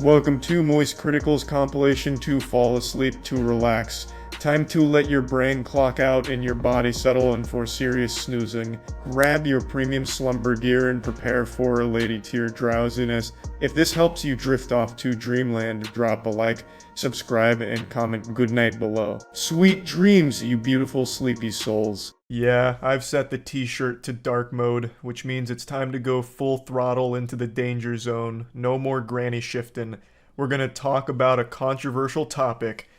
Welcome to moistcritikal's compilation to fall asleep to relax. Time to let your brain clock out and your body settle in for serious snoozing. Grab your premium slumber gear and prepare for a lady tier drowsiness. If this helps you drift off to dreamland, drop a like, subscribe, and comment goodnight below. Sweet dreams, you beautiful sleepy souls. Yeah, I've set the t-shirt to dark mode, which means it's time to go full throttle into the danger zone. No more granny shifting. We're gonna talk about a controversial topic: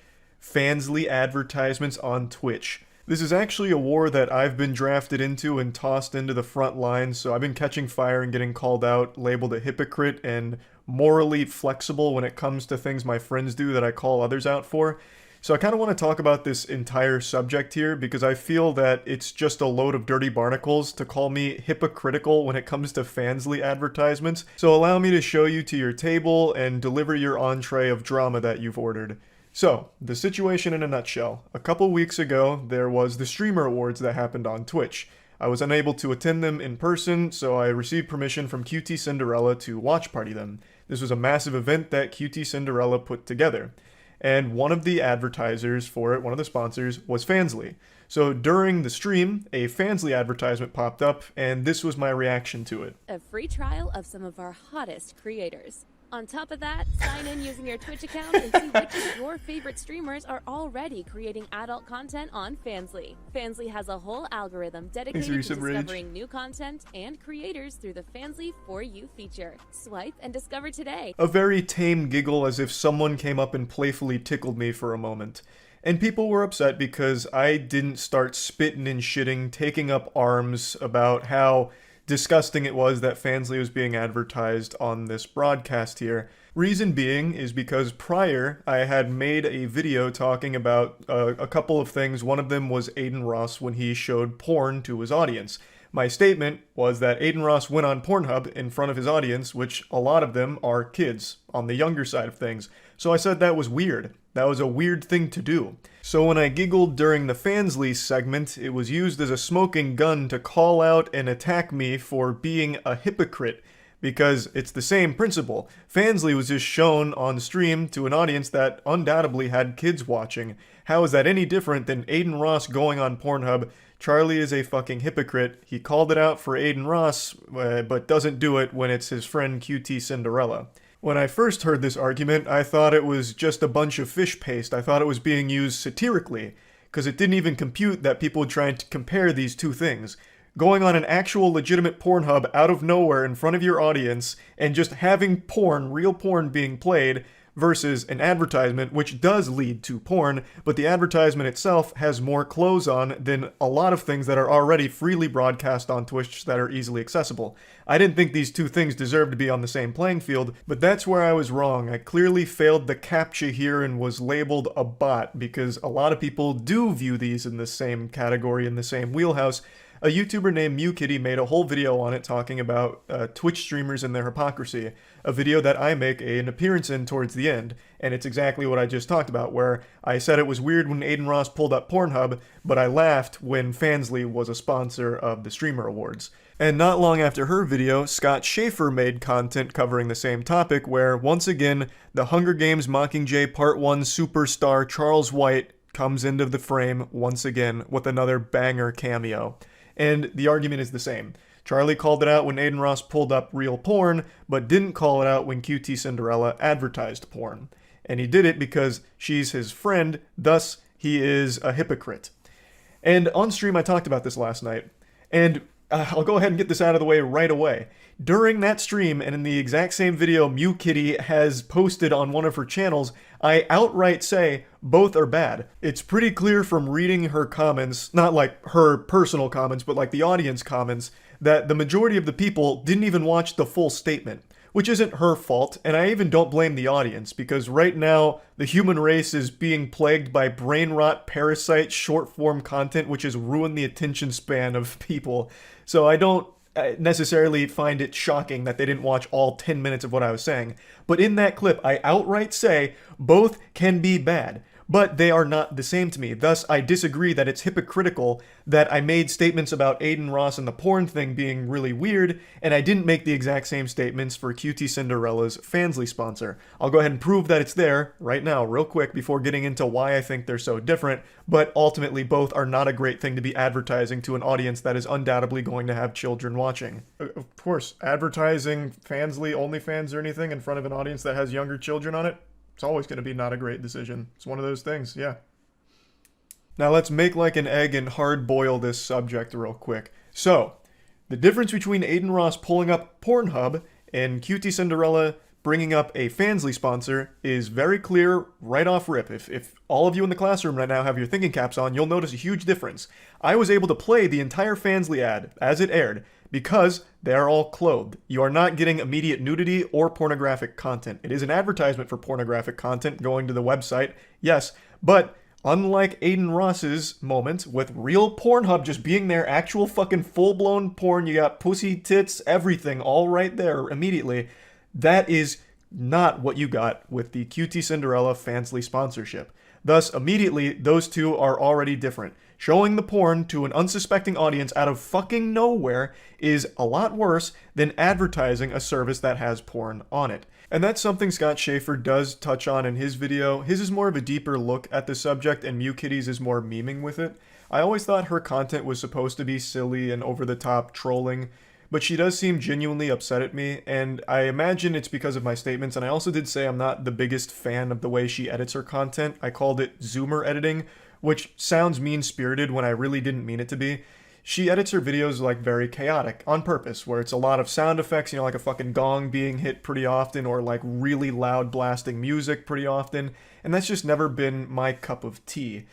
Fansly advertisements on Twitch. This is actually a war that I've been drafted into and tossed into the front lines, so I've been catching fire and getting called out, labeled a hypocrite, and morally flexible when it comes to things my friends do that I call others out for. So I kind of want to talk about this entire subject here because I feel that it's just a load of dirty barnacles to call me hypocritical when it comes to Fansly advertisements. So allow me to show you to your table and deliver your entree of drama that you've ordered. So, the situation in a nutshell. A couple weeks ago, there was the Streamer Awards that happened on Twitch. I was unable to attend them in person, so I received permission from QT Cinderella to watch party them. This was a massive event that QT Cinderella put together. And one of the advertisers for it, one of the sponsors, was Fansly. So during the stream, a Fansly advertisement popped up, and this was my reaction to it. A free trial of some of our hottest creators. On top of that, sign in using your Twitch account and see which of your favorite streamers are already creating adult content on Fansly. Fansly has a whole algorithm dedicated to discovering new content and creators through the Fansly For You feature. Swipe and discover today. A very tame giggle as if someone came up and playfully tickled me for a moment. And people were upset because I didn't start spitting and shitting, taking up arms about how disgusting it was that Fansly was being advertised on this broadcast here. Reason being is because prior I had made a video talking about a couple of things. One of them was Aiden Ross when he showed porn to his audience. My statement was that Aiden Ross went on Pornhub in front of his audience, which a lot of them are kids, on the younger side of things. So I said that was weird. That was a weird thing to do. So when I giggled during the Fansly segment, it was used as a smoking gun to call out and attack me for being a hypocrite, because it's the same principle. Fansly was just shown on stream to an audience that undoubtedly had kids watching. How is that any different than Aiden Ross going on Pornhub? Charlie is a fucking hypocrite. He called it out for Aiden Ross, but doesn't do it when it's his friend QT Cinderella. When I first heard this argument, I thought it was just a bunch of fish paste. I thought it was being used satirically, because it didn't even compute that people were trying to compare these two things. Going on an actual legitimate Pornhub out of nowhere in front of your audience and just having porn, real porn being played, versus an advertisement which does lead to porn, but the advertisement itself has more clothes on than a lot of things that are already freely broadcast on Twitch that are easily accessible. I didn't think these two things deserved to be on the same playing field, but that's where I was wrong. I clearly failed the CAPTCHA here and was labeled a bot, because a lot of people do view these in the same category, in the same wheelhouse. A YouTuber named MewKitty made a whole video on it talking about Twitch streamers and their hypocrisy, a video that I make an appearance in towards the end, and it's exactly what I just talked about, where I said it was weird when Aiden Ross pulled up Pornhub, but I laughed when Fansly was a sponsor of the Streamer Awards. And not long after her video, Scott Schaefer made content covering the same topic, where, once again, the Hunger Games Mockingjay Part 1 superstar Charles White comes into the frame once again with another banger cameo. And the argument is the same. Charlie called it out when Aiden Ross pulled up real porn, but didn't call it out when QT Cinderella advertised porn. And he did it because she's his friend, thus he is a hypocrite. And on stream I talked about this last night, and I'll go ahead and get this out of the way right away. During that stream, and in the exact same video MewKitty has posted on one of her channels, I outright say both are bad. It's pretty clear from reading her comments, not like her personal comments, but like the audience comments, that the majority of the people didn't even watch the full statement. Which isn't her fault, and I even don't blame the audience, because right now, the human race is being plagued by brain rot, parasite, short-form content, which has ruined the attention span of people. So I don't necessarily find it shocking that they didn't watch all 10 minutes of what I was saying. But in that clip, I outright say both can be bad. but they are not the same to me. Thus, I disagree that it's hypocritical that I made statements about Aiden Ross and the porn thing being really weird, and I didn't make the exact same statements for QT Cinderella's Fansly sponsor. I'll go ahead and prove that it's there right now, real quick, before getting into why I think they're so different, but ultimately both are not a great thing to be advertising to an audience that is undoubtedly going to have children watching. Of course, advertising Fansly, OnlyFans, or anything in front of an audience that has younger children on it, it's always going to be not a great decision. It's one of those things, yeah. Now let's make like an egg and hard boil this subject real quick. So, the difference between Aiden Ross pulling up Pornhub and QT Cinderella bringing up a Fansly sponsor is very clear right off rip. If all of you in the classroom right now have your thinking caps on, you'll notice a huge difference. I was able to play the entire Fansly ad as it aired because they are all clothed. You are not getting immediate nudity or pornographic content. It is an advertisement for pornographic content going to the website, yes, but unlike Aiden Ross's moment with real Pornhub just being there, actual fucking full-blown porn, you got pussy, tits, everything all right there immediately, that is not what you got with the QT Cinderella Fansly sponsorship. Thus, immediately, those two are already different. Showing the porn to an unsuspecting audience out of fucking nowhere is a lot worse than advertising a service that has porn on it. And that's something Scott Schaefer does touch on in his video. His is more of a deeper look at the subject, and MewKitties is more memeing with it. I always thought her content was supposed to be silly and over-the-top trolling, but she does seem genuinely upset at me, and I imagine it's because of my statements, and I also did say I'm not the biggest fan of the way she edits her content. I called it Zoomer editing, which sounds mean-spirited when I really didn't mean it to be. She edits her videos like very chaotic, on purpose, where it's a lot of sound effects, you know, like a fucking gong being hit pretty often, or like really loud blasting music pretty often, and that's just never been my cup of tea.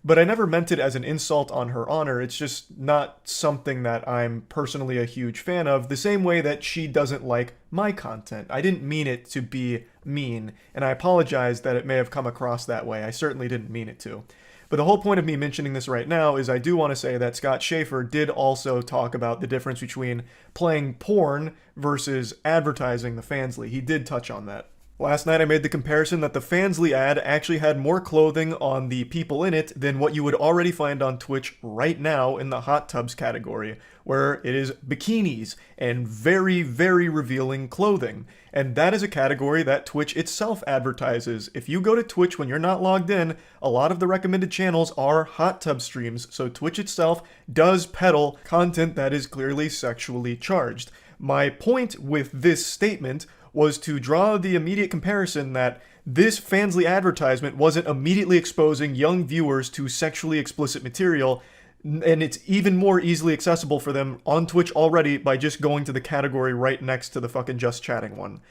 But I never meant it as an insult on her honor. It's just not something that I'm personally a huge fan of, the same way that she doesn't like my content. I didn't mean it to be mean, and I apologize that it may have come across that way. I certainly didn't mean it to. But the whole point of me mentioning this right now is I do want to say that Scott Schaefer did also talk about the difference between playing porn versus advertising the Fansly. He did touch on that. Last night I made the comparison that the Fansly ad actually had more clothing on the people in it than what you would already find on Twitch right now in the hot tubs category, where it is bikinis and very, very revealing clothing. And that is a category that Twitch itself advertises. If you go to Twitch when you're not logged in, a lot of the recommended channels are hot tub streams, so Twitch itself does peddle content that is clearly sexually charged. My point with this statement was to draw the immediate comparison that this Fansly advertisement wasn't immediately exposing young viewers to sexually explicit material, and it's even more easily accessible for them on Twitch already by just going to the category right next to the fucking Just Chatting one.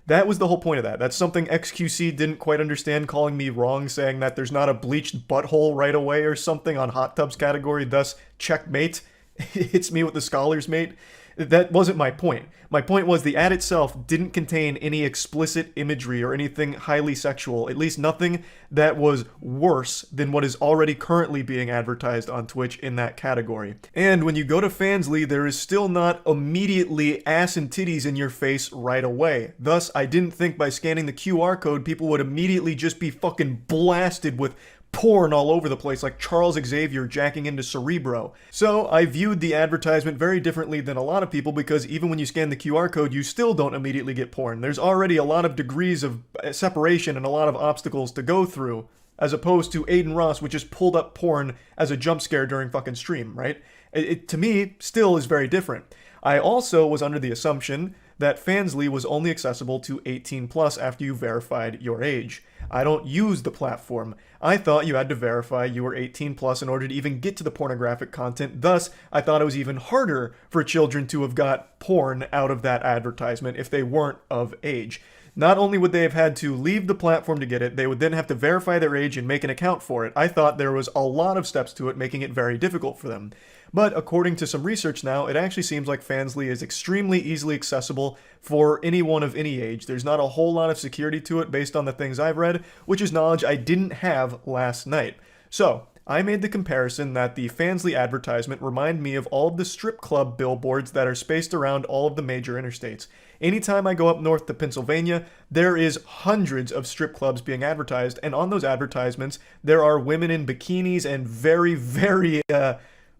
That was the whole point of that. That's something XQC didn't quite understand, calling me wrong, saying that there's not a bleached butthole right away or something on hot tubs category, thus checkmate. Hits me with the scholar's mate. That wasn't my point. My point was the ad itself didn't contain any explicit imagery or anything highly sexual, at least nothing that was worse than what is already currently being advertised on Twitch in that category. And when you go to Fansly, there is still not immediately ass and titties in your face right away. Thus, I didn't think by scanning the QR code, people would immediately just be fucking blasted with porn all over the place like Charles Xavier jacking into Cerebro. So I viewed the advertisement very differently than a lot of people because even when you scan the QR code, you still don't immediately get porn. There's already a lot of degrees of separation and a lot of obstacles to go through, as opposed to Aiden Ross, which just pulled up porn as a jump scare during fucking stream, right? It to me, still is very different. I also was under the assumption that Fansly was only accessible to 18 plus after you verified your age. I don't use the platform. I thought you had to verify you were 18 plus in order to even get to the pornographic content. Thus, I thought it was even harder for children to have got porn out of that advertisement if they weren't of age. Not only would they have had to leave the platform to get it, they would then have to verify their age and make an account for it. I thought there was a lot of steps to it, making it very difficult for them. But according to some research now, it actually seems like Fansly is extremely easily accessible for anyone of any age. There's not a whole lot of security to it based on the things I've read, which is knowledge I didn't have last night. So, I made the comparison that the FaZe advertisement reminded me of all of the strip club billboards that are spaced around all of the major interstates. Anytime I go up north to Pennsylvania, there is hundreds of strip clubs being advertised, and on those advertisements, there are women in bikinis and very, very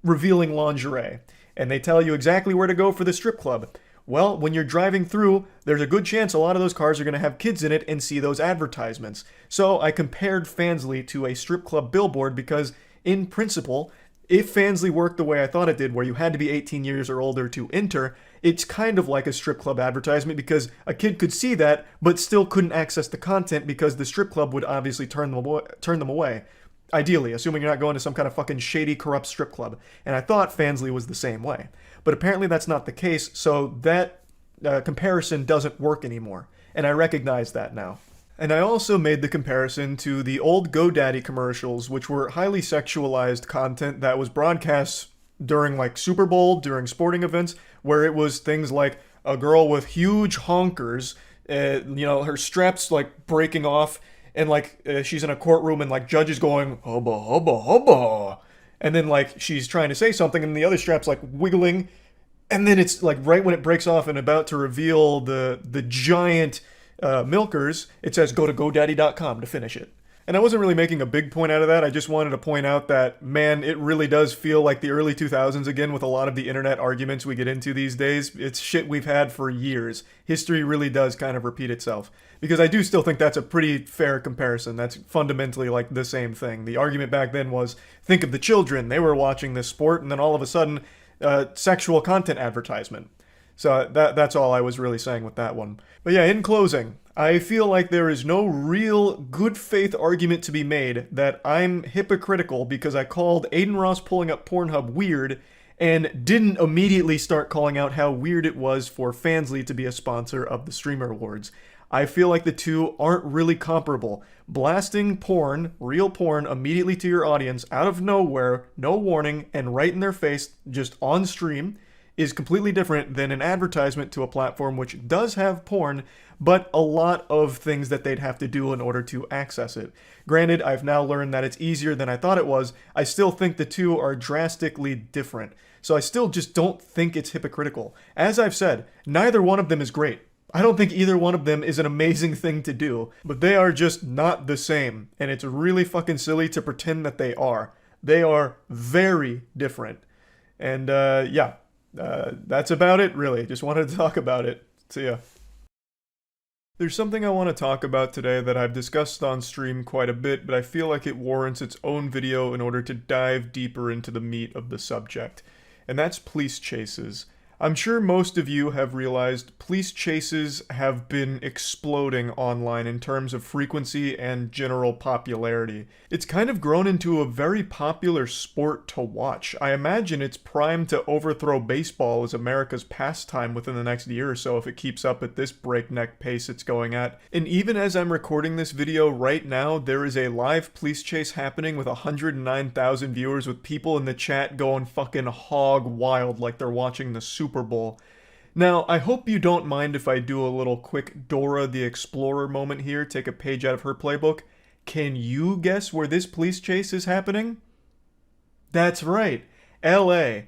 revealing lingerie. And they tell you exactly where to go for the strip club. Well, when you're driving through, there's a good chance a lot of those cars are going to have kids in it and see those advertisements. So I compared FaZe to a strip club billboard because, in principle, if FaZe worked the way I thought it did, where you had to be 18 years or older to enter, it's kind of like a strip club advertisement because a kid could see that, but still couldn't access the content because the strip club would obviously turn them away. Ideally, assuming you're not going to some kind of fucking shady, corrupt strip club. And I thought FaZe was the same way. But apparently that's not the case, so that comparison doesn't work anymore. And I recognize that now. And I also made the comparison to the old GoDaddy commercials, which were highly sexualized content that was broadcast during like Super Bowl, during sporting events, where it was things like a girl with huge honkers, her straps like breaking off, and like she's in a courtroom and like judges going hubba hubba hubba, and then like she's trying to say something and the other strap's like wiggling, and then it's like right when it breaks off and about to reveal the giant milkers, it says go to GoDaddy.com to finish it. And I wasn't really making a big point out of that. I just wanted to point out that, man, it really does feel like the early 2000s again with a lot of the internet arguments we get into these days. It's shit we've had for years. History really does kind of repeat itself. Because I do still think that's a pretty fair comparison. That's fundamentally like the same thing. The argument back then was, think of the children. They were watching this sport, and then all of a sudden, sexual content advertisement. So that's all I was really saying with that one. But yeah, in closing, I feel like there is no real good faith argument to be made that I'm hypocritical because I called Aiden Ross pulling up Pornhub weird and didn't immediately start calling out how weird it was for FaZe to be a sponsor of the Streamer Awards. I feel like the two aren't really comparable. Blasting porn, real porn, immediately to your audience out of nowhere, no warning, and right in their face, just on stream, is completely different than an advertisement to a platform which does have porn, but a lot of things that they'd have to do in order to access it. Granted, I've now learned that it's easier than I thought it was. I still think the two are drastically different. So I still just don't think it's hypocritical. As I've said, neither one of them is great. I don't think either one of them is an amazing thing to do, but they are just not the same, and it's really fucking silly to pretend that they are. They are very different. And that's about it, really. Just wanted to talk about it. See ya. There's something I want to talk about today that I've discussed on stream quite a bit, but I feel like it warrants its own video in order to dive deeper into the meat of the subject. And that's police chases. I'm sure most of you have realized police chases have been exploding online in terms of frequency and general popularity. It's kind of grown into a very popular sport to watch. I imagine it's primed to overthrow baseball as America's pastime within the next year or so if it keeps up at this breakneck pace it's going at. And even as I'm recording this video right now, there is a live police chase happening with 109,000 viewers with people in the chat going fucking hog wild like they're watching the Super Bowl. Now, I hope you don't mind if I do a little quick Dora the Explorer moment here, take a page out of her playbook. Can you guess where this police chase is happening? That's right, LA.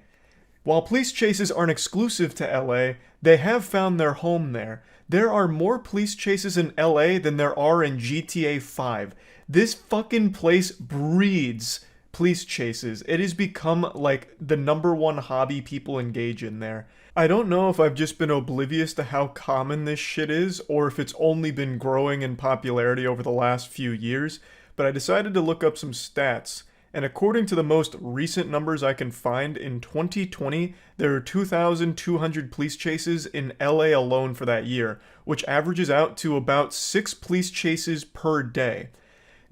While police chases aren't exclusive to LA, they have found their home there. There are more police chases in LA than there are in GTA 5. This fucking place breeds police chases. It has become like the #1 hobby people engage in there. I don't know if I've just been oblivious to how common this shit is, or if it's only been growing in popularity over the last few years, but I decided to look up some stats. And according to the most recent numbers I can find, in 2020, there are 2,200 police chases in LA alone for that year, which averages out to about 6 police chases per day.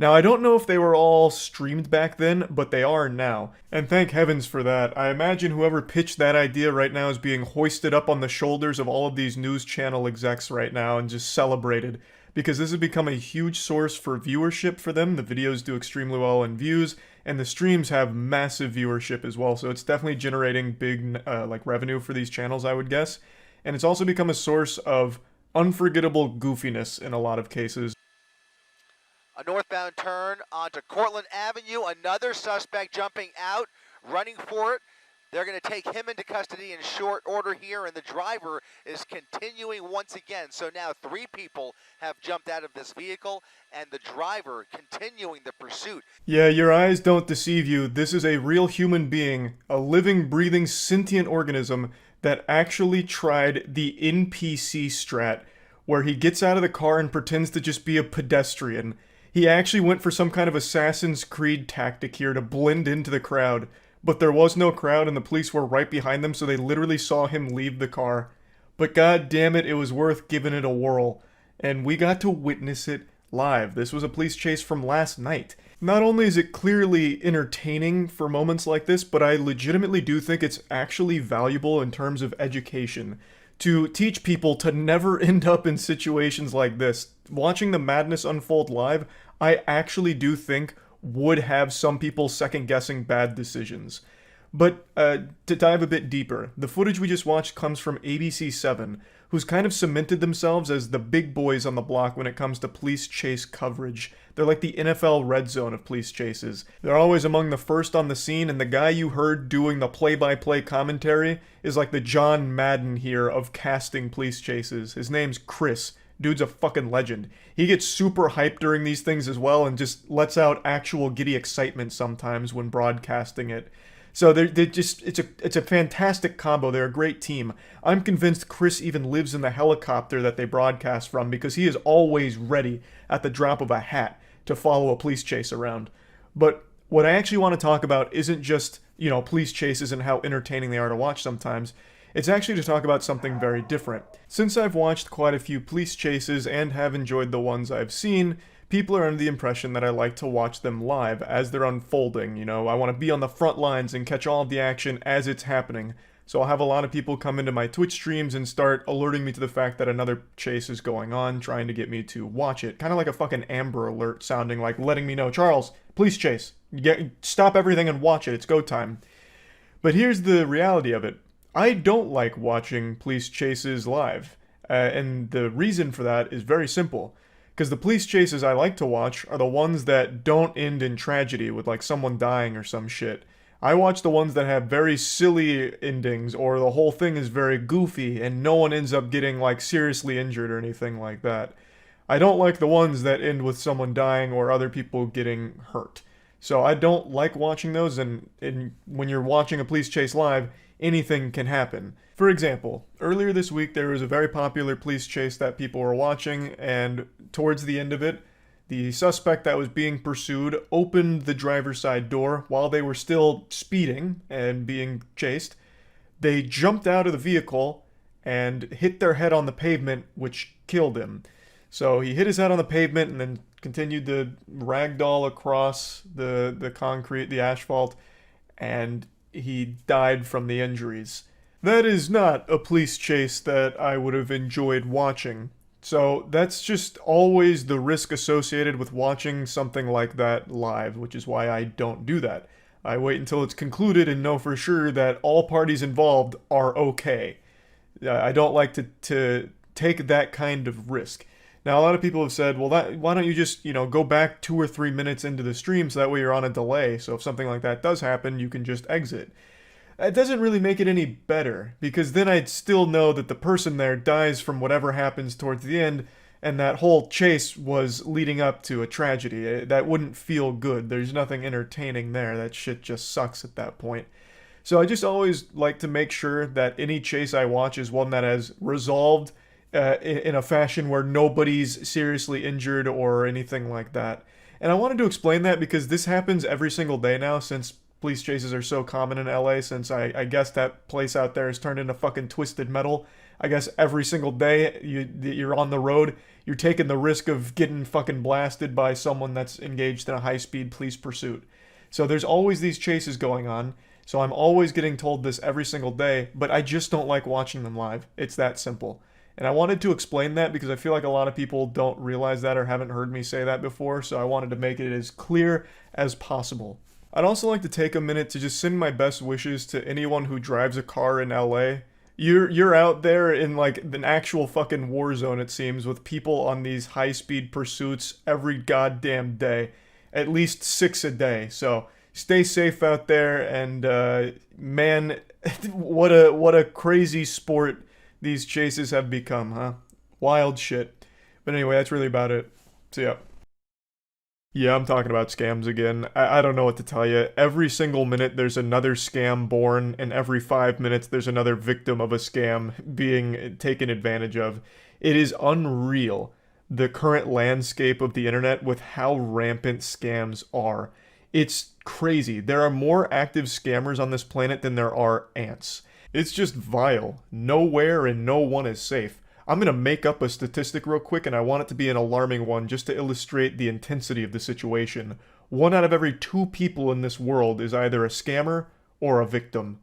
Now, I don't know if they were all streamed back then, but they are now. And thank heavens for that. I imagine whoever pitched that idea right now is being hoisted up on the shoulders of all of these news channel execs right now and just celebrated. Because this has become a huge source for viewership for them. The videos do extremely well in views, and the streams have massive viewership as well. So it's definitely generating big revenue for these channels, I would guess. And it's also become a source of unforgettable goofiness in a lot of cases. A northbound turn onto Cortlandt Avenue. Another suspect jumping out, running for it. They're going to take him into custody in short order here, and the driver is continuing once again. So now 3 people have jumped out of this vehicle, and the driver continuing the pursuit. Yeah, your eyes don't deceive you. This is a real human being, a living, breathing, sentient organism that actually tried the NPC strat, where he gets out of the car and pretends to just be a pedestrian. He actually went for some kind of Assassin's Creed tactic here to blend into the crowd. But there was no crowd and the police were right behind them, so they literally saw him leave the car. But god damn it, it was worth giving it a whirl. And we got to witness it live. This was a police chase from last night. Not only is it clearly entertaining for moments like this, but I legitimately do think it's actually valuable in terms of education. To teach people to never end up in situations like this. Watching the madness unfold live, I actually do think would have some people second-guessing bad decisions. But to dive a bit deeper, the footage we just watched comes from ABC7, who's kind of cemented themselves as the big boys on the block when it comes to police chase coverage. They're like the NFL red zone of police chases. They're always among the first on the scene, and the guy you heard doing the play-by-play commentary is like the John Madden here of casting police chases. His name's Chris. Dude's a fucking legend. He gets super hyped during these things as well and just lets out actual giddy excitement sometimes when broadcasting it. So they just it's a fantastic combo. They're a great team. I'm convinced Chris even lives in the helicopter that they broadcast from because he is always ready at the drop of a hat to follow a police chase around. But what I actually want to talk about isn't just, police chases and how entertaining they are to watch sometimes. It's actually to talk about something very different. Since I've watched quite a few police chases and have enjoyed the ones I've seen, people are under the impression that I like to watch them live as they're unfolding. I want to be on the front lines and catch all of the action as it's happening. So I'll have a lot of people come into my Twitch streams and start alerting me to the fact that another chase is going on, trying to get me to watch it. Kind of like a fucking Amber Alert sounding like letting me know, Charles, police chase. Stop everything and watch it. It's go time. But here's the reality of it. I don't like watching police chases live, and the reason for that is very simple. Because the police chases I like to watch are the ones that don't end in tragedy with like someone dying or some shit. I watch the ones that have very silly endings or the whole thing is very goofy and no one ends up getting like seriously injured or anything like that. I don't like the ones that end with someone dying or other people getting hurt. So I don't like watching those, and when you're watching a police chase live, anything can happen. For example, earlier this week there was a very popular police chase that people were watching, and towards the end of it, the suspect that was being pursued opened the driver's side door while they were still speeding and being chased. They jumped out of the vehicle and hit their head on the pavement, which killed him. So he hit his head on the pavement and then continued to ragdoll across the concrete, the asphalt, and he died from the injuries. That is not a police chase that I would have enjoyed watching. So that's just always the risk associated with watching something like that live, which is why I don't do that. I wait until it's concluded and know for sure that all parties involved are okay. I don't like to take that kind of risk. Now, a lot of people have said, well, why don't you just, go back 2 or 3 minutes into the stream so that way you're on a delay, so if something like that does happen, you can just exit. It doesn't really make it any better, because then I'd still know that the person there dies from whatever happens towards the end, and that whole chase was leading up to a tragedy. That wouldn't feel good. There's nothing entertaining there. That shit just sucks at that point. So I just always like to make sure that any chase I watch is one that has resolved in a fashion where nobody's seriously injured or anything like that. And I wanted to explain that because this happens every single day now since police chases are so common in LA, since I guess that place out there has turned into fucking Twisted Metal. I guess every single day you're on the road, you're taking the risk of getting fucking blasted by someone that's engaged in a high-speed police pursuit. So there's always these chases going on, so I'm always getting told this every single day, but I just don't like watching them live. It's that simple. And I wanted to explain that because I feel like a lot of people don't realize that or haven't heard me say that before, so I wanted to make it as clear as possible. I'd also like to take a minute to just send my best wishes to anyone who drives a car in LA, You're out there in like an actual fucking war zone, it seems, with people on these high-speed pursuits every goddamn day, at least 6 a day. So stay safe out there, and man, what a crazy sport these chases have become, huh? Wild shit. But anyway, that's really about it. See ya. Yeah, I'm talking about scams again. I don't know what to tell you. Every single minute there's another scam born, and every 5 minutes there's another victim of a scam being taken advantage of. It is unreal, the current landscape of the internet with how rampant scams are. It's crazy. There are more active scammers on this planet than there are ants. It's just vile. Nowhere and no one is safe. I'm going to make up a statistic real quick, and I want it to be an alarming one just to illustrate the intensity of the situation. 1 out of every 2 people in this world is either a scammer or a victim.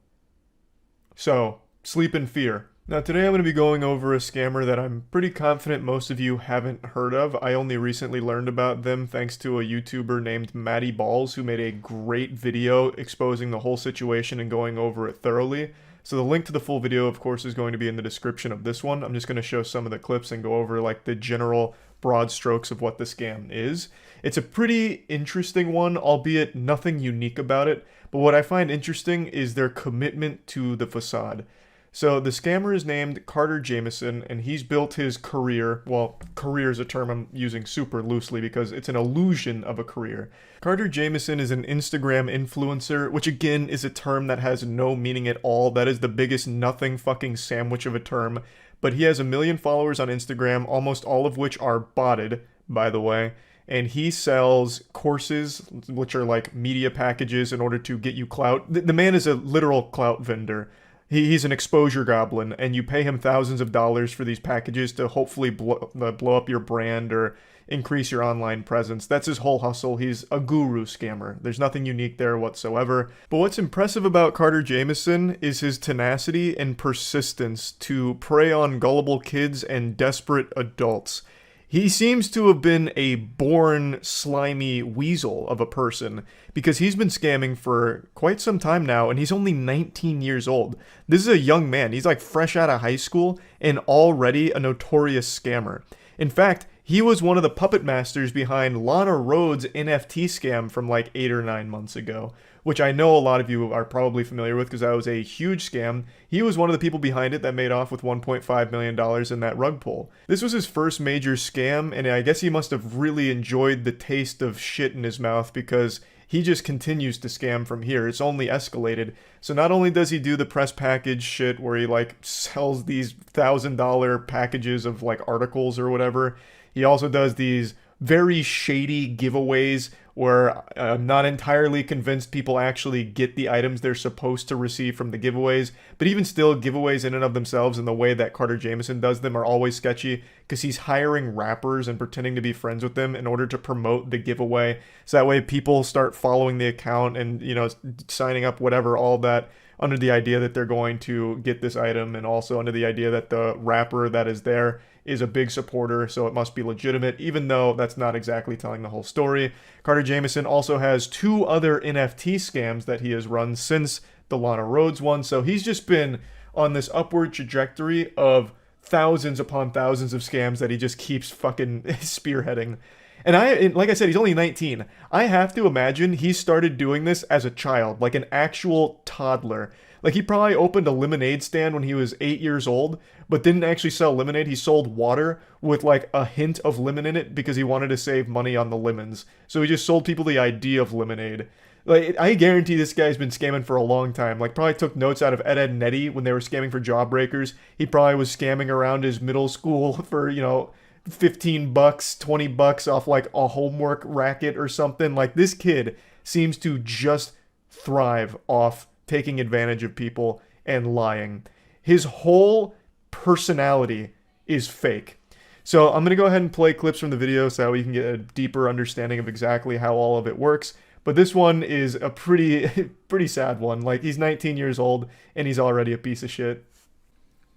So, sleep in fear. Now today I'm going to be going over a scammer that I'm pretty confident most of you haven't heard of. I only recently learned about them thanks to a YouTuber named Matty Balls, who made a great video exposing the whole situation and going over it thoroughly. So the link to the full video, of course, is going to be in the description of this one. I'm just going to show some of the clips and go over like the general broad strokes of what the scam is. It's a pretty interesting one, albeit nothing unique about it. But what I find interesting is their commitment to the facade. So the scammer is named Carter Jamieson, and he's built his career, well, career is a term I'm using super loosely because it's an illusion of a career. Carter Jamieson is an Instagram influencer, which again is a term that has no meaning at all. That is the biggest nothing fucking sandwich of a term. But he has 1 million followers on Instagram, almost all of which are botted, by the way. And he sells courses, which are like media packages in order to get you clout. The man is a literal clout vendor. He's an exposure goblin, and you pay him thousands of dollars for these packages to hopefully blow up your brand or increase your online presence. That's his whole hustle. He's a guru scammer. There's nothing unique there whatsoever. But what's impressive about Carter Jamieson is his tenacity and persistence to prey on gullible kids and desperate adults. He seems to have been a born slimy weasel of a person because he's been scamming for quite some time now, and he's only 19 years old. This is a young man. He's like fresh out of high school and already a notorious scammer. In fact, he was one of the puppet masters behind Lana Rhoades' NFT scam from like 8 or 9 months ago, which I know a lot of you are probably familiar with because that was a huge scam. He was one of the people behind it that made off with $1.5 million in that rug pull. This was his first major scam, and I guess he must have really enjoyed the taste of shit in his mouth because he just continues to scam from here. It's only escalated. So not only does he do the press package shit where he like sells these $1,000 packages of like articles or whatever, he also does these very shady giveaways where I'm not entirely convinced people actually get the items they're supposed to receive from the giveaways. But even still, giveaways in and of themselves and the way that Carter Jamieson does them are always sketchy because he's hiring rappers and pretending to be friends with them in order to promote the giveaway. So that way people start following the account and, you know, signing up, whatever, all that, under the idea that they're going to get this item, and also under the idea that the rapper that is there is a big supporter, so it must be legitimate, even though that's not exactly telling the whole story. Carter Jamieson also has 2 other NFT scams that he has run since the Lana Rhoades one, so he's just been on this upward trajectory of thousands upon thousands of scams that he just keeps fucking spearheading. And like I said, he's only 19. I have to imagine he started doing this as a child, like an actual toddler. Like he probably opened a lemonade stand when he was 8 years old, but didn't actually sell lemonade. He sold water with like a hint of lemon in it because he wanted to save money on the lemons. So he just sold people the idea of lemonade. Like, I guarantee this guy's been scamming for a long time. Like, probably took notes out of Ed, Edd n Eddy when they were scamming for Jawbreakers. He probably was scamming around his middle school for, you know, $15, $20 off like a homework racket or something. Like, this kid seems to just thrive off taking advantage of people and lying. His whole personality is fake. So I'm going to go ahead and play clips from the video so that we can get a deeper understanding of exactly how all of it works. But this one is a pretty sad one. Like, he's 19 years old and he's already a piece of shit.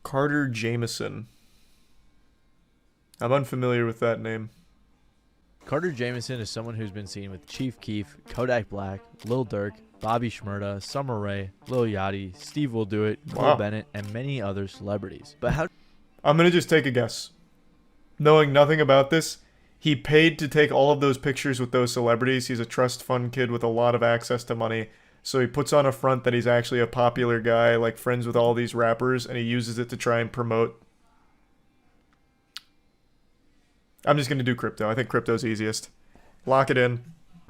Carter Jamieson. I'm unfamiliar with that name. Carter Jamieson is someone who's been seen with Chief Keef, Kodak Black, Lil Durk, Bobby Shmurda, Summer Rae, Lil Yachty, Steve Will Do It, Cole Wow. Bennett, and many other celebrities. But how I'm going to just take a guess. Knowing nothing about this, he paid to take all of those pictures with those celebrities. He's a trust fund kid with a lot of access to money. So he puts on a front that he's actually a popular guy, like friends with all these rappers, and he uses it to try and promote. I'm just going to do crypto. I think crypto's easiest. Lock it in.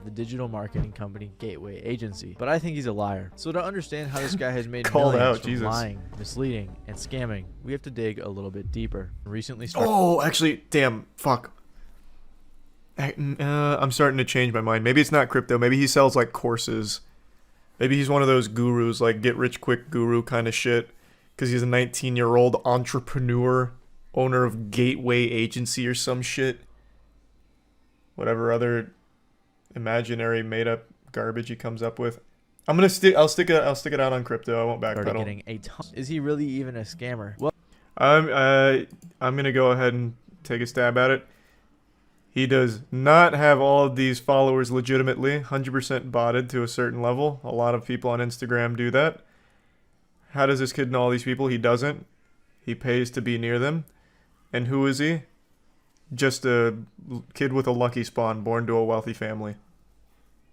the digital marketing company Gateway Agency. But I think he's a liar. So to understand how this guy has made Called millions out, from Jesus. lying, misleading, and scamming, we have to dig a little bit deeper. Recently Oh, actually, damn, fuck. I'm starting to change my mind. Maybe it's not crypto. Maybe he sells like courses. Maybe he's one of those gurus, like get rich quick guru kind of shit. Because he's a 19-year-old entrepreneur, owner of Gateway Agency or some shit. Whatever other imaginary made-up garbage he comes up with. I'll stick it out on crypto. I won't started backpedal. getting a ton. Is he really even a scammer? Well, I'm gonna go ahead and take a stab at it. He does not have all of these followers legitimately, 100% botted to a certain level. A lot of people on Instagram do that. How does this kid know all these people? He doesn't. He pays to be near them. And who is he? Just a kid with a lucky spawn, born to a wealthy family.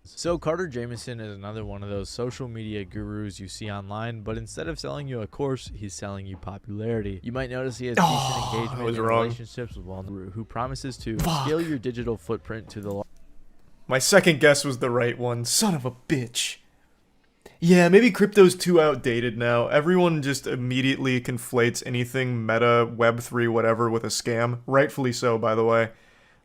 so Carter Jamieson is another one of those social media gurus you see online, but instead of selling you a course, he's selling you popularity. You might notice he has decent I engagement was and wrong. relationships with well-known guru who promises to Fuck. scale your digital footprint to the My second guess was the right one. Son of a bitch. Yeah, maybe crypto's too outdated now. Everyone just immediately conflates anything meta, Web3, whatever with a scam. Rightfully so, by the way.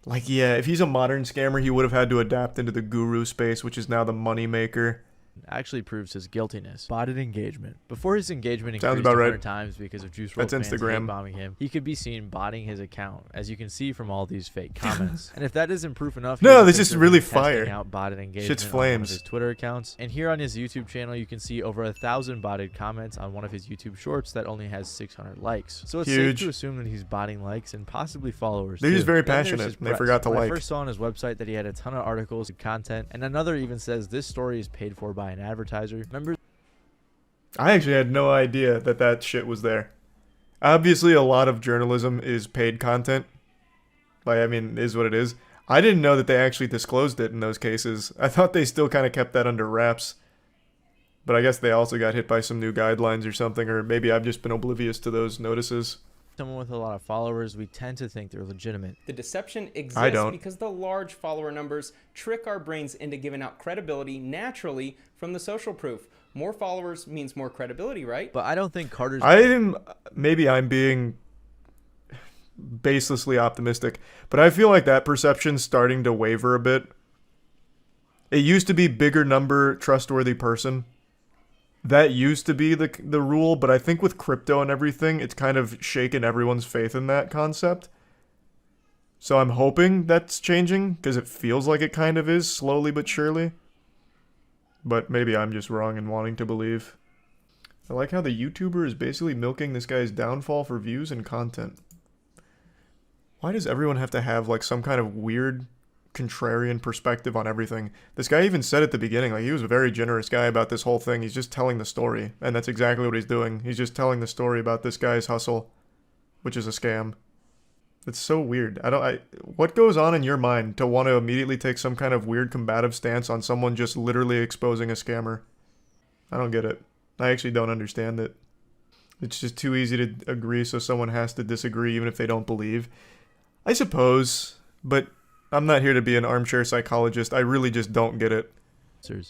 Like, yeah, if he's a modern scammer, he would have had to adapt into the guru space, which is now the moneymaker. actually proves his guiltiness. Botted engagement. Before his engagement Sounds increased about 100 right. times because of Juice That's WRLD fans Instagram. hate bombing him, he could be seen botting his account, as you can see from all these fake comments. And if that isn't proof enough, No, here's a this is picture of really him testing fire. out botted engagement Shit's on one of flames. his Twitter accounts. And here on his YouTube channel, you can see over 1,000 botted comments on one of his YouTube shorts that only has 600 likes. So it's Huge. safe to assume that he's botting likes and possibly followers. They're too. just very Then there's passionate, his and they press. forgot to When like. I first saw on his website that he had a ton of articles and content, and another even says this story is paid for by an advertiser. Members I actually had no idea that that shit was there. Obviously, a lot of journalism is paid content. Like, I mean, is what it is. I didn't know that they actually disclosed it in those cases. I thought they still kind of kept that under wraps. But I guess they also got hit by some new guidelines or something, or maybe I've just been oblivious to those notices. someone with a lot of followers, we tend to think they're legitimate. The deception I exists don't. because the large follower numbers trick our brains into giving out credibility naturally from the social proof. More followers means more credibility, right? But I don't think Carter's Maybe I'm being baselessly optimistic, but I feel like that perception's starting to waver a bit. It used to be bigger number, trustworthy person. That used to be the rule, but I think with crypto and everything, it's kind of shaken everyone's faith in that concept. So I'm hoping that's changing, because it feels like it kind of is, slowly but surely. But maybe I'm just wrong in wanting to believe. I like how the YouTuber is basically milking this guy's downfall for views and content. Why does everyone have to have like some kind of weird contrarian perspective on everything? This guy even said at the beginning, like, he was a very generous guy about this whole thing. He's just telling the story, and that's exactly what he's doing. He's just telling the story about this guy's hustle, which is a scam. It's so weird. What goes on in your mind to want to immediately take some kind of weird combative stance on someone just literally exposing a scammer? I don't get it. I actually don't understand it. It's just too easy to agree, so someone has to disagree even if they don't believe. I suppose, but I'm not here to be an armchair psychologist. I really just don't get it.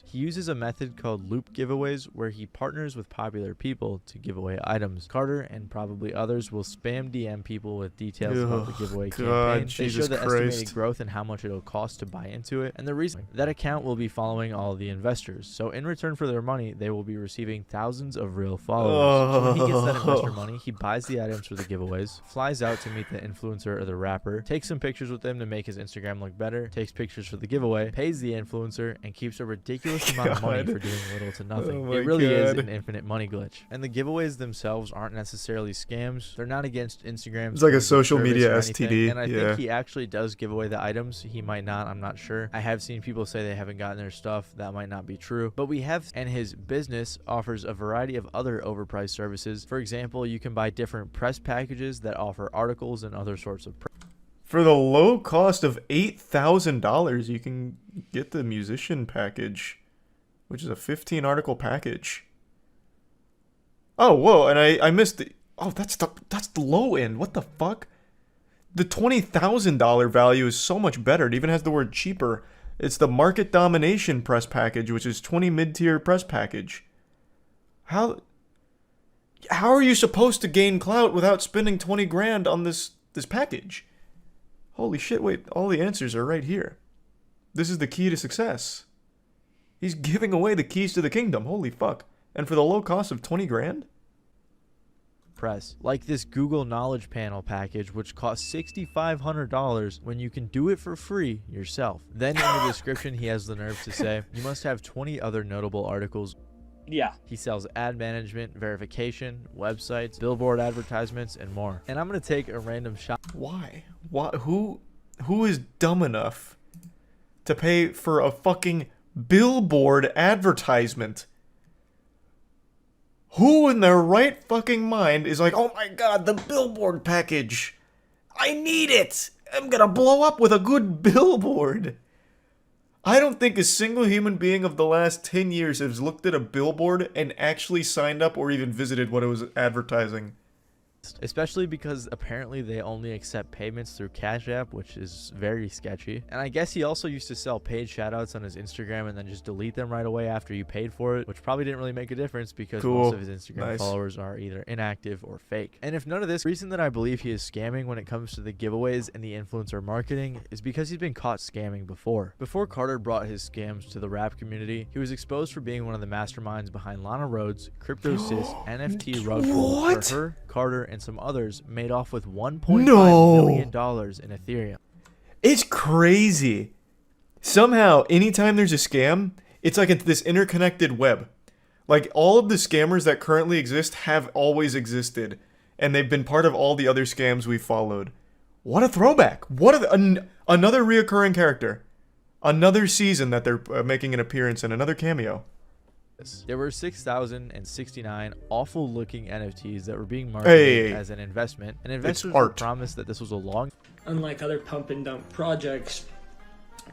He uses a method called loop giveaways where he partners with popular people to give away items. Carter and probably others will spam DM people with details about the giveaway campaign. They show Jesus the Christ. estimated growth and how much it'll cost to buy into it, and the reason that account will be following all the investors. So in return for their money, they will be receiving thousands of real followers. So when he gets that investor money, he buys the items for the giveaways, flies out to meet the influencer or the rapper, takes some pictures with them to make his Instagram look better, takes pictures for the giveaway, pays the influencer, and keeps a ridiculous amount of money God. for doing little to nothing. Oh my It really is God. an infinite money glitch. And the giveaways themselves aren't necessarily scams. They're not against Instagram's It's like a terms of social service media or anything. STD, And I yeah. think he actually does give away the items. He might not, I'm not sure. I have seen people say they haven't gotten their stuff. That might not be true. But we have, and his business offers a variety of other overpriced services. For example, you can buy different press packages that offer articles and other sorts of For the low cost of $8,000, you can get the musician package, which is a 15 article package. Oh, whoa, and I missed the... Oh, that's the low end. What the fuck? The $20,000 value is so much better. It even has the word cheaper. It's the market domination press package, which is 20 mid-tier press package. How are you supposed to gain clout without spending 20 grand on this package? Holy shit, wait, all the answers are right here. This is the key to success. He's giving away the keys to the kingdom. Holy fuck. And for the low cost of 20 grand? press, like this Google Knowledge Panel package, which costs $6,500 when you can do it for free yourself. Then in the description, he has the nerve to say, you must have 20 other notable articles. Yeah. He sells ad management, verification, websites, billboard advertisements, and more. And I'm going to take a random shot. Why? Who is dumb enough to pay for a fucking billboard advertisement? Who in their right fucking mind is like, oh my god, the billboard package. I need it. I'm gonna blow up with a good billboard. I don't think a single human being of the last 10 years has looked at a billboard and actually signed up or even visited what it was advertising. Especially because apparently they only accept payments through Cash App, which is very sketchy. And I guess he also used to sell paid shoutouts on his Instagram and then just delete them right away after you paid for it, which probably didn't really make a difference because most of his Instagram followers are either inactive or fake. And if none of this, the reason that I believe he is scamming when it comes to the giveaways and the influencer marketing is because he's been caught scamming before. Before Carter brought his scams to the rap community, he was exposed for being one of the masterminds behind Lana Rhoades, CryptoSys, NFT rug pull, where her, Carter, and some others made off with $1.5 million in Ethereum. It's crazy. Somehow, anytime there's a scam, it's like this interconnected web. Like, all of the scammers that currently exist have always existed, and they've been part of all the other scams we've followed. What a throwback. What another reoccurring character. Another season that they're making an appearance in, another cameo. There were 6,069 awful looking NFTs that were being marketed as an investment, and investors were promised that this was a long... Unlike other pump and dump projects,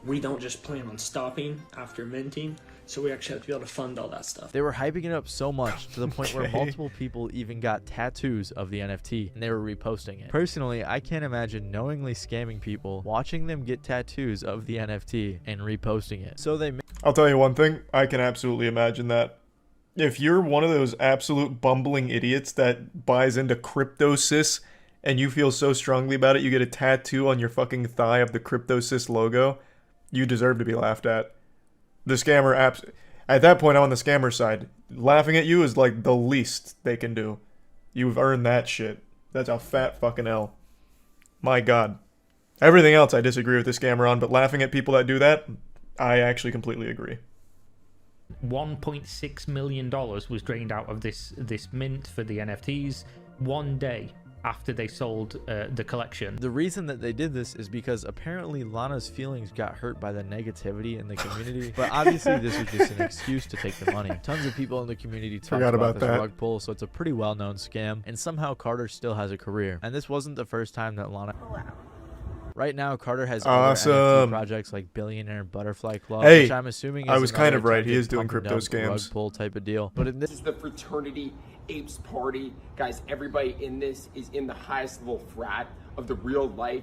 we don't just plan on stopping after minting, so we actually have to be able to fund all that stuff. They were hyping it up so much to the point where multiple people even got tattoos of the NFT and they were reposting it. Personally, I can't imagine knowingly scamming people, watching them get tattoos of the NFT and reposting it. So they... I'll tell you one thing, I can absolutely imagine that. If you're one of those absolute bumbling idiots that buys into CryptoSys and you feel so strongly about it, you get a tattoo on your fucking thigh of the CryptoSys logo, you deserve to be laughed at. The scammer at that point, I'm on the scammer side. Laughing at you is like the least they can do. You've earned that shit. That's a fat fucking L. My god. Everything else I disagree with the scammer on, but laughing at people that do that, I actually completely agree. $1.6 million was drained out of this mint for the NFTs one day after they sold the collection. The reason that they did this is because apparently Lana's feelings got hurt by the negativity in the community, but obviously this was just an excuse to take the money. Tons of people in the community talked about this rug pull, so it's a pretty well-known scam, and somehow Carter still has a career. And this wasn't the first time that Lana... Right now, Carter has other NFT projects like Billionaire Butterfly Club, which I'm assuming is I was kind of right. He is doing crypto scams. Rug pull type of deal. But in this is the fraternity apes party, guys. Everybody in this is in the highest level frat of the real life.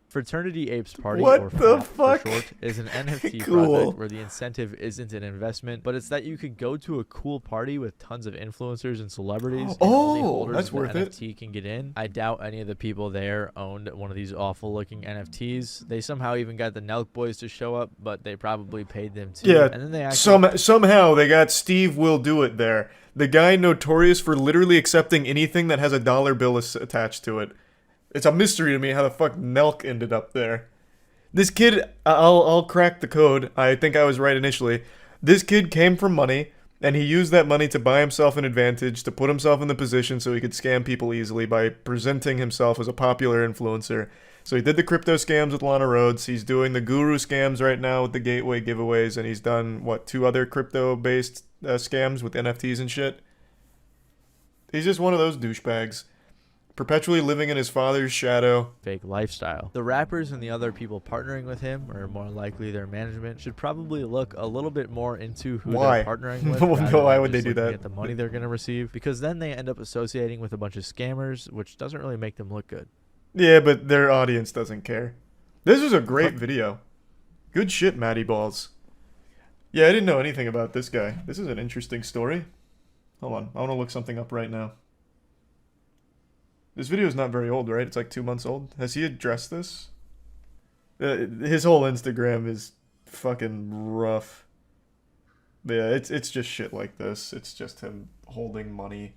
Fraternity Apes Party, or FAT for short, is an NFT project where the incentive isn't an investment, but it's that you could go to a cool party with tons of influencers and celebrities, and only holders that's of the worth NFT can get in. I doubt any of the people there owned one of these awful-looking NFTs. They somehow even got the Nelk Boys to show up, but they probably paid them too. Yeah, and then they actually somehow they got Steve Will Do It there. The guy notorious for literally accepting anything that has a dollar bill attached to it. It's a mystery to me how the fuck Nelk ended up there. This kid, I'll crack the code. I think I was right initially. This kid came from money, and he used that money to buy himself an advantage, to put himself in the position so he could scam people easily by presenting himself as a popular influencer. So he did the crypto scams with Lana Rhodes. He's doing the guru scams right now with the gateway giveaways, and he's done, what, 2 other crypto-based scams with NFTs and shit? He's just one of those douchebags, perpetually living in his father's shadow. Fake lifestyle. The rappers and the other people partnering with him, or more likely their management, should probably look a little bit more into who Why? they're partnering with. Why would they do that? At the money they're going to receive, because then they end up associating with a bunch of scammers, which doesn't really make them look good. Yeah, but their audience doesn't care. This was a great video. Good shit, Matty Balls. Yeah, I didn't know anything about this guy. This is an interesting story. Hold on, I want to look something up right now. This video is not very old, right? It's like 2 months old. Has he addressed this? His whole Instagram is fucking rough. But yeah, it's just shit like this. It's just him holding money.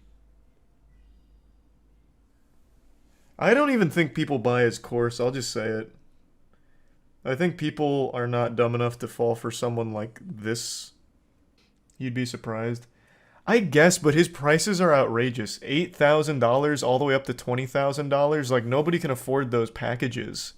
I don't even think people buy his course, I'll just say it. I think people are not dumb enough to fall for someone like this. You'd be surprised. I guess, but his prices are outrageous. $8,000 all the way up to $20,000. Like, nobody can afford those packages.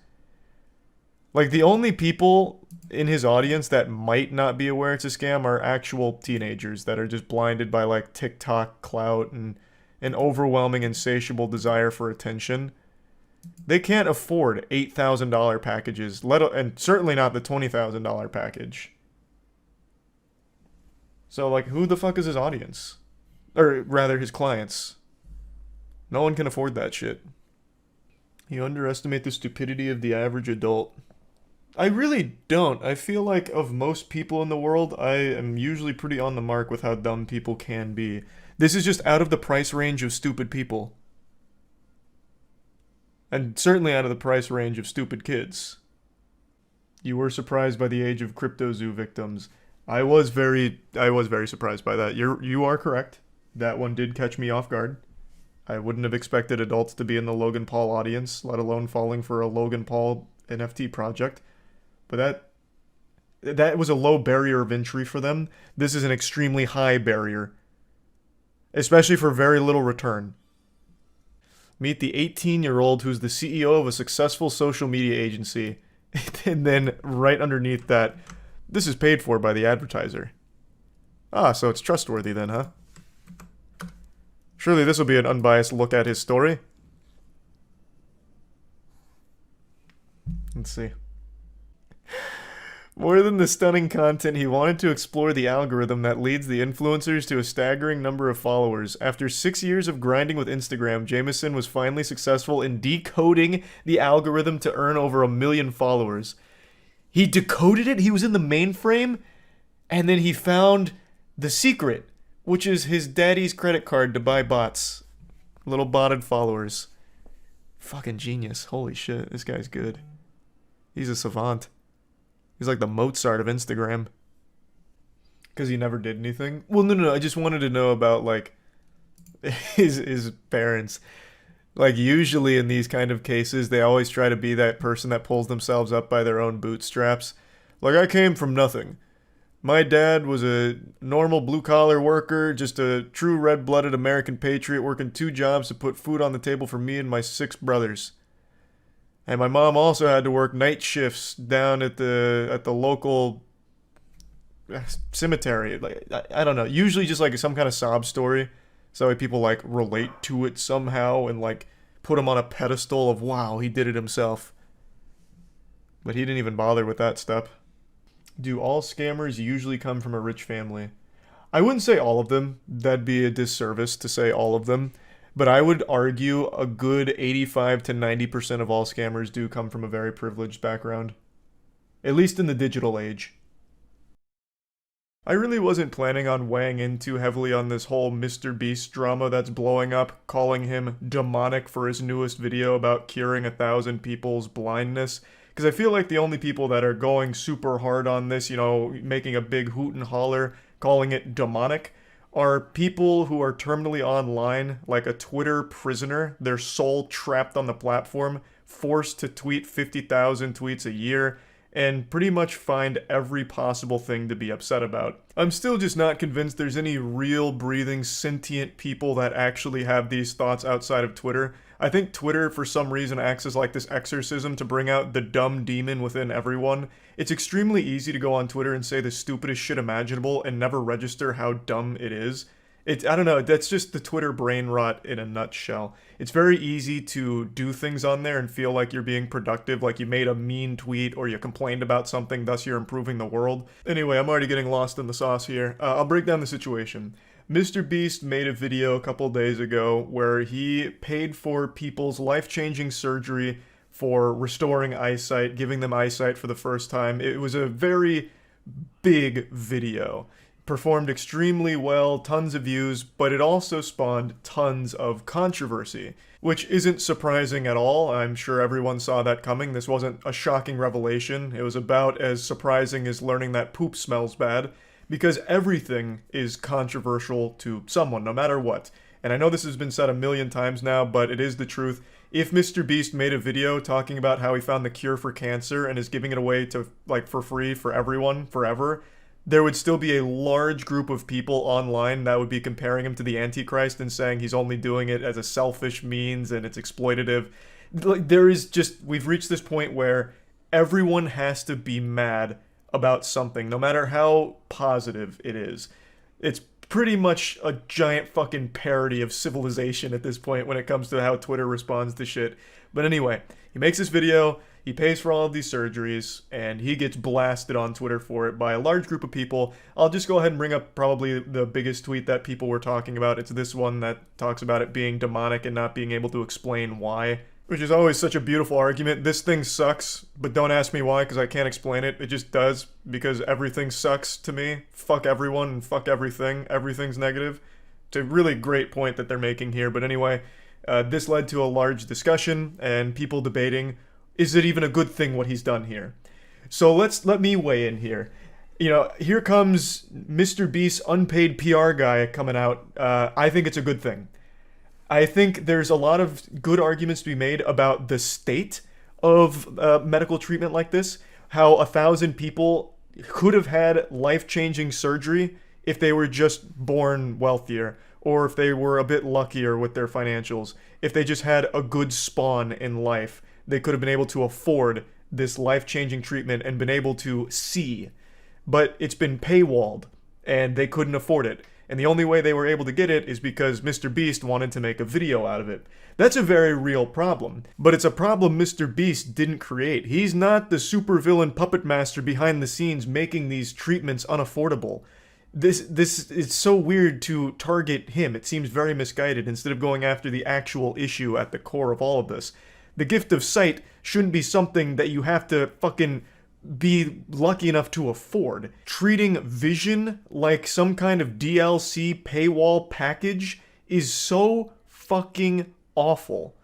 Like, the only people in his audience that might not be aware it's a scam are actual teenagers that are just blinded by, like, TikTok clout and an overwhelming, insatiable desire for attention. They can't afford $8,000 packages, and certainly not the $20,000 package. So, like, who the fuck is his audience? Or, rather, his clients. No one can afford that shit. You underestimate the stupidity of the average adult. I really don't. I feel like of most people in the world, I am usually pretty on the mark with how dumb people can be. This is just out of the price range of stupid people. And certainly out of the price range of stupid kids. You were surprised by the age of CryptoZoo victims. I was very surprised by that. You are correct. That one did catch me off guard. I wouldn't have expected adults to be in the Logan Paul audience, let alone falling for a Logan Paul NFT project. But that was a low barrier of entry for them. This is an extremely high barrier. Especially for very little return. Meet the 18-year-old who's the CEO of a successful social media agency. And then right underneath that, this is paid for by the advertiser. Ah, so it's trustworthy then, huh? Surely this will be an unbiased look at his story. Let's see. More than the stunning content, he wanted to explore the algorithm that leads the influencers to a staggering number of followers. After 6 years of grinding with Instagram, Jameson was finally successful in decoding the algorithm to earn over 1 million followers. He decoded it? He was in the mainframe? And then he found the secret, which is his daddy's credit card to buy bots. Little botted followers. Fucking genius. Holy shit, this guy's good. He's a savant. He's like the Mozart of Instagram. Because he never did anything. Well, no. I just wanted to know about, like, his parents. Like, usually in these kind of cases, they always try to be that person that pulls themselves up by their own bootstraps. Like, I came from nothing. My dad was a normal blue-collar worker, just a true red-blooded American patriot working 2 jobs to put food on the table for me and my 6 brothers. And my mom also had to work night shifts down at the local cemetery. Like, I don't know. Usually just like some kind of sob story. So that people like relate to it somehow and like put him on a pedestal of, wow, he did it himself. But he didn't even bother with that step. Do all scammers usually come from a rich family? I wouldn't say all of them. That'd be a disservice to say all of them. But I would argue a good 85 to 90% of all scammers do come from a very privileged background. At least in the digital age. I really wasn't planning on weighing in too heavily on this whole MrBeast drama that's blowing up, calling him demonic for his newest video about curing 1,000 people's blindness. Because I feel like the only people that are going super hard on this, you know, making a big hoot and holler, calling it demonic, are people who are terminally online, like a Twitter prisoner, their soul trapped on the platform, forced to tweet 50,000 tweets a year and pretty much find every possible thing to be upset about. I'm still just not convinced there's any real breathing sentient people that actually have these thoughts outside of Twitter. I think Twitter, for some reason, acts as like this exorcism to bring out the dumb demon within everyone. It's extremely easy to go on Twitter and say the stupidest shit imaginable and never register how dumb it is. I don't know, that's just the Twitter brain rot in a nutshell. It's very easy to do things on there and feel like you're being productive, like you made a mean tweet or you complained about something, thus you're improving the world. Anyway, I'm already getting lost in the sauce here. I'll break down the situation. MrBeast made a video a couple days ago where he paid for people's life-changing surgery for restoring eyesight, giving them eyesight for the first time. It was a very big video. Performed extremely well, tons of views, but it also spawned tons of controversy, which isn't surprising at all. I'm sure everyone saw that coming. This wasn't a shocking revelation. It was about as surprising as learning that poop smells bad, because everything is controversial to someone, no matter what. And I know this has been said a million times now, but it is the truth. If MrBeast made a video talking about how he found the cure for cancer and is giving it away to, like, for free for everyone, forever, there would still be a large group of people online that would be comparing him to the Antichrist and saying he's only doing it as a selfish means and it's exploitative. Like, we've reached this point where everyone has to be mad about something, no matter how positive it is. It's pretty much a giant fucking parody of civilization at this point when it comes to how Twitter responds to shit. But anyway, he makes this video, he pays for all of these surgeries, and he gets blasted on Twitter for it by a large group of people. I'll just go ahead and bring up probably the biggest tweet that people were talking about. It's this one that talks about it being demonic and not being able to explain why, which is always such a beautiful argument. This thing sucks, but don't ask me why, because I can't explain it. It just does, because everything sucks to me. Fuck everyone and fuck everything. Everything's negative. It's a really great point that they're making here, but anyway, this led to a large discussion and people debating, is it even a good thing what he's done here? So let me weigh in here. You know, here comes MrBeast's unpaid PR guy coming out. I think it's a good thing. I think there's a lot of good arguments to be made about the state of medical treatment like this. How 1,000 people could have had life-changing surgery if they were just born wealthier, or if they were a bit luckier with their financials. If they just had a good spawn in life, they could have been able to afford this life-changing treatment and been able to see. But it's been paywalled, and they couldn't afford it. And the only way they were able to get it is because MrBeast wanted to make a video out of it. That's a very real problem. But it's a problem MrBeast didn't create. He's not the supervillain puppet master behind the scenes making these treatments unaffordable. This is so weird to target him. It seems very misguided instead of going after the actual issue at the core of all of this. The gift of sight shouldn't be something that you have to fucking be lucky enough to afford. Treating vision like some kind of DLC paywall package is so fucking awful.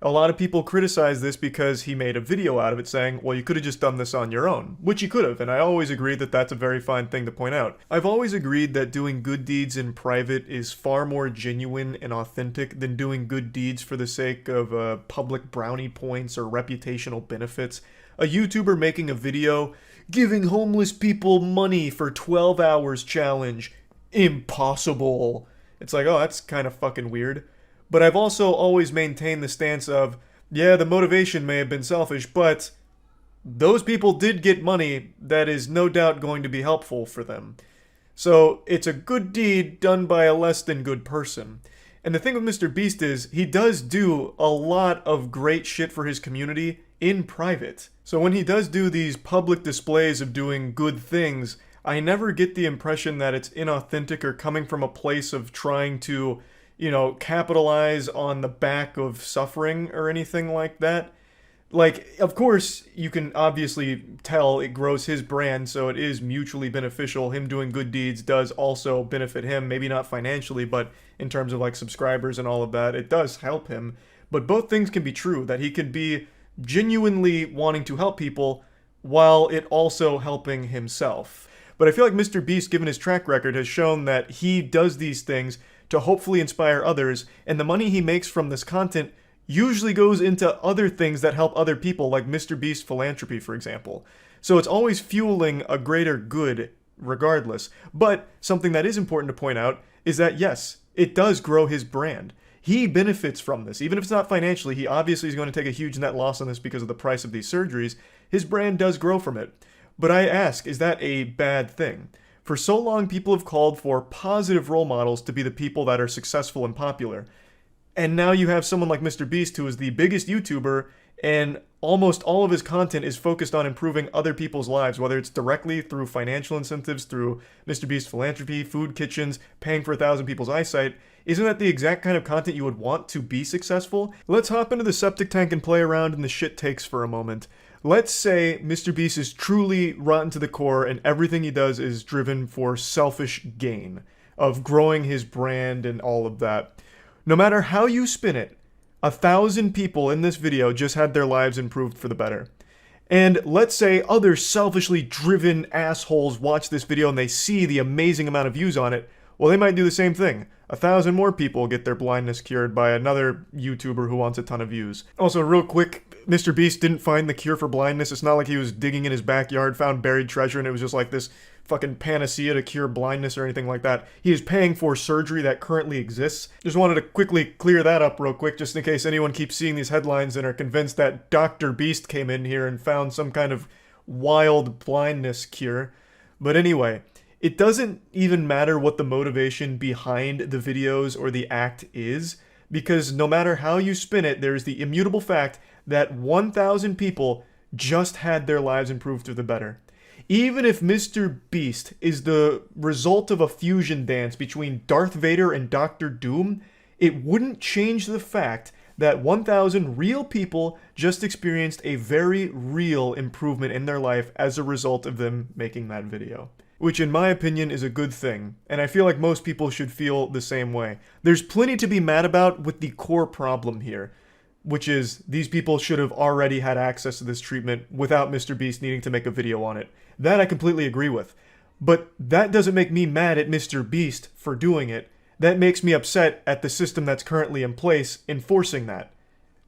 A lot of people criticize this because he made a video out of it saying, well, you could have just done this on your own, which you could have, and I always agree that that's a very fine thing to point out. I've always agreed that doing good deeds in private is far more genuine and authentic than doing good deeds for the sake of public brownie points or reputational benefits. A YouTuber making a video, giving homeless people money for 12 hours challenge. Impossible. It's like, oh, that's kind of fucking weird. But I've also always maintained the stance of, yeah, the motivation may have been selfish, but those people did get money that is no doubt going to be helpful for them. So it's a good deed done by a less than good person. And the thing with MrBeast is, he does do a lot of great shit for his community in private. So when he does do these public displays of doing good things, I never get the impression that it's inauthentic or coming from a place of trying to, you know, capitalize on the back of suffering or anything like that. Like, of course, you can obviously tell it grows his brand, so it is mutually beneficial. Him doing good deeds does also benefit him, maybe not financially, but in terms of, like, subscribers and all of that, it does help him. But both things can be true, that he could be genuinely wanting to help people while it also helping himself. But I feel like MrBeast, given his track record, has shown that he does these things to hopefully inspire others, and the money he makes from this content usually goes into other things that help other people, like MrBeast philanthropy, for example. So it's always fueling a greater good regardless. But something that is important to point out is that yes, it does grow his brand. He benefits from this. Even if it's not financially, he obviously is going to take a huge net loss on this because of the price of these surgeries. His brand does grow from it. But I ask, is that a bad thing? For so long, people have called for positive role models to be the people that are successful and popular. And now you have someone like MrBeast, who is the biggest YouTuber, and almost all of his content is focused on improving other people's lives, whether it's directly through financial incentives, through MrBeast philanthropy, food kitchens, paying for 1,000 people's eyesight. Isn't that the exact kind of content you would want to be successful? Let's hop into the septic tank and play around in the shit takes for a moment. Let's say MrBeast is truly rotten to the core and everything he does is driven for selfish gain, of growing his brand and all of that. No matter how you spin it, 1,000 people in this video just had their lives improved for the better. And let's say other selfishly driven assholes watch this video and they see the amazing amount of views on it. Well, they might do the same thing. 1,000 more people get their blindness cured by another YouTuber who wants a ton of views. Also, real quick, MrBeast didn't find the cure for blindness. It's not like he was digging in his backyard, found buried treasure, and it was just like this fucking panacea to cure blindness or anything like that. He is paying for surgery that currently exists. Just wanted to quickly clear that up real quick, just in case anyone keeps seeing these headlines and are convinced that Dr. Beast came in here and found some kind of wild blindness cure. But anyway, it doesn't even matter what the motivation behind the videos or the act is, because no matter how you spin it, there's the immutable fact that 1,000 people just had their lives improved for the better. Even if MrBeast is the result of a fusion dance between Darth Vader and Doctor Doom, it wouldn't change the fact that 1,000 real people just experienced a very real improvement in their life as a result of them making that video. Which in my opinion is a good thing, and I feel like most people should feel the same way. There's plenty to be mad about with the core problem here, which is these people should have already had access to this treatment without MrBeast needing to make a video on it. That I completely agree with. But that doesn't make me mad at MrBeast for doing it. That makes me upset at the system that's currently in place enforcing that.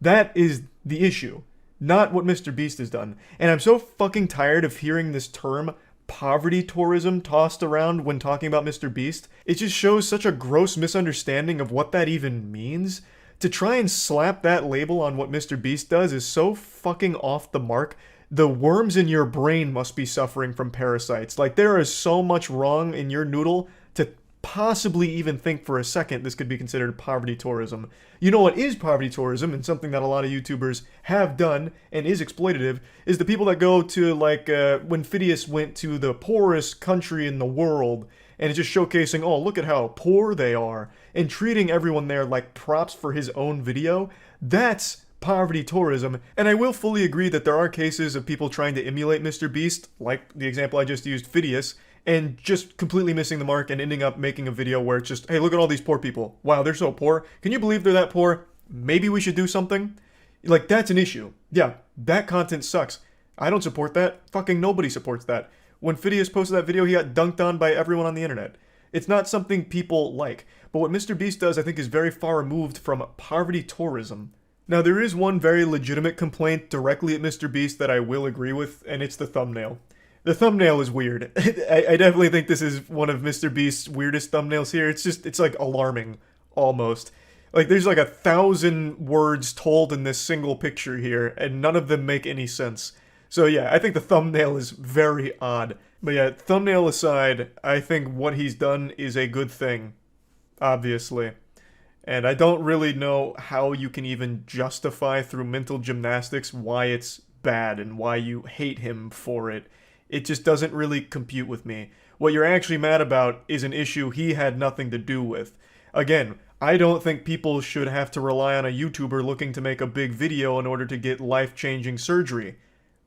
That is the issue, not what MrBeast has done. And I'm so fucking tired of hearing this term poverty tourism tossed around when talking about MrBeast. It just shows such a gross misunderstanding of what that even means. To try and slap that label on what MrBeast does is so fucking off the mark. The worms in your brain must be suffering from parasites. Like, there is so much wrong in your noodle to possibly even think for a second this could be considered poverty tourism. You know what is poverty tourism, and something that a lot of YouTubers have done and is exploitative, is the people that go to, like, when Phineas went to the poorest country in the world, and it's just showcasing, oh, look at how poor they are, and treating everyone there like props for his own video. That's poverty tourism, and I will fully agree that there are cases of people trying to emulate MrBeast, like the example I just used, Phineas, and just completely missing the mark and ending up making a video where it's just, hey, look at all these poor people. Wow, they're so poor. Can you believe they're that poor? Maybe we should do something? Like, that's an issue. Yeah, that content sucks. I don't support that. Fucking nobody supports that. When Phineas posted that video, he got dunked on by everyone on the internet. It's not something people like. But what MrBeast does, I think, is very far removed from poverty tourism. Now, there is one very legitimate complaint directly at MrBeast that I will agree with, and it's the thumbnail. The thumbnail is weird. I definitely think this is one of MrBeast's weirdest thumbnails here. It's like alarming, almost. Like, there's like 1,000 words told in this single picture here, and none of them make any sense. So yeah, I think the thumbnail is very odd. But yeah, thumbnail aside, I think what he's done is a good thing, obviously. And I don't really know how you can even justify through mental gymnastics why it's bad and why you hate him for it. It just doesn't really compute with me. What you're actually mad about is an issue he had nothing to do with. Again, I don't think people should have to rely on a YouTuber looking to make a big video in order to get life-changing surgery.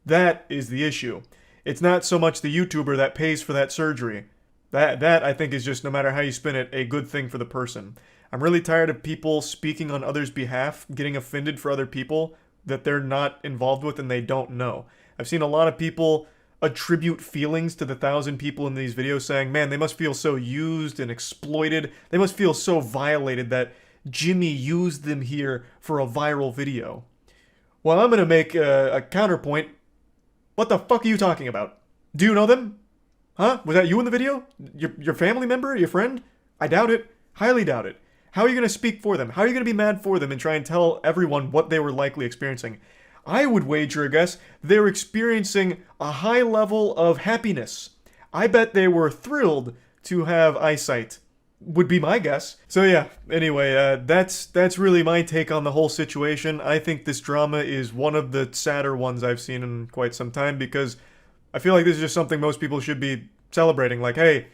That is the issue. It's not so much the YouTuber that pays for that surgery. That I think is just, no matter how you spin it, a good thing for the person. I'm really tired of people speaking on others' behalf, getting offended for other people that they're not involved with and they don't know. I've seen a lot of people attribute feelings to the 1,000 people in these videos saying, man, they must feel so used and exploited. They must feel so violated that Jimmy used them here for a viral video. Well, I'm gonna make a counterpoint. What the fuck are you talking about? Do you know them? Huh? Was that you in the video? Your family member? Your friend? I doubt it. Highly doubt it. How are you gonna speak for them? How are you gonna be mad for them and try and tell everyone what they were likely experiencing? I would wager a guess they're experiencing a high level of happiness. I bet they were thrilled to have eyesight. Would be my guess. So yeah, anyway, that's really my take on the whole situation. I think this drama is one of the sadder ones I've seen in quite some time, because I feel like this is just something most people should be celebrating. Like, hey,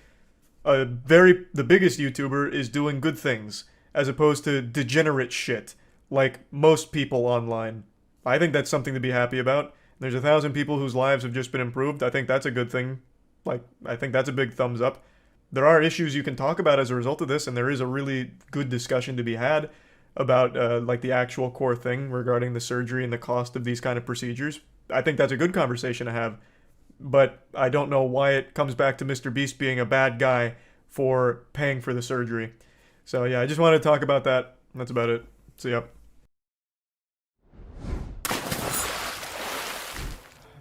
the biggest YouTuber is doing good things, as opposed to degenerate shit, like most people online. I think that's something to be happy about. There's 1,000 people whose lives have just been improved. I think that's a good thing. Like, I think that's a big thumbs up. There are issues you can talk about as a result of this, and there is a really good discussion to be had about, like, the actual core thing regarding the surgery and the cost of these kind of procedures. I think that's a good conversation to have, but I don't know why it comes back to MrBeast being a bad guy for paying for the surgery. So yeah, I just wanted to talk about that. That's about it. See ya.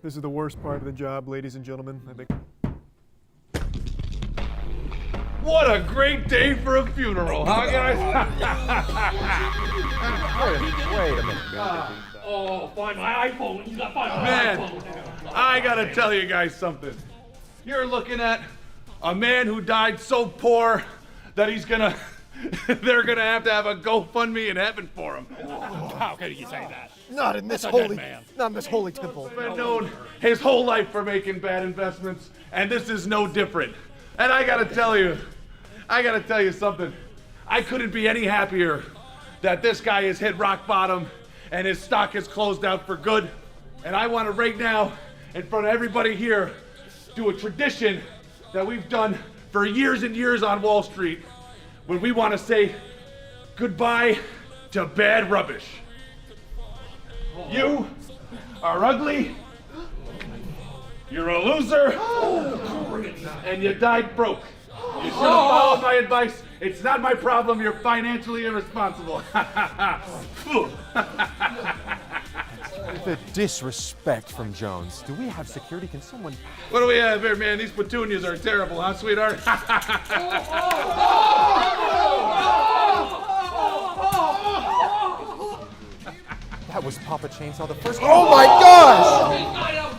This is the worst part of the job, ladies and gentlemen. I think. What a great day for a funeral, huh, guys? Wait a minute. Oh, find my iPhone. You got find my Man, iPhone. I gotta tell you guys something. You're looking at a man who died so poor that they're gonna have a GoFundMe in heaven for him. How can you say that? Not in this holy temple. He's been known his whole life for making bad investments, and this is no different. And I gotta tell you something. I couldn't be any happier that this guy has hit rock bottom and his stock has closed out for good. And I want to right now, in front of everybody here, do a tradition that we've done for years and years on Wall Street, when we want to say goodbye to bad rubbish. You are ugly, you're a loser, and you died broke. You should have followed my advice. It's not my problem. You're financially irresponsible. The disrespect from Jones. Do we have security? Can someone... What do we have here, man? These petunias are terrible, huh, sweetheart? That was Papa Chainsaw the first... Oh my gosh!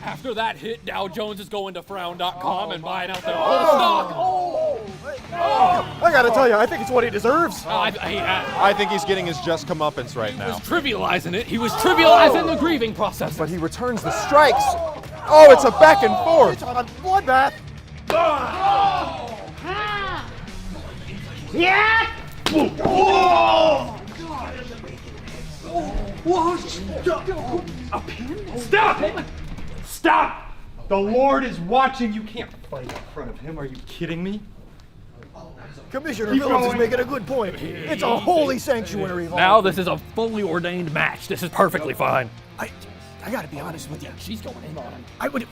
After that hit, Dow Jones is going to frown.com and buying out their whole stock. I gotta tell you, I think it's what he deserves. I think he's getting his just comeuppance right now. Trivializing it. He was trivializing the grieving process. But he returns the strikes. Oh, it's a back and forth. It's on a bloodbath. Yeah! Stop! Stop! The Lord is watching. You can't fight in front of him. Are you kidding me? Commissioner Phillips is making a good point. It's a holy sanctuary. Now this is a fully ordained match. This is perfectly fine. I gotta be honest with you. She's going in on him. I would have.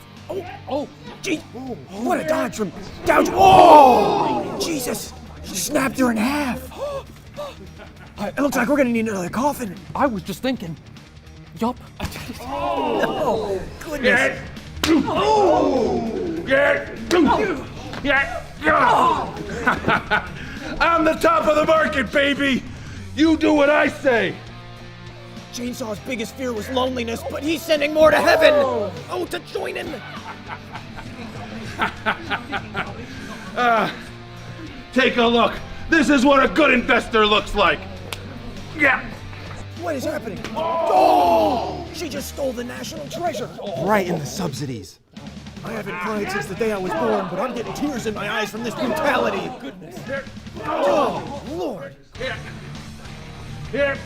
Oh, geez. What a dodge from Dow. Oh, Jesus. She snapped her in half. It looks like we're gonna need another coffin. I was just thinking. Yup. Oh, goodness. I'm the top of the market, baby. You do what I say. Chainsaw's biggest fear was loneliness, but he's sending more to heaven. Oh, to join him. Take a look. This is what a good investor looks like. Yeah. What is happening? Oh! She just stole the national treasure. Right in the subsidies. I haven't cried since the day I was born, but I'm getting tears in my eyes from this brutality. Goodness. Oh, Lord. Here.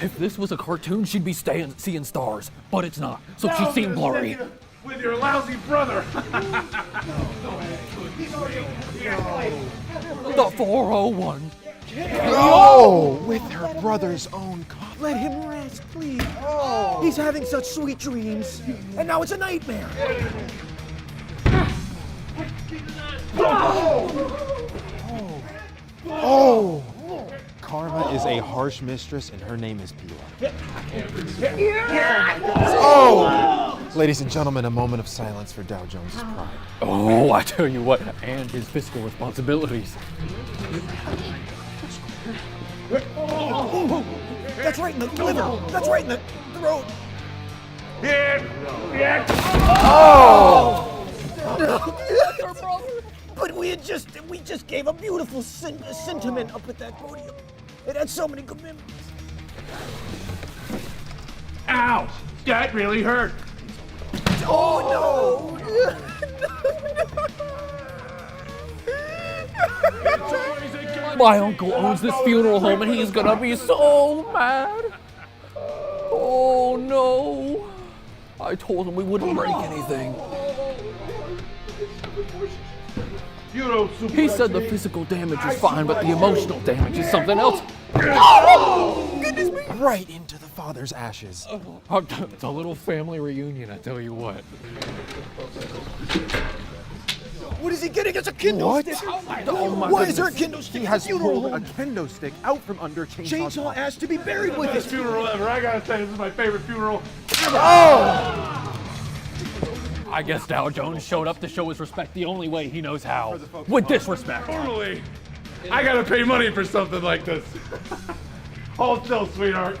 If this was a cartoon, she'd be seeing stars, but it's not, so she's seeing blurry. With your lousy brother. The 401. Oh, with her brother's own coffin. Let him rest, please. Oh. He's having such sweet dreams. And now it's a nightmare. Oh! Karma is a harsh mistress, and her name is Pila. Oh! Ladies and gentlemen, a moment of silence for Dow Jones's pride. Oh, I tell you what, and his fiscal responsibilities. That's right in the liver. That's right in the throat. Oh! But we just gave a beautiful sentiment up at that podium. It had so many good memories. Ow! That really hurt. Oh no! My uncle owns this funeral home and he's gonna be so mad. Oh no! I told him we wouldn't break anything. He said the physical damage is fine, but the emotional damage is something else. Oh! Goodness me! Right into the father's ashes. It's a little family reunion, I tell you what. What is he getting? It's a kendo stick. Oh my Why is there a kendo stick? He has pulled a kendo stick out from under Chainsaw asked to be buried with Best it. funeral ever. I gotta say, this is my favorite funeral. Oh! I guess Dow Jones showed up to show his respect the only way he knows how. With disrespect. Normally, I gotta pay money for something like this. Hold still, sweetheart.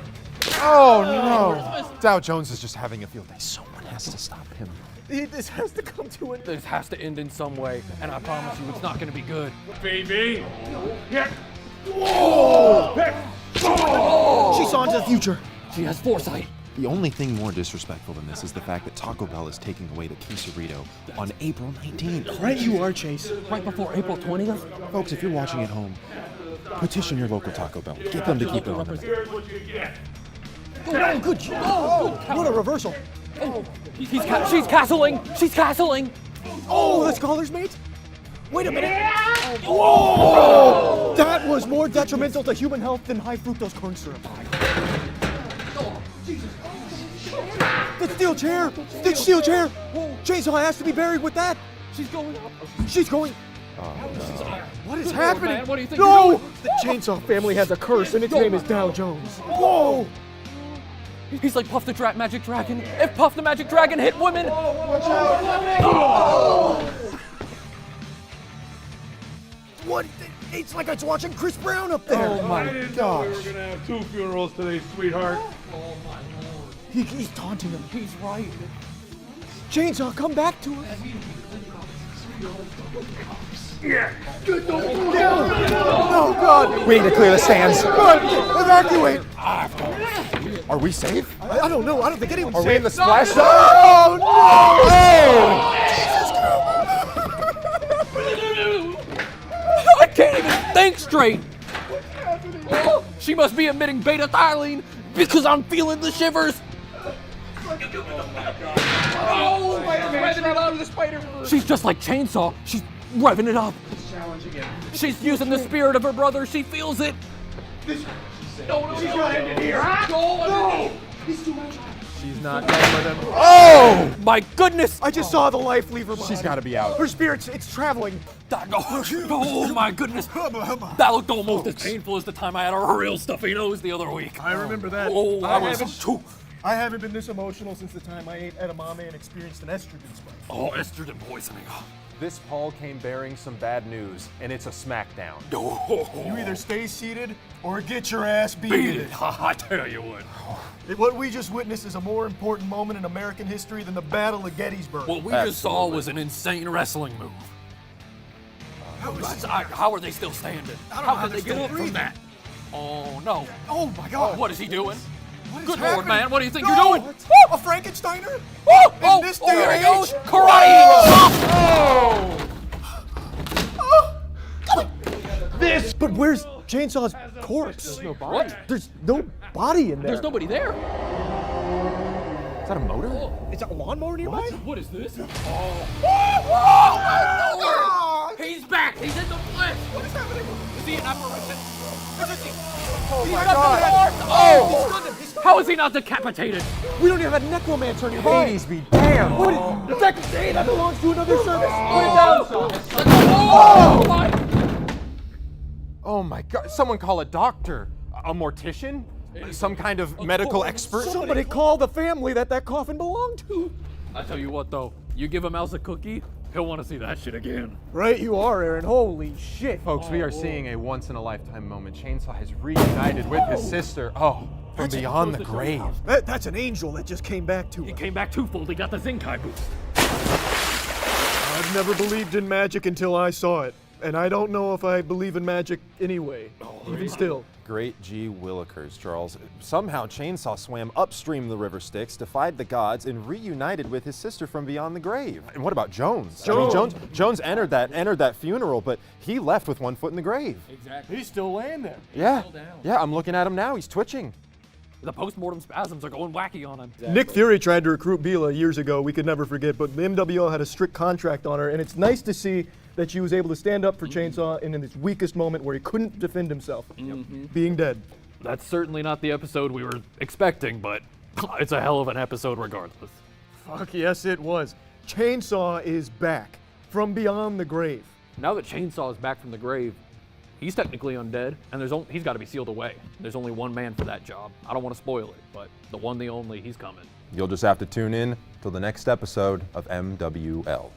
Oh no! Dow Jones is just having a field day. Someone has to stop him. This has to come to an end. This has to end in some way, and I promise you it's not gonna be good. Baby. Yeah. Whoa! She's on to the future. She has foresight. The only thing more disrespectful than this is the fact that Taco Bell is taking away the quesarito on April 19th. Right you are, Chase. Right before April 20th? Folks, if you're watching at home, petition your local Taco Bell. Get them to keep it on the menu. Here's what you get. Oh, good. Oh, what a reversal. Oh, she's castling. She's castling. Oh, the scholar's mate? Wait a minute. Oh, that was more detrimental to human health than high fructose corn syrup. The steel chair! The steel chair! Chainsaw has to be buried with that! She's going up. She's going... What is happening? Man, what do you think no! you're doing? The Chainsaw family has a curse and its name is Dow Jones. Whoa! He's like Puff the Magic Dragon. If Puff the Magic Dragon hit women... What? It's like I was watching Chris Brown up there. Oh my gosh. We were gonna have 2 funerals today, sweetheart. He's taunting him. He's right. Chainsaw, come back to us. Yeah. Oh, God. We need to clear the stands. Run! Evacuate! Are we safe? I don't know. I don't think anyone's Are safe. we in the splash zone? Oh, no! I can't even think straight. Oh, she must be emitting beta-thiolene because I'm feeling the shivers. Oh, revving it out of the Spider-Verse. She's just like Chainsaw. She's revving it up. She's using the spirit of her brother. She feels it. She's gonna end it here. No! She's not done with him. Oh! My goodness! I just saw the life leave her body. She's got to be out. Her spirit's, it's traveling. Oh my goodness! That looked almost as painful as the time I had a real stuffy nose the other week. I remember that. Oh, I haven't been this emotional since the time I ate edamame and experienced an estrogen spike. Oh, estrogen poisoning. This Paul came bearing some bad news, and it's a smackdown. You either stay seated or get your ass beat. Beat it! I tell you what. What we just witnessed is a more important moment in American history than the Battle of Gettysburg. What we just saw was an insane wrestling move. How are they still standing? How can they get up from that? Oh no! Oh my God! What is he doing? What is Good happening? Lord, man! What do you think No! you're doing? A Frankensteiner? Oh, this day here and he goes! age? Karate! This. But where's Chainsaw's corpse? There's no body. What? There's no body in there. There's nobody there. Is that a motor? Is that a lawnmower nearby? What is this? Oh my God! He's back! He's in the flesh! What is happening? Is see an apparition? Oh my God! Oh! How is he not decapitated? We don't even have a necromancer nearby. Hades be damned! That belongs to another service. Put it down, son. Oh my! Oh my God! Someone call a doctor, a mortician, some kind of medical expert. Somebody call the family that coffin belonged to. I tell you what, though, you give a mouse a cookie, he'll want to see that shit again. Right, you are, Aaron. Holy shit. Folks, we are seeing a once-in-a-lifetime moment. Chainsaw has reunited with his sister. Oh, from beyond the grave. That's an angel that just came back to us. He came back twofold. He got the Zinkai boost. I've never believed in magic until I saw it. And I don't know if I believe in magic anyway, even still. Great G. Willikers, Charles. Somehow Chainsaw swam upstream the river Styx, defied the gods, and reunited with his sister from beyond the grave. And what about Jones? Jones entered that funeral, but he left with one foot in the grave. Exactly. He's still laying there. Yeah, I'm looking at him now. He's twitching. The post-mortem spasms are going wacky on him. Nick Fury tried to recruit Bila years ago, we could never forget, but the MWO had a strict contract on her, and it's nice to see that she was able to stand up for Chainsaw in his weakest moment where he couldn't defend himself, being dead. That's certainly not the episode we were expecting, but it's a hell of an episode regardless. Fuck yes, it was. Chainsaw is back from beyond the grave. Now that Chainsaw is back from the grave, he's technically undead, and he's got to be sealed away. There's only one man for that job. I don't want to spoil it, but the one, the only, he's coming. You'll just have to tune in till the next episode of MWL.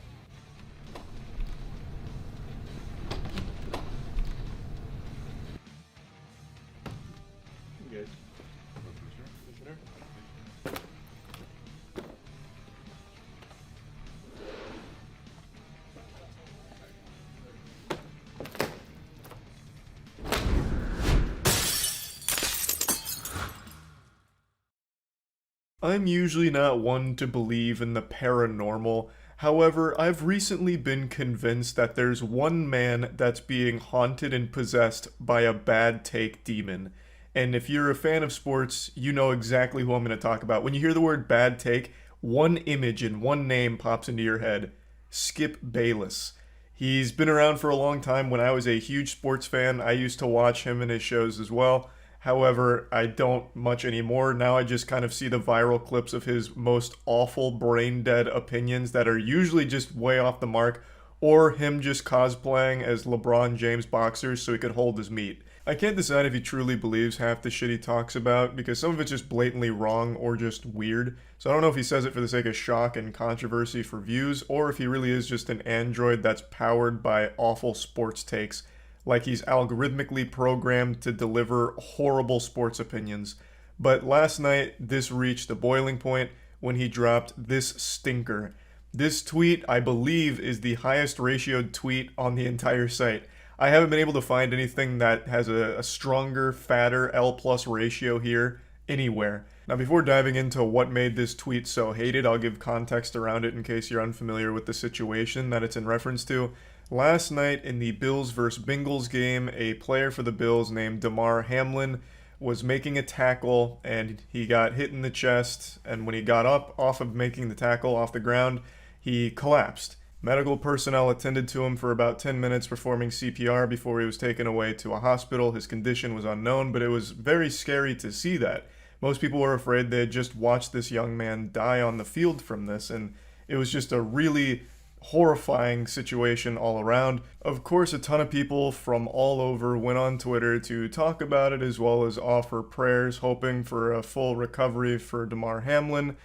I'm usually not one to believe in the paranormal. However, I've recently been convinced that there's one man that's being haunted and possessed by a bad take demon. And if you're a fan of sports, you know exactly who I'm going to talk about. When you hear the word bad take, one image and one name pops into your head. Skip Bayless. He's been around for a long time. When I was a huge sports fan, I used to watch him and his shows as well. However, I don't much anymore. Now I just kind of see the viral clips of his most awful brain-dead opinions that are usually just way off the mark, or him just cosplaying as LeBron James boxers so he could hold his meat. I can't decide if he truly believes half the shit he talks about, because some of it's just blatantly wrong or just weird. So I don't know if he says it for the sake of shock and controversy for views, or if he really is just an android that's powered by awful sports takes. Like he's algorithmically programmed to deliver horrible sports opinions. But last night, this reached the boiling point when he dropped this stinker. This tweet, I believe, is the highest ratioed tweet on the entire site. I haven't been able to find anything that has a stronger, fatter L+ ratio here anywhere. Now, before diving into what made this tweet so hated, I'll give context around it in case you're unfamiliar with the situation that it's in reference to. Last night in the Bills vs. Bengals game, a player for the Bills named Damar Hamlin was making a tackle and he got hit in the chest, and when he got up off of making the tackle off the ground, he collapsed. Medical personnel attended to him for about 10 minutes performing CPR before he was taken away to a hospital. His condition was unknown, but it was very scary to see that. Most people were afraid they had just watched this young man die on the field from this, and it was just a really horrifying situation all around. Of course, a ton of people from all over went on Twitter to talk about it as well as offer prayers, hoping for a full recovery for Damar Hamlin.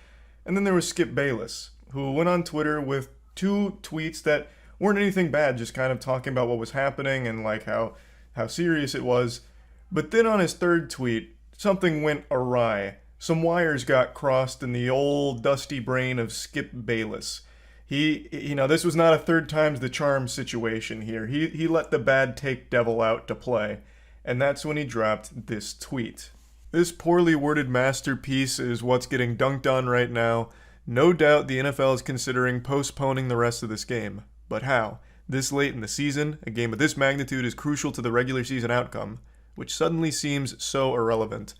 And then there was Skip Bayless, who went on Twitter with 2 tweets that weren't anything bad, just kind of talking about what was happening and like how serious it was. But then on his 3rd tweet, something went awry. Some wires got crossed in the old dusty brain of Skip Bayless. This was not a 3rd time's the charm situation here. He let the bad take devil out to play. And that's when he dropped this tweet. This poorly worded masterpiece is what's getting dunked on right now. No doubt the NFL is considering postponing the rest of this game. But how? This late in the season, a game of this magnitude is crucial to the regular season outcome, which suddenly seems so irrelevant.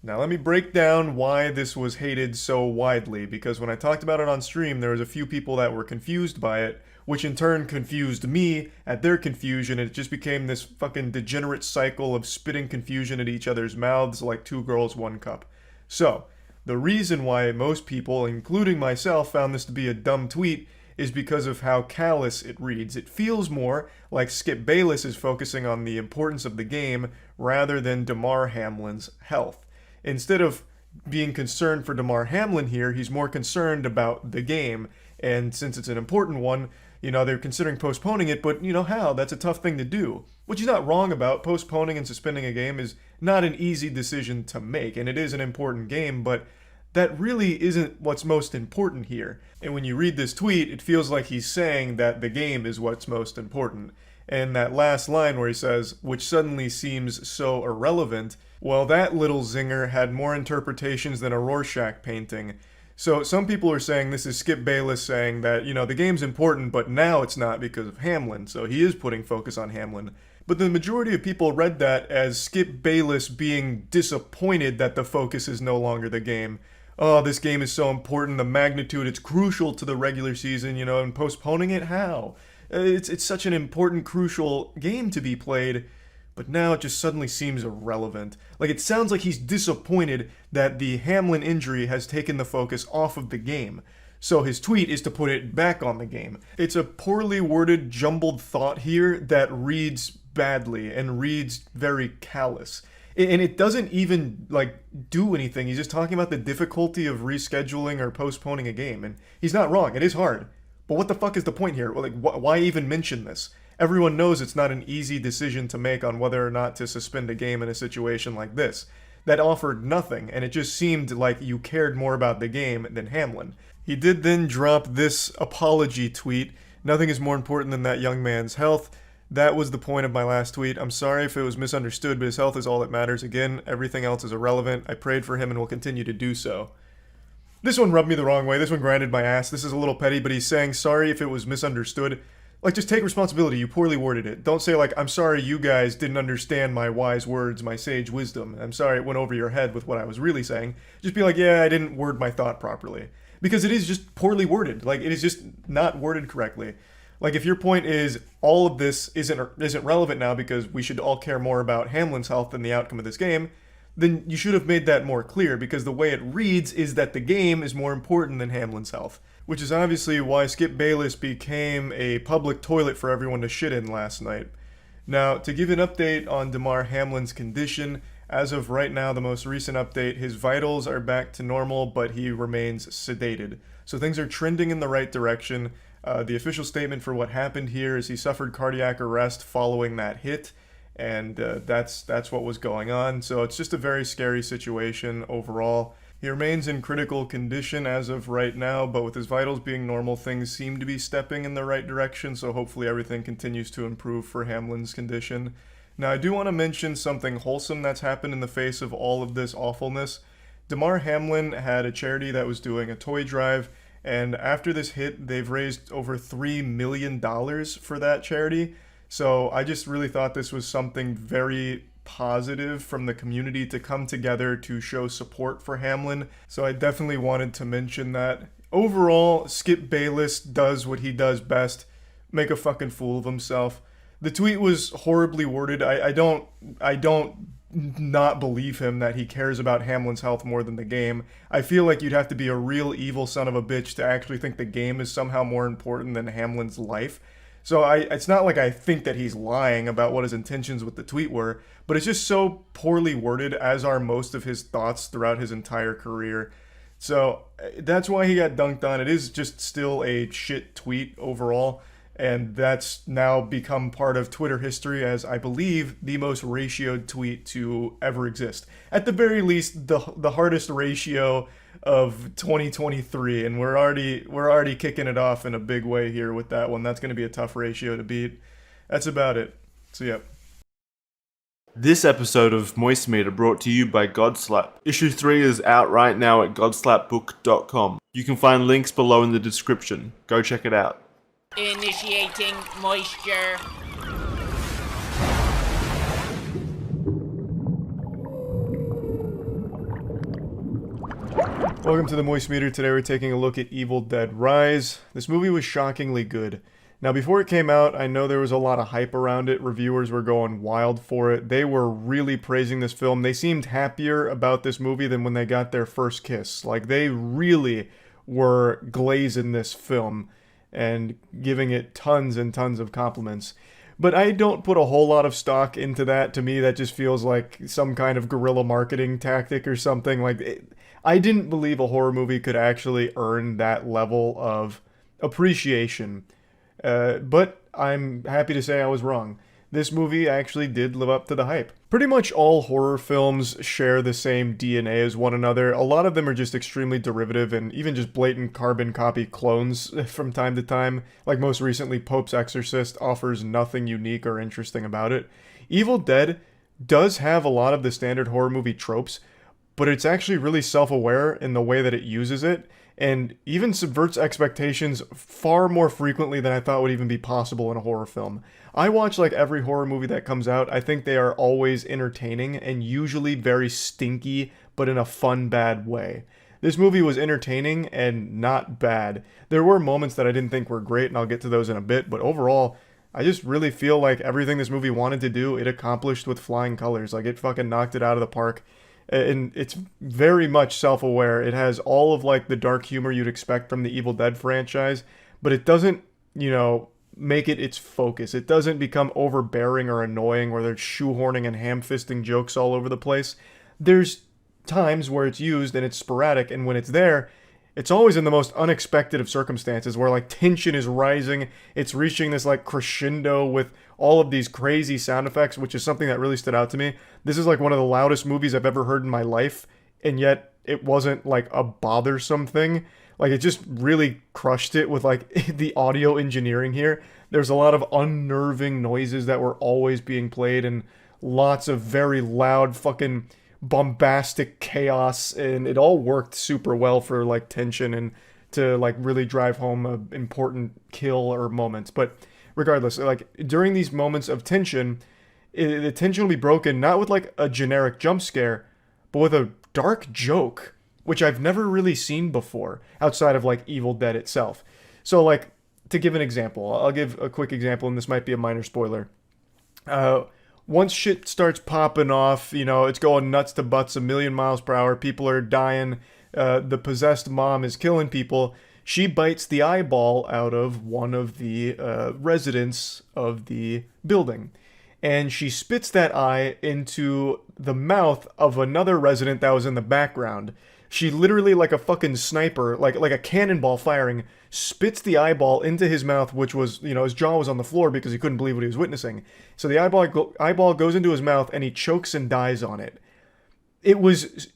Now let me break down why this was hated so widely, because when I talked about it on stream, there was a few people that were confused by it, which in turn confused me at their confusion, and it just became this fucking degenerate cycle of spitting confusion at each other's mouths like two girls, one cup. So, the reason why most people, including myself, found this to be a dumb tweet is because of how callous it reads. It feels more like Skip Bayless is focusing on the importance of the game rather than Damar Hamlin's health. Instead of being concerned for Damar Hamlin here, he's more concerned about the game. And since it's an important one, you know, they're considering postponing it, but you know how? That's a tough thing to do. Which he's not wrong about. Postponing and suspending a game is not an easy decision to make, and it is an important game, but that really isn't what's most important here. And when you read this tweet, it feels like he's saying that the game is what's most important. And that last line where he says, which suddenly seems so irrelevant, well, that little zinger had more interpretations than a Rorschach painting. So some people are saying this is Skip Bayless saying that, you know, the game's important, but now it's not because of Hamlin. So he is putting focus on Hamlin. But the majority of people read that as Skip Bayless being disappointed that the focus is no longer the game. Oh, this game is so important, the magnitude, it's crucial to the regular season, you know, and postponing it, how? It's such an important, crucial game to be played, but now it just suddenly seems irrelevant. Like, it sounds like he's disappointed that the Hamlin injury has taken the focus off of the game. So his tweet is to put it back on the game. It's a poorly worded, jumbled thought here that reads badly and reads very callous. And it doesn't even, like, do anything. He's just talking about the difficulty of rescheduling or postponing a game. And he's not wrong. It is hard. But what the fuck is the point here? Like, why even mention this? Everyone knows it's not an easy decision to make on whether or not to suspend a game in a situation like this. That offered nothing, and it just seemed like you cared more about the game than Hamlin. He did then drop this apology tweet. Nothing is more important than that young man's health. That was the point of my last tweet. I'm sorry if it was misunderstood, but his health is all that matters. Again, everything else is irrelevant. I prayed for him and will continue to do so. This one rubbed me the wrong way. This one grinded my ass. This is a little petty, but he's saying, sorry if it was misunderstood. Like, just take responsibility. You poorly worded it. Don't say, like, I'm sorry you guys didn't understand my wise words, my sage wisdom. I'm sorry it went over your head with what I was really saying. Just be like, yeah, I didn't word my thought properly. Because it is just poorly worded. Like, it is just not worded correctly. Like, if your point is all of this isn't relevant now because we should all care more about Hamlin's health than the outcome of this game, then you should have made that more clear, because the way it reads is that the game is more important than Hamlin's health. Which is obviously why Skip Bayless became a public toilet for everyone to shit in last night. Now, to give an update on Damar Hamlin's condition, as of right now, the most recent update, his vitals are back to normal, but he remains sedated. So things are trending in the right direction. The official statement for what happened here is he suffered cardiac arrest following that hit, and that's what was going on. So it's just a very scary situation overall. He remains in critical condition as of right now, but with his vitals being normal, things seem to be stepping in the right direction, so hopefully everything continues to improve for Hamlin's condition. Now, I do want to mention something wholesome that's happened in the face of all of this awfulness. Damar Hamlin had a charity that was doing a toy drive, and after this hit, they've raised over $3 million for that charity. So I just really thought this was something very positive from the community to come together to show support for Hamlin. So I definitely wanted to mention that. Overall, Skip Bayless does what he does best, make a fucking fool of himself. The tweet was horribly worded. I don't not believe him that he cares about Hamlin's health more than the game. I feel like you'd have to be a real evil son of a bitch to actually think the game is somehow more important than Hamlin's life. So it's not like I think that he's lying about what his intentions with the tweet were, but it's just so poorly worded, as are most of his thoughts throughout his entire career. So that's why he got dunked on. It is just still a shit tweet overall, and that's now become part of Twitter history as, I believe, the most ratioed tweet to ever exist. At the very least, the hardest ratio of 2023, and we're already kicking it off in a big way here with that one. That's going to be a tough ratio to beat. That's about it. So yeah. This episode of Moist Meter brought to you by Godslap. Issue 3 is out right now at godslapbook.com. You can find links below in the description. Go check it out. Initiating moisture. Welcome to the Moist Meter. Today we're taking a look at Evil Dead Rise. This movie was shockingly good. Now before it came out, I know there was a lot of hype around it. Reviewers were going wild for it. They were really praising this film. They seemed happier about this movie than when they got their first kiss. Like, they really were glazing this film and giving it tons and tons of compliments. But I don't put a whole lot of stock into that. To me, that just feels like some kind of guerrilla marketing tactic or something. I didn't believe a horror movie could actually earn that level of appreciation. But I'm happy to say I was wrong. This movie actually did live up to the hype. Pretty much all horror films share the same DNA as one another. A lot of them are just extremely derivative and even just blatant carbon copy clones from time to time. Like most recently, Pope's Exorcist offers nothing unique or interesting about it. Evil Dead does have a lot of the standard horror movie tropes, but it's actually really self-aware in the way that it uses it, and even subverts expectations far more frequently than I thought would even be possible in a horror film. I watch like every horror movie that comes out. I think they are always entertaining and usually very stinky, but in a fun, bad way. This movie was entertaining and not bad. There were moments that I didn't think were great, and I'll get to those in a bit, but overall, I just really feel like everything this movie wanted to do, it accomplished with flying colors. Like, it fucking knocked it out of the park. And it's very much self-aware. It has all of like the dark humor you'd expect from the Evil Dead franchise, but it doesn't, make it its focus. It doesn't become overbearing or annoying where they're shoehorning and ham-fisting jokes all over the place. There's times where it's used and it's sporadic, and when it's there, it's always in the most unexpected of circumstances where like tension is rising, it's reaching this like crescendo with all of these crazy sound effects, which is something that really stood out to me. This is like one of the loudest movies I've ever heard in my life, and yet it wasn't like a bothersome thing. Like, it just really crushed it with like the audio engineering here. There's a lot of unnerving noises that were always being played and lots of very loud fucking bombastic chaos, and it all worked super well for like tension and to like really drive home an important kill or moments. But regardless, like during these moments of tension, the tension will be broken not with like a generic jump scare, but with a dark joke, which I've never really seen before outside of like Evil Dead itself. So like, to give an example, I'll give a quick example, and this might be a minor spoiler. Once shit starts popping off, it's going nuts to butts, 1,000,000 miles per hour, people are dying, the possessed mom is killing people, she bites the eyeball out of one of the residents of the building. And she spits that eye into the mouth of another resident that was in the background. She literally, like a fucking sniper, like a cannonball firing, spits the eyeball into his mouth, which was, his jaw was on the floor because he couldn't believe what he was witnessing. So the eyeball goes into his mouth, and he chokes and dies on it. It was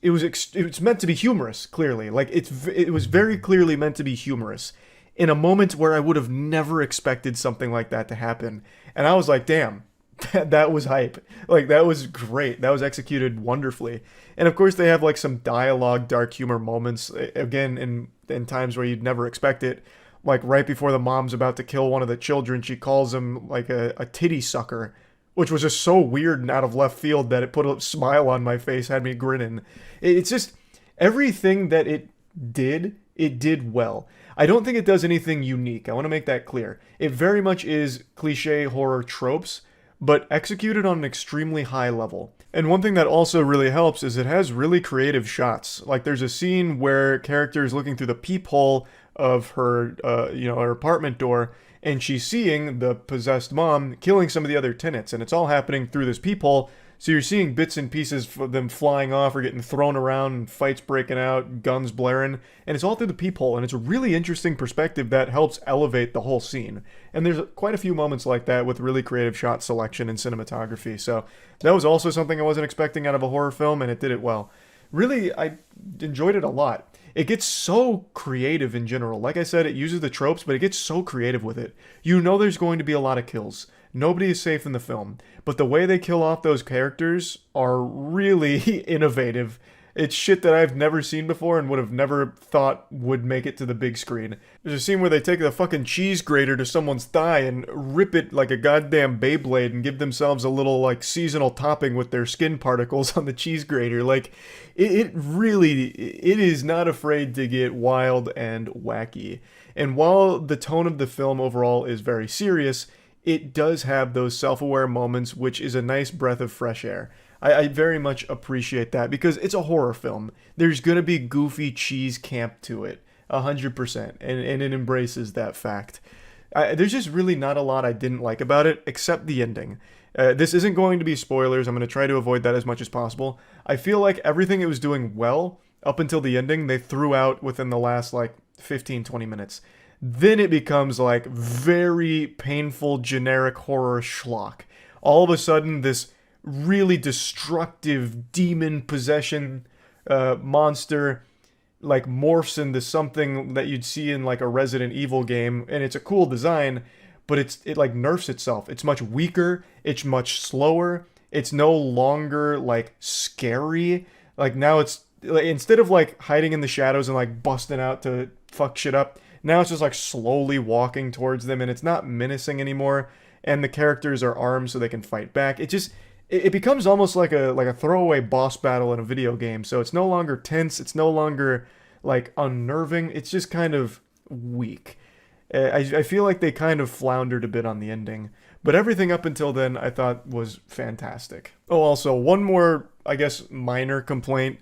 meant to be humorous, clearly. Like, it was very clearly meant to be humorous in a moment where I would have never expected something like that to happen. And I was like, damn. That was hype. Like, that was great. That was executed wonderfully. And of course they have like some dialogue, dark humor moments, again, in times where you'd never expect it. Like right before the mom's about to kill one of the children, she calls him like a titty sucker, which was just so weird and out of left field that it put a smile on my face, had me grinning. It's just, everything that it did well. I don't think it does anything unique. I want to make that clear. It very much is cliche horror tropes, but executed on an extremely high level. And one thing that also really helps is it has really creative shots. Like, there's a scene where character is looking through the peephole of her, her apartment door, and she's seeing the possessed mom killing some of the other tenants, and it's all happening through this peephole. So you're seeing bits and pieces of them flying off or getting thrown around, and fights breaking out, guns blaring, and it's all through the peephole, and it's a really interesting perspective that helps elevate the whole scene. And there's quite a few moments like that with really creative shot selection and cinematography, so that was also something I wasn't expecting out of a horror film, and it did it well. Really, I enjoyed it a lot. It gets so creative in general. Like I said, it uses the tropes, but it gets so creative with it. You know there's going to be a lot of kills. Nobody is safe in the film, but the way they kill off those characters are really innovative It's shit that I've never seen before and would have never thought would make it to the big screen. There's a scene where they take the fucking cheese grater to someone's thigh and rip it like a goddamn Beyblade and give themselves a little, like, seasonal topping with their skin particles on the cheese grater. Like, it really, it is not afraid to get wild and wacky. And while the tone of the film overall is very serious, it does have those self-aware moments, which is a nice breath of fresh air. I very much appreciate that because it's a horror film. There's going to be goofy cheese camp to it, 100%, and it embraces that fact. There's just really not a lot I didn't like about it, except the ending. This isn't going to be spoilers. I'm going to try to avoid that as much as possible. I feel like everything it was doing well up until the ending, they threw out within the last, 15-20 minutes. Then it becomes, very painful, generic horror schlock. All of a sudden, this really destructive demon possession monster morphs into something that you'd see in a Resident Evil game, and it's a cool design, but it nerfs itself. It's much weaker, it's much slower, it's no longer scary. Now it's instead of hiding in the shadows and busting out to fuck shit up, now it's just slowly walking towards them, and it's not menacing anymore, and the characters are armed so they can fight back. It becomes almost like a throwaway boss battle in a video game. So it's no longer tense. It's no longer unnerving. It's just kind of weak. I feel like they kind of floundered a bit on the ending. But everything up until then I thought was fantastic. Oh, also, one more, I guess, minor complaint.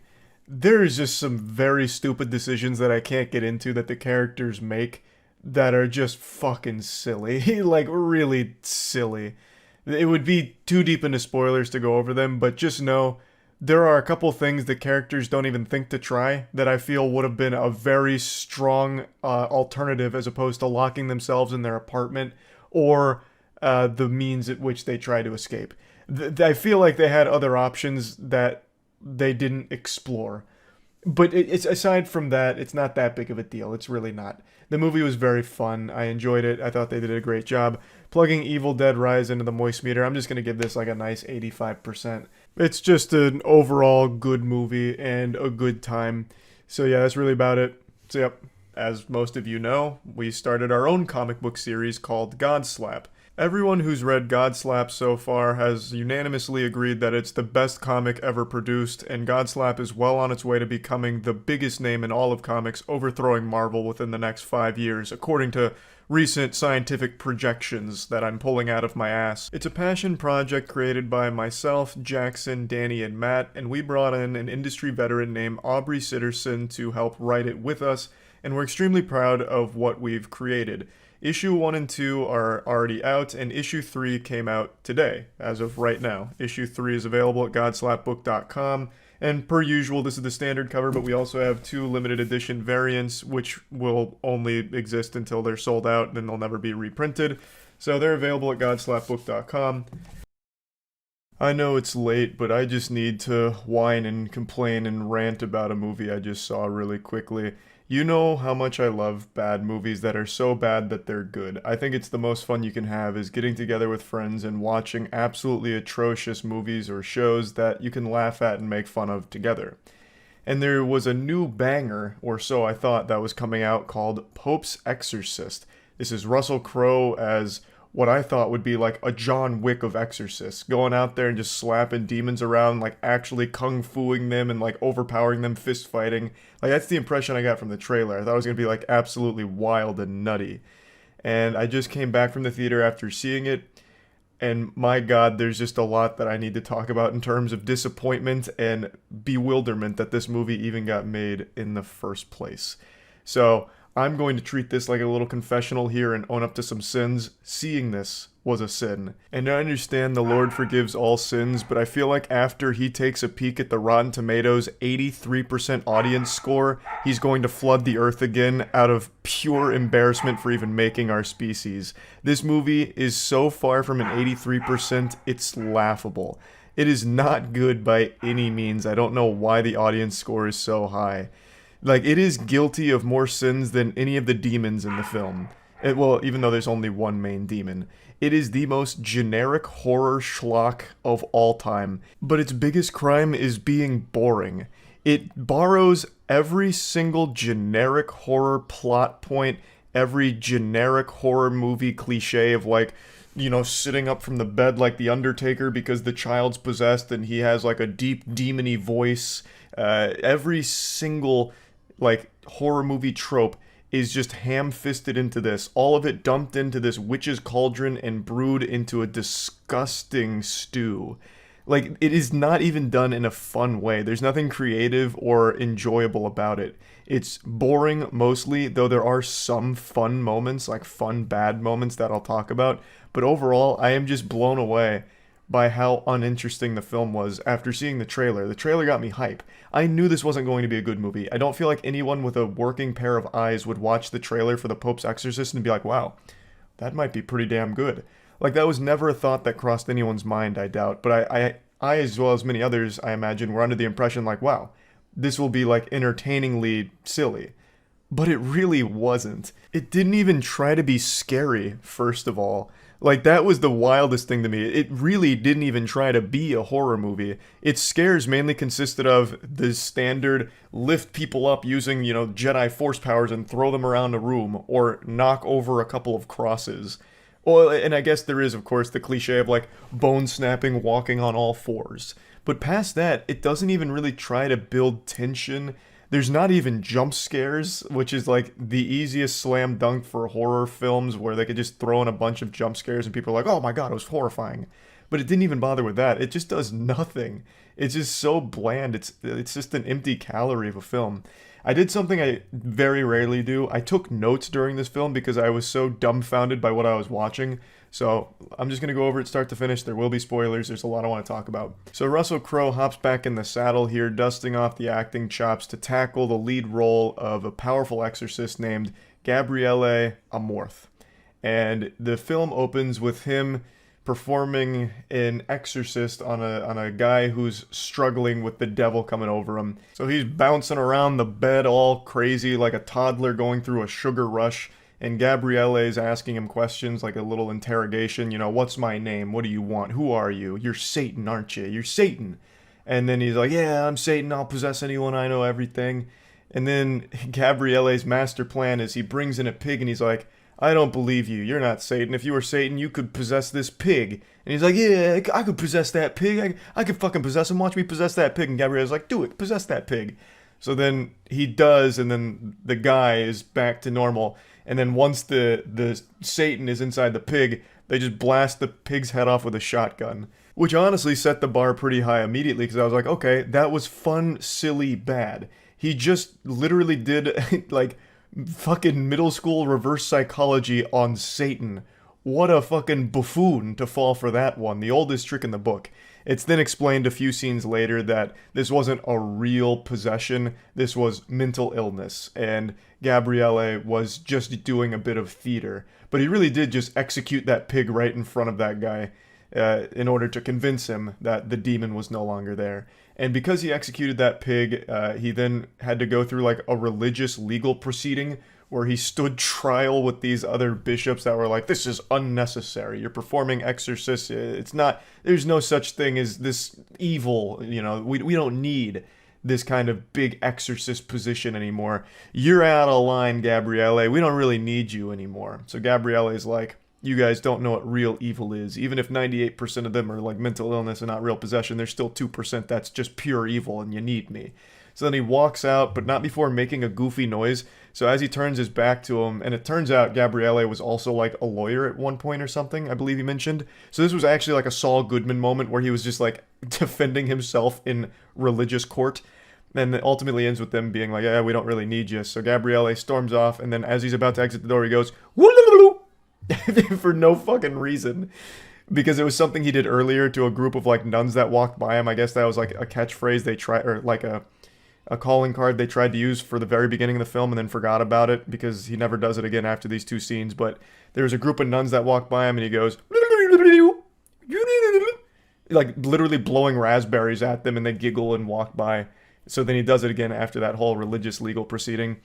There's just some very stupid decisions that I can't get into that the characters make that are just fucking silly. Really silly. It would be too deep into spoilers to go over them, but just know there are a couple things the characters don't even think to try that I feel would have been a very strong alternative as opposed to locking themselves in their apartment or the means at which they try to escape. I feel like they had other options that they didn't explore. But it's aside from that, it's not that big of a deal. It's really not. The movie was very fun. I enjoyed it. I thought they did a great job. Plugging Evil Dead Rise into the moist meter, I'm just going to give this a nice 85%. It's just an overall good movie and a good time. So yeah, that's really about it. So yep, as most of you know, we started our own comic book series called Godslap. Everyone who's read Godslap so far has unanimously agreed that it's the best comic ever produced, and Godslap is well on its way to becoming the biggest name in all of comics, overthrowing Marvel within the next 5 years, according to recent scientific projections that I'm pulling out of my ass. It's a passion project created by myself, Jackson, Danny, and Matt, and we brought in an industry veteran named Aubrey Sitterson to help write it with us, and we're extremely proud of what we've created. Issue 1 and 2 are already out, and Issue 3 came out today, as of right now. Issue 3 is available at godslapbook.com, and per usual, this is the standard cover, but we also have 2 limited edition variants, which will only exist until they're sold out, then they'll never be reprinted. So they're available at godslapbook.com. I know it's late, but I just need to whine and complain and rant about a movie I just saw really quickly. You know how much I love bad movies that are so bad that they're good. I think it's the most fun you can have is getting together with friends and watching absolutely atrocious movies or shows that you can laugh at and make fun of together. And there was a new banger, or so I thought, that was coming out called Pope's Exorcist. This is Russell Crowe as what I thought would be a John Wick of exorcists, going out there and just slapping demons around, actually kung fuing them and overpowering them, fist fighting. That's the impression I got from the trailer. I thought it was going to be absolutely wild and nutty. And I just came back from the theater after seeing it, and my god, there's just a lot that I need to talk about in terms of disappointment and bewilderment that this movie even got made in the first place. So I'm going to treat this like a little confessional here and own up to some sins. Seeing this was a sin. And I understand the Lord forgives all sins, but I feel like after he takes a peek at the Rotten Tomatoes 83% audience score, he's going to flood the earth again out of pure embarrassment for even making our species. This movie is so far from an 83%, it's laughable. It is not good by any means. I don't know why the audience score is so high. It is guilty of more sins than any of the demons in the film. Well, even though there's only one main demon. It is the most generic horror schlock of all time. But its biggest crime is being boring. It borrows every single generic horror plot point, every generic horror movie cliche of like, you know, sitting up from the bed like the Undertaker because the child's possessed and he has like a deep demony voice. Every single like horror movie trope is just ham-fisted into this. All of it dumped into this witch's cauldron and brewed into a disgusting stew. Like, it is not even done in a fun way. There's nothing creative or enjoyable about it. It's boring mostly, though there are some fun moments, like fun bad moments that I'll talk about. But overall, I am just blown away by how uninteresting the film was after seeing the trailer. The trailer got me hype. I knew this wasn't going to be a good movie. I don't feel like anyone with a working pair of eyes would watch the trailer for The Pope's Exorcist and be like, wow, that might be pretty damn good. Like, that was never a thought that crossed anyone's mind, I doubt. But I as well as many others, I imagine, were under the impression like, wow, this will be like entertainingly silly. But it really wasn't. It didn't even try to be scary, first of all. Like, that was the wildest thing to me. It really didn't even try to be a horror movie. Its scares mainly consisted of the standard lift people up using, you know, Jedi force powers and throw them around a room, or knock over a couple of crosses. Well, and I guess there is, of course, the cliche of, like, bone snapping, walking on all fours. But past that, it doesn't even really try to build tension. There's not even jump scares, which is, like, the easiest slam dunk for horror films, where they could just throw in a bunch of jump scares and people are like, oh my god, it was horrifying. But it didn't even bother with that. It just does nothing. It's just so bland. It's just an empty calorie of a film. I did something I very rarely do. I took notes during this film because I was so dumbfounded by what I was watching. So I'm just going to go over it start to finish. There will be spoilers. There's a lot I want to talk about. So Russell Crowe hops back in the saddle here, dusting off the acting chops to tackle the lead role of a powerful exorcist named Gabriele Amorth. And the film opens with him performing an exorcist on a guy who's struggling with the devil coming over him. So he's bouncing around the bed all crazy like a toddler going through a sugar rush, and Gabriele is asking him questions like a little interrogation, you know, what's my name? What do you want? Who are you? You're Satan, aren't you? You're Satan. And then he's like, yeah, I'm Satan. I'll possess anyone. I know everything. And then Gabriele's master plan is he brings in a pig and he's like, I don't believe you. You're not Satan. If you were Satan, you could possess this pig. And he's like, yeah, I could possess that pig. I could fucking possess him. Watch me possess that pig. And Gabrielle's like, do it. Possess that pig. So then he does, and then the guy is back to normal. And then once the Satan is inside the pig, they just blast the pig's head off with a shotgun. Which honestly set the bar pretty high immediately, because I was like, okay, that was fun, silly, bad. He just literally did, like, fucking middle school reverse psychology on Satan. What a fucking buffoon to fall for that one. The oldest trick in the book. It's then explained a few scenes later that this wasn't a real possession. This was mental illness. And Gabriele was just doing a bit of theater. But he really did just execute that pig right in front of that guy in order to convince him that the demon was no longer there. And because he executed that pig, he then had to go through like a religious legal proceeding where he stood trial with these other bishops that were like, this is unnecessary. You're performing exorcists. It's not, there's no such thing as this evil, you know, we don't need this kind of big exorcist position anymore. You're out of line, Gabriele. We don't really need you anymore. So Gabriele's like, you guys don't know what real evil is. Even if 98% of them are like mental illness and not real possession, there's still 2% that's just pure evil and you need me. So then he walks out, but not before making a goofy noise. So as he turns his back to him, and it turns out Gabriele was also like a lawyer at one point or something, I believe he mentioned. So this was actually like a Saul Goodman moment where he was just like defending himself in religious court. And it ultimately ends with them being like, yeah, we don't really need you. So Gabriele storms off, and then as he's about to exit the door, he goes, woo-loo-loo-loo, for no fucking reason. Because it was something he did earlier to a group of like nuns that walked by him. I guess that was like a catchphrase they tried, or like a calling card they tried to use for the very beginning of the film and then forgot about it because he never does it again after these two scenes. But there was a group of nuns that walked by him and he goes, like literally blowing raspberries at them, and they giggle and walk by. So then he does it again after that whole religious legal proceeding.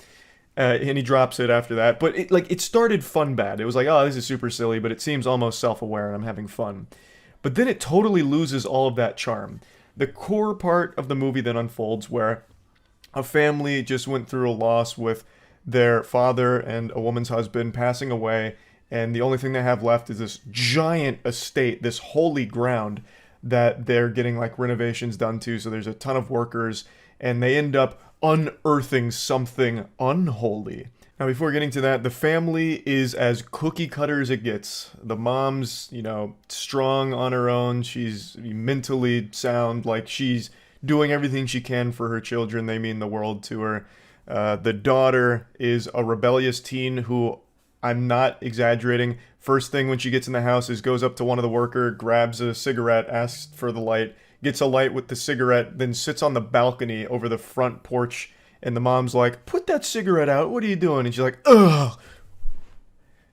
And he drops it after that. But it started fun bad. It was like, oh, this is super silly, but it seems almost self-aware and I'm having fun. But then it totally loses all of that charm. The core part of the movie then unfolds where A family just went through a loss with their father and a woman's husband passing away, and the only thing they have left is this giant estate, this holy ground that they're getting like renovations done to. So there's a ton of workers, and they end up unearthing something unholy. Now, before getting to that, the family is as cookie cutter as it gets. The mom's, strong on her own. She's mentally sound, like she's doing everything she can for her children. They mean the world to her. The daughter is a rebellious teen who, I'm not exaggerating, first thing when she gets in the house is goes up to one of the workers, grabs a cigarette, asks for the light, gets a light with the cigarette, then sits on the balcony over the front porch. And the mom's like, put that cigarette out. What are you doing? And she's like, ugh.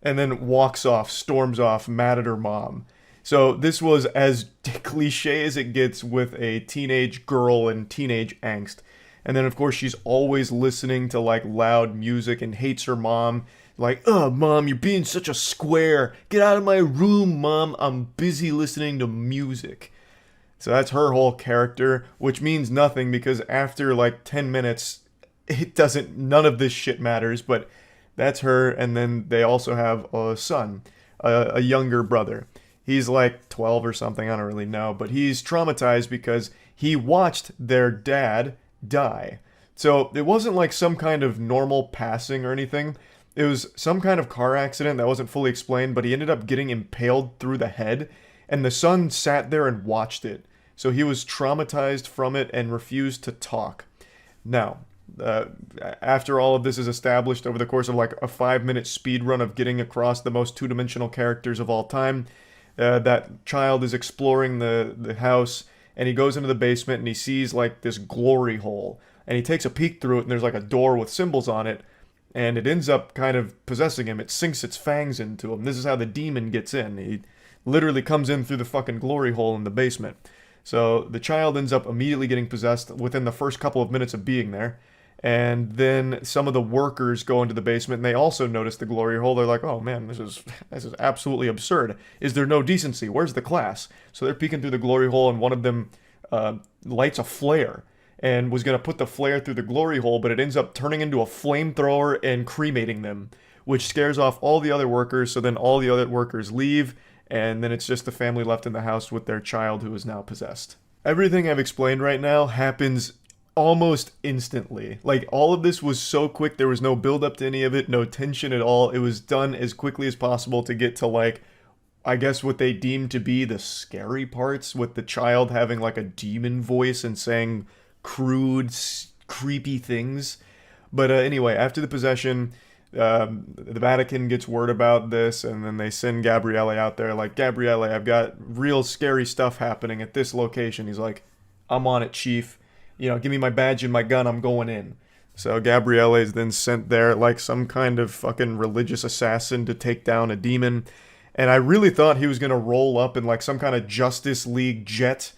And then walks off, storms off, mad at her mom. So this was as cliche as it gets with a teenage girl and teenage angst. And then, of course, she's always listening to, like, loud music and hates her mom. Like, oh, Mom, you're being such a square. Get out of my room, Mom. I'm busy listening to music. So that's her whole character, which means nothing because after, like, 10 minutes... none of this shit matters, but that's her. And then they also have a son, a younger brother. He's like 12 or something, I don't really know, but he's traumatized because he watched their dad die. So it wasn't like some kind of normal passing or anything. It was some kind of car accident that wasn't fully explained, but he ended up getting impaled through the head, and the son sat there and watched it. So he was traumatized from it and refused to talk. Now, after all of this is established over the course of like a 5-minute speed run of getting across the most two-dimensional characters of all time, that child is exploring the house, and he goes into the basement and he sees like this glory hole, and he takes a peek through it, and there's like a door with symbols on it, and it ends up kind of possessing him. It sinks its fangs into him. This is how the demon gets in. He literally comes in through the fucking glory hole in the basement. So the child ends up immediately getting possessed within the first couple of minutes of being there. And then some of the workers go into the basement, and they also notice the glory hole. They're like, oh man, this is absolutely absurd. Is there no decency? Where's the class? So they're peeking through the glory hole, and one of them lights a flare and was going to put the flare through the glory hole, but it ends up turning into a flamethrower and cremating them, which scares off all the other workers. So then all the other workers leave, and then it's just the family left in the house with their child who is now possessed. Everything I've explained right now happens almost instantly. Like, all of this was so quick, there was no build up to any of it, no tension at all. It was done as quickly as possible to get to, like, I guess what they deemed to be the scary parts, with the child having like a demon voice and saying crude, creepy things. But anyway, after the possession, the Vatican gets word about this, and then they send Gabriele out there, like, Gabriele, I've got real scary stuff happening at this location. He's like, I'm on it, chief. Give me my badge and my gun, I'm going in. So Gabriele is then sent there like some kind of fucking religious assassin to take down a demon. And I really thought he was going to roll up in like some kind of Justice League jet,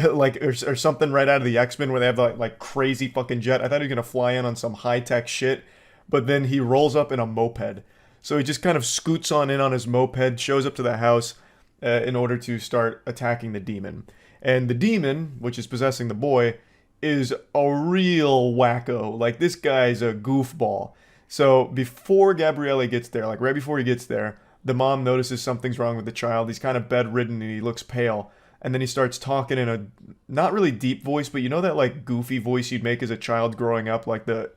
like or something right out of the X-Men where they have like crazy fucking jet. I thought he was going to fly in on some high-tech shit, but then he rolls up in a moped. So he just kind of scoots on in on his moped, shows up to the house in order to start attacking the demon. And the demon, which is possessing the boy, is a real wacko. Like, this guy's a goofball. So before Gabriele gets there, like right before he gets there, the mom notices something's wrong with the child. He's kind of bedridden and he looks pale. And then he starts talking in a not really deep voice, but you know that like goofy voice you'd make as a child growing up, like the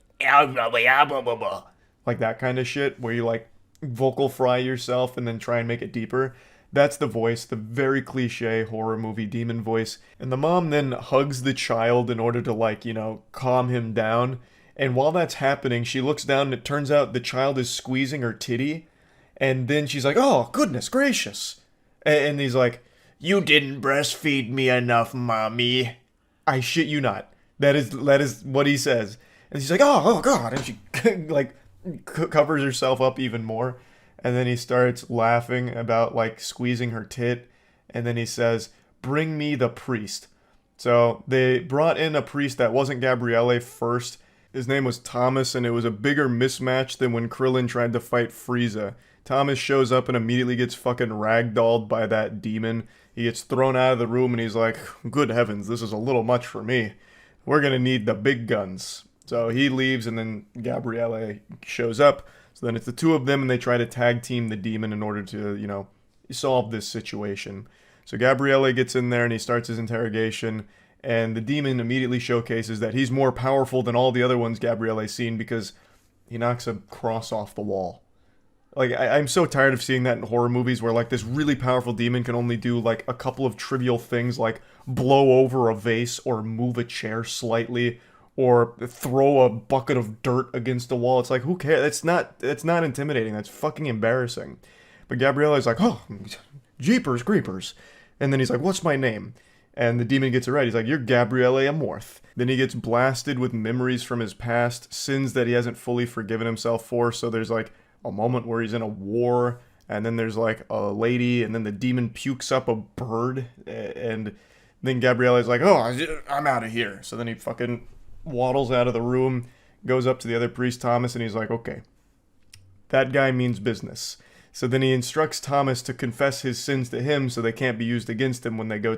like that kind of shit where you like vocal fry yourself and then try and make it deeper. That's the voice, the very cliche horror movie demon voice. And the mom then hugs the child in order to, like, calm him down. And while that's happening, she looks down and it turns out the child is squeezing her titty. And then she's like, oh, goodness gracious. And he's like, you didn't breastfeed me enough, mommy. I shit you not. That is what he says. And she's like, oh God. And she, like, covers herself up even more. And then he starts laughing about, like, squeezing her tit. And then he says, bring me the priest. So they brought in a priest that wasn't Gabriele first. His name was Thomas, and it was a bigger mismatch than when Krillin tried to fight Frieza. Thomas shows up and immediately gets fucking ragdolled by that demon. He gets thrown out of the room, and he's like, good heavens, this is a little much for me. We're gonna need the big guns. So he leaves, and then Gabriele shows up. So then it's the two of them, and they try to tag team the demon in order to, you know, solve this situation. So Gabriele gets in there, and he starts his interrogation, and the demon immediately showcases that he's more powerful than all the other ones Gabriele's seen, because he knocks a cross off the wall. Like, I'm so tired of seeing that in horror movies where, like, this really powerful demon can only do, like, a couple of trivial things, like blow over a vase or move a chair slightly or throw a bucket of dirt against a wall. It's like, who cares? It's not intimidating. That's fucking embarrassing. But Gabriele's like, oh, jeepers creepers. And then he's like, what's my name? And the demon gets it right. He's like, you're Gabriele Amorth. Then he gets blasted with memories from his past, sins that he hasn't fully forgiven himself for. So there's like a moment where he's in a war, and then there's like a lady, and then the demon pukes up a bird, and then Gabriele's like, oh, I'm out of here. So then he fucking waddles out of the room, goes up to the other priest, Thomas, and he's like, okay, that guy means business. So then he instructs Thomas to confess his sins to him so they can't be used against him when they go,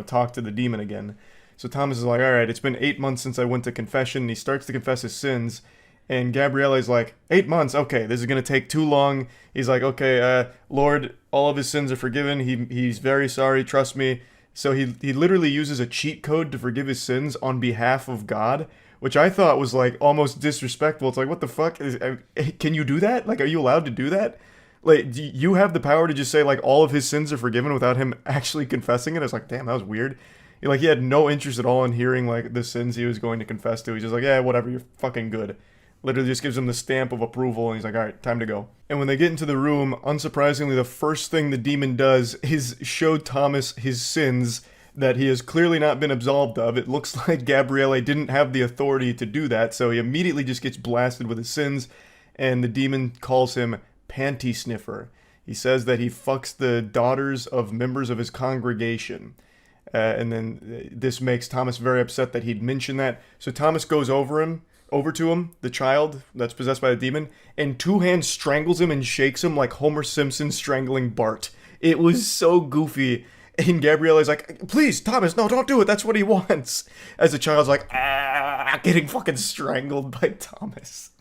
talk to the demon again. So Thomas is like, all right, it's been 8 months since I went to confession. And he starts to confess his sins. And Gabriele's like, 8 months? Okay, this is going to take too long. He's like, okay, Lord, all of his sins are forgiven. He's very sorry, trust me. So he literally uses a cheat code to forgive his sins on behalf of God, which I thought was like almost disrespectful. It's like, what the fuck? Can you do that? Like, are you allowed to do that? Like, do you have the power to just say, like, all of his sins are forgiven without him actually confessing it? It's like, damn, that was weird. He had no interest at all in hearing, like, the sins he was going to confess to. He's just like, yeah, whatever, you're fucking good. Literally just gives him the stamp of approval, and he's like, all right, time to go. And when they get into the room, unsurprisingly, the first thing the demon does is show Thomas his sins that he has clearly not been absolved of. It looks like Gabriele didn't have the authority to do that, so he immediately just gets blasted with his sins, and the demon calls him Panty Sniffer. He says that he fucks the daughters of members of his congregation. And then this makes Thomas very upset that he'd mentioned that. So Thomas goes over to him, the child that's possessed by the demon, and two hands strangles him and shakes him like Homer Simpson strangling Bart. It was so goofy. And Gabriele's like, please, Thomas, no, don't do it. That's what he wants. As the child's like, getting fucking strangled by Thomas.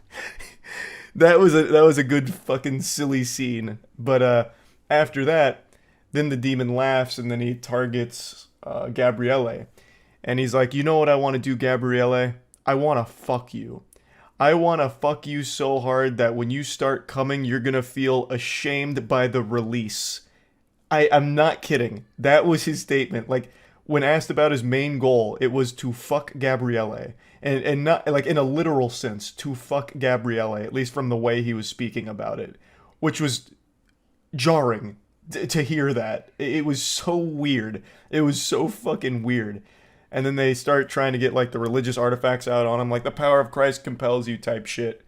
That was a good fucking silly scene. But after that, then the demon laughs, and then he targets Gabriele. And he's like, you know what I want to do, Gabriele? I want to fuck you. I want to fuck you so hard that when you start coming, you're going to feel ashamed by the release. I'm not kidding. That was his statement. Like, when asked about his main goal, it was to fuck Gabriele. And not, like, in a literal sense, to fuck Gabriele, at least from the way he was speaking about it. Which was jarring to hear that. It was so weird. It was so fucking weird. And then they start trying to get, like, the religious artifacts out on him, like, the power of Christ compels you type shit.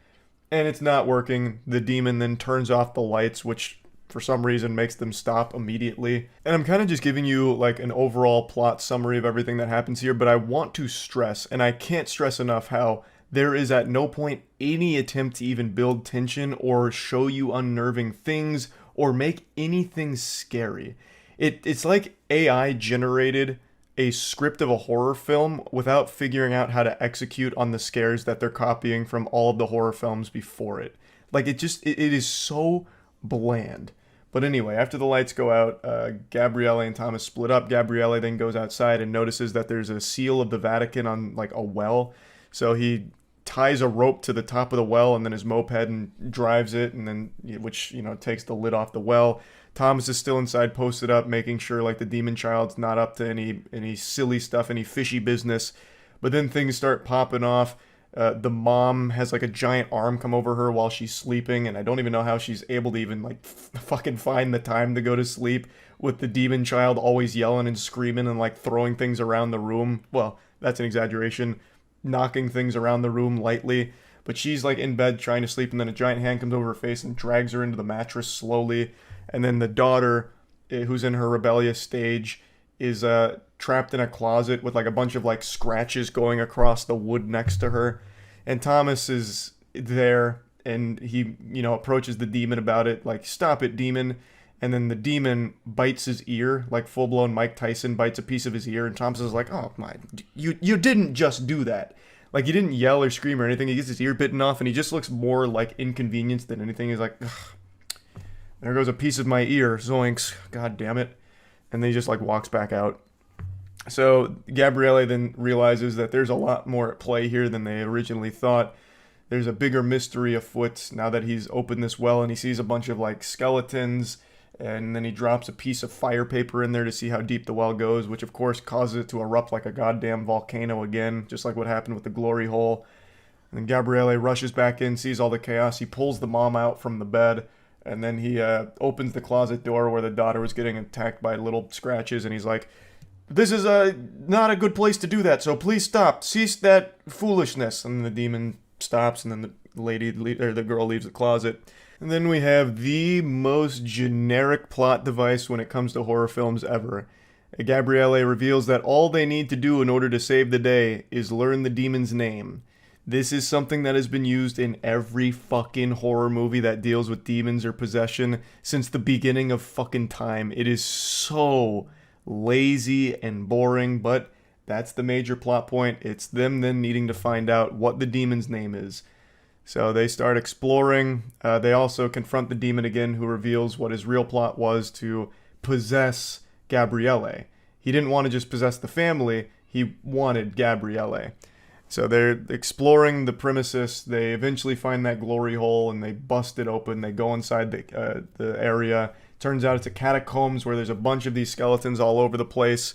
And it's not working. The demon then turns off the lights, which for some reason makes them stop immediately. And I'm kind of just giving you, like, an overall plot summary of everything that happens here, but I want to stress, and I can't stress enough how there is at no point any attempt to even build tension or show you unnerving things or make anything scary. It's like AI generated a script of a horror film without figuring out how to execute on the scares that they're copying from all of the horror films before it. Like, it is so bland. But anyway, after the lights go out, Gabriele and Thomas split up. Gabriele then goes outside and notices that there's a seal of the Vatican on, like, a well. So he ties a rope to the top of the well and then his moped and drives it, and then, which, takes the lid off the well. Thomas is still inside, posted up, making sure, like, the demon child's not up to any silly stuff, any fishy business. But then things start popping off. The mom has, like, a giant arm come over her while she's sleeping, and I don't even know how she's able to even, like, fucking find the time to go to sleep with the demon child always yelling and screaming and, like, throwing things around the room. Well, that's an exaggeration. Knocking things around the room lightly. But she's, like, in bed trying to sleep, and then a giant hand comes over her face and drags her into the mattress slowly. And then the daughter, who's in her rebellious stage, is trapped in a closet with, like, a bunch of, like, scratches going across the wood next to her. And Thomas is there, and he, approaches the demon about it, like, stop it, demon. And then the demon bites his ear, like full-blown Mike Tyson bites a piece of his ear, and Thomas is like, oh my, you didn't just do that. Like, he didn't yell or scream or anything. He gets his ear bitten off, and he just looks more, like, inconvenienced than anything. He's like, ugh, there goes a piece of my ear. Zoinks. God damn it. And then he just, like, walks back out. So Gabrielle then realizes that there's a lot more at play here than they originally thought. There's a bigger mystery afoot now that he's opened this well, and he sees a bunch of, like, skeletons, and then he drops a piece of fire paper in there to see how deep the well goes, which of course causes it to erupt like a goddamn volcano again, just like what happened with the glory hole. And then Gabrielle rushes back in, sees all the chaos, he pulls the mom out from the bed, and then he opens the closet door where the daughter was getting attacked by little scratches, and he's like, this is not a good place to do that, so please stop. Cease that foolishness. And the demon stops, and then the girl leaves the closet. And then we have the most generic plot device when it comes to horror films ever. Gabrielle reveals that all they need to do in order to save the day is learn the demon's name. This is something that has been used in every fucking horror movie that deals with demons or possession since the beginning of fucking time. It is so lazy and boring, but that's the major plot point. It's them then needing to find out what the demon's name is. So they start exploring. They also confront the demon again, who reveals what his real plot was: to possess Gabrielle. He didn't want to just possess the family, he wanted Gabrielle. So they're exploring the premises. They eventually find that glory hole and they bust it open. They go inside the area. Turns out it's a catacombs where there's a bunch of these skeletons all over the place.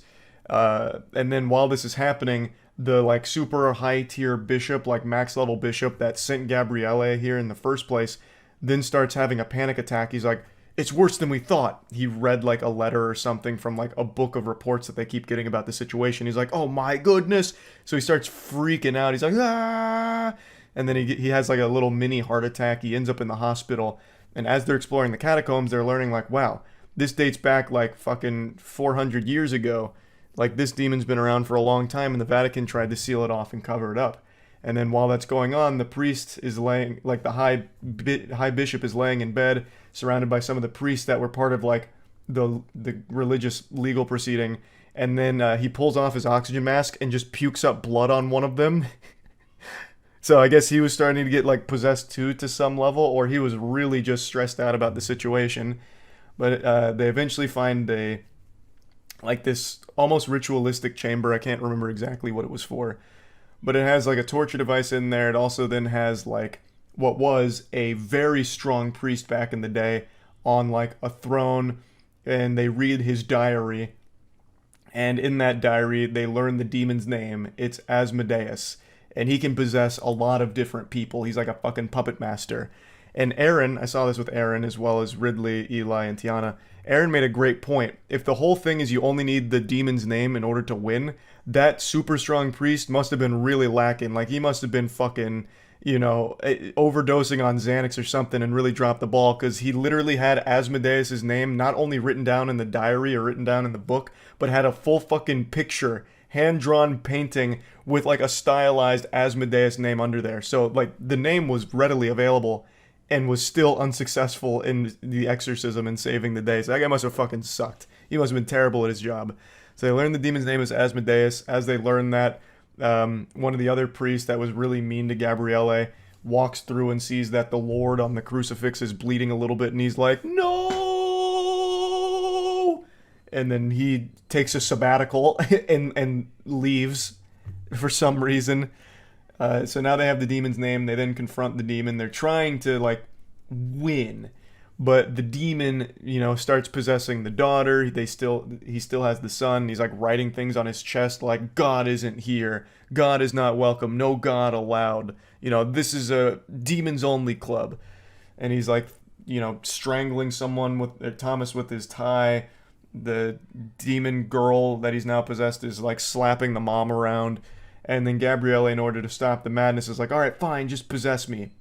And then while this is happening, the like super high tier bishop, like max level bishop that sent Gabrielle here in the first place, then starts having a panic attack. He's like, it's worse than we thought. He read like a letter or something from like a book of reports that they keep getting about the situation. He's like, oh my goodness. So he starts freaking out. He's like, ah. And then he has like a little mini heart attack. He ends up in the hospital. And as they're exploring the catacombs, they're learning like, wow, this dates back like fucking 400 years ago. Like, this demon's been around for a long time, and the Vatican tried to seal it off and cover it up. And then while that's going on, the priest is laying, like the high bishop is laying in bed, surrounded by some of the priests that were part of like the religious legal proceeding. And then he pulls off his oxygen mask and just pukes up blood on one of them. So I guess he was starting to get like possessed too to some level, or he was really just stressed out about the situation. But they eventually find this almost ritualistic chamber. I can't remember exactly what it was for, but it has like a torture device in there. It also then has like what was a very strong priest back in the day on like a throne, and they read his diary, and in that diary they learn the demon's name. It's Asmodeus, and he can possess a lot of different people. He's like a fucking puppet master. And Aaron, I saw this with Aaron as well as Ridley, Eli, and Tiana. Aaron made a great point. If the whole thing is you only need the demon's name in order to win, that super strong priest must have been really lacking. Like, he must have been fucking, overdosing on Xanax or something and really dropped the ball, because he literally had Asmodeus' name not only written down in the diary or written down in the book, but had a full fucking picture, hand-drawn painting with like a stylized Asmodeus name under there. So like the name was readily available, and was still unsuccessful in the exorcism and saving the day. So that guy must have fucking sucked. He must have been terrible at his job. So they learned the demon's name is Asmodeus. As they learn that, one of the other priests that was really mean to Gabrielle walks through and sees that the Lord on the crucifix is bleeding a little bit, and he's like, no! And then he takes a sabbatical and leaves for some reason. So now they have the demon's name. They then confront the demon. They're trying to like win, but the demon, starts possessing the daughter. He still has the son. He's like writing things on his chest like, God isn't here. God is not welcome. No God allowed. This is a demons only club. And he's like, strangling someone with Thomas with his tie. The demon girl that he's now possessed is like slapping the mom around. And then Gabrielle, in order to stop the madness, is like, all right, fine, just possess me.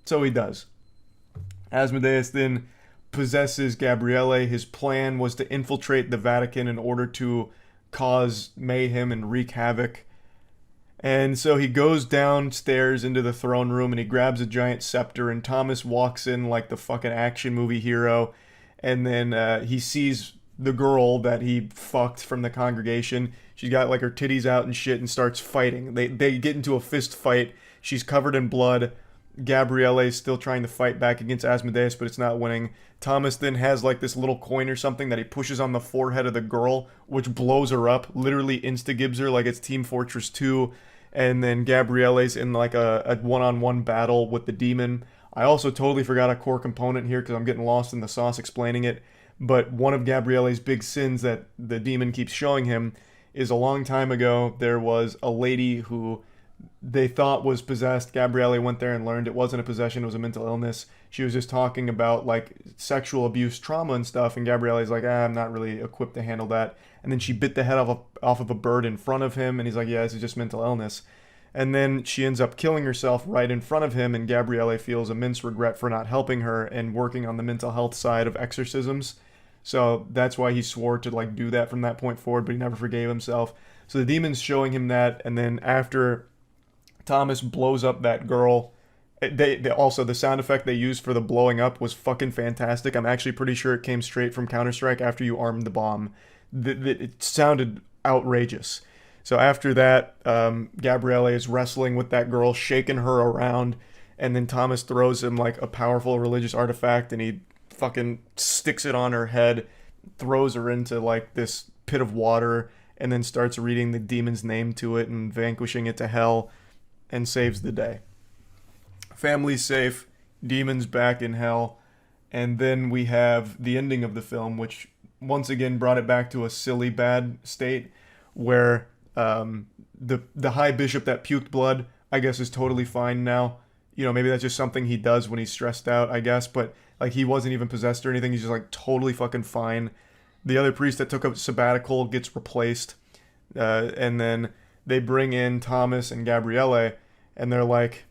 So he does. Asmodeus then possesses Gabrielle. His plan was to infiltrate the Vatican in order to cause mayhem and wreak havoc. And so he goes downstairs into the throne room and he grabs a giant scepter, and Thomas walks in like the fucking action movie hero. And then he sees the girl that he fucked from the congregation. She's got like her titties out and shit and starts fighting. They get into a fist fight. She's covered in blood. Gabrielle is still trying to fight back against Asmodeus, but it's not winning. Thomas then has like this little coin or something that he pushes on the forehead of the girl, which blows her up, literally insta-gibs her like it's Team Fortress 2. And then Gabrielle's in like a one-on-one battle with the demon. I also totally forgot a core component here because I'm getting lost in the sauce explaining it. But one of Gabrielle's big sins that the demon keeps showing him is a long time ago, there was a lady who they thought was possessed. Gabrielle went there and learned it wasn't a possession, it was a mental illness. She was just talking about like sexual abuse, trauma and stuff, and Gabrielle's like, I'm not really equipped to handle that. And then she bit the head off of a bird in front of him, and he's like, yeah, this is just mental illness. And then she ends up killing herself right in front of him, and Gabrielle feels immense regret for not helping her and working on the mental health side of exorcisms. So that's why he swore to like do that from that point forward, but he never forgave himself. So the demon's showing him that, and then after Thomas blows up that girl, they also, the sound effect they used for the blowing up was fucking fantastic. I'm actually pretty sure it came straight from Counter-Strike after you armed the bomb. It sounded outrageous. So after that, Gabrielle is wrestling with that girl, shaking her around, and then Thomas throws him like a powerful religious artifact, and he fucking sticks it on her head, throws her into like this pit of water, and then starts reading the demon's name to it and vanquishing it to hell, and saves the day. Family's safe, demons back in hell, and then we have the ending of the film, which once again brought it back to a silly bad state, where the high bishop that puked blood, I guess, is totally fine now. You know, maybe that's just something he does when he's stressed out, I guess, but like he wasn't even possessed or anything. He's just like totally fucking fine. The other priest that took a sabbatical gets replaced, and then they bring in Thomas and Gabrielle, and they're like,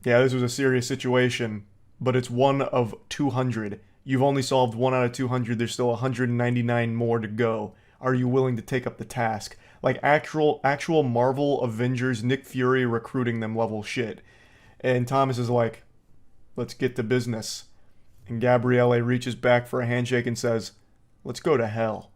yeah, this was a serious situation, but it's 1 of 200. You've only solved 1 out of 200. There's still 199 more to go. Are you willing to take up the task? Like actual Marvel Avengers, Nick Fury recruiting them level shit. And Thomas is like, let's get to business. And Gabrielle reaches back for a handshake and says, let's go to hell.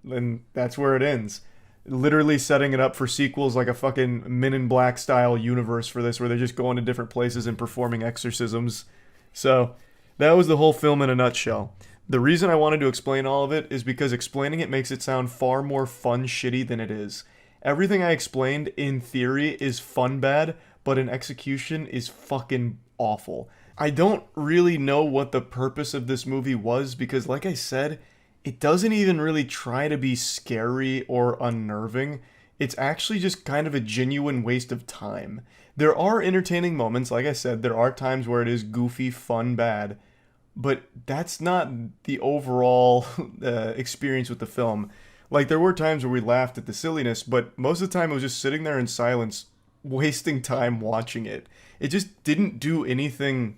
And that's where it ends. Literally setting it up for sequels, like a fucking Men in Black style universe for this, where they're just going to different places and performing exorcisms. So that was the whole film in a nutshell. The reason I wanted to explain all of it is because explaining it makes it sound far more fun shitty than it is. Everything I explained in theory is fun bad, but in execution is fucking awful. I don't really know what the purpose of this movie was, because like I said, it doesn't even really try to be scary or unnerving. It's actually just kind of a genuine waste of time. There are entertaining moments, like I said, there are times where it is goofy, fun, bad, but that's not the overall experience with the film. Like, there were times where we laughed at the silliness, but most of the time it was just sitting there in silence, wasting time watching it. It just didn't do anything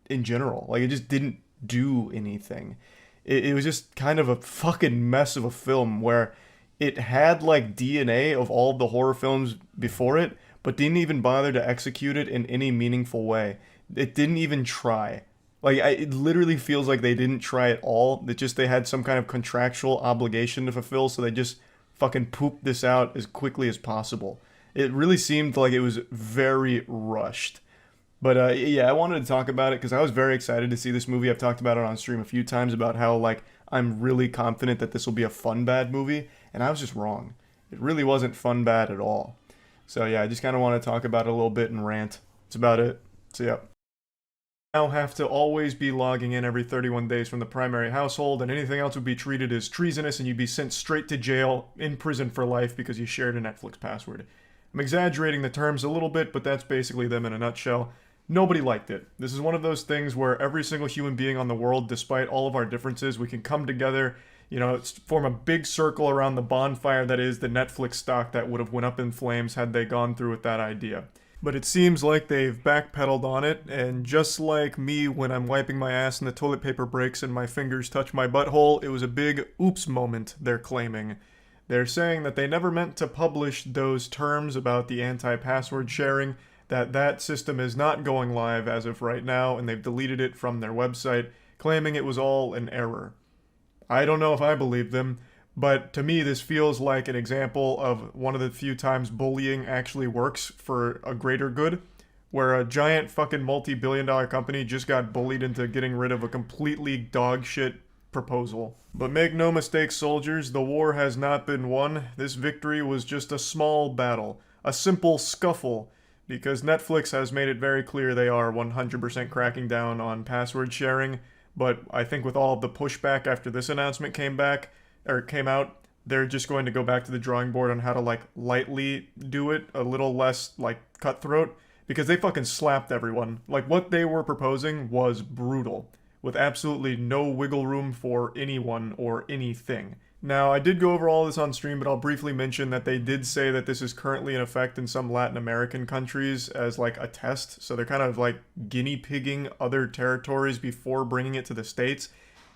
in general. Like, it just didn't do anything. It was just kind of a fucking mess of a film where it had, like, DNA of all of the horror films before it, but didn't even bother to execute it in any meaningful way. It didn't even try. Like, it literally feels like they didn't try at all. That just they had some kind of contractual obligation to fulfill, so they just fucking pooped this out as quickly as possible. It really seemed like it was very rushed. But yeah, I wanted to talk about it because I was very excited to see this movie. I've talked about it on stream a few times about how, like, I'm really confident that this will be a fun bad movie, and I was just wrong. It really wasn't fun bad at all. So yeah, I just kind of want to talk about it a little bit and rant. That's about it. So yeah. Now have to always be logging in every 31 days from the primary household, and anything else would be treated as treasonous, and you'd be sent straight to jail, in prison for life, because you shared a Netflix password. I'm exaggerating the terms a little bit, but that's basically them in a nutshell. Nobody liked it. This is one of those things where every single human being on the world, despite all of our differences, we can come together, you know, form a big circle around the bonfire that is the Netflix stock that would have went up in flames had they gone through with that idea. But it seems like they've backpedaled on it, and just like me when I'm wiping my ass and the toilet paper breaks and my fingers touch my butthole, it was a big oops moment, they're claiming. They're saying that they never meant to publish those terms about the anti-password sharing, that system is not going live as of right now, and they've deleted it from their website, claiming it was all an error. I don't know if I believe them, but to me this feels like an example of one of the few times bullying actually works for a greater good, where a giant fucking multi-billion-dollar company just got bullied into getting rid of a completely dog shit proposal. But make no mistake, soldiers, the war has not been won. This victory was just a small battle, a simple scuffle, because Netflix has made it very clear they are 100% cracking down on password sharing. But I think with all of the pushback after this announcement came out, they're just going to go back to the drawing board on how to like lightly do it, a little less like cutthroat, because they fucking slapped everyone. Like what they were proposing was brutal, with absolutely no wiggle room for anyone or anything. Now, I did go over all this on stream, but I'll briefly mention that they did say that this is currently in effect in some Latin American countries as like a test. So they're kind of like guinea pigging other territories before bringing it to the States.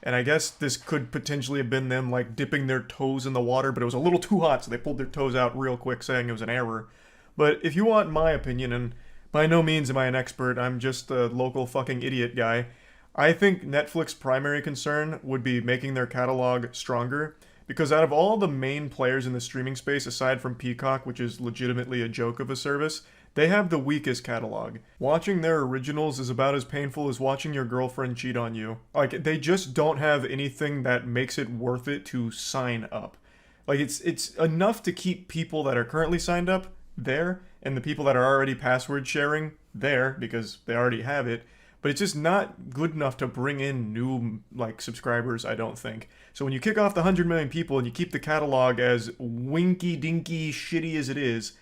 And I guess this could potentially have been them like dipping their toes in the water, but it was a little too hot, so they pulled their toes out real quick saying it was an error. But if you want my opinion, and by no means am I an expert, I'm just a local fucking idiot guy, I think Netflix's primary concern would be making their catalog stronger. Because out of all the main players in the streaming space, aside from Peacock, which is legitimately a joke of a service, they have the weakest catalog. Watching their originals is about as painful as watching your girlfriend cheat on you. Like, they just don't have anything that makes it worth it to sign up. Like, it's enough to keep people that are currently signed up there, and the people that are already password sharing there, because they already have it, but it's just not good enough to bring in new, like, subscribers, I don't think. So when you kick off the 100 million people and you keep the catalog as winky-dinky shitty as it is,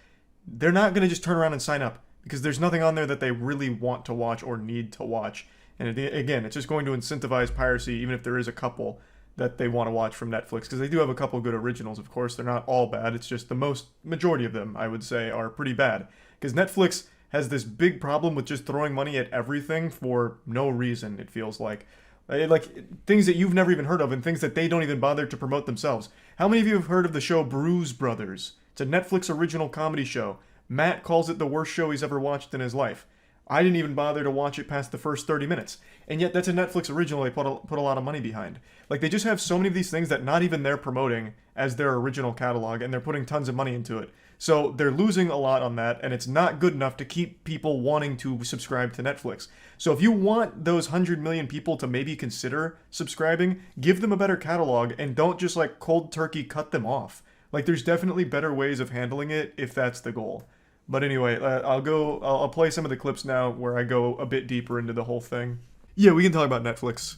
they're not going to just turn around and sign up, because there's nothing on there that they really want to watch or need to watch. And again, it's just going to incentivize piracy, even if there is a couple that they want to watch from Netflix, because they do have a couple good originals, of course. They're not all bad. It's just the majority of them, I would say, are pretty bad. Because Netflix has this big problem with just throwing money at everything for no reason, it feels like. Like, things that you've never even heard of and things that they don't even bother to promote themselves. How many of you have heard of the show Bruise Brothers? It's a Netflix original comedy show. Matt calls it the worst show he's ever watched in his life. I didn't even bother to watch it past the first 30 minutes. And yet that's a Netflix original they put a lot of money behind. Like, they just have so many of these things that not even they're promoting as their original catalog, and they're putting tons of money into it. So they're losing a lot on that, and it's not good enough to keep people wanting to subscribe to Netflix. So if you want those 100 million people to maybe consider subscribing, give them a better catalog, and don't just like cold turkey cut them off. Like, there's definitely better ways of handling it if that's the goal. But anyway, I'll play some of the clips now where I go a bit deeper into the whole thing. Yeah, we can talk about Netflix.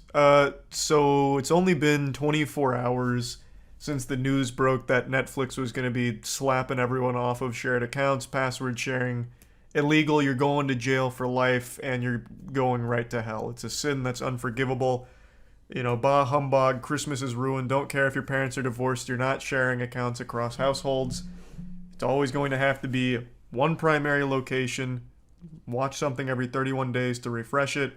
So it's only been 24 hours since the news broke that Netflix was going to be slapping everyone off of shared accounts, password sharing, illegal, you're going to jail for life, and you're going right to hell. It's a sin that's unforgivable. You know, bah humbug, Christmas is ruined, don't care if your parents are divorced, you're not sharing accounts across households. It's always going to have to be one primary location, watch something every 31 days to refresh it,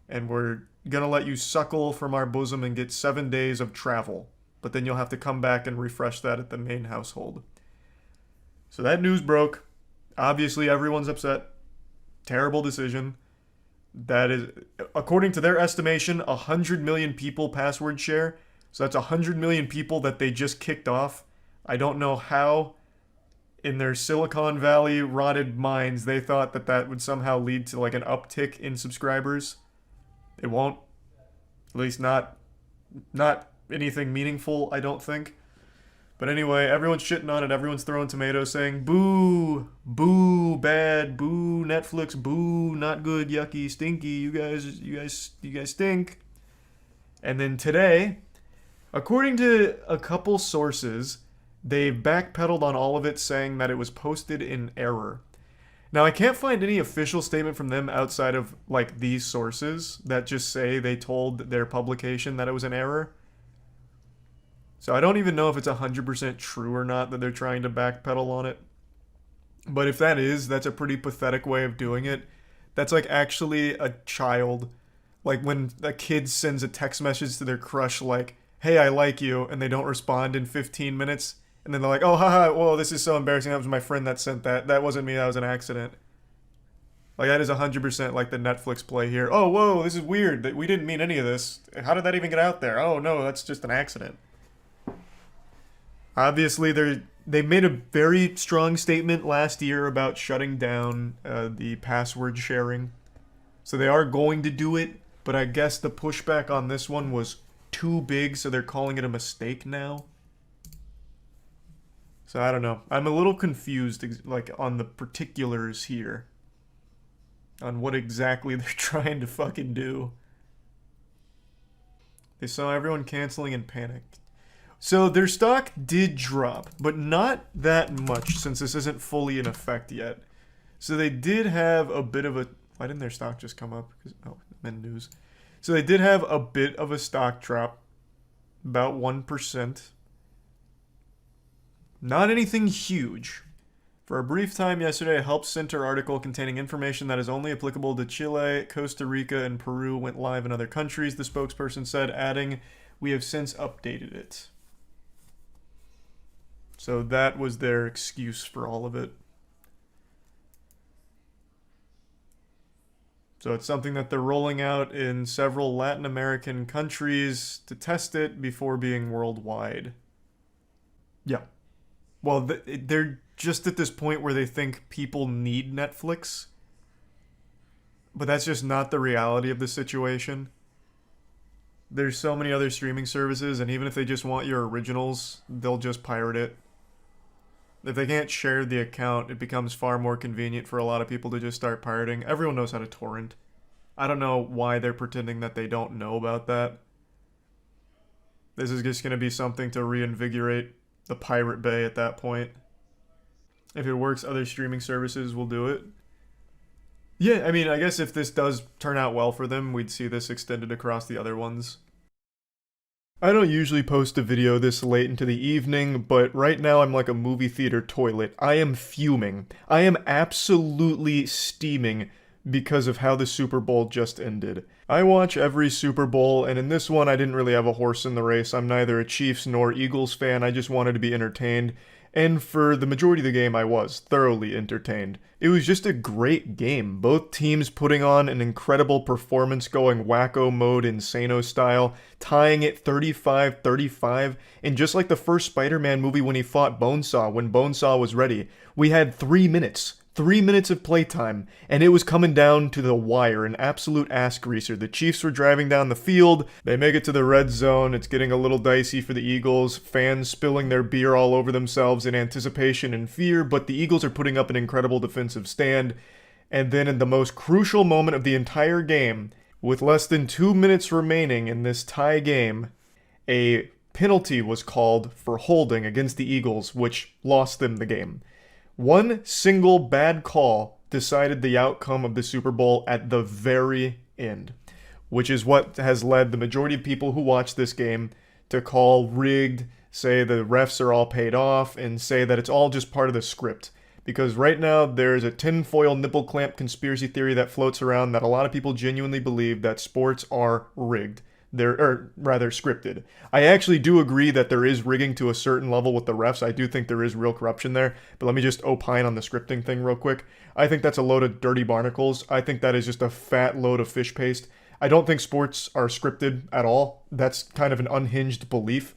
and we're gonna let you suckle from our bosom and get 7 days of travel. But then you'll have to come back and refresh that at the main household. So that news broke. Obviously, everyone's upset. Terrible decision. That is, according to their estimation, 100 million people password share. So that's 100 million people that they just kicked off. I don't know how, in their Silicon Valley rotted minds, they thought that that would somehow lead to like an uptick in subscribers. It won't. At least not anything meaningful, I don't think. But anyway, everyone's shitting on it. Everyone's throwing tomatoes, saying, boo, boo, bad, boo, Netflix, boo, not good, yucky, stinky, you guys stink. And then today, according to a couple sources, they backpedaled on all of it, saying that it was posted in error. Now, I can't find any official statement from them outside of, like, these sources that just say they told their publication that it was an error. So I don't even know if it's 100% true or not that they're trying to backpedal on it. But if that is, that's a pretty pathetic way of doing it. That's like actually a child. Like when a kid sends a text message to their crush like, hey, I like you, and they don't respond in 15 minutes. And then they're like, oh, haha, whoa, this is so embarrassing. That was my friend that sent that. That wasn't me, that was an accident. Like, that is 100% like the Netflix play here. Oh, whoa, this is weird. We didn't mean any of this. How did that even get out there? Oh, no, that's just an accident. Obviously, they made a very strong statement last year about shutting down the password sharing. So they are going to do it, but I guess the pushback on this one was too big, so they're calling it a mistake now. So I don't know. I'm a little confused, like, on the particulars here. On what exactly they're trying to fucking do. They saw everyone canceling and panicked. So their stock did drop, but not that much since this isn't fully in effect yet. So they did have a bit of a... Why didn't their stock just come up? Oh, I'm in news. So they did have a bit of a stock drop. About 1%. Not anything huge. For a brief time yesterday, a Help Center article containing information that is only applicable to Chile, Costa Rica, and Peru went live in other countries, the spokesperson said, adding, "We have since updated it." So that was their excuse for all of it. So it's something that they're rolling out in several Latin American countries to test it before being worldwide. Yeah. Well, they're just at this point where they think people need Netflix. But that's just not the reality of the situation. There's so many other streaming services, and even if they just want your originals, they'll just pirate it. If they can't share the account, it becomes far more convenient for a lot of people to just start pirating. Everyone knows how to torrent. I don't know why they're pretending that they don't know about that. This is just going to be something to reinvigorate the Pirate Bay at that point. If it works, other streaming services will do it. Yeah, I mean, I guess if this does turn out well for them, we'd see this extended across the other ones. I don't usually post a video this late into the evening, but right now I'm like a movie theater toilet. I am fuming. I am absolutely steaming because of how the Super Bowl just ended. I watch every Super Bowl, and in this one I didn't really have a horse in the race. I'm neither a Chiefs nor Eagles fan, I just wanted to be entertained. And for the majority of the game I was thoroughly entertained. It was just a great game. Both teams putting on an incredible performance, going wacko mode Insano style, tying it 35-35, and just like the first Spider-Man movie when he fought Bonesaw, when Bonesaw was ready, we had 3 minutes. 3 minutes of playtime, and it was coming down to the wire, an absolute ass greaser. The Chiefs were driving down the field, they make it to the red zone, it's getting a little dicey for the Eagles, fans spilling their beer all over themselves in anticipation and fear, but the Eagles are putting up an incredible defensive stand, and then in the most crucial moment of the entire game, with less than 2 minutes remaining in this tie game, a penalty was called for holding against the Eagles, which lost them the game. One single bad call decided the outcome of the Super Bowl at the very end, which is what has led the majority of people who watch this game to call rigged, say the refs are all paid off, and say that it's all just part of the script. Because right now there's a tinfoil nipple clamp conspiracy theory that floats around that a lot of people genuinely believe that sports are rigged. Or rather scripted. I actually do agree that there is rigging to a certain level with the refs. I do think there is real corruption there. But let me just opine on the scripting thing real quick. I think that's a load of dirty barnacles. I think that is just a fat load of fish paste. I don't think sports are scripted at all. That's kind of an unhinged belief.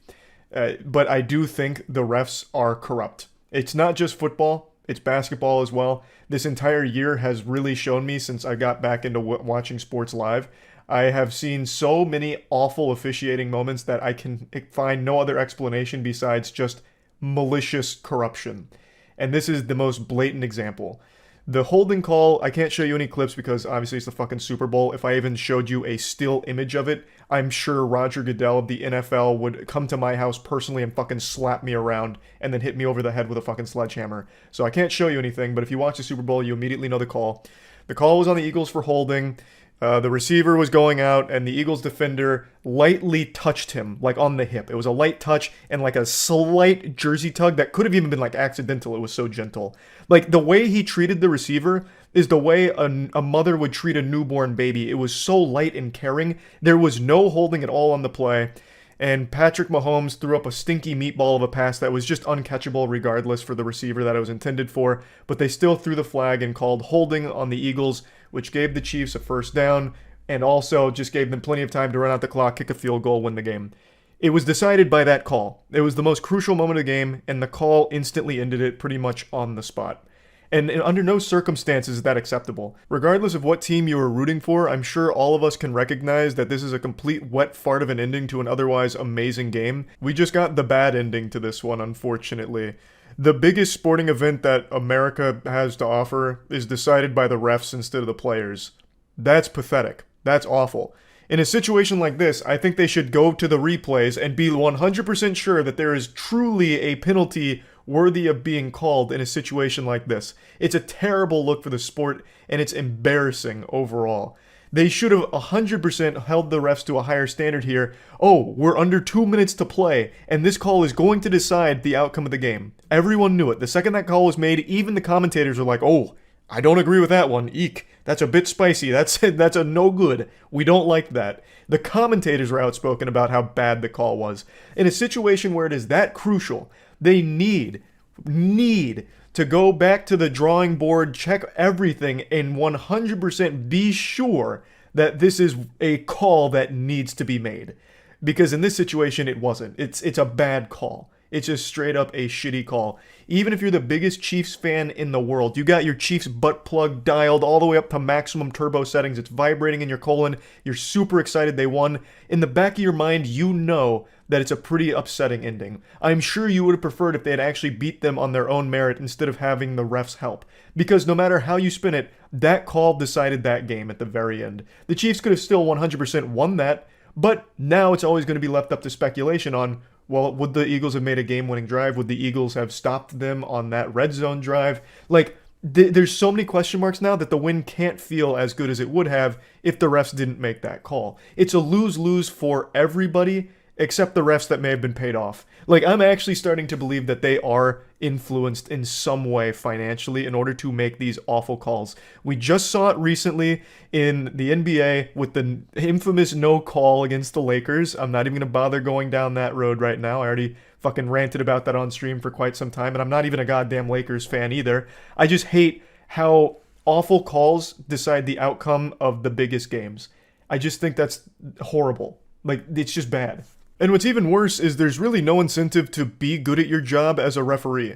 But I do think the refs are corrupt. It's not just football. It's basketball as well. This entire year has really shown me since I got back into watching sports live. I have seen so many awful officiating moments that I can find no other explanation besides just malicious corruption. And this is the most blatant example. The holding call, I can't show you any clips because obviously it's the fucking Super Bowl. If I even showed you a still image of it, I'm sure Roger Goodell of the NFL would come to my house personally and fucking slap me around and then hit me over the head with a fucking sledgehammer. So I can't show you anything, but if you watch the Super Bowl, you immediately know the call. The call was on the Eagles for holding. The receiver was going out, and the Eagles defender lightly touched him, like on the hip. It was a light touch and like a slight jersey tug that could have even been like accidental. It was so gentle. Like the way he treated the receiver is the way a mother would treat a newborn baby. It was so light and caring. There was no holding at all on the play. and Patrick Mahomes threw up a stinky meatball of a pass that was just uncatchable regardless for the receiver that it was intended for, but they still threw the flag and called holding on the Eagles, which gave the Chiefs a first down, and also just gave them plenty of time to run out the clock, kick a field goal, win the game. It was decided by that call. It was the most crucial moment of the game, and the call instantly ended it pretty much on the spot. And under no circumstances is that acceptable. Regardless of what team you were rooting for, I'm sure all of us can recognize that this is a complete wet fart of an ending to an otherwise amazing game. We just got the bad ending to this one, unfortunately. The biggest sporting event that America has to offer is decided by the refs instead of the players. That's pathetic. That's awful. In a situation like this, I think they should go to the replays and be 100% sure that there is truly a penalty worthy of being called in a situation like this. It's a terrible look for the sport, and it's embarrassing overall. They should have 100% held the refs to a higher standard here. Oh, we're under 2 minutes to play, and this call is going to decide the outcome of the game. Everyone knew it. The second that call was made, even the commentators were like, oh, I don't agree with that one. Eek. That's a bit spicy. That's a no good. We don't like that. The commentators were outspoken about how bad the call was. In a situation where it is that crucial, they need to go back to the drawing board, check everything, and 100% be sure that this is a call that needs to be made. Because in this situation, it wasn't. It's a bad call. It's just straight up a shitty call. Even if you're the biggest Chiefs fan in the world, you got your Chiefs butt plug dialed all the way up to maximum turbo settings. It's vibrating in your colon. You're super excited they won. In the back of your mind, you know that it's a pretty upsetting ending. I'm sure you would have preferred if they had actually beat them on their own merit instead of having the refs help. Because no matter how you spin it, that call decided that game at the very end. The Chiefs could have still 100% won that, but now it's always going to be left up to speculation on, well, would the Eagles have made a game-winning drive? Would the Eagles have stopped them on that red zone drive? Like, there's so many question marks now that the win can't feel as good as it would have if the refs didn't make that call. It's a lose-lose for everybody except the refs that may have been paid off. Like, I'm actually starting to believe that they are influenced in some way financially in order to make these awful calls. We just saw it recently in the NBA with the infamous no call against the Lakers. I'm not even going to bother going down that road right now. I already fucking ranted about that on stream for quite some time, and I'm not even a goddamn Lakers fan either. I just hate how awful calls decide the outcome of the biggest games. I just think that's horrible. Like, it's just bad. And what's even worse is there's really no incentive to be good at your job as a referee.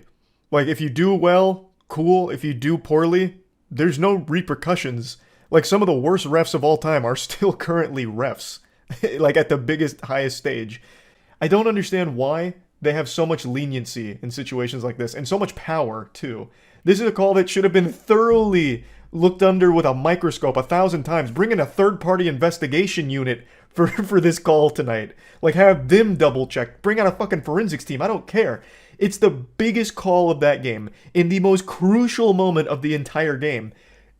Like, if you do well, cool. If you do poorly, there's no repercussions. Like, some of the worst refs of all time are still currently refs. Like, at the biggest, highest stage. I don't understand why they have so much leniency in situations like this, and so much power, too. This is a call that should have been thoroughly looked under with a microscope 1,000 times. Bring in a third-party investigation unit for this call tonight. Like, have them double-check. Bring out a fucking forensics team. I don't care. It's the biggest call of that game, in the most crucial moment of the entire game.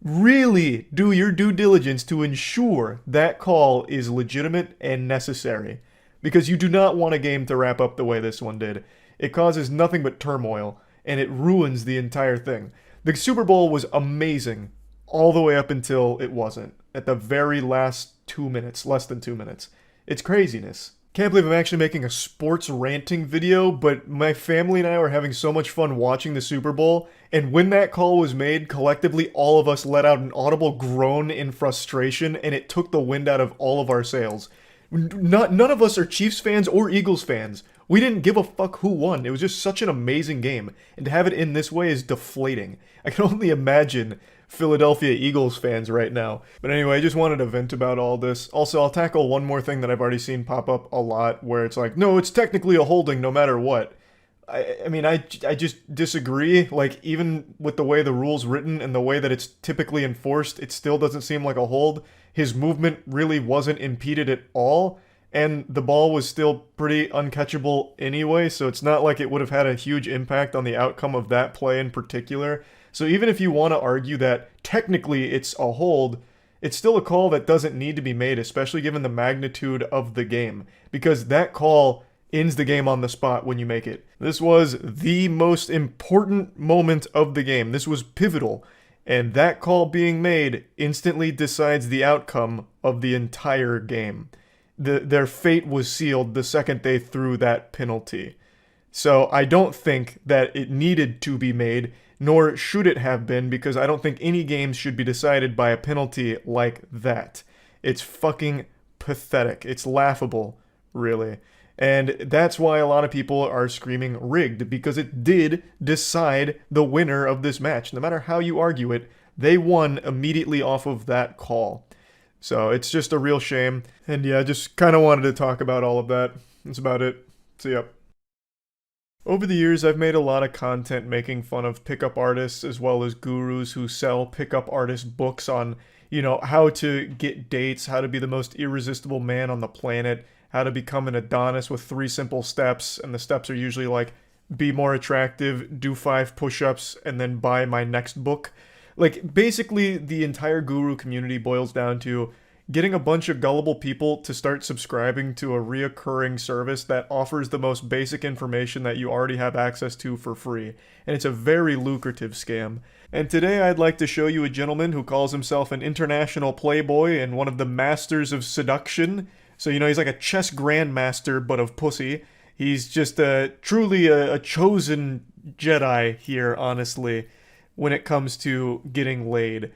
Really do your due diligence to ensure that call is legitimate and necessary. Because you do not want a game to wrap up the way this one did. It causes nothing but turmoil, and it ruins the entire thing. The Super Bowl was amazing all the way up until it wasn't. At the very last 2 minutes, less than 2 minutes. It's craziness. Can't believe I'm actually making a sports ranting video, but my family and I were having so much fun watching the Super Bowl, and when that call was made, collectively all of us let out an audible groan in frustration, and it took the wind out of all of our sails. None of us are Chiefs fans or Eagles fans. We didn't give a fuck who won. It was just such an amazing game, and to have it in this way is deflating. I can only imagine Philadelphia Eagles fans right now. But anyway, I just wanted to vent about all this. Also, I'll tackle one more thing that I've already seen pop up a lot, where it's like, no, it's technically a holding no matter what. I mean, I just disagree. Like, even with the way the rule's written and the way that it's typically enforced, it still doesn't seem like a hold. His movement really wasn't impeded at all, and the ball was still pretty uncatchable anyway, so it's not like it would have had a huge impact on the outcome of that play in particular. So even if you want to argue that technically it's a hold, it's still a call that doesn't need to be made, especially given the magnitude of the game, because that call ends the game on the spot when you make it. This was the most important moment of the game. This was pivotal, and that call being made instantly decides the outcome of the entire game. their fate was sealed the second they threw that penalty. So I don't think that it needed to be made, nor should it have been, because I don't think any games should be decided by a penalty like that. It's fucking pathetic. It's laughable, really. And that's why a lot of people are screaming rigged, because it did decide the winner of this match. No matter how you argue it, they won immediately off of that call. So it's just a real shame. And yeah, I just kind of wanted to talk about all of that. That's about it. See ya. Over the years, I've made a lot of content making fun of pickup artists as well as gurus who sell pickup artist books on, how to get dates, how to be the most irresistible man on the planet, how to become an Adonis with 3 simple steps, and the steps are usually like, be more attractive, do 5 push-ups, and then buy my next book. Like, basically, the entire guru community boils down to getting a bunch of gullible people to start subscribing to a reoccurring service that offers the most basic information that you already have access to for free. And it's a very lucrative scam. And today I'd like to show you a gentleman who calls himself an international playboy and one of the masters of seduction. So, he's like a chess grandmaster, but of pussy. He's just truly a chosen Jedi here, honestly, when it comes to getting laid.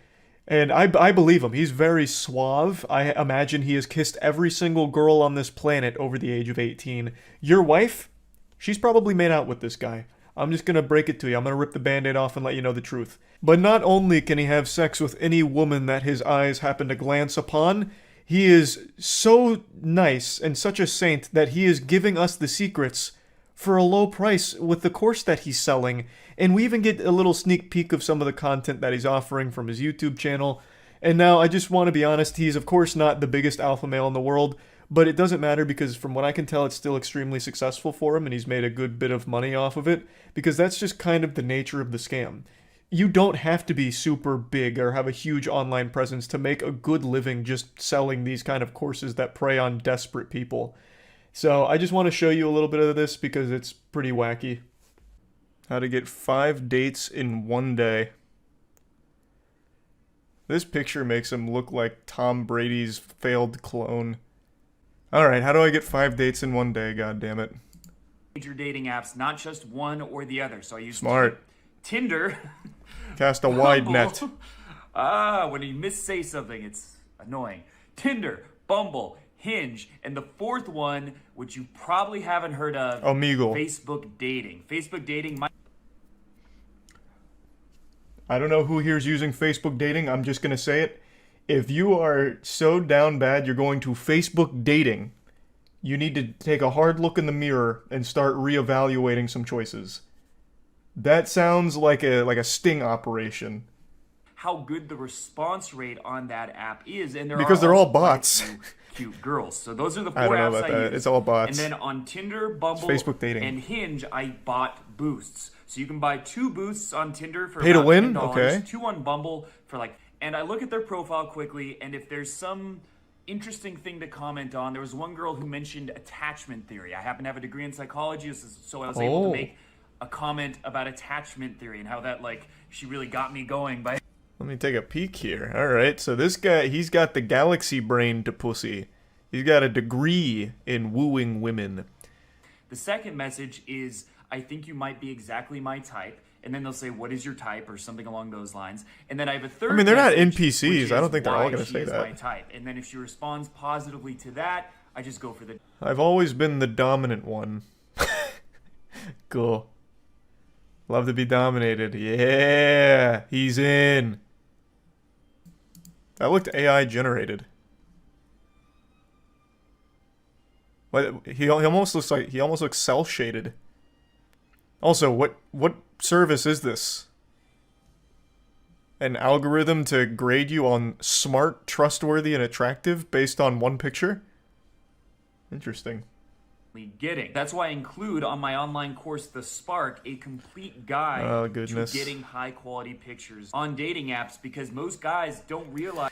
And I believe him. He's very suave. I imagine he has kissed every single girl on this planet over the age of 18. Your wife? She's probably made out with this guy. I'm just gonna break it to you. I'm gonna rip the band-aid off and let you know the truth. But not only can he have sex with any woman that his eyes happen to glance upon, he is so nice and such a saint that he is giving us the secrets for a low price with the course that he's selling. And we even get a little sneak peek of some of the content that he's offering from his YouTube channel. And now, I just want to be honest, he's of course not the biggest alpha male in the world, but it doesn't matter because from what I can tell, it's still extremely successful for him and he's made a good bit of money off of it, because that's just kind of the nature of the scam. You don't have to be super big or have a huge online presence to make a good living just selling these kind of courses that prey on desperate people. So I just want to show you a little bit of this because it's pretty wacky. How to get 5 dates in 1 day. This picture makes him look like Tom Brady's failed clone. Alright, how do I get 5 dates in 1 day, god damn it. Major dating apps, not just one or the other. So I use Smart. Tinder. Cast a wide net. When you say something, it's annoying. Tinder, Bumble, Hinge, and the 4th one, which you probably haven't heard of, Omegle. Facebook dating. Facebook dating might... I don't know who here's using Facebook dating, I'm just gonna say it. If you are so down bad you're going to Facebook dating, you need to take a hard look in the mirror and start reevaluating some choices. That sounds like a sting operation. How good the response rate on that app is, and because they're all bots. Cute girls. So those are the 4 I don't know apps about I that. use. It's all bots. And then on Tinder, Bumble, Facebook dating. and Hinge, I bought boosts. So you can buy 2 boosts on Tinder for Pay to about win? $10, Okay. 2 on Bumble for like... And I look at their profile quickly, and if there's some interesting thing to comment on, there was one girl who mentioned attachment theory. I happen to have a degree in psychology, so I was able to make a comment about attachment theory and how that, like, she really got me going by... Let me take a peek here. Alright, so this guy, he's got the galaxy brain to pussy. He's got a degree in wooing women. The second message is, I think you might be exactly my type. And then they'll say, what is your type? Or something along those lines. And then I have a third I mean, they're not message, NPCs. I don't think they're all going to why say she is that. my type. And then if she responds positively to that, I just go for the... I've always been the dominant one. Cool. Love to be dominated. Yeah, he's in. That looked AI generated. What? He almost looks cell shaded. Also, what service is this? An algorithm to grade you on smart, trustworthy, and attractive based on one picture? Interesting. Getting. That's why I include on my online course, The Spark, a complete guide to getting high quality pictures on dating apps, because most guys don't realize.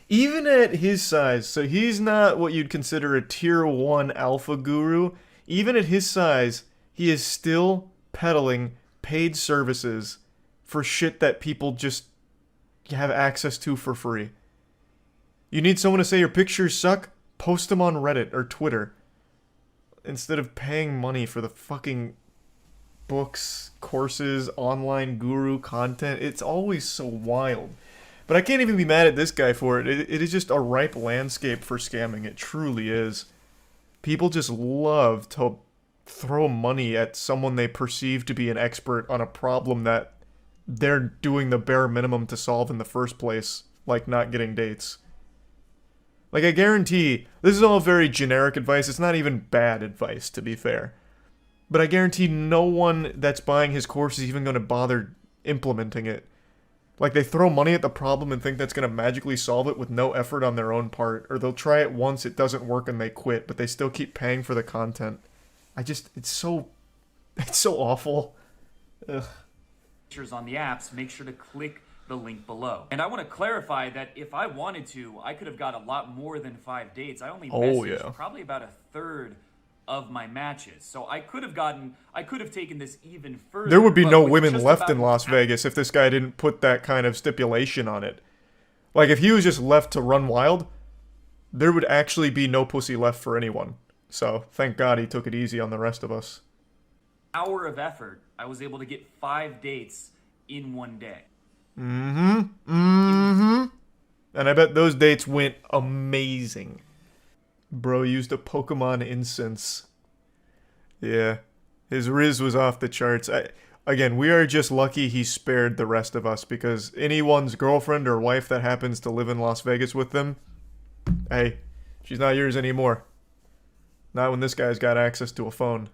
Even at his size, so he's not what you'd consider a tier 1 alpha guru. Even at his size, he is still peddling paid services for shit that people just have access to for free. You need someone to say your pictures suck? Post them on Reddit or Twitter. Instead of paying money for the fucking books, courses, online guru content. It's always so wild. But I can't even be mad at this guy for it. It is just a ripe landscape for scamming. It truly is. People just love to throw money at someone they perceive to be an expert on a problem that they're doing the bare minimum to solve in the first place, like not getting dates. Like, I guarantee, this is all very generic advice, it's not even bad advice, to be fair. But I guarantee no one that's buying his course is even going to bother implementing it. Like, they throw money at the problem and think that's going to magically solve it with no effort on their own part, or they'll try it once, it doesn't work, and they quit, but they still keep paying for the content. It's so awful. Ugh. On the apps, make sure to click the link below. And I want to clarify that if I wanted to, I could have got a lot more than 5 dates. I only messaged probably about a third of my matches. So I could have taken this even further. There would be no women left in Las Vegas if this guy didn't put that kind of stipulation on it. Like, if he was just left to run wild, there would actually be no pussy left for anyone. So, thank God he took it easy on the rest of us. Hour of effort, I was able to get 5 dates in one day. And I bet those dates went amazing. Bro used a Pokemon incense. Yeah. His Riz was off the charts. Again, we are just lucky he spared the rest of us, because anyone's girlfriend or wife that happens to live in Las Vegas with them, hey, she's not yours anymore. Not when this guy's got access to a phone.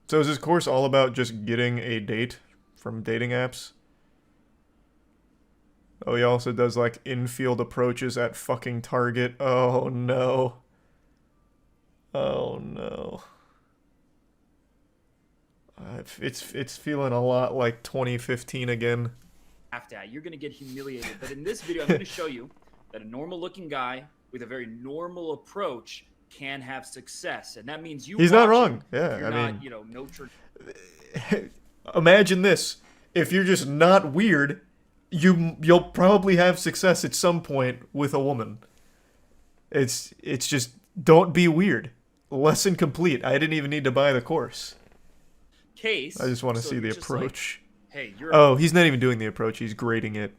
So is this course all about just getting a date from dating apps? Oh, he also does, like, in-field approaches at fucking Target. Oh, no. Oh, no. It's feeling a lot like 2015 again. You're going to get humiliated. But in this video, I'm going to show you that a normal-looking guy with a very normal approach can have success. And that means He's not wrong. Yeah, I mean... You know, no church. Imagine this. If you're just not weird... You'll probably have success at some point with a woman. It's just, don't be weird. Lesson complete. I didn't even need to buy the course. I just want to see the approach. Like, hey, oh, he's not even doing the approach. He's grading it.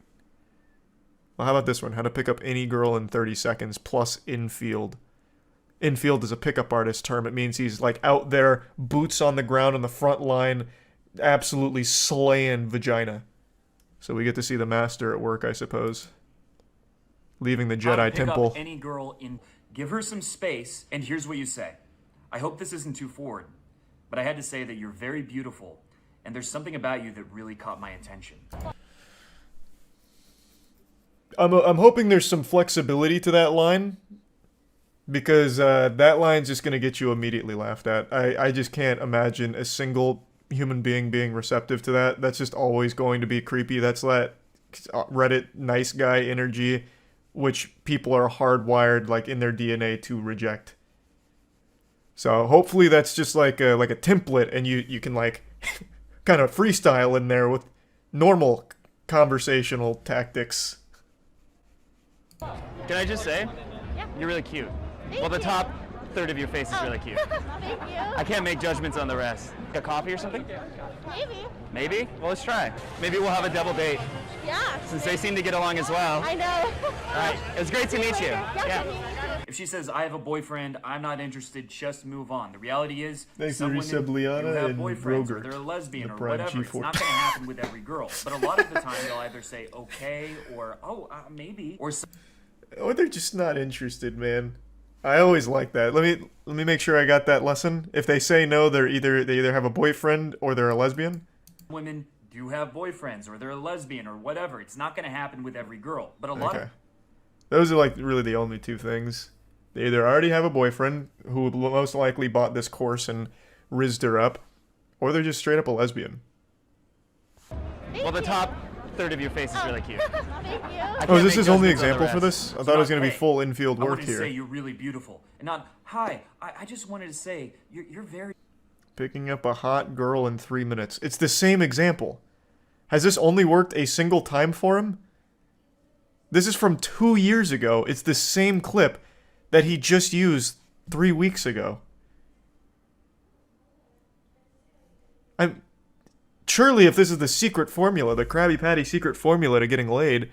Well, how about this one? How to pick up any girl in 30 seconds plus infield. Infield is a pickup artist term. It means he's like out there, boots on the ground on the front line, absolutely slaying vagina. So we get to see the master at work, I suppose. Leaving the Jedi temple. Pick up any girl in, give her some space, and here's what you say. I hope this isn't too forward, but I had to say that you're very beautiful, and there's something about you that really caught my attention. I'm hoping there's some flexibility to that line, because that line's just going to get you immediately laughed at. I just can't imagine a single human being receptive to that. That's just always going to be creepy. That's that Reddit nice guy energy, which people are hardwired like in their DNA to reject. So hopefully that's just like a template, and you can like kind of freestyle in there with normal conversational tactics. Can I just say, you're really cute. Well, the top third of your face is really cute. Thank you. I can't make judgments on the rest. A coffee or something? Maybe. Maybe? Well, let's try. Maybe we'll have a double date. Yeah. Since they seem to get along as well. I know. All right. It was great to meet you. Yeah. If she says, I have a boyfriend, I'm not interested, just move on. The reality is, thanks some to women Risa do Bliana have and boyfriends, or Brogert, they're a lesbian, the or Prime whatever. It's G4. not going to happen with every girl. But a lot of the time, they'll either say, okay, or, maybe, or... Or they're just not interested, man. I always like that. Let me make sure I got that lesson. If they say no, they either have a boyfriend or they're a lesbian. Women do have boyfriends, or they're a lesbian, or whatever. It's not going to happen with every girl. But a lot of... Those are like really the only two things. They either already have a boyfriend who most likely bought this course and rizzed her up, or they're just straight up a lesbian. Well, the top third of your face is really cute. Thank you. Oh, is this his only example for this? I thought it was going to be full infield I work wanted to here. say you're really beautiful. And not, hi, I just wanted to say you're very... Picking up a hot girl in 3 minutes. It's the same example. Has this only worked a single time for him? This is from 2 years ago. It's the same clip that he just used 3 weeks ago. Surely if this is the secret formula, the Krabby Patty secret formula to getting laid,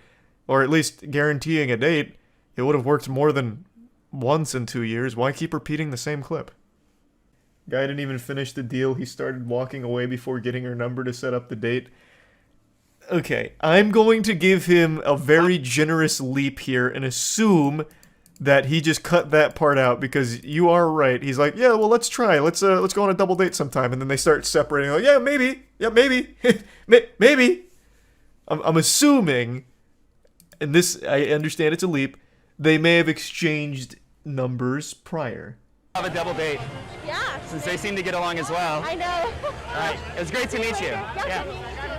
or at least guaranteeing a date, it would have worked more than once in 2 years. Why keep repeating the same clip? Guy didn't even finish the deal. He started walking away before getting her number to set up the date. Okay, I'm going to give him a very generous leap here and assume that he just cut that part out, because you are right. He's like, yeah, well, let's try. Let's go on a double date sometime. And then they start separating. Like, yeah, maybe. Yeah, maybe. Maybe. I'm assuming, and this, I understand it's a leap, they may have exchanged numbers prior. Have a double date. Yeah. Since they seem to get along as well. I know. All right. It was great to meet you. Yeah.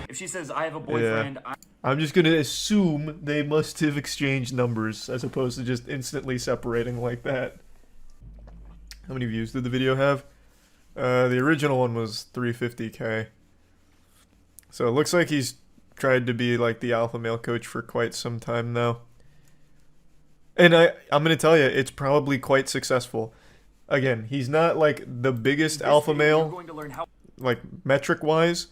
If she says, I have a boyfriend, Yeah. I'm just gonna assume they must have exchanged numbers as opposed to just instantly separating like that. How many views did the video have? The original one was 350k. So it looks like he's tried to be like the alpha male coach for quite some time now. And I'm gonna tell you, it's probably quite successful. Again, he's not like the biggest alpha male, like metric-wise,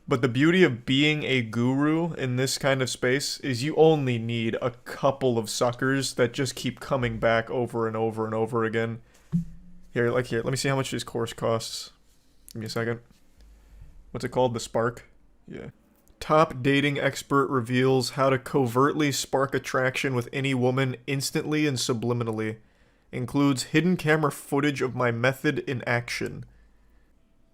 but the beauty of being a guru in this kind of space is you only need a couple of suckers that just keep coming back over and over and over again. Here, let me see how much his course costs. Give me a second. What's it called? The Spark? Yeah. Top dating expert reveals how to covertly spark attraction with any woman instantly and subliminally. Includes hidden camera footage of my method in action.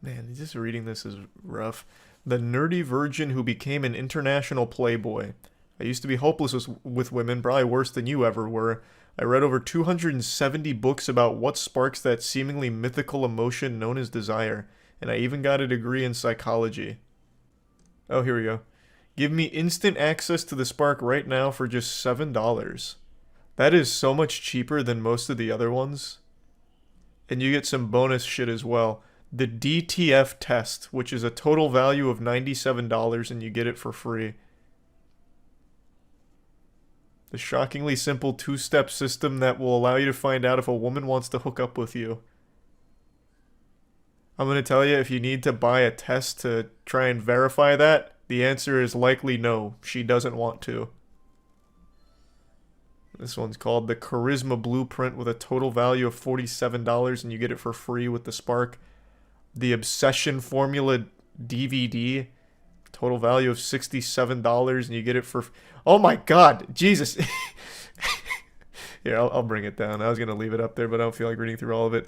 Man, just reading this is rough. The nerdy virgin who became an international playboy. I used to be hopeless with women, probably worse than you ever were. I read over 270 books about what sparks that seemingly mythical emotion known as desire, and I even got a degree in psychology. Oh, here we go. Give me instant access to the Spark right now for just $7. That is so much cheaper than most of the other ones. And you get some bonus shit as well. The DTF test, which is a total value of $97, and you get it for free. The shockingly simple two-step system that will allow you to find out if a woman wants to hook up with you. I'm going to tell you, if you need to buy a test to try and verify that, the answer is likely no. She doesn't want to. This one's called the Charisma Blueprint with a total value of $47, and you get it for free with the Spark. The Obsession Formula DVD, total value of $67, and you get it for... Oh my god, Jesus. Here, I'll bring it down. I was going to leave it up there, but I don't feel like reading through all of it.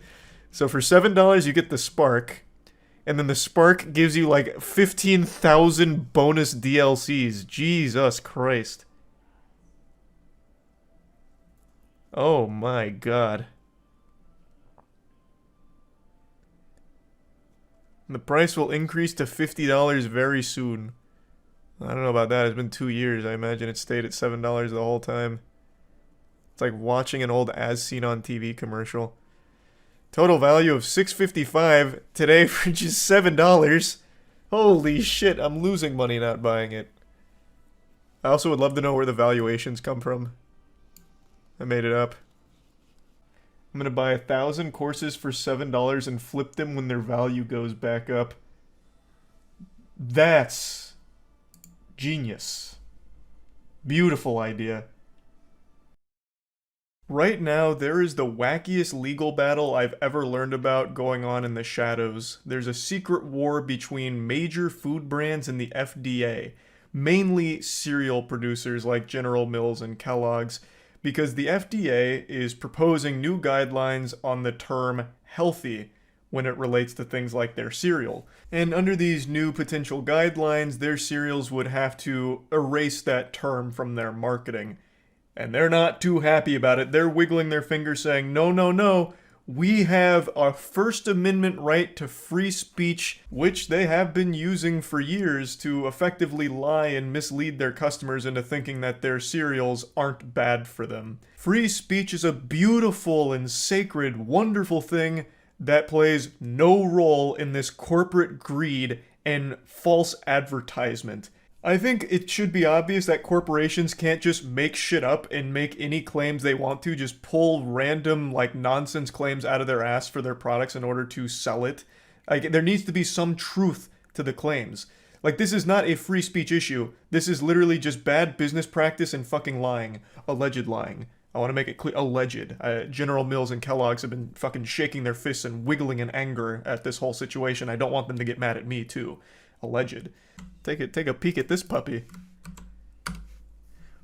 So for $7, you get the Spark, and then the Spark gives you like 15,000 bonus DLCs. Jesus Christ. Oh my god. The price will increase to $50 very soon. I don't know about that. It's been 2 years. I imagine it stayed at $7 the whole time. It's like watching an old As Seen on TV commercial. Total value of $6.55 today for just $7. Holy shit, I'm losing money not buying it. I also would love to know where the valuations come from. I made it up. I'm gonna buy 1,000 courses for $7 and flip them when their value goes back up. That's genius. Beautiful idea. Right now, there is the wackiest legal battle I've ever learned about going on in the shadows. There's a secret war between major food brands and the FDA, mainly cereal producers like General Mills and Kellogg's, because the FDA is proposing new guidelines on the term healthy when it relates to things like their cereal. And under these new potential guidelines, their cereals would have to erase that term from their marketing. And they're not too happy about it. They're wiggling their fingers saying, no, no, no, we have a First Amendment right to free speech, which they have been using for years to effectively lie and mislead their customers into thinking that their cereals aren't bad for them. Free speech is a beautiful and sacred, wonderful thing that plays no role in this corporate greed and false advertisement. I think it should be obvious that corporations can't just make shit up and make any claims they want to, just pull random, like, nonsense claims out of their ass for their products in order to sell it. Like, there needs to be some truth to the claims. Like, this is not a free speech issue. This is literally just bad business practice and fucking lying. Alleged lying. I want to make it clear. Alleged. General Mills and Kellogg's have been fucking shaking their fists and wiggling in anger at this whole situation. I don't want them to get mad at me, too. Alleged. Take a peek at this puppy.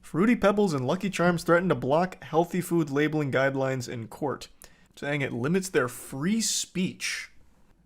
Fruity Pebbles and Lucky Charms threaten to block healthy food labeling guidelines in court, saying it limits their free speech.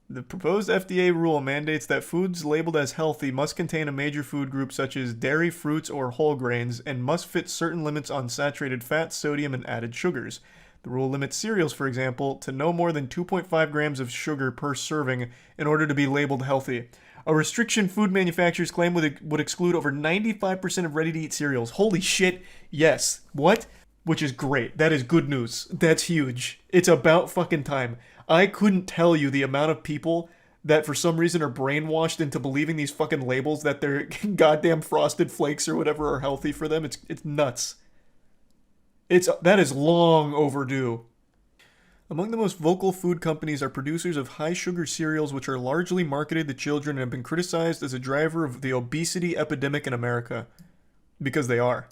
The proposed FDA rule mandates that foods labeled as healthy must contain a major food group such as dairy, fruits, or whole grains, and must fit certain limits on saturated fat, sodium, and added sugars. The rule limits cereals, for example, to no more than 2.5 grams of sugar per serving in order to be labeled healthy. A restriction food manufacturers claim would exclude over 95% of ready-to-eat cereals. Holy shit, yes. What? Which is great. That is good news. That's huge. It's about fucking time. I couldn't tell you the amount of people that for some reason are brainwashed into believing these fucking labels that their goddamn Frosted Flakes or whatever are healthy for them. It's nuts. That is long overdue. Among the most vocal food companies are producers of high-sugar cereals, which are largely marketed to children and have been criticized as a driver of the obesity epidemic in America. Because they are.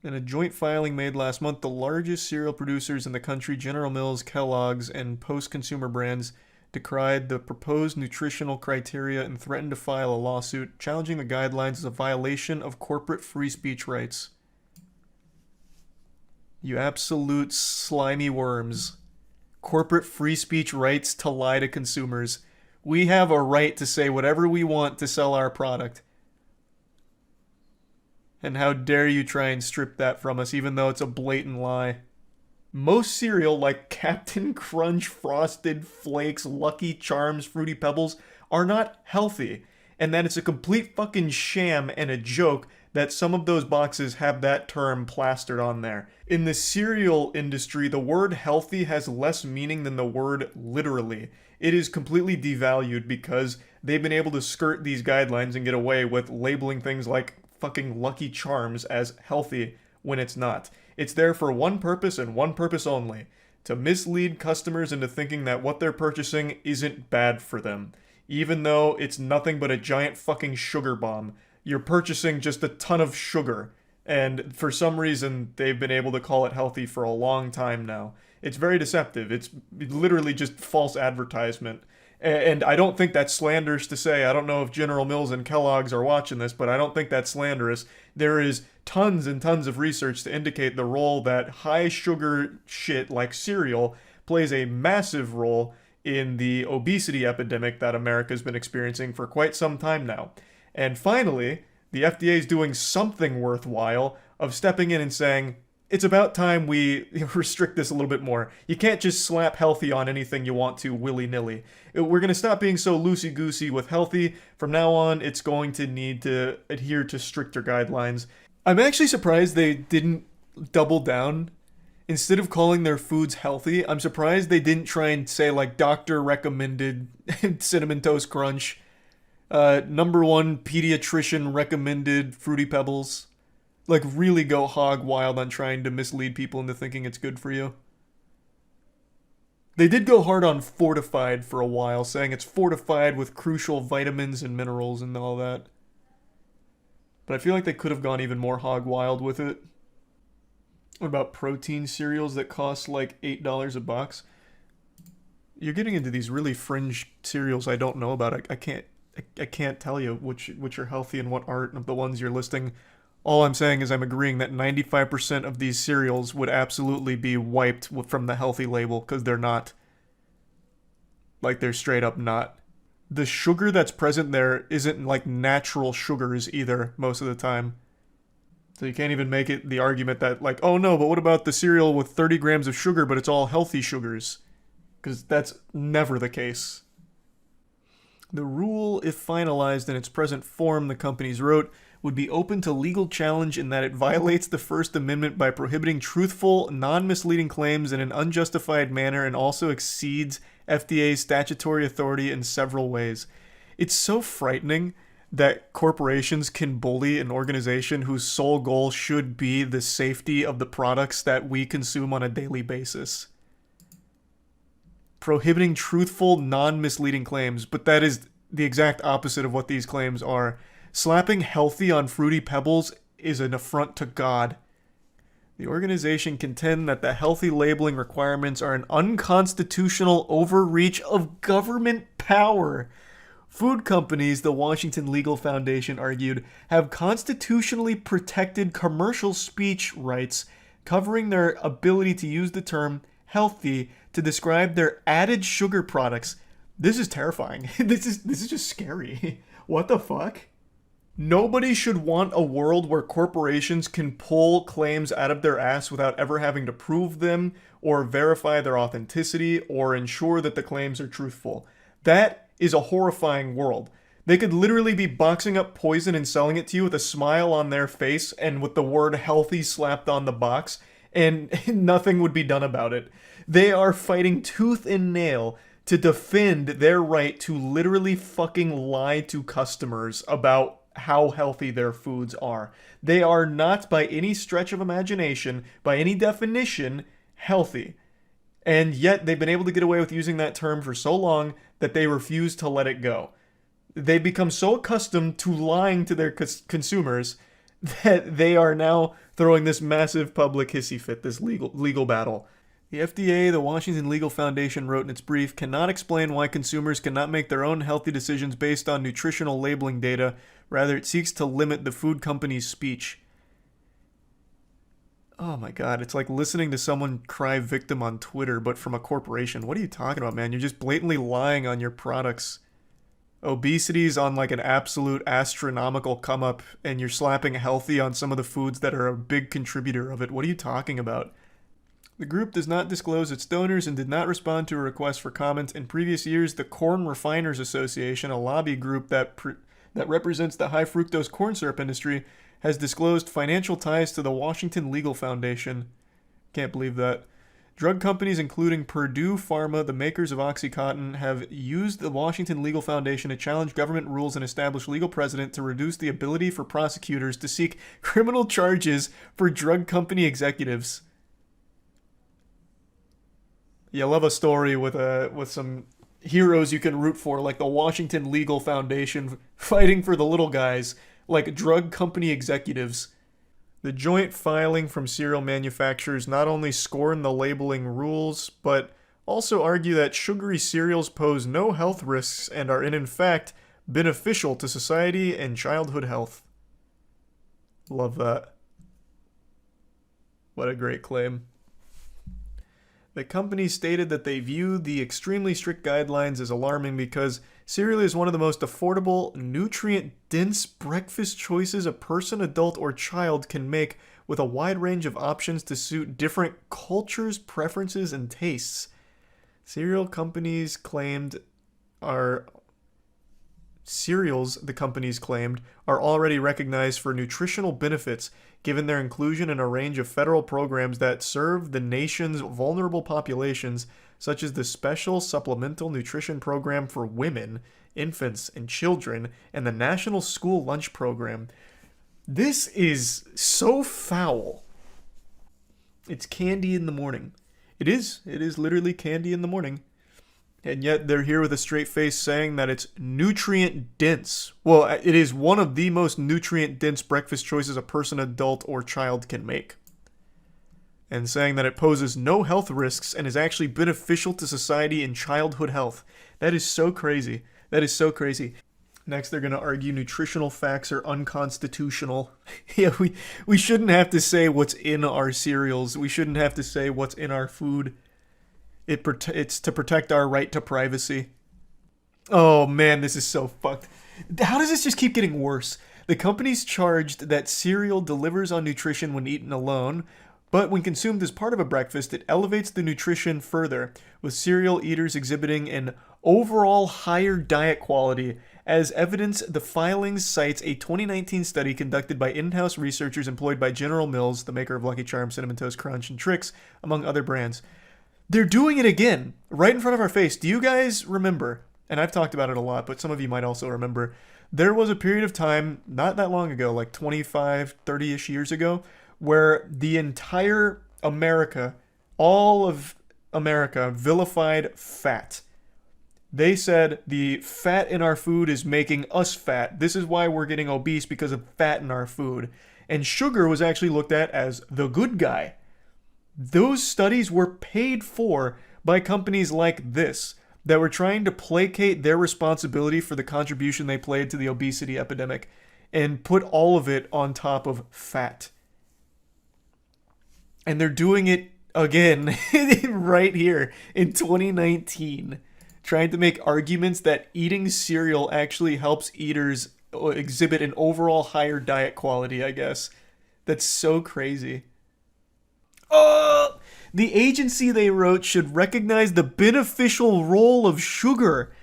In a joint filing made last month, the largest cereal producers in the country, General Mills, Kellogg's, and post-consumer brands, decried the proposed nutritional criteria and threatened to file a lawsuit challenging the guidelines as a violation of corporate free speech rights. You absolute slimy worms. Corporate free speech rights to lie to consumers. We have a right to say whatever we want to sell our product. And how dare you try and strip that from us, even though it's a blatant lie. Most cereal, like Captain Crunch, Frosted Flakes, Lucky Charms, Fruity Pebbles, are not healthy. And that it's a complete fucking sham and a joke that some of those boxes have that term plastered on there. In the cereal industry, the word healthy has less meaning than the word literally. It is completely devalued because they've been able to skirt these guidelines and get away with labeling things like fucking Lucky Charms as healthy when it's not. It's there for one purpose and one purpose only: to mislead customers into thinking that what they're purchasing isn't bad for them. Even though it's nothing but a giant fucking sugar bomb. You're purchasing just a ton of sugar. And for some reason, they've been able to call it healthy for a long time now. It's very deceptive. It's literally just false advertisement. And I don't think that's slanderous to say. I don't know if General Mills and Kellogg's are watching this, but I don't think that's slanderous. There is tons and tons of research to indicate the role that high sugar shit like cereal plays a massive role in the obesity epidemic that America's been experiencing for quite some time now. And finally, the FDA is doing something worthwhile of stepping in and saying, it's about time we restrict this a little bit more. You can't just slap healthy on anything you want to willy-nilly. We're going to stop being so loosey-goosey with healthy. From now on, it's going to need to adhere to stricter guidelines. I'm actually surprised they didn't double down. Instead of calling their foods healthy, I'm surprised they didn't try and say, like, doctor recommended Cinnamon Toast Crunch. #1 pediatrician recommended Fruity Pebbles. Like, really go hog wild on trying to mislead people into thinking it's good for you. They did go hard on fortified for a while, saying it's fortified with crucial vitamins and minerals and all that. But I feel like they could have gone even more hog wild with it. What about protein cereals that cost like $8 a box? You're getting into these really fringe cereals I don't know about. I can't tell you which are healthy and what aren't of the ones you're listing. All I'm saying is I'm agreeing that 95% of these cereals would absolutely be wiped from the healthy label, because they're not. Like, they're straight up not. The sugar that's present there isn't like natural sugars either, most of the time. So you can't even make it the argument that, like, oh no, but what about the cereal with 30 grams of sugar, but it's all healthy sugars? Because that's never the case. The rule, if finalized in its present form, the companies wrote, would be open to legal challenge in that it violates the First Amendment by prohibiting truthful, non-misleading claims in an unjustified manner and also exceeds FDA's statutory authority in several ways. It's so frightening that corporations can bully an organization whose sole goal should be the safety of the products that we consume on a daily basis. Prohibiting truthful, non-misleading claims, but that is the exact opposite of what these claims are. Slapping healthy on Fruity Pebbles is an affront to God. The organization contend that the healthy labeling requirements are an unconstitutional overreach of government power. Food companies, the Washington Legal Foundation argued, have constitutionally protected commercial speech rights covering their ability to use the term healthy to describe their added sugar products. This is terrifying. This is just scary. What the fuck? Nobody should want a world where corporations can pull claims out of their ass without ever having to prove them or verify their authenticity or ensure that the claims are truthful. That is a horrifying world. They could literally be boxing up poison and selling it to you with a smile on their face and with the word healthy slapped on the box, and nothing would be done about it. They are fighting tooth and nail to defend their right to literally fucking lie to customers about how healthy their foods are. They are not, by any stretch of imagination, by any definition, healthy. And yet they've been able to get away with using that term for so long that they refuse to let it go. They become so accustomed to lying to their consumers that they are now throwing this massive public hissy fit, this legal battle. The FDA, the Washington Legal Foundation, wrote in its brief, cannot explain why consumers cannot make their own healthy decisions based on nutritional labeling data. Rather, it seeks to limit the food company's speech. Oh my god, it's like listening to someone cry victim on Twitter, but from a corporation. What are you talking about, man? You're just blatantly lying on your products. Obesity's on like an absolute astronomical come up, and you're slapping healthy on some of the foods that are a big contributor of it. What are you talking about? The group does not disclose its donors and did not respond to a request for comment. In previous years, the Corn Refiners Association, a lobby group that represents the high fructose corn syrup industry, has disclosed financial ties to the Washington Legal Foundation. Can't believe that. Drug companies including Purdue Pharma, the makers of OxyContin, have used the Washington Legal Foundation to challenge government rules and establish legal precedent to reduce the ability for prosecutors to seek criminal charges for drug company executives. You love a story with some heroes you can root for, like the Washington Legal Foundation fighting for the little guys, like drug company executives. The joint filing from cereal manufacturers not only scorn the labeling rules, but also argue that sugary cereals pose no health risks and are in fact beneficial to society and childhood health. Love that. What a great claim. The company stated that they view the extremely strict guidelines as alarming because cereal is one of the most affordable, nutrient-dense breakfast choices a person, adult, or child can make, with a wide range of options to suit different cultures, preferences, and tastes. Cereals, the companies claimed, are already recognized for nutritional benefits, given their inclusion in a range of federal programs that serve the nation's vulnerable populations, such as the Special Supplemental Nutrition Program for Women, Infants, and Children, and the National School Lunch Program. This is so foul. It's candy in the morning. It is literally candy in the morning. And yet they're here with a straight face saying that it's nutrient dense. Well, it is one of the most nutrient dense breakfast choices a person, adult, or child can make. And saying that it poses no health risks and is actually beneficial to society and childhood health. That is so crazy. That is so crazy. Next, they're going to argue nutritional facts are unconstitutional. Yeah, we shouldn't have to say what's in our cereals. We shouldn't have to say what's in our food. It's to protect our right to privacy. Oh man, this is so fucked. How does this just keep getting worse? The company's charged that cereal delivers on nutrition when eaten alone, but when consumed as part of a breakfast, it elevates the nutrition further, with cereal eaters exhibiting an overall higher diet quality. As evidence, the filings cites a 2019 study conducted by in-house researchers employed by General Mills, the maker of Lucky Charms, Cinnamon Toast Crunch, and Trix, among other brands. They're doing it again, right in front of our face. Do you guys remember and I've talked about it a lot, but some of you might also remember, there was a period of time, not that long ago, like 25, 30-ish years ago, where the entire America, all of America, vilified fat. They said the fat in our food is making us fat. This is why we're getting obese, because of fat in our food. And sugar was actually looked at as the good guy. Those studies were paid for by companies like this that were trying to placate their responsibility for the contribution they played to the obesity epidemic and put all of it on top of fat. And they're doing it again right here in 2019, trying to make arguments that eating cereal actually helps eaters exhibit an overall higher diet quality, I guess. That's so crazy. Oh! The agency they wrote should recognize the beneficial role of sugar.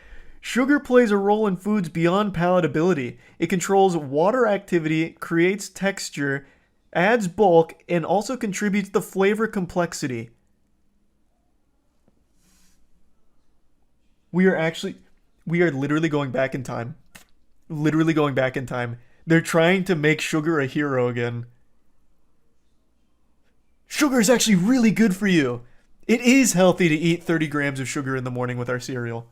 Sugar plays a role in foods beyond palatability. It controls water activity, creates texture, adds bulk, and also contributes to flavor complexity. We are literally going back in time. Literally going back in time. They're trying to make sugar a hero again. Sugar is actually really good for you. It is healthy to eat 30 grams of sugar in the morning with our cereal.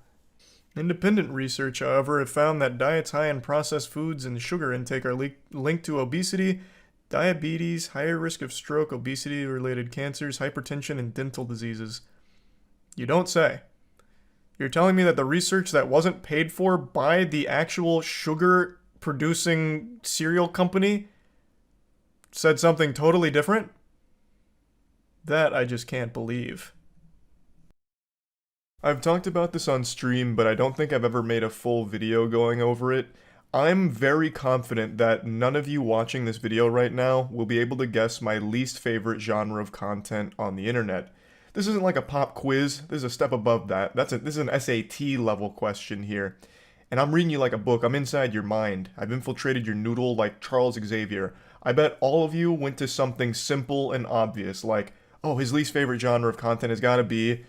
Independent research, however, have found that diets high in processed foods and sugar intake are linked to obesity, diabetes, higher risk of stroke, obesity-related cancers, hypertension, and dental diseases. You don't say. You're telling me that the research that wasn't paid for by the actual sugar-producing cereal company said something totally different? That I just can't believe. I've talked about this on stream, but I don't think I've ever made a full video going over it. I'm very confident that none of you watching this video right now will be able to guess my least favorite genre of content on the internet. This isn't like a pop quiz, this is a step above that. This is an SAT level question here. And I'm reading you like a book, I'm inside your mind. I've infiltrated your noodle like Charles Xavier. I bet all of you went to something simple and obvious, like, oh, his least favorite genre of content has gotta be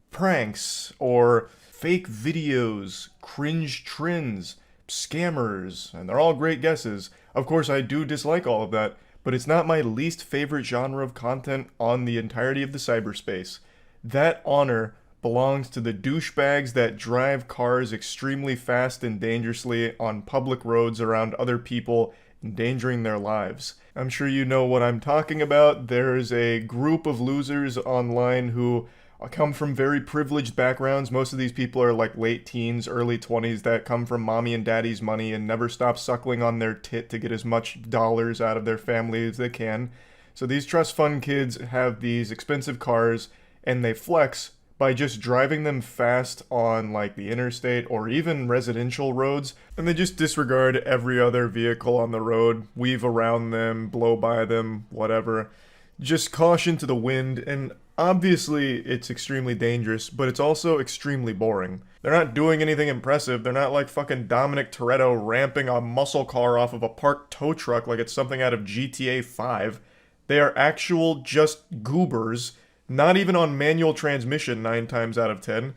pranks, or fake videos, cringe trends, scammers, and they're all great guesses. Of course, I do dislike all of that, but it's not my least favorite genre of content on the entirety of the cyberspace. That honor belongs to the douchebags that drive cars extremely fast and dangerously on public roads around other people, endangering their lives. I'm sure you know what I'm talking about. There's a group of losers online who come from very privileged backgrounds. Most of these people are like late teens, early 20s that come from mommy and daddy's money and never stop suckling on their tit to get as much dollars out of their family as they can. So these trust fund kids have these expensive cars and they flex by just driving them fast on like the interstate or even residential roads, and they just disregard every other vehicle on the road, weave around them, blow by them, whatever. Just caution to the wind, and obviously it's extremely dangerous, but it's also extremely boring. They're not doing anything impressive. They're not like fucking Dominic Toretto ramping a muscle car off of a parked tow truck like it's something out of GTA 5. They are actual just goobers, not even on manual transmission 9 times out of 10,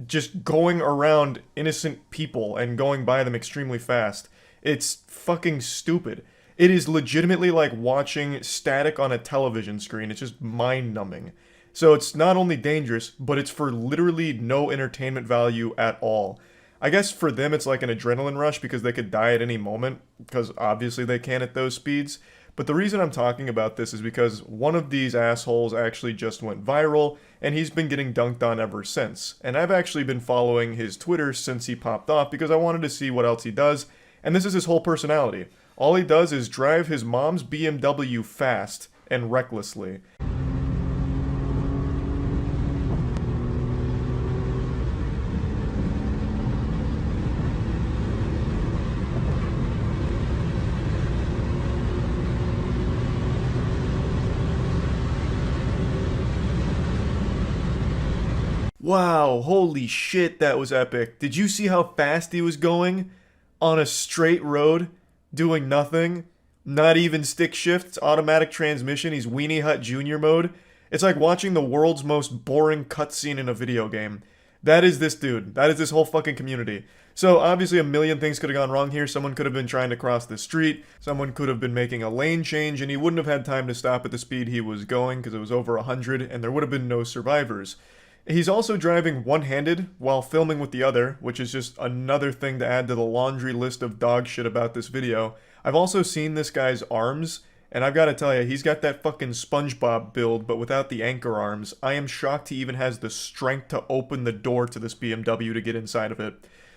just going around innocent people and going by them extremely fast. It's fucking stupid. It is legitimately like watching static on a television screen. It's just mind-numbing. So it's not only dangerous, but it's for literally no entertainment value at all. I guess for them it's like an adrenaline rush because they could die at any moment, because obviously they can at those speeds. But the reason I'm talking about this is because one of these assholes actually just went viral, and he's been getting dunked on ever since. And I've actually been following his Twitter since he popped off because I wanted to see what else he does, and this is his whole personality. All he does is drive his mom's BMW fast and recklessly. Wow, holy shit, that was epic. Did you see how fast he was going? On a straight road, doing nothing? Not even stick shifts, automatic transmission, he's Weenie Hut Jr. mode. It's like watching the world's most boring cutscene in a video game. That is this dude. That is this whole fucking community. So obviously a million things could have gone wrong here. Someone could have been trying to cross the street. Someone could have been making a lane change, and he wouldn't have had time to stop at the speed he was going because it was over 100, and there would have been no survivors. He's also driving one-handed while filming with the other, which is just another thing to add to the laundry list of dog shit about this video. I've also seen this guy's arms, and I've got to tell you, he's got that fucking SpongeBob build, but without the anchor arms. I am shocked he even has the strength to open the door to this BMW to get inside of it.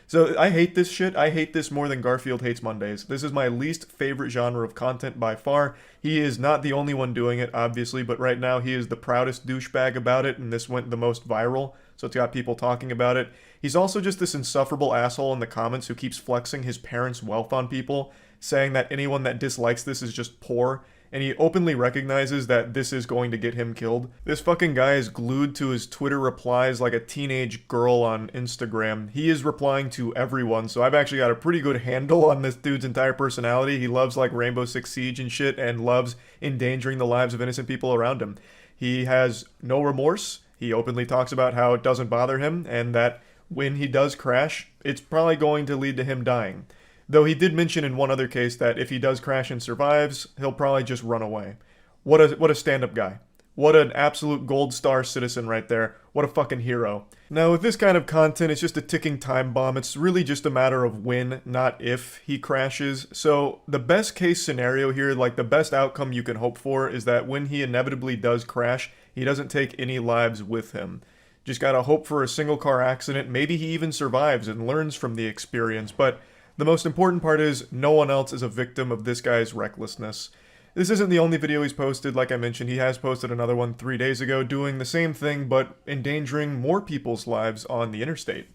So I hate this shit. I hate this more than Garfield hates Mondays. This is my least favorite genre of content by far. He is not the only one doing it, obviously, but right now he is the proudest douchebag about it, and this went the most viral, so it's got people talking about it. He's also just this insufferable asshole in the comments who keeps flexing his parents' wealth on people, saying that anyone that dislikes this is just poor, and he openly recognizes that this is going to get him killed. This fucking guy is glued to his Twitter replies like a teenage girl on Instagram. He is replying to everyone, so I've actually got a pretty good handle on this dude's entire personality. He loves like Rainbow Six Siege and shit, and loves endangering the lives of innocent people around him. He has no remorse. He openly talks about how it doesn't bother him, and that when he does crash, it's probably going to lead to him dying. Though he did mention in one other case that if he does crash and survives, he'll probably just run away. What a stand-up guy. What an absolute gold star citizen right there. What a fucking hero. Now with this kind of content, it's just a ticking time bomb. It's really just a matter of when, not if, he crashes. So the best case scenario here, like the best outcome you can hope for, is that when he inevitably does crash, he doesn't take any lives with him. Just gotta hope for a single car accident. Maybe he even survives and learns from the experience, but the most important part is no one else is a victim of this guy's recklessness. This isn't the only video he's posted. Like I mentioned, he has posted another one 3 days ago doing the same thing but endangering more people's lives on the interstate.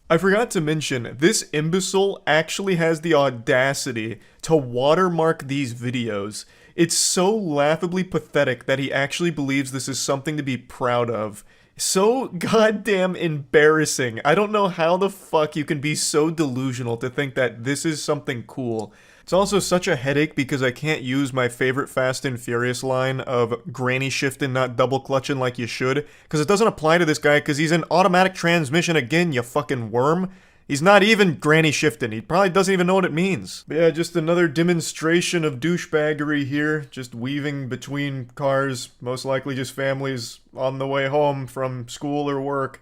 I forgot to mention, this imbecile actually has the audacity to watermark these videos. It's so laughably pathetic that he actually believes this is something to be proud of. So goddamn embarrassing. I don't know how the fuck you can be so delusional to think that this is something cool. It's also such a headache because I can't use my favorite Fast and Furious line of granny shifting, not double clutching like you should, because it doesn't apply to this guy because he's in automatic transmission again, you fucking worm. He's not even granny shifting. He probably doesn't even know what it means. But yeah, just another demonstration of douchebaggery here. Just weaving between cars. Most likely just families on the way home from school or work.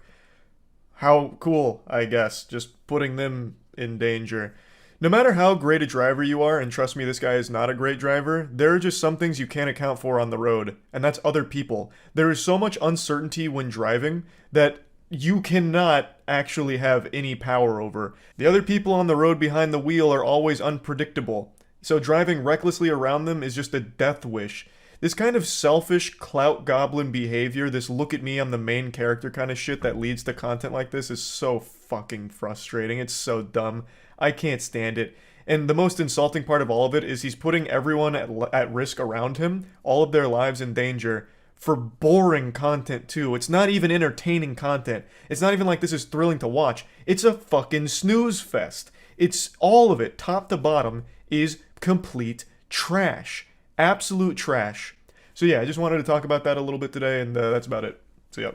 How cool, I guess. Just putting them in danger. No matter how great a driver you are, and trust me, this guy is not a great driver, there are just some things you can't account for on the road. And that's other people. There is so much uncertainty when driving that you cannot actually have any power over. The other people on the road behind the wheel are always unpredictable, so driving recklessly around them is just a death wish. This kind of selfish clout goblin behavior, this look at me, I'm the main character kind of shit that leads to content like this is so fucking frustrating. It's so dumb. I can't stand it. And the most insulting part of all of it is he's putting everyone at risk around him, all of their lives in danger, for boring content too. It's not even entertaining content. It's not even like this is thrilling to watch. It's a fucking snooze fest. It's all of it, top to bottom, is complete trash. Absolute trash. So yeah, I just wanted to talk about that a little bit today, and that's about it. So yeah.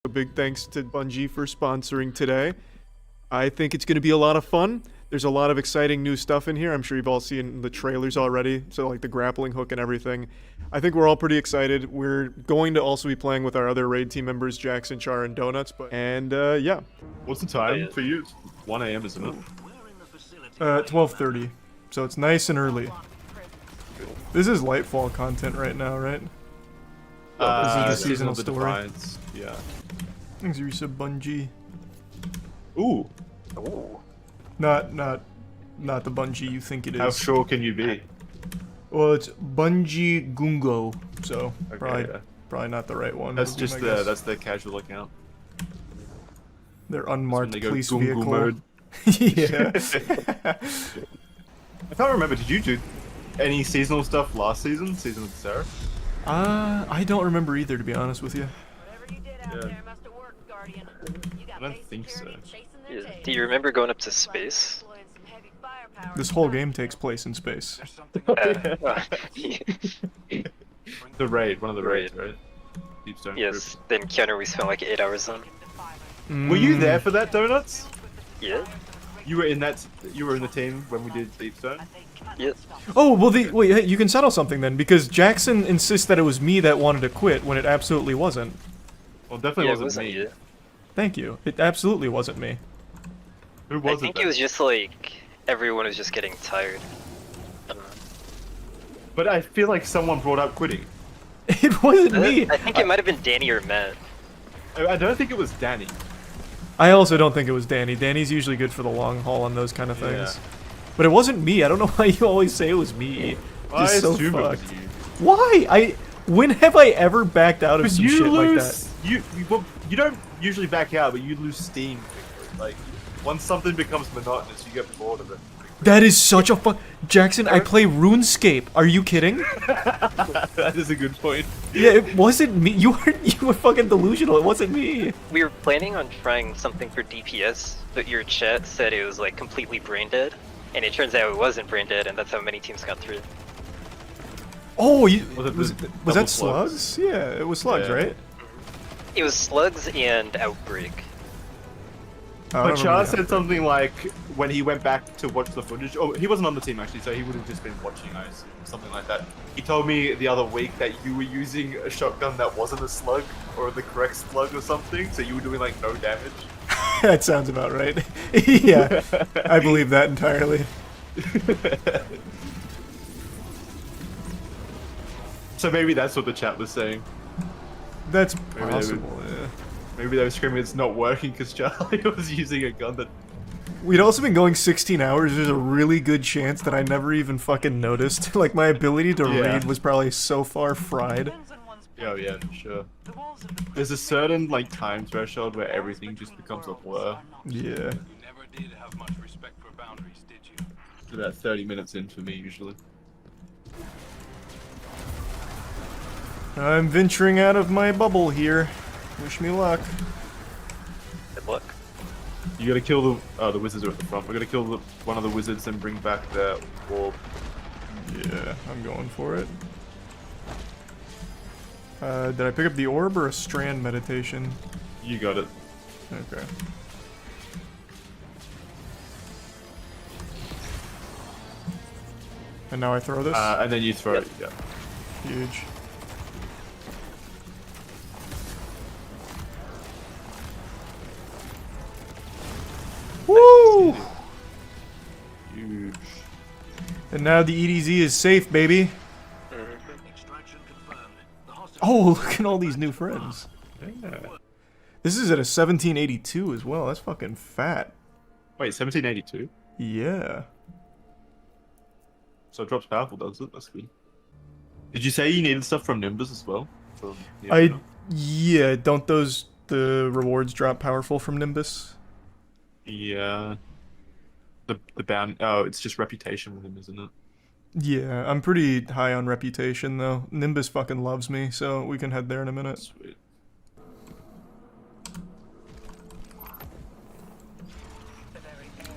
A big thanks to Bungie for sponsoring today. I think it's going to be a lot of fun. There's a lot of exciting new stuff in here. I'm sure you've all seen the trailers already, so like the grappling hook and everything. I think we're all pretty excited. We're going to also be playing with our other raid team members, Jackson, Char, and Donuts. Yeah. What's the time for you? 1 a.m. isn't it? 12:30. So it's nice and early. This is Lightfall content right now, right? This is the seasonal story. Defiance. Yeah. Thanks, Risa Bungie. Ooh. Not the Bungie you think it is. How sure can you be? Well, it's Bungie Gungo, so Okay, probably not the right one. That's just that's the casual account. Their unmarked They go police Gungo vehicle. mode. Yeah. I can't remember. Did you do any seasonal stuff last season? Season with Sarah? I don't remember either, to be honest with you. Yeah. I don't think so. Do you remember going up to space? This whole game takes place in space. The raid, one of the raids, right? Yes, then Keanu, we spent like 8 hours on. Were you there for that, Donuts? Yeah. You were in that. You were in the team when we did Deep Zone. Yep. Oh, well, wait, hey, you can settle something then, because Jackson insists that it was me that wanted to quit when it absolutely wasn't. Well, definitely wasn't me. You. Thank you. It absolutely wasn't me. Who was I think it was just like everyone was just getting tired. I don't know. But I feel like someone brought up quitting. It wasn't me. I think it might have been Danny or Matt. I don't think it was Danny. I also don't think it was Danny. Danny's usually good for the long haul on those kind of things. Yeah. But it wasn't me. I don't know why you always say it was me. Well, I Just so assume it was fucked. you. When have I ever backed out of some shit like that? You don't usually back out, but you lose steam. Like once something becomes monotonous, you get bored of it. That is such a Jackson, I play RuneScape. Are you kidding? That is a good point. Yeah, it wasn't me. You were fucking delusional. It wasn't me. We were planning on trying something for DPS, but your chat said it was like completely brain dead, and it turns out it wasn't brain dead, and that's how many teams got through. Oh, was double that slugs? slugs? Yeah, it was slugs, Yeah. right? It was slugs and outbreak. But Char said something like when he went back to watch the footage. Oh, he wasn't on the team actually, so he would have just been watching, I assume, something like that. He told me the other week that you were using a shotgun that wasn't a slug or the correct slug or something, so you were doing like no damage. That sounds about right. Yeah, I believe that entirely. So maybe that's what the chat was saying. That's Maybe possible, yeah. Maybe they were screaming it's not working because Charlie was using a gun that... We'd also been going 16 hours. There's a really good chance that I never even fucking noticed. Like, my ability to Yeah. read was probably so far fried. Oh yeah, for sure. There's a certain like time threshold where everything just becomes a blur. Yeah. About 30 minutes in for me usually. I'm venturing out of my bubble here. Wish me luck. Good luck. You gotta kill the wizards are at the front. We gotta kill one of the wizards and bring back the orb. Yeah, I'm going for it. Did I pick up the orb or a strand meditation? You got it. Okay. And now I throw this? And then you throw it, yeah. Huge. Woo! Huge. And now the EDZ is safe, baby. Oh, look at all these new friends. Yeah. This is at a 1782 as well. That's fucking fat. Wait, 1782? Yeah. So it drops powerful, does it? That's good. Did you say you needed stuff from Nimbus as well? Yeah, don't the rewards drop powerful from Nimbus? Yeah. The bound. Oh, it's just reputation with him, isn't it? Yeah, I'm pretty high on reputation though. Nimbus fucking loves me, so we can head there in a minute. Sweet.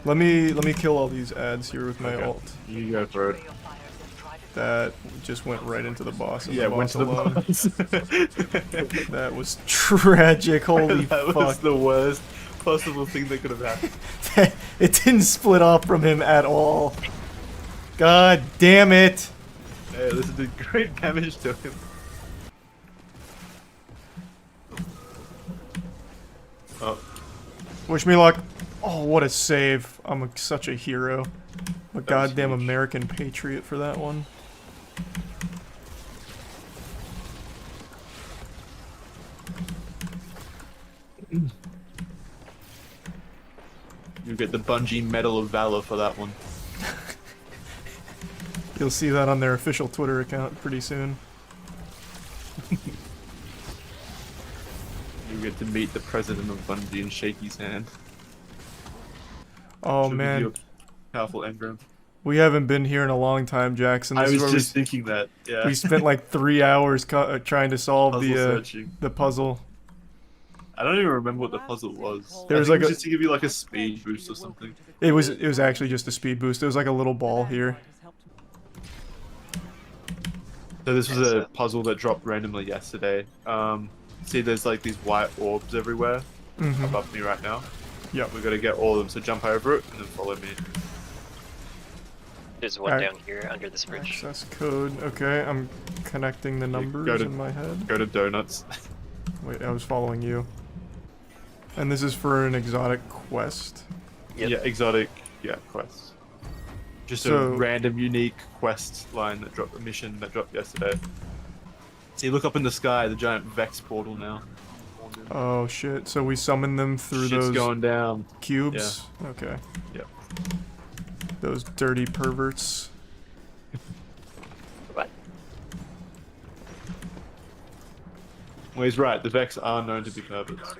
Let me kill all these ads here with my ult. You go for it. That just went right into the boss. And Yeah, the went to the boss. That was tragic. Holy that fuck! was the worst possible thing that could have happened. It didn't split off from him at all. God damn it! Yeah, this did great damage to him. Oh. Wish me luck. Oh, what a save. I'm such a hero. I'm a goddamn American patriot for that one. You get the Bungie Medal of Valor for that one. You'll see that on their official Twitter account pretty soon. You get to meet the president of Bungie and shake his hand. Oh Should give man. you a powerful engram. We haven't been here in a long time, Jackson. I This is was where just thinking that, yeah. We spent like 3 hours trying to solve Puzzle searching. the puzzle. I don't even remember what the puzzle was. There was I think like it was just to give you like a speed boost or something. It was actually just a speed boost. It was like a little ball here. So this was a puzzle that dropped randomly yesterday. See, there's like these white orbs everywhere. above me right now. Yep. We're gonna get all of them, so jump over it and then follow me. There's one Alright. down here under this bridge. Access code. Okay, I'm connecting the numbers in my head. Go to donuts. Wait, I was following you. And this is for an exotic quest? Yeah, exotic, quest. Just a So- random, unique quest line that dropped, a mission that dropped yesterday. So you look up in the sky, the giant Vex portal now. Oh shit, so we summon them through Shit's those going down. cubes? Okay. Yep. Those dirty perverts. What? Well, he's right, the Vex are known to be perverts.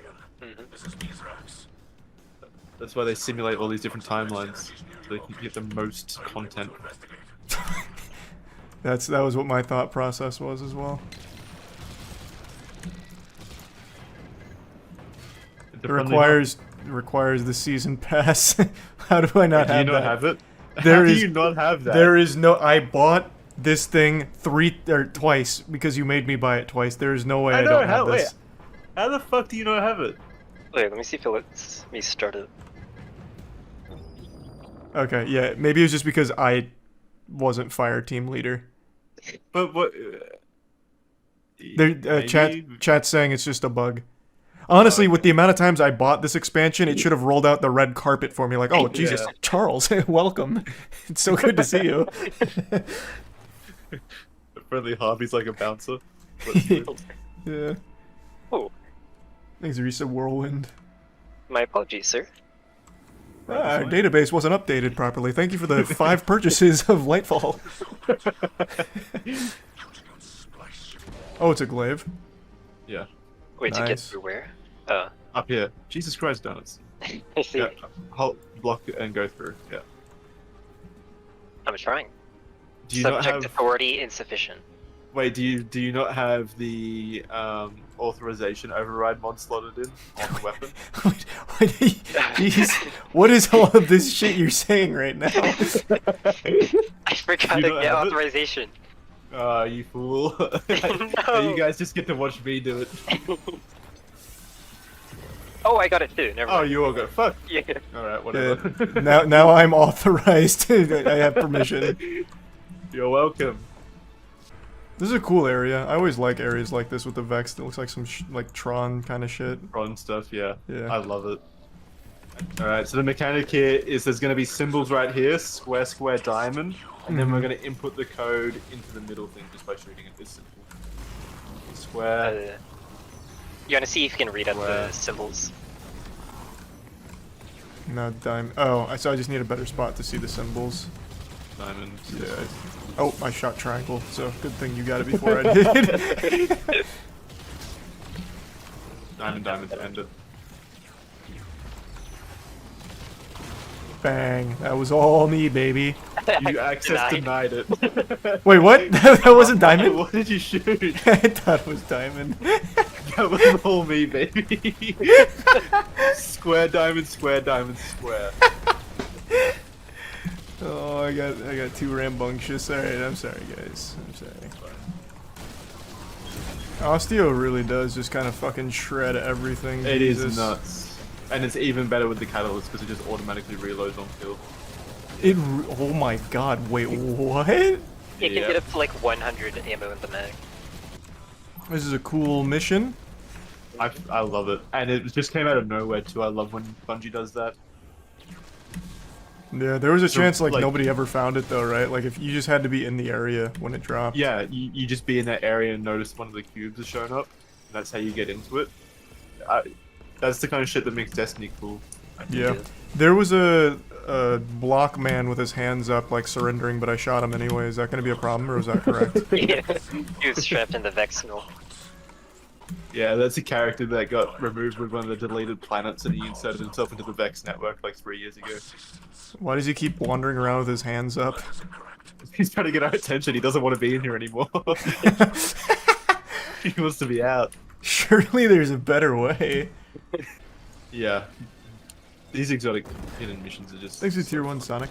That's why they simulate all these different timelines, so they can get the most content. That was what my thought process was as well. It requires the season pass. How do I not Do have you that? not have it? There How do is- you not have that? There is no. I bought this thing twice because you made me buy it twice. There is no way I, know, don't how, have this. how the fuck do you not have it? Wait, let me see if it lets me start it. Okay, yeah, maybe it was just because I wasn't fire team leader. But what? Chat's saying it's just a bug. Honestly, with the amount of times I bought this expansion, it should have rolled out the red carpet for me. Like, oh Jesus, Yeah. Charles, welcome. It's so good to see you. Friendly hobby's like a bouncer. Yeah. Oh. Thanks, Risa Whirlwind. My apologies, sir. Our database wasn't updated properly. Thank you for the 5 purchases of Lightfall. Oh, it's a glaive. Yeah. Wait, to get Nice. through where? Up here. Jesus Christ, donuts. I see. Yeah. Hold, block it and go through. Yeah. I'm trying. Do you not Subject have? authority insufficient. Wait, do you not have the authorization override mod slotted in on the weapon? Jeez, what is all of this shit you're saying right now? I forgot You to don't get have it? authorization. You fool. No. You guys just get to watch me do it. Oh, I got it too. Never mind. Oh, you all got fuck. Yeah. Alright, whatever. Now I'm authorized. I have permission. You're welcome. This is a cool area. I always like areas like this with the Vex that looks like some like Tron kind of shit. Tron stuff, yeah. Yeah. I love it. Alright, so the mechanic here is there's going to be symbols right here, square, square, diamond, and then we're going to input the code into the middle thing just by shooting it this simple. Square. You want to see if you can read out the Square. symbols? No, diamond. Oh, so I just need a better spot to see the symbols. Diamond. Yeah. Oh, I shot triangle, so good thing you got it before I did. Diamond, diamond, end it. Bang. That was all me, baby. You access denied it. Wait, what? That wasn't diamond? What did you shoot? I thought it was diamond. That was all me, baby. Square, diamond, square, diamond, square. Oh, I got too rambunctious. Alright, I'm sorry, guys. I'm sorry. Osteo really does just kind of fucking shred everything. It is Jesus. nuts. And it's even better with the catalyst because it just automatically reloads on kill. Oh my god, wait, what? You can get up to like 100 ammo in the mag. This is a cool mission. I love it. And it just came out of nowhere too. I love when Bungie does that. Yeah, there was a So, chance like like- nobody ever found it though, right? Like if you just had to be in the area when it dropped. Yeah, you just be in that area and notice one of the cubes has shown up. And that's how you get into it. That's the kind of shit that makes Destiny cool. Yeah. There was a block man with his hands up, like surrendering, but I shot him anyway. Is that going to be a problem, or was that correct? Yeah, he was trapped in the Vexnal. Yeah, that's a character that got removed with one of the deleted planets and he inserted himself into the Vex network like 3 years ago. Why does he keep wandering around with his hands up? He's trying to get our attention. He doesn't want to be in here anymore. He wants to be out. Surely there's a better way. Yeah. These exotic hidden missions are just... Thanks to Tier 1 Sonic.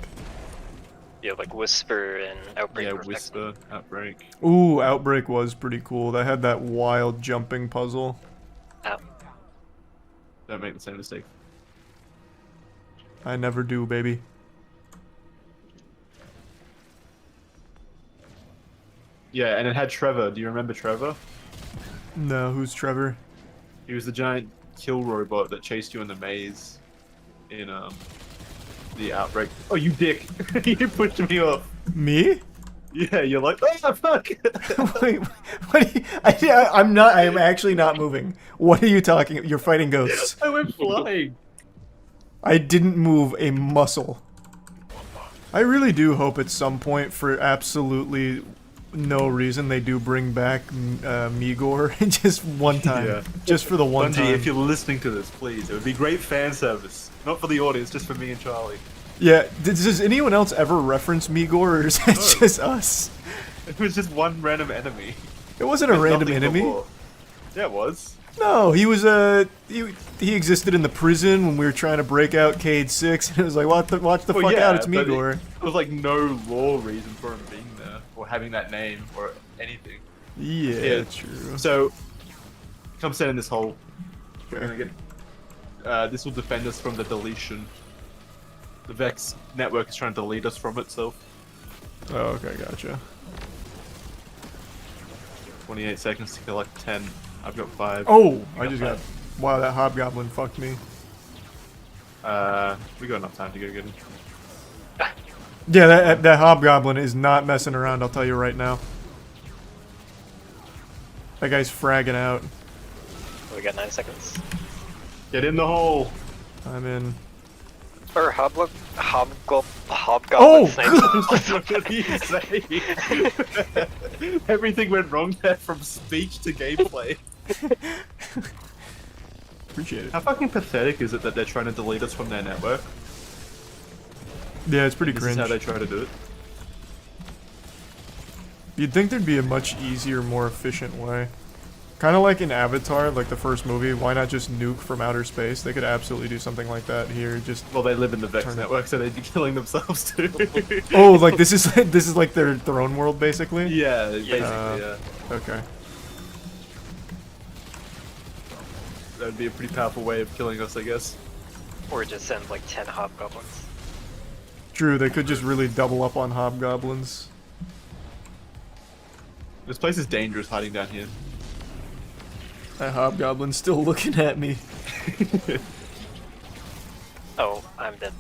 Yeah, like Whisper and Outbreak. Yeah, were Whisper, Outbreak. Ooh, Outbreak was pretty cool. They had that wild jumping puzzle. Ow. Don't make the same mistake. I never do, baby. Yeah, and it had Trevor. Do you remember Trevor? No, who's Trevor? He was the giant kill robot that chased you in the maze in the Outbreak. Oh, you dick! You pushed me off. Me? Yeah, you're like, oh fuck! Wait, what? I'm not. I'm actually not moving. What are you talking? You're fighting ghosts. I went flying. I didn't move a muscle. I really do hope at some point, for absolutely no reason, they do bring back Migor just one time. Yeah. Just for the one Bungie, time. if you're listening to this, please. It would be great fan service. Not for the audience, just for me and Charlie. Yeah, does anyone else ever reference Migor, or is it just us? It was just one random enemy. It wasn't a There's random nothing enemy. before. Yeah, it was. No, he was he existed in the prison when we were trying to break out Cade 6, and it was like, watch the Well, fuck yeah, out, it's but Migor. There was like no law reason for him being there, or having that name, or anything. Yeah, true. So, come stand in this hole. We're gonna get... this will defend us from the deletion. The Vex network is trying to delete us from itself. Oh, okay, gotcha. 28 seconds to collect 10. I've got 5. Oh, I just got... Wow, that hobgoblin fucked me. We got enough time to go get him. Yeah, that hobgoblin is not messing around, I'll tell you right now. That guy's fragging out. We got 9 seconds. Get in the hole! I'm in. Or hobgoblin Oh! What did you say? Everything went wrong there from speech to gameplay. Appreciate it. How fucking pathetic is it that they're trying to delete us from their network? Yeah, it's pretty This cringe. is how they try to do it. You'd think there'd be a much easier, more efficient way. Kind of like in Avatar, like the first movie, why not just nuke from outer space? They could absolutely do something like that here, just... Well, they live in the Vex network, so they'd be killing themselves too. Oh, like this is like their own world, basically? Yeah, basically, yeah. Okay. That'd be a pretty powerful way of killing us, I guess. Or just send like 10 hobgoblins. True, they could just really double up on hobgoblins. This place is dangerous hiding down here. That hobgoblin's still looking at me. Oh, I'm dead.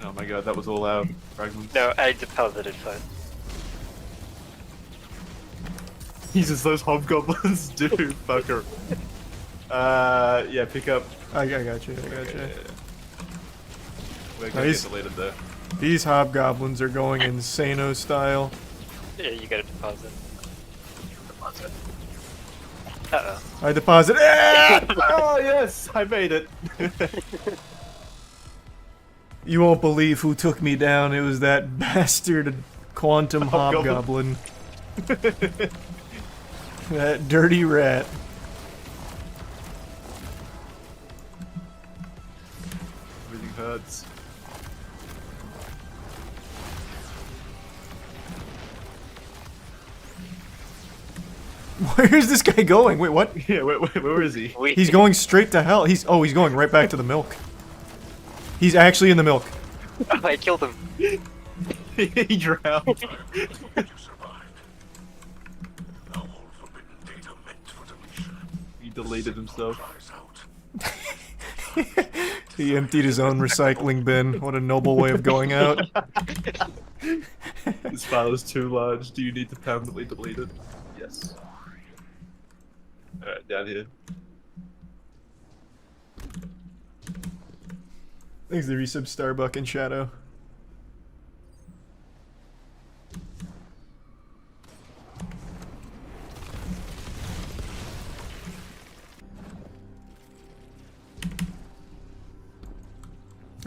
Oh my god, that was all our fragments. No, I deposited 5. Jesus, those hobgoblins do fucker. Yeah, pick up. I got you, I got you. We're gonna get deleted there. These hobgoblins are going insano style. Yeah, you gotta deposit. Deposit. Uh-oh. I deposit. Oh yes, I made it. You won't believe who took me down. It was that bastard quantum hobgoblin. That dirty rat. Everything hurts. Where's this guy going? Wait, what? Yeah, where is he? He's going straight to hell. He's going right back to the milk. He's actually in the milk. I killed him. He drowned. He deleted himself. He emptied his own recycling bin. What a noble way of going out. This file is too large. Do you need to permanently delete it? Yes. Alright, down here. Thanks to resub Starbuck and Shadow.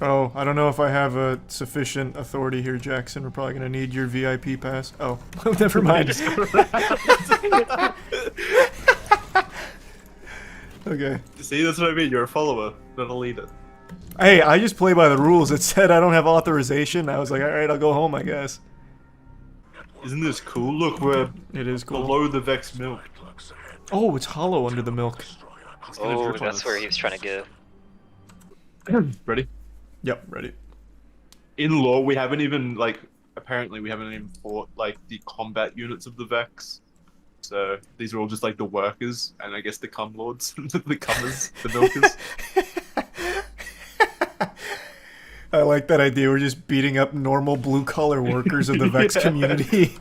Oh, I don't know if I have a sufficient authority here, Jackson. We're probably gonna need your VIP pass. Oh, never mind. Okay. See, that's what I mean. You're a follower, not a leader. Hey, I just play by the rules. It said I don't have authorization. I was like, alright, I'll go home, I guess. Isn't this cool? Look, we're cool. below the Vex milk. Oh, it's hollow under the milk. Oh, that's where he was trying to go. Ready? Yep, ready. In lore, we haven't even apparently we haven't even fought the combat units of the Vex. So these are all just the workers, and I guess the cum lords, the cummers, the milkers. I like that idea. We're just beating up normal blue-collar workers of the Vex Yeah. community.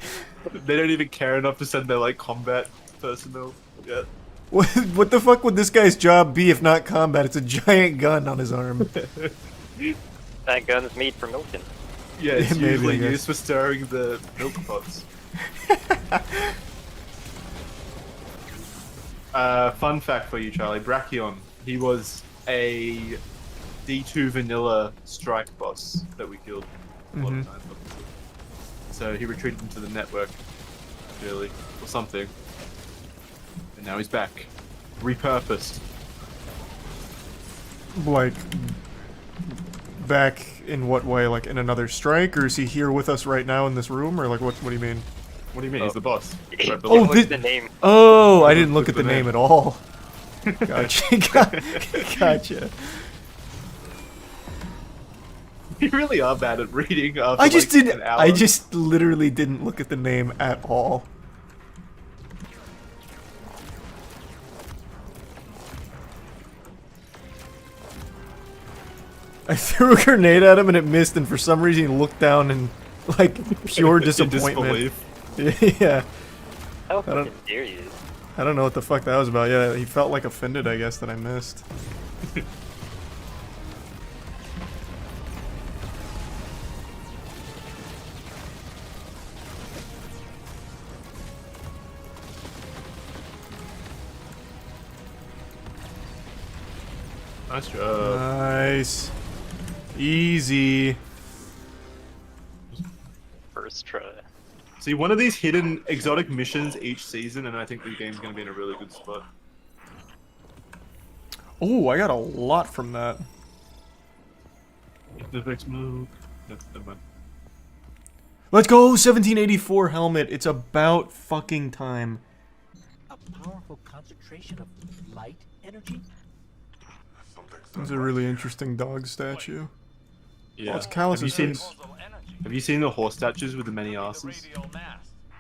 They don't even care enough to send their combat personnel. Yeah. What the fuck would this guy's job be if not combat? It's a giant gun on his arm. That gun's made for milking. Yeah, it's Maybe, usually I guess. used for stirring the milk pots. Fun fact for you, Charlie. Brachion, he was a D2 vanilla strike boss that we killed a lot of times. Obviously. So he retreated into the network, really, or something. And now he's back. Repurposed. Like, back in what way? Like in another strike, or is he here with us right now in this room, or what do you mean? What do you mean? He's the boss. Right Oh, below. the name. Oh, I didn't look at the the name name. at all. Gotcha. Gotcha. You really are bad at reading. After I just didn't. an hour. I just literally didn't look at the name at all. I threw a grenade at him and it missed, and for some reason he looked down in pure In disappointment. Yeah. How I don't- fucking dare you? I don't know what the fuck that was about. Yeah, he felt offended, I guess, that I missed. Nice job. Nice. Easy. First try. See, one of these hidden exotic missions each season, and I think the game's going to be in a really good spot. Oh, I got a lot from that. The Vex move. No, never mind. Let's go, 1784 helmet. It's about fucking time. A powerful concentration of light energy? It's a really interesting dog statue. Yeah. Oh, it's Callus's have face. you seen the horse statues with the many asses?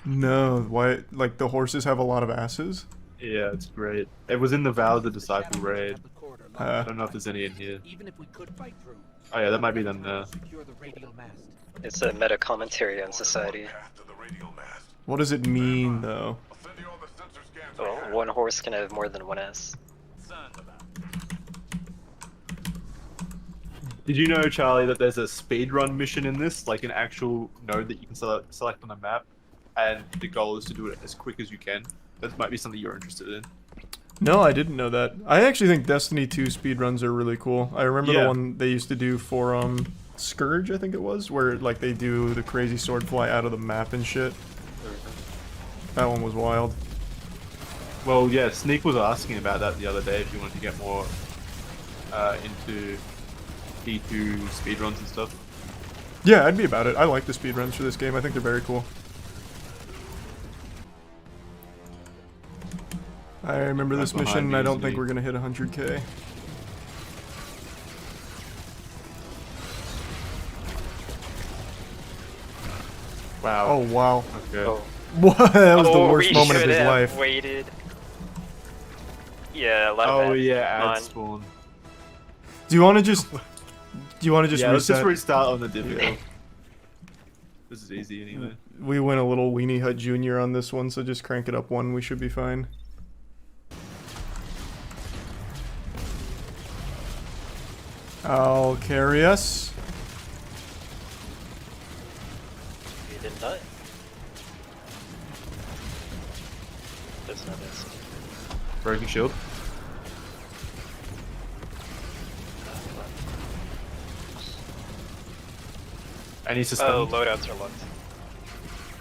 No, why? Like the horses have a lot of asses? Yeah, it's great. It was in the Vow of the Disciple raid. I Uh, don't know if there's any in here. Even if we could fight through, Oh yeah, that might be them there. secure the radial mast. It's a meta commentary on society. what does it mean, though? Well, one horse can have more than one ass. Did you know, Charlie, that there's a speedrun mission in this? Like an actual node that you can select on the map, and the goal is to do it as quick as you can. That might be something you're interested in. No, I didn't know that. I actually think Destiny 2 speedruns are really cool. I remember Yeah. the one they used to do for Scourge, I think it was, where like they do the crazy sword fly out of the map and shit. That one was wild. Well, yeah, Sneak was asking about that the other day if you wanted to get more into E2 speedruns and stuff. Yeah, I'd be about it. I like the speedruns for this game. I think they're very cool. I remember this Right behind mission, and me I is don't think me. we're gonna hit 100k. Wow. Oh wow. Okay. Oh. What? That was the Oh, worst we moment of should his have life. Waited. Yeah, a lot of Oh ads. yeah, Come ad on. spawn. Do you want to just? Do you want to just Yeah, let's reset? just restart on the difficult. This is easy anyway. We went a little Weenie Hut Junior on this one, so just crank it up one. We should be fine. I'll carry us. You didn't die. That's not this. Broken shield. And he's suspended. Oh, loadouts are locked.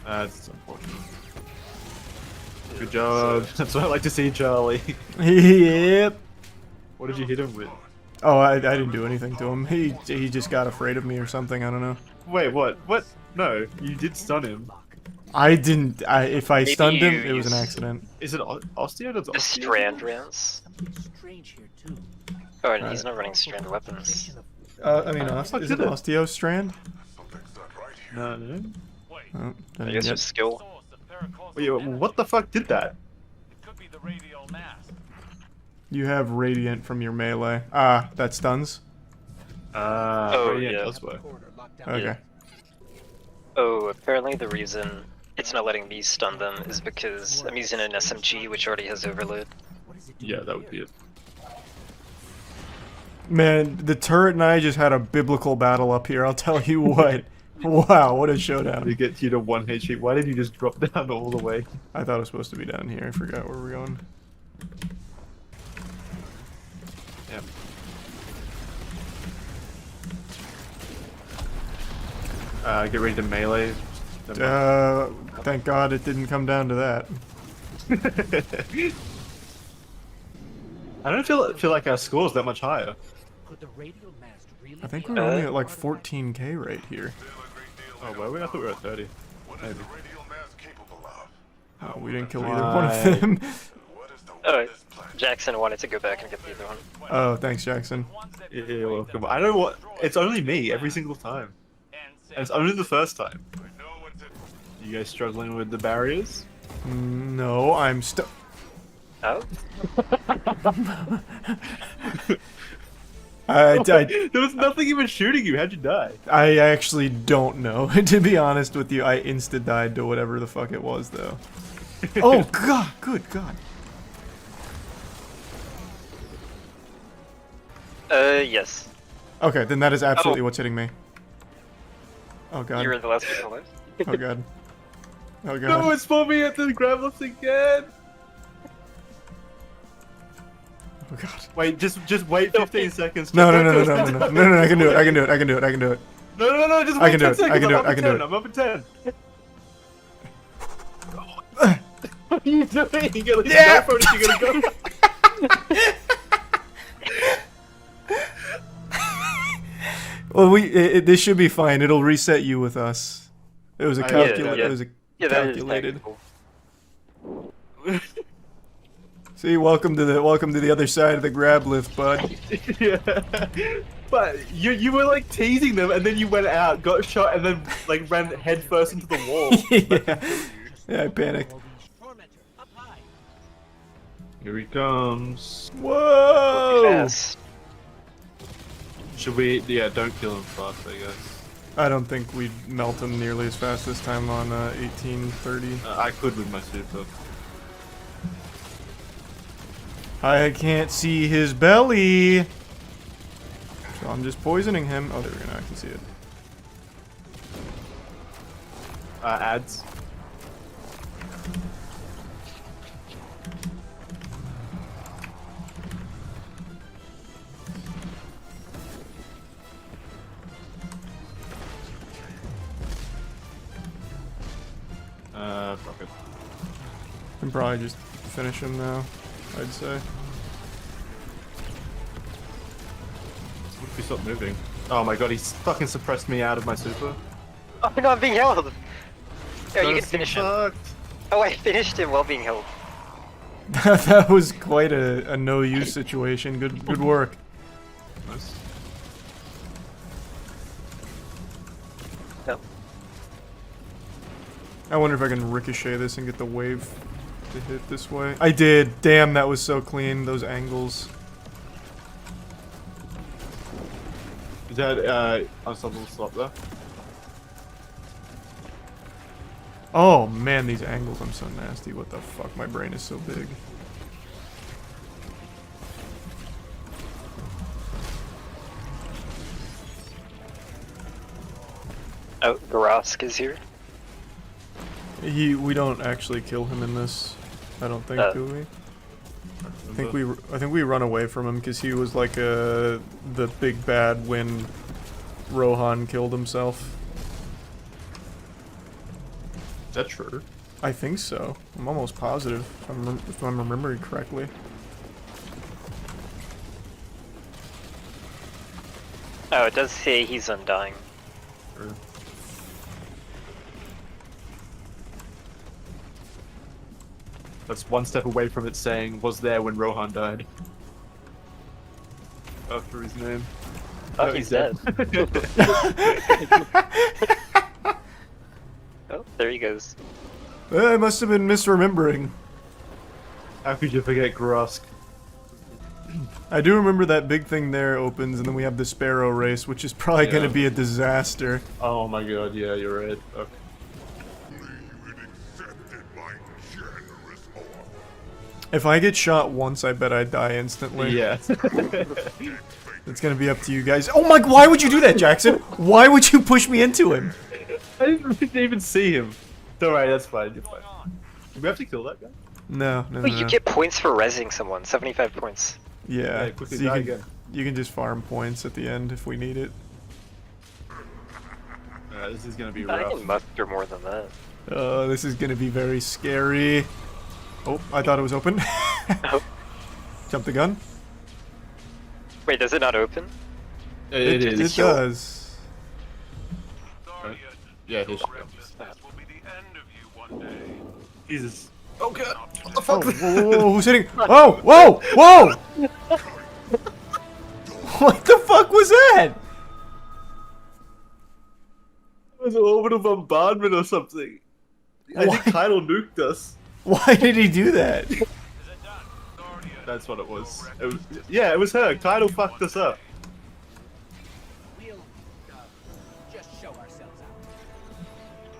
That's unfortunate. Good job. That's what I like to see, Charlie. Yep. What did you hit him with? Oh, I didn't do anything to him. He just got afraid of me or something. I don't know. Wait, what? What? No, you did stun him. I didn't. If I Maybe stunned him, you it was an use- accident. Is it Osteo? Does The Osteo? strand rounds. Something strange here too. Oh, and he's not running strand weapons. I mean, is it Osteo Strand? No. Oh, I guess it's skill. Wait, what the fuck did that? You have Radiant from your melee. Ah, that stuns? Oh, Radiant yeah. does work. Okay. Yeah. Oh, apparently the reason it's not letting me stun them is because I'm using an SMG which already has overload. Yeah, that would be it. Man, the turret and I just had a biblical battle up here, I'll tell you what. Wow, what a showdown. To get you to 1 HP, why did you just drop down all the way? I thought it was supposed to be down here, I forgot where we're going. Yep. Get ready to melee. Thank God it didn't come down to that. I don't feel like our score is that much higher. I think we're only at like 14k right here. Oh, were we? I thought we were at 30. Maybe. Oh, we didn't kill either one of them. Oh, Jackson wanted to go back and get the other one. Oh, thanks, Jackson. Yeah, you're welcome. I don't want. It's only me every single time. And it's only the first time. You guys struggling with the barriers? No, I'm stuck. Oh? There was nothing even shooting you. How'd you die? I actually don't know. To be honest with you, I insta-died to whatever the fuck it was, though. Oh, God! Good God. Yes. Okay, then that is absolutely what's hitting me. Oh, God. You were the last person alive. Oh, God. Oh, God. No, it's spawned me at the grab lift again! Oh, God. Wait, just wait 15 seconds. No, I can do it, I can do it, I can do it, I can do it. No, just I wait can do 10 it, seconds. I can do it, I'm I can do it. I'm up at 10. What are you doing? You're gonna Yeah! go for it, you're gonna go. Well, this should be fine. It'll reset you with us. It was a calculated. It was a calculated. See, welcome to the other side of the grab lift, bud. Yeah. But you were like teasing them, and then you went out, got shot, and then like ran headfirst into the wall. Yeah, I panicked. Here he comes. Whoa! Yes. Should we? Yeah, don't kill him fast, I guess. I don't think we'd melt him nearly as fast this time on 1830. I could with my super. I can't see his belly. So I'm just poisoning him. Oh, there we go. Now I can see it. Ads. Fuck it. Can probably just finish him now, I'd say. What if he stopped moving? Oh my god, he's fucking suppressed me out of my super. Oh no, I'm being held! Oh, you That's can finish him. fucked. Oh, I finished him while being held. That was quite a no-use situation. Good work. Nice. No. I wonder if I can ricochet this and get the wave to hit this way. I did. Damn, that was so clean. Those angles. Is that unstoppable slot there? Oh man, these angles, I'm so nasty. What the fuck? My brain is so big. Oh, Garask is here. We don't actually kill him in this. I don't think, do we? I think we run away from him because he was like the big bad when Rohan killed himself. Is that true? I think so. I'm almost positive if I'm remembering correctly. Oh, it does say he's undying. True. That's one step away from it saying, was there when Rohan died. after his name. Oh, No, he's dead. Oh, there he goes. I must have been misremembering. How could you forget Grusk? I do remember that big thing there opens, and then we have the Sparrow race, which is probably going to be a disaster. Oh my god, yeah, you're right. Okay. If I get shot once, I bet I die instantly. Yeah. It's going to be up to you guys. Oh my, why would you do that, Jackson? Why would you push me into him? I didn't even see him. Don't worry, that's fine. You're fine. Do we have to kill that guy? No, no, Wait, no. you get points for rezzing someone. 75 points. Yeah, quickly so you die can, again. you can just farm points at the end if we need it. This is gonna be I rough. can muster more than that. This is gonna be very scary. Oh, I thought it was open. Jump the gun. Wait, does it not open? It is. It does. Right. Yeah, it is. Jesus. Oh god! What the fuck? Whoa, whoa, whoa, who's hitting? Oh, whoa, whoa! What the fuck was that? It was an orbital bombardment or something. I think Kyle nuked us. Why did he do that? That's what it was. Yeah, it was her. Kyle fucked us up.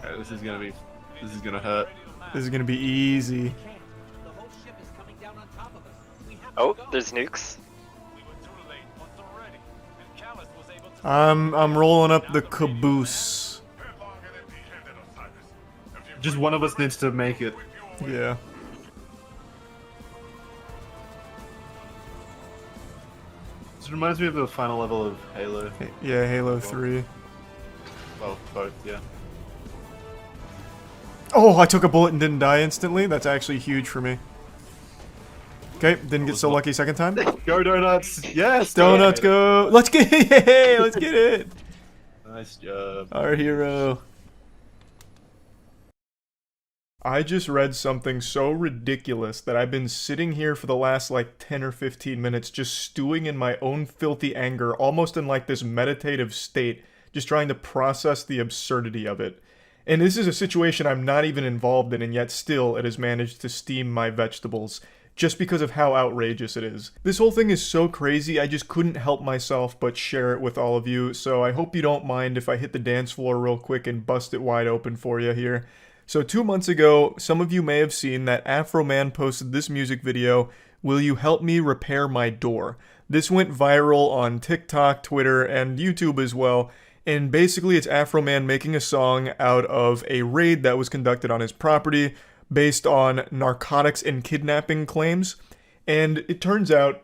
Alright, this is gonna hurt. This is gonna be easy. Oh, there's nukes. I'm rolling up the caboose. Just one of us needs to make it. Yeah. This reminds me of the final level of Halo. Yeah, Halo 3. Well, both, yeah. Oh, I took a bullet and didn't die instantly. That's actually huge for me. Okay, didn't get so lucky second time. Go donuts! Yes! Donuts go! Let's get it! Yay! Let's get it! Nice job. Our hero. I just read something so ridiculous that I've been sitting here for the last like 10 or 15 minutes just stewing in my own filthy anger, almost in like this meditative state, just trying to process the absurdity of it. And this is a situation I'm not even involved in, and yet still it has managed to steam my vegetables, just because of how outrageous it is. This whole thing is so crazy, I just couldn't help myself but share it with all of you, so I hope you don't mind if I hit the dance floor real quick and bust it wide open for you here. So 2 months ago, some of you may have seen that Afro Man posted this music video, "Will You Help Me Repair My Door?" This went viral on TikTok, Twitter, and YouTube as well, and basically it's Afro Man making a song out of a raid that was conducted on his property based on narcotics and kidnapping claims, and it turns out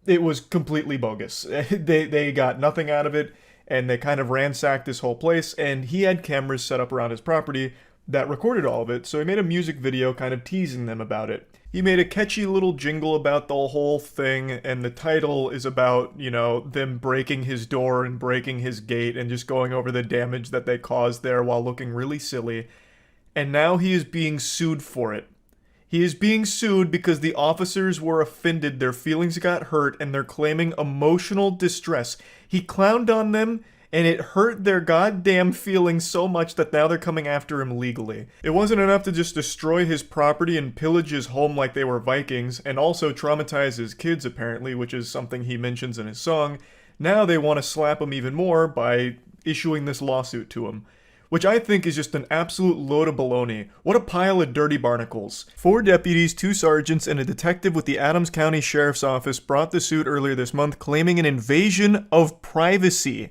it was completely bogus. They got nothing out of it, and they kind of ransacked this whole place, and he had cameras set up around his property that recorded all of it, so he made a music video kind of teasing them about it. He made a catchy little jingle about the whole thing, and the title is about, you know, them breaking his door and breaking his gate and just going over the damage that they caused there while looking really silly. And now he is being sued for it. He is being sued because the officers were offended, their feelings got hurt, and they're claiming emotional distress. He clowned on them, and it hurt their goddamn feelings so much that now they're coming after him legally. It wasn't enough to just destroy his property and pillage his home like they were Vikings, and also traumatize his kids apparently, which is something he mentions in his song. Now they want to slap him even more by issuing this lawsuit to him, which I think is just an absolute load of baloney. What a pile of dirty barnacles. 4 deputies, 2 sergeants, and a detective with the Adams County Sheriff's Office brought the suit earlier this month, claiming an invasion of privacy.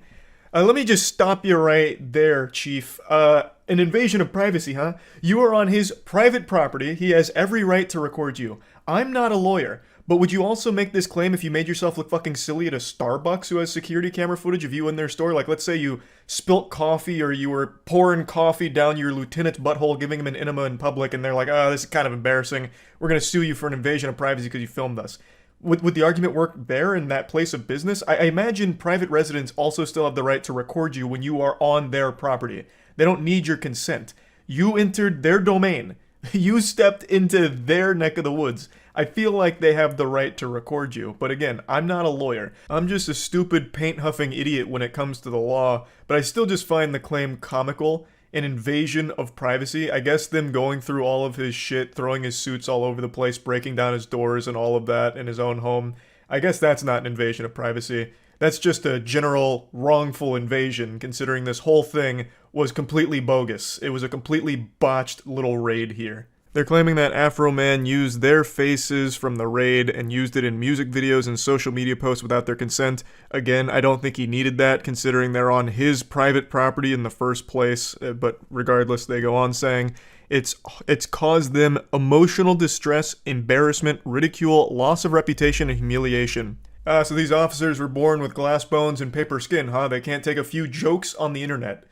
Let me just stop you right there, Chief. An invasion of privacy, huh? You are on his private property. He has every right to record you. I'm not a lawyer, but would you also make this claim if you made yourself look fucking silly at a Starbucks who has security camera footage of you in their store? Like, let's say you spilt coffee or you were pouring coffee down your lieutenant's butthole, giving him an enema in public, and they're like, oh, this is kind of embarrassing. We're going to sue you for an invasion of privacy because you filmed us. Would the argument work there in that place of business? I imagine private residents also still have the right to record you when you are on their property. They don't need your consent. You entered their domain. You stepped into their neck of the woods. I feel like they have the right to record you. But again, I'm not a lawyer. I'm just a stupid paint-huffing idiot when it comes to the law, but I still just find the claim comical. An invasion of privacy. I guess them going through all of his shit, throwing his suits all over the place, breaking down his doors and all of that in his own home. I guess that's not an invasion of privacy. That's just a general wrongful invasion, considering this whole thing was completely bogus. It was a completely botched little raid here. They're claiming that Afro Man used their faces from the raid and used it in music videos and social media posts without their consent. Again, I don't think he needed that, considering they're on his private property in the first place, but regardless, they go on saying, it's caused them emotional distress, embarrassment, ridicule, loss of reputation, and humiliation. So these officers were born with glass bones and paper skin, huh? They can't take a few jokes on the internet.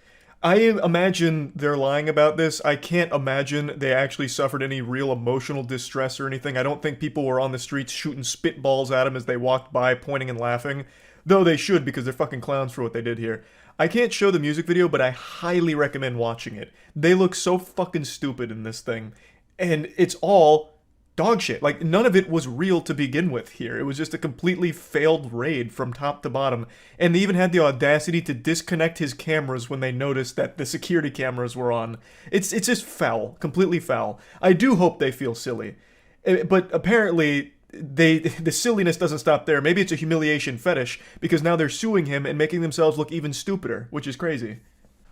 I imagine they're lying about this. I can't imagine they actually suffered any real emotional distress or anything. I don't think people were on the streets shooting spitballs at them as they walked by, pointing and laughing. Though they should, because they're fucking clowns for what they did here. I can't show the music video, but I highly recommend watching it. They look so fucking stupid in this thing. And it's all dog shit. Like, none of it was real to begin with here. It was just a completely failed raid from top to bottom. And they even had the audacity to disconnect his cameras when they noticed that the security cameras were on. It's just foul. Completely foul. I do hope they feel silly. But apparently, the silliness doesn't stop there. Maybe it's a humiliation fetish, because now they're suing him and making themselves look even stupider, which is crazy.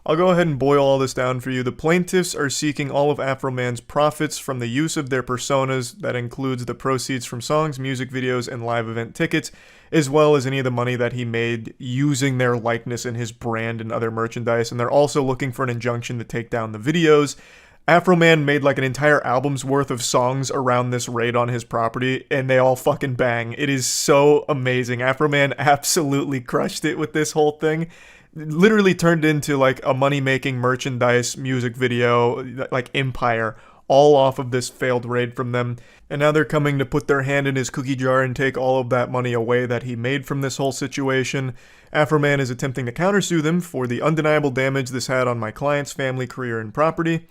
I'll go ahead and boil all this down for you. The plaintiffs are seeking all of Afro Man's profits from the use of their personas. That includes the proceeds from songs, music videos, and live event tickets, as well as any of the money that he made using their likeness and his brand and other merchandise. And they're also looking for an injunction to take down the videos. Afro Man made like an entire album's worth of songs around this raid on his property, and they all fucking bang. It is so amazing. Afro Man absolutely crushed it with this whole thing. Literally turned into like a money-making merchandise music video, like empire, all off of this failed raid from them. And now they're coming to put their hand in his cookie jar and take all of that money away that he made from this whole situation. Afro Man is attempting to countersue them for the undeniable damage this had on my client's family, career, and property.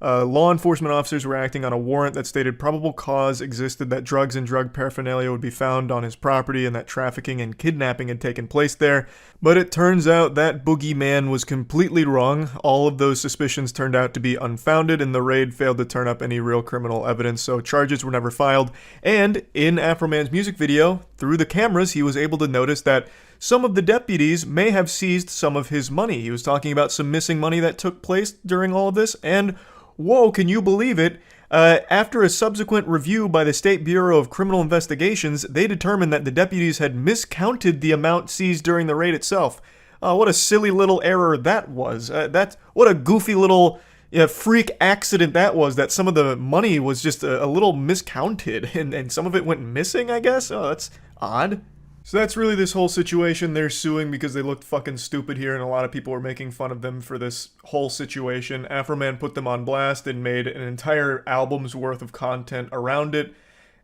Law enforcement officers were acting on a warrant that stated probable cause existed that drugs and drug paraphernalia would be found on his property and that trafficking and kidnapping had taken place there. But it turns out that boogeyman was completely wrong. All of those suspicions turned out to be unfounded, and the raid failed to turn up any real criminal evidence, so charges were never filed. And in Afro Man's music video, through the cameras, he was able to notice that some of the deputies may have seized some of his money. He was talking about some missing money that took place during all of this, and whoa, can you believe it? After a subsequent review by the State Bureau of Criminal Investigations, they determined that the deputies had miscounted the amount seized during the raid itself. What a silly little error that was. What a goofy little freak accident that was, that some of the money was just a little miscounted, and some of it went missing, I guess? Oh, that's odd. So that's really this whole situation. They're suing because they looked fucking stupid here, and a lot of people were making fun of them for this whole situation. Afro Man put them on blast and made an entire album's worth of content around it,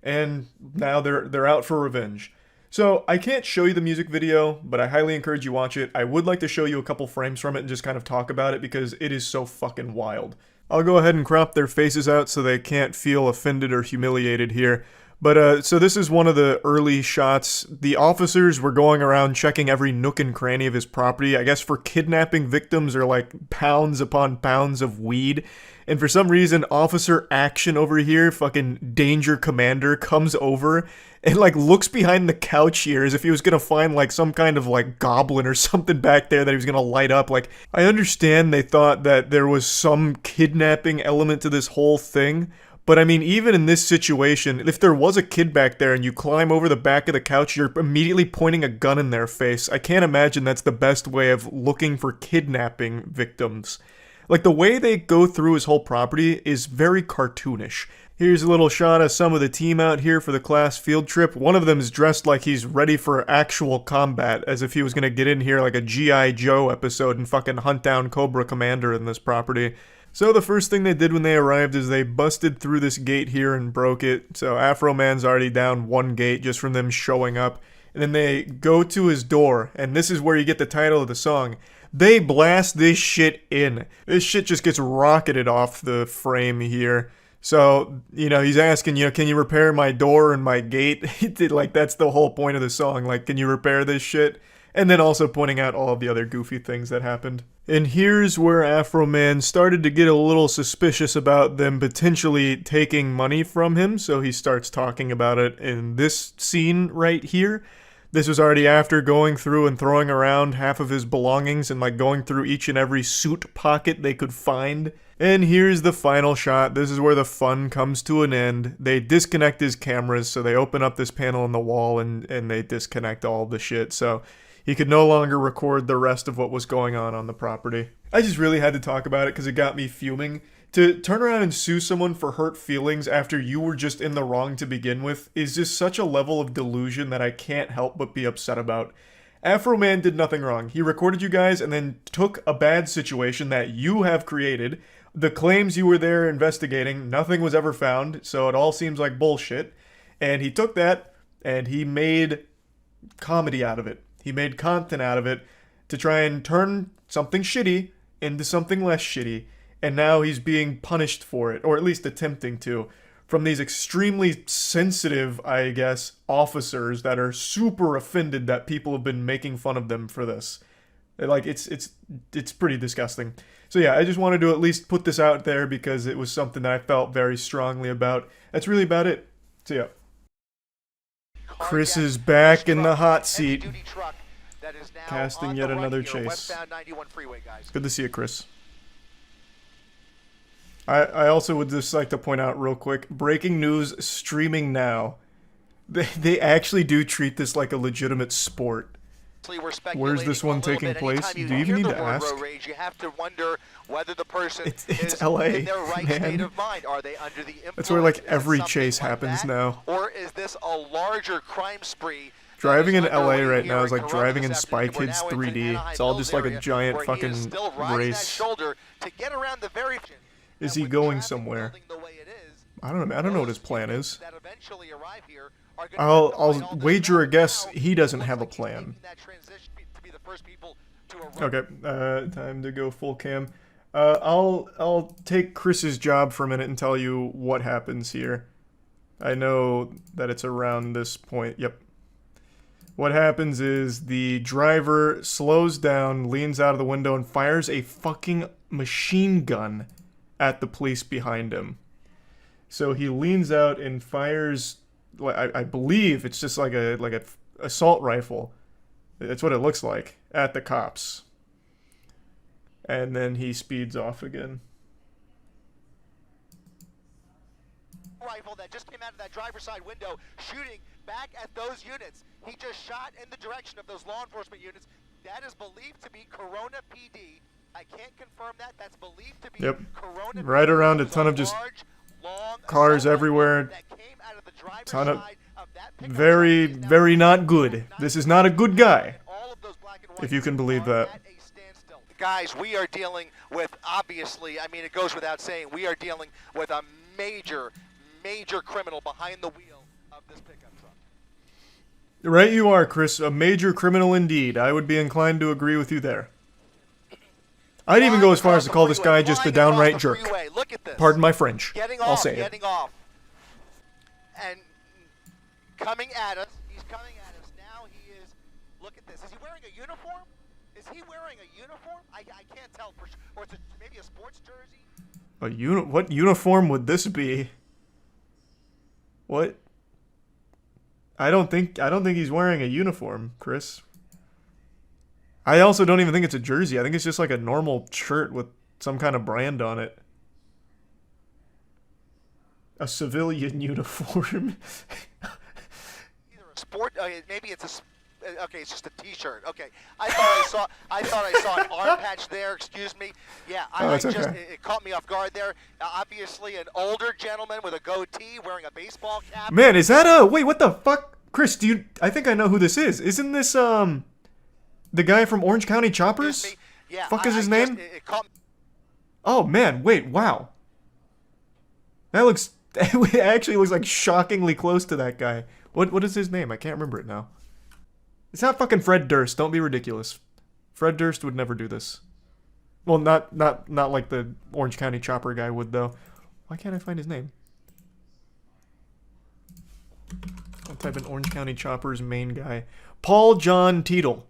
and now they're out for revenge. So I can't show you the music video, but I highly encourage you watch it. I would like to show you a couple frames from it and just kind of talk about it because it is so fucking wild. I'll go ahead and crop their faces out so they can't feel offended or humiliated here. But, so this is one of the early shots. The officers were going around checking every nook and cranny of his property, I guess for kidnapping victims or like pounds upon pounds of weed. And for some reason, Officer Action over here, fucking Danger Commander, comes over and like looks behind the couch here as if he was gonna find like some kind of like goblin or something back there that he was gonna light up. Like, I understand they thought that there was some kidnapping element to this whole thing, but I mean, even in this situation, if there was a kid back there and you climb over the back of the couch, you're immediately pointing a gun in their face. I can't imagine that's the best way of looking for kidnapping victims. Like, the way they go through his whole property is very cartoonish. Here's a little shot of some of the team out here for the class field trip. One of them is dressed like he's ready for actual combat, as if he was gonna get in here like a G.I. Joe episode and fucking hunt down Cobra Commander in this property. So the first thing they did when they arrived is they busted through this gate here and broke it. So Afro Man's already down one gate just from them showing up. And then they go to his door, and this is where you get the title of the song. They blast this shit in. This shit just gets rocketed off the frame here. So, he's asking, can you repair my door and my gate? Like, that's the whole point of the song. Like, can you repair this shit? And then also pointing out all of the other goofy things that happened. And here's where Afro Man started to get a little suspicious about them potentially taking money from him. So he starts talking about it in this scene right here. This was already after going through and throwing around half of his belongings and like going through each and every suit pocket they could find. And here's the final shot. This is where the fun comes to an end. They disconnect his cameras, so they open up this panel in the wall and they disconnect all the shit. So he could no longer record the rest of what was going on the property. I just really had to talk about it because it got me fuming. To turn around and sue someone for hurt feelings after you were just in the wrong to begin with is just such a level of delusion that I can't help but be upset about. Afro Man did nothing wrong. He recorded you guys and then took a bad situation that you have created. The claims you were there investigating, nothing was ever found, so it all seems like bullshit. And he took that and he made comedy out of it. He made content out of it to try and turn something shitty into something less shitty. And now he's being punished for it, or at least attempting to, from these extremely sensitive, I guess, officers that are super offended that people have been making fun of them for this. Like, it's pretty disgusting. So yeah, I just wanted to at least put this out there because it was something that I felt very strongly about. That's really about it. So yeah. Chris is back in the hot seat, casting yet another chase. Good to see you, Chris. I also would just like to point out real quick, breaking news streaming now. They actually do treat this like a legitimate sport. Where's this one taking place? Do you even need to ask? You have to wonder whether the person it's LA, in their right man. state of mind. Are they under the influence? That's where like every chase happens now. Or is this a larger crime spree? Driving in LA right now is like driving in Spy Kids 3D. It's all just like a giant fucking race. Is he going somewhere? I don't know. I don't know what his plan is. I'll wager a guess he doesn't have a plan. Okay, time to go full cam. I'll take Chris's job for a minute and tell you what happens here. I know that it's around this point. Yep. What happens is the driver slows down, leans out of the window, and fires a fucking machine gun at the police behind him. So he leans out and fires, I believe it's just like a assault rifle. That's what it looks like, at the cops. And then he speeds off again. Rifle that just came out of that driver's side window, shooting back at those units. He just shot in the direction of those law enforcement units. That is believed to be Corona PD. I can't confirm that. That's believed to be Corona. Right around a ton of just cars everywhere. Ton of very, very not good. This is not a good guy, if you can believe that. Guys, we are dealing with, obviously, I mean, it goes without saying, we are dealing with a major criminal behind the wheel of this pickup truck. Right you are, Chris. A major criminal indeed. I would be inclined to agree with you there. I'd even go as far as to call this guy just a downright jerk. Pardon my French. I'll say it. Getting off. And coming at us. He's coming at us. Now he is, look at this. Is he wearing a uniform? Is he wearing a uniform? I can't tell for sure. Or is it maybe a sports jersey? What uniform would this be? What? I don't think he's wearing a uniform, Chris. I also don't even think it's a jersey. I think it's just like a normal shirt with some kind of brand on it. A civilian uniform. Either a sport, maybe it's a, okay, it's just a t-shirt. Okay, I thought I saw an arm patch there, excuse me. Yeah, it caught me off guard there. Obviously an older gentleman with a goatee wearing a baseball cap. Man, is that wait, what the fuck? Chris, I think I know who this is. Isn't this, the guy from Orange County Choppers? Yeah, fuck is his name? Oh man, wait, wow. That looks, it actually looks like shockingly close to that guy. What is his name? I can't remember it now. It's not fucking Fred Durst, don't be ridiculous. Fred Durst would never do this. Well, not like the Orange County Chopper guy would though. Why can't I find his name? I'll type in Orange County Chopper's main guy. Paul John Teetle.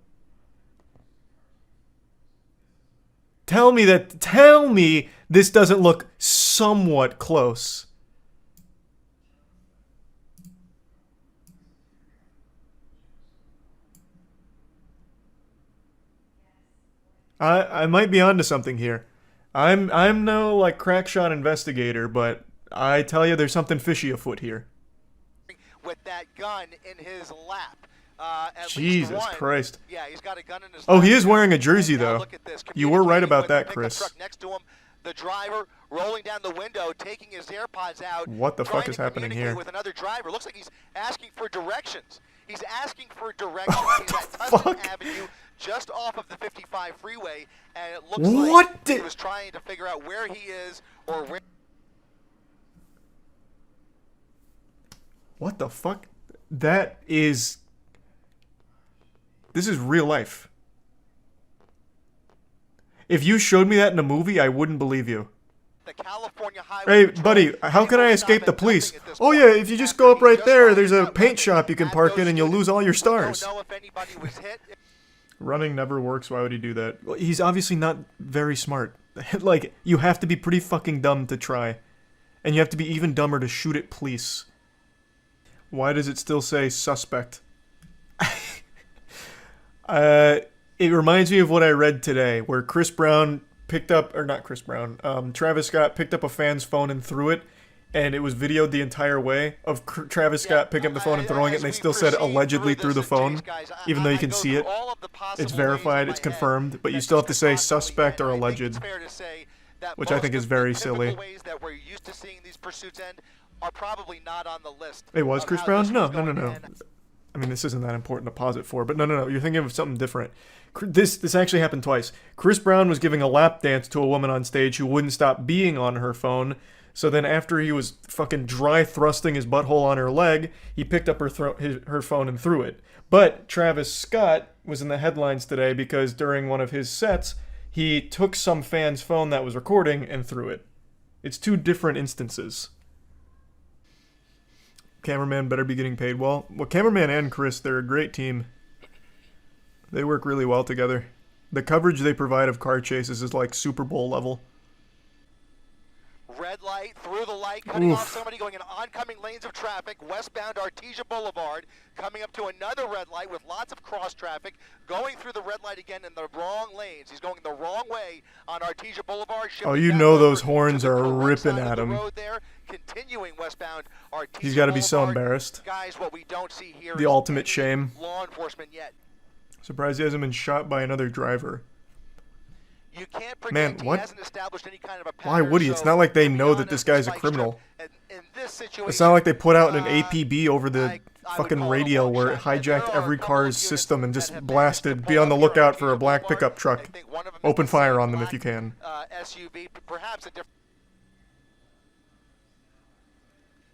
Tell me this doesn't look somewhat close. I might be onto something here. I'm no like crackshot investigator, but I tell you there's something fishy afoot here. With that gun in his lap. Jesus Christ. Yeah, he's got a gun in his Oh, lap. he is wearing a jersey though. You were right about that, Chris. Next to him, the driver rolling down the window, taking his AirPods out. What the fuck is happening here? With another driver. Looks like he's asking for directions. He's asking for directions. He's at Tustin Avenue, just off of the 55 freeway, and it looks like he was trying to figure out where he is or where. What the fuck? This is real life. If you showed me that in a movie, I wouldn't believe you. Hey, buddy, how can I escape the police? Oh yeah, if you just go up right there, there's a paint shop you can park in and you'll lose all your stars. Running never works, why would he do that? Well, he's obviously not very smart. Like, you have to be pretty fucking dumb to try. And you have to be even dumber to shoot at police. Why does it still say suspect? It reminds me of what I read today, where Chris Brown picked up, or not Chris Brown, Travis Scott picked up a fan's phone and threw it, and it was videoed the entire way of Travis Scott picking up the phone and throwing it, and they still said allegedly threw the phone, even though you can see it. It's verified, it's confirmed, but you still have to say suspect or alleged, which I think is very silly. It was Chris Brown? No. I mean, this isn't that important to pause it for, but no. You're thinking of something different. This actually happened twice. Chris Brown was giving a lap dance to a woman on stage who wouldn't stop being on her phone. So then after he was fucking dry thrusting his butthole on her leg, he picked up her phone and threw it. But Travis Scott was in the headlines today because during one of his sets, he took some fan's phone that was recording and threw it. It's two different instances. Cameraman better be getting paid well. Well, cameraman and Chris, they're a great team. They work really well together. The coverage they provide of car chases is like Super Bowl level. Red light, through the light, cutting off somebody going in oncoming lanes of traffic, westbound Artesia Boulevard, coming up to another red light with lots of cross traffic, going through the red light again in the wrong lanes. He's going the wrong way on Artesia Boulevard. Oh, you know those horns are ripping at him. Continuing westbound Artesia He's got to be so embarrassed. Guys, what we don't see here the ultimate shame. Law enforcement yet. Surprised he hasn't been shot by another driver. You can't predict. Man, what? He hasn't established any kind of a pattern. Why would he? It's not like they know that this guy's a criminal. It's not like they put out an APB over the fucking radio where it hijacked every car's system and just blasted, be on the lookout for a black pickup truck. Open fire on them if you can. SUV, perhaps a different.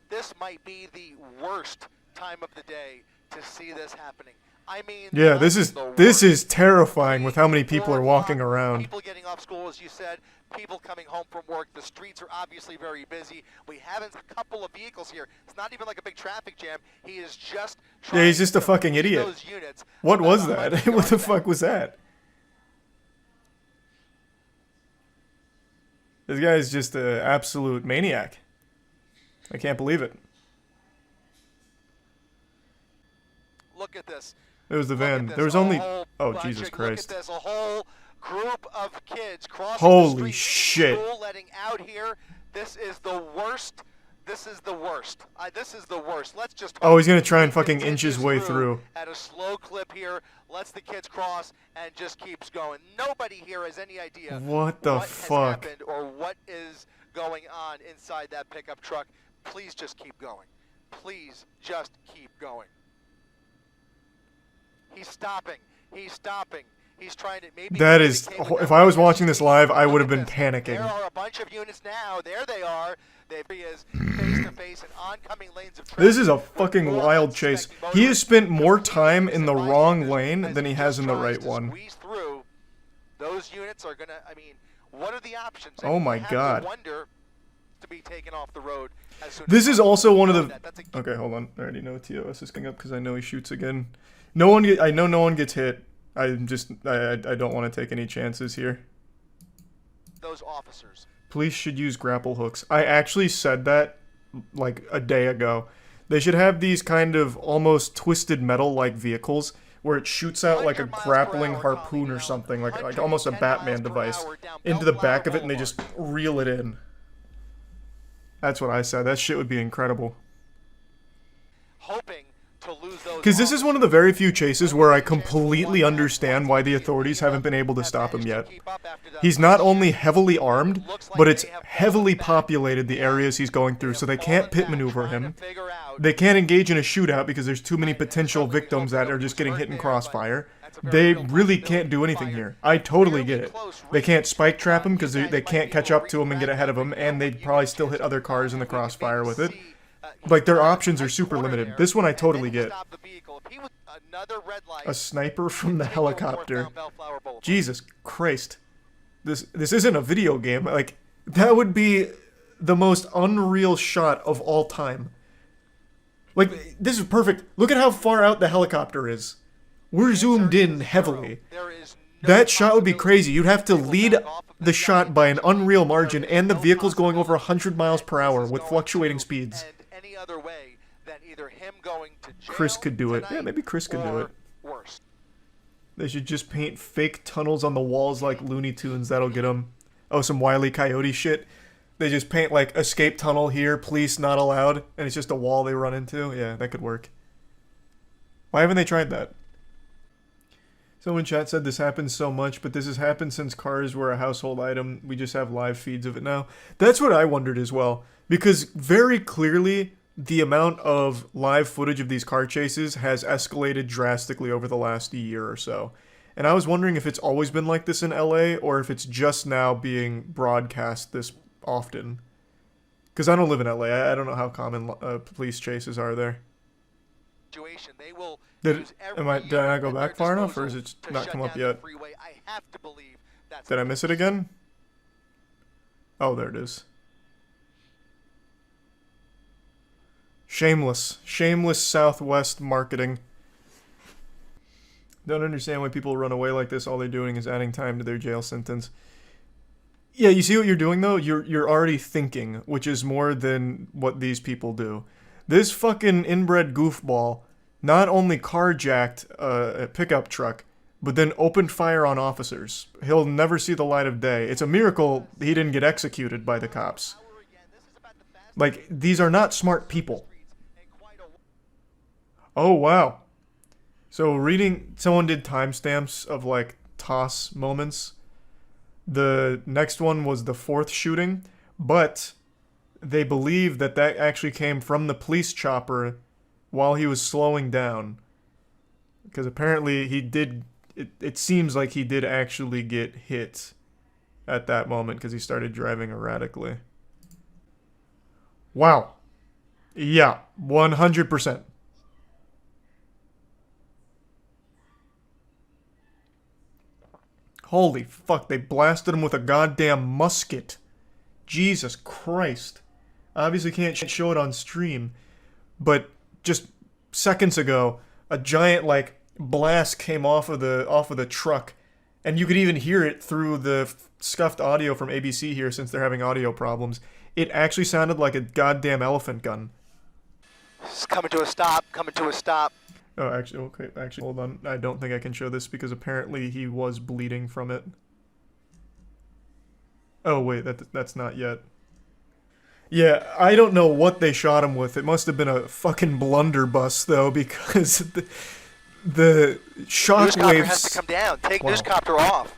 This might be the worst time of the day to see this happening. I mean, yeah, this is terrifying with how many people are walking around. People getting off school, as you said, people coming home from work. The streets are obviously very busy. We have a couple of vehicles here. It's not even like a big traffic jam. He is just yeah, he's just a fucking idiot. What was that? What the fuck was that? This guy is just an absolute maniac. I can't believe it. Look at this. It was the van. There was only... Oh, Jesus Christ. Look at this. A whole group of kids crossing Holy the street shit. School letting out here. This is the worst. This is the worst. This is the worst. Let's just... Oh, he's going to try and fucking inch his way through. At a slow clip here. Lets the kids cross and just keeps going. Nobody here has any idea what the fuck has happened or what is going on inside that pickup truck. Please just keep going. Please just keep going. He's stopping. He's stopping. He's trying to maybe... That is... If I was watching this live, I would have been panicking. There are a bunch of units now. There they are. There he is, face-to-face in oncoming lanes of traffic. This is a fucking wild chase. He has spent more time in the wrong lane than he has in the right one. Those units are going to... I mean, what are the options? Oh my God. to be taken off the road as soon This as is also one of That's the. Okay, hold on. I already know TOS is coming up because I know he shoots again. No one. I know no one gets hit. I don't want to take any chances here. those officers. Police should use grapple hooks. I actually said that like a day ago. They should have these kind of almost twisted metal-like vehicles where it shoots out like a grappling harpoon or something, like almost a Batman device, into the back of it, and they just reel it in. That's what I said. That shit would be incredible. Hoping to lose those. Because this is one of the very few chases where I completely understand why the authorities haven't been able to stop him yet. He's not only heavily armed, but it's heavily populated, the areas he's going through, so they can't pit maneuver him. They can't engage in a shootout because there's too many potential victims that are just getting hit in crossfire. They really can't do anything here. I totally get it. They can't spike trap him because they can't catch up to him and get ahead of him, and they'd probably still hit other cars in the crossfire with it. Like, their options are super limited. This one I totally get. A sniper from the helicopter. Jesus Christ. This isn't a video game. Like, that would be the most unreal shot of all time. Like, this is perfect. Look at how far out the helicopter is. We're zoomed in heavily. That shot would be crazy. You'd have to lead the shot by an unreal margin, and the vehicle's going over 100 miles per hour with fluctuating speeds. Any other way than either him going to jail Chris could do it. Yeah, maybe Chris could do it. Worse. They should just paint fake tunnels on the walls like Looney Tunes. That'll get them. Oh, some Wile E. Coyote shit. They just paint like escape tunnel here, police not allowed, and it's just a wall they run into. Yeah, that could work. Why haven't they tried that? Someone in chat said this happens so much, but this has happened since cars were a household item. We just have live feeds of it now. That's what I wondered as well. Because very clearly, the amount of live footage of these car chases has escalated drastically over the last year or so. And I was wondering if it's always been like this in LA, or if it's just now being broadcast this often. Because I don't live in LA. I don't know how common police chases are there. They will Did I not go back far enough, or is it not come up yet? Did I miss it again? Oh, there it is. Shameless Southwest marketing. Don't understand why people run away like this. All they're doing is adding time to their jail sentence. Yeah, you see what you're doing though? You're already thinking, which is more than what these people do. This fucking inbred goofball not only carjacked a pickup truck, but then opened fire on officers. He'll never see the light of day. It's a miracle he didn't get executed by the cops. Like, these are not smart people. Oh, wow. So someone did timestamps of, like, toss moments. The next one was the 4th shooting, but they believe that actually came from the police chopper while he was slowing down. Because apparently he did, it seems like he did actually get hit at that moment because he started driving erratically. Wow. Yeah, 100%. Holy fuck, they blasted him with a goddamn musket. Jesus Christ. Obviously can't show it on stream, but just seconds ago, a giant, like, blast came off of the truck, and you could even hear it through the scuffed audio from ABC here since they're having audio problems. It actually sounded like a goddamn elephant gun. It's coming to a stop, coming to a stop. Oh, actually, okay, hold on. I don't think I can show this because apparently he was bleeding from it. Oh, wait, that's not yet. Yeah, I don't know what they shot him with. It must have been a fucking blunderbuss, though, because the shockwaves... Newscopter has to come down. Take newscopter off.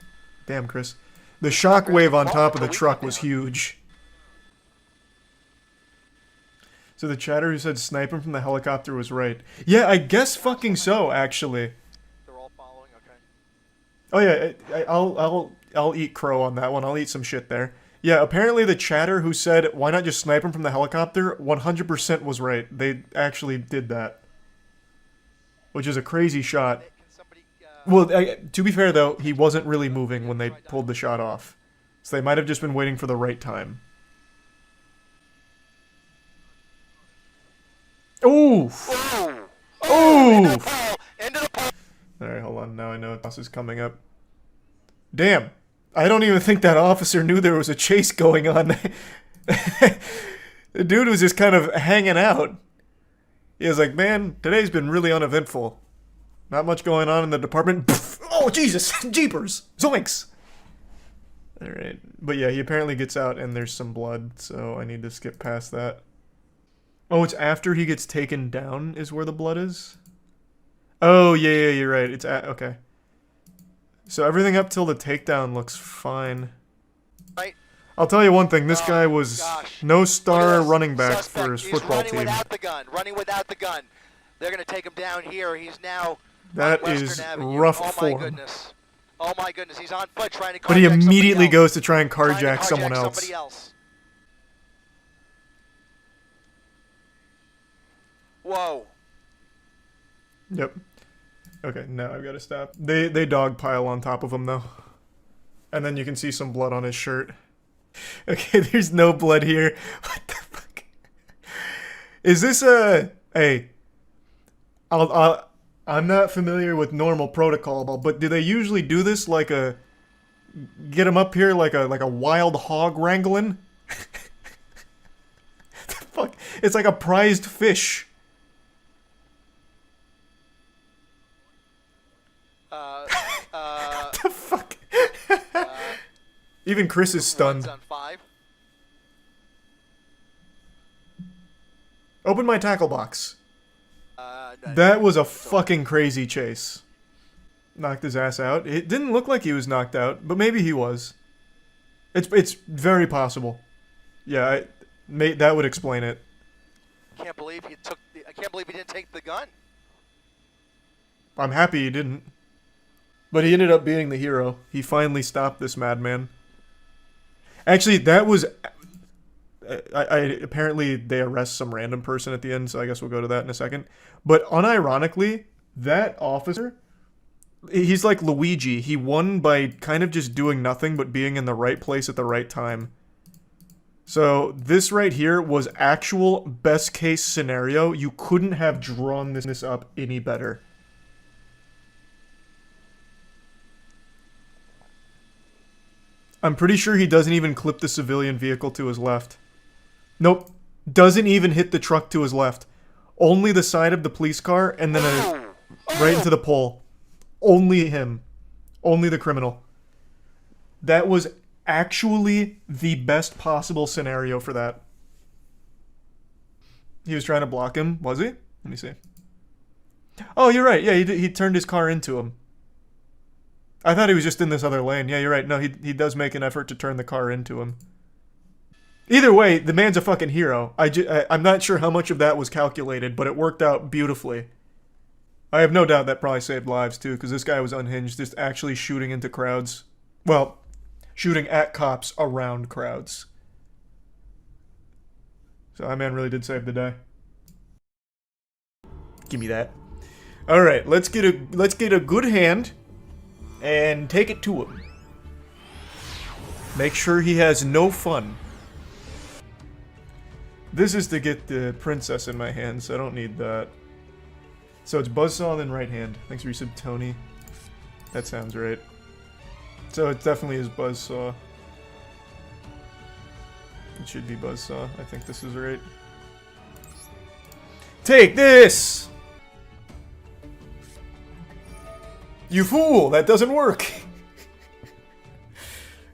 Damn, Chris. The shockwave on top of the truck was huge. So the chatter who said sniping from the helicopter was right. Yeah, I guess fucking so, actually. They're all following, okay. Oh yeah, I'll eat crow on that one. I'll eat some shit there. Yeah, apparently the chatter who said why not just snipe him from the helicopter 100% was right. They actually did that, which is a crazy shot. Well, to be fair though, he wasn't really moving when they pulled the shot off, so they might have just been waiting for the right time. Oof. Oof. Alright, hold on. Now I know this is coming up. Damn. I don't even think that officer knew there was a chase going on. The dude was just kind of hanging out. He was like, man, today's been really uneventful. Not much going on in the department. Oh, Jesus! Jeepers! Zoinks! Alright. But yeah, he apparently gets out and there's some blood, so I need to skip past that. Oh, it's after he gets taken down is where the blood is? Oh, yeah, you're right. It's okay. So everything up till the takedown looks fine. Right. I'll tell you one thing. This guy was no star running back for his He's football running team. without the gun. Running without the gun. They're going to take him down here. He's now That on is Western Avenue. rough Oh form. my goodness. Oh my goodness. He's on foot trying to carjack But he immediately somebody goes to try and else. carjack someone else. Somebody else. Whoa. Yep. Okay, now I've got to stop. They dogpile on top of him though. And then you can see some blood on his shirt. Okay, there's no blood here. What the fuck? Is this a... Hey. I'm not familiar with normal protocol, but do they usually do this like a... Get him up here like a wild hog wrangling? The fuck? It's like a prized fish. What the fuck? Even Chris is stunned. Open my tackle box. That was a fucking crazy chase. Knocked his ass out. It didn't look like he was knocked out, but maybe he was. It's very possible. Yeah, that would explain it. I can't believe he didn't take the gun. I'm happy he didn't. But he ended up being the hero. He finally stopped this madman. Actually, that was... apparently they arrest some random person at the end, so I guess we'll go to that in a second. But unironically, that officer, he's like Luigi. He won by kind of just doing nothing but being in the right place at the right time. So this right here was actual best case scenario. You couldn't have drawn this up any better. I'm pretty sure he doesn't even clip the civilian vehicle to his left. Nope. Doesn't even hit the truck to his left. Only the side of the police car and then right into the pole. Only him. Only the criminal. That was actually the best possible scenario for that. He was trying to block him, was he? Let me see. Oh, you're right. Yeah, he turned his car into him. I thought he was just in this other lane. Yeah, you're right. No, he does make an effort to turn the car into him. Either way, the man's a fucking hero. I'm not sure how much of that was calculated, but it worked out beautifully. I have no doubt that probably saved lives, too, because this guy was unhinged, just actually shooting into crowds. Well, shooting at cops around crowds. So that man really did save the day. Give me that. Alright, let's get a good hand and take it to him. Make sure he has no fun. This is to get the princess in my hand, so I don't need that. So it's buzzsaw then right hand. Thanks for your sub, Tony. That sounds right. So it definitely is buzzsaw. It should be buzzsaw. I think this is right. Take this! You fool! That doesn't work!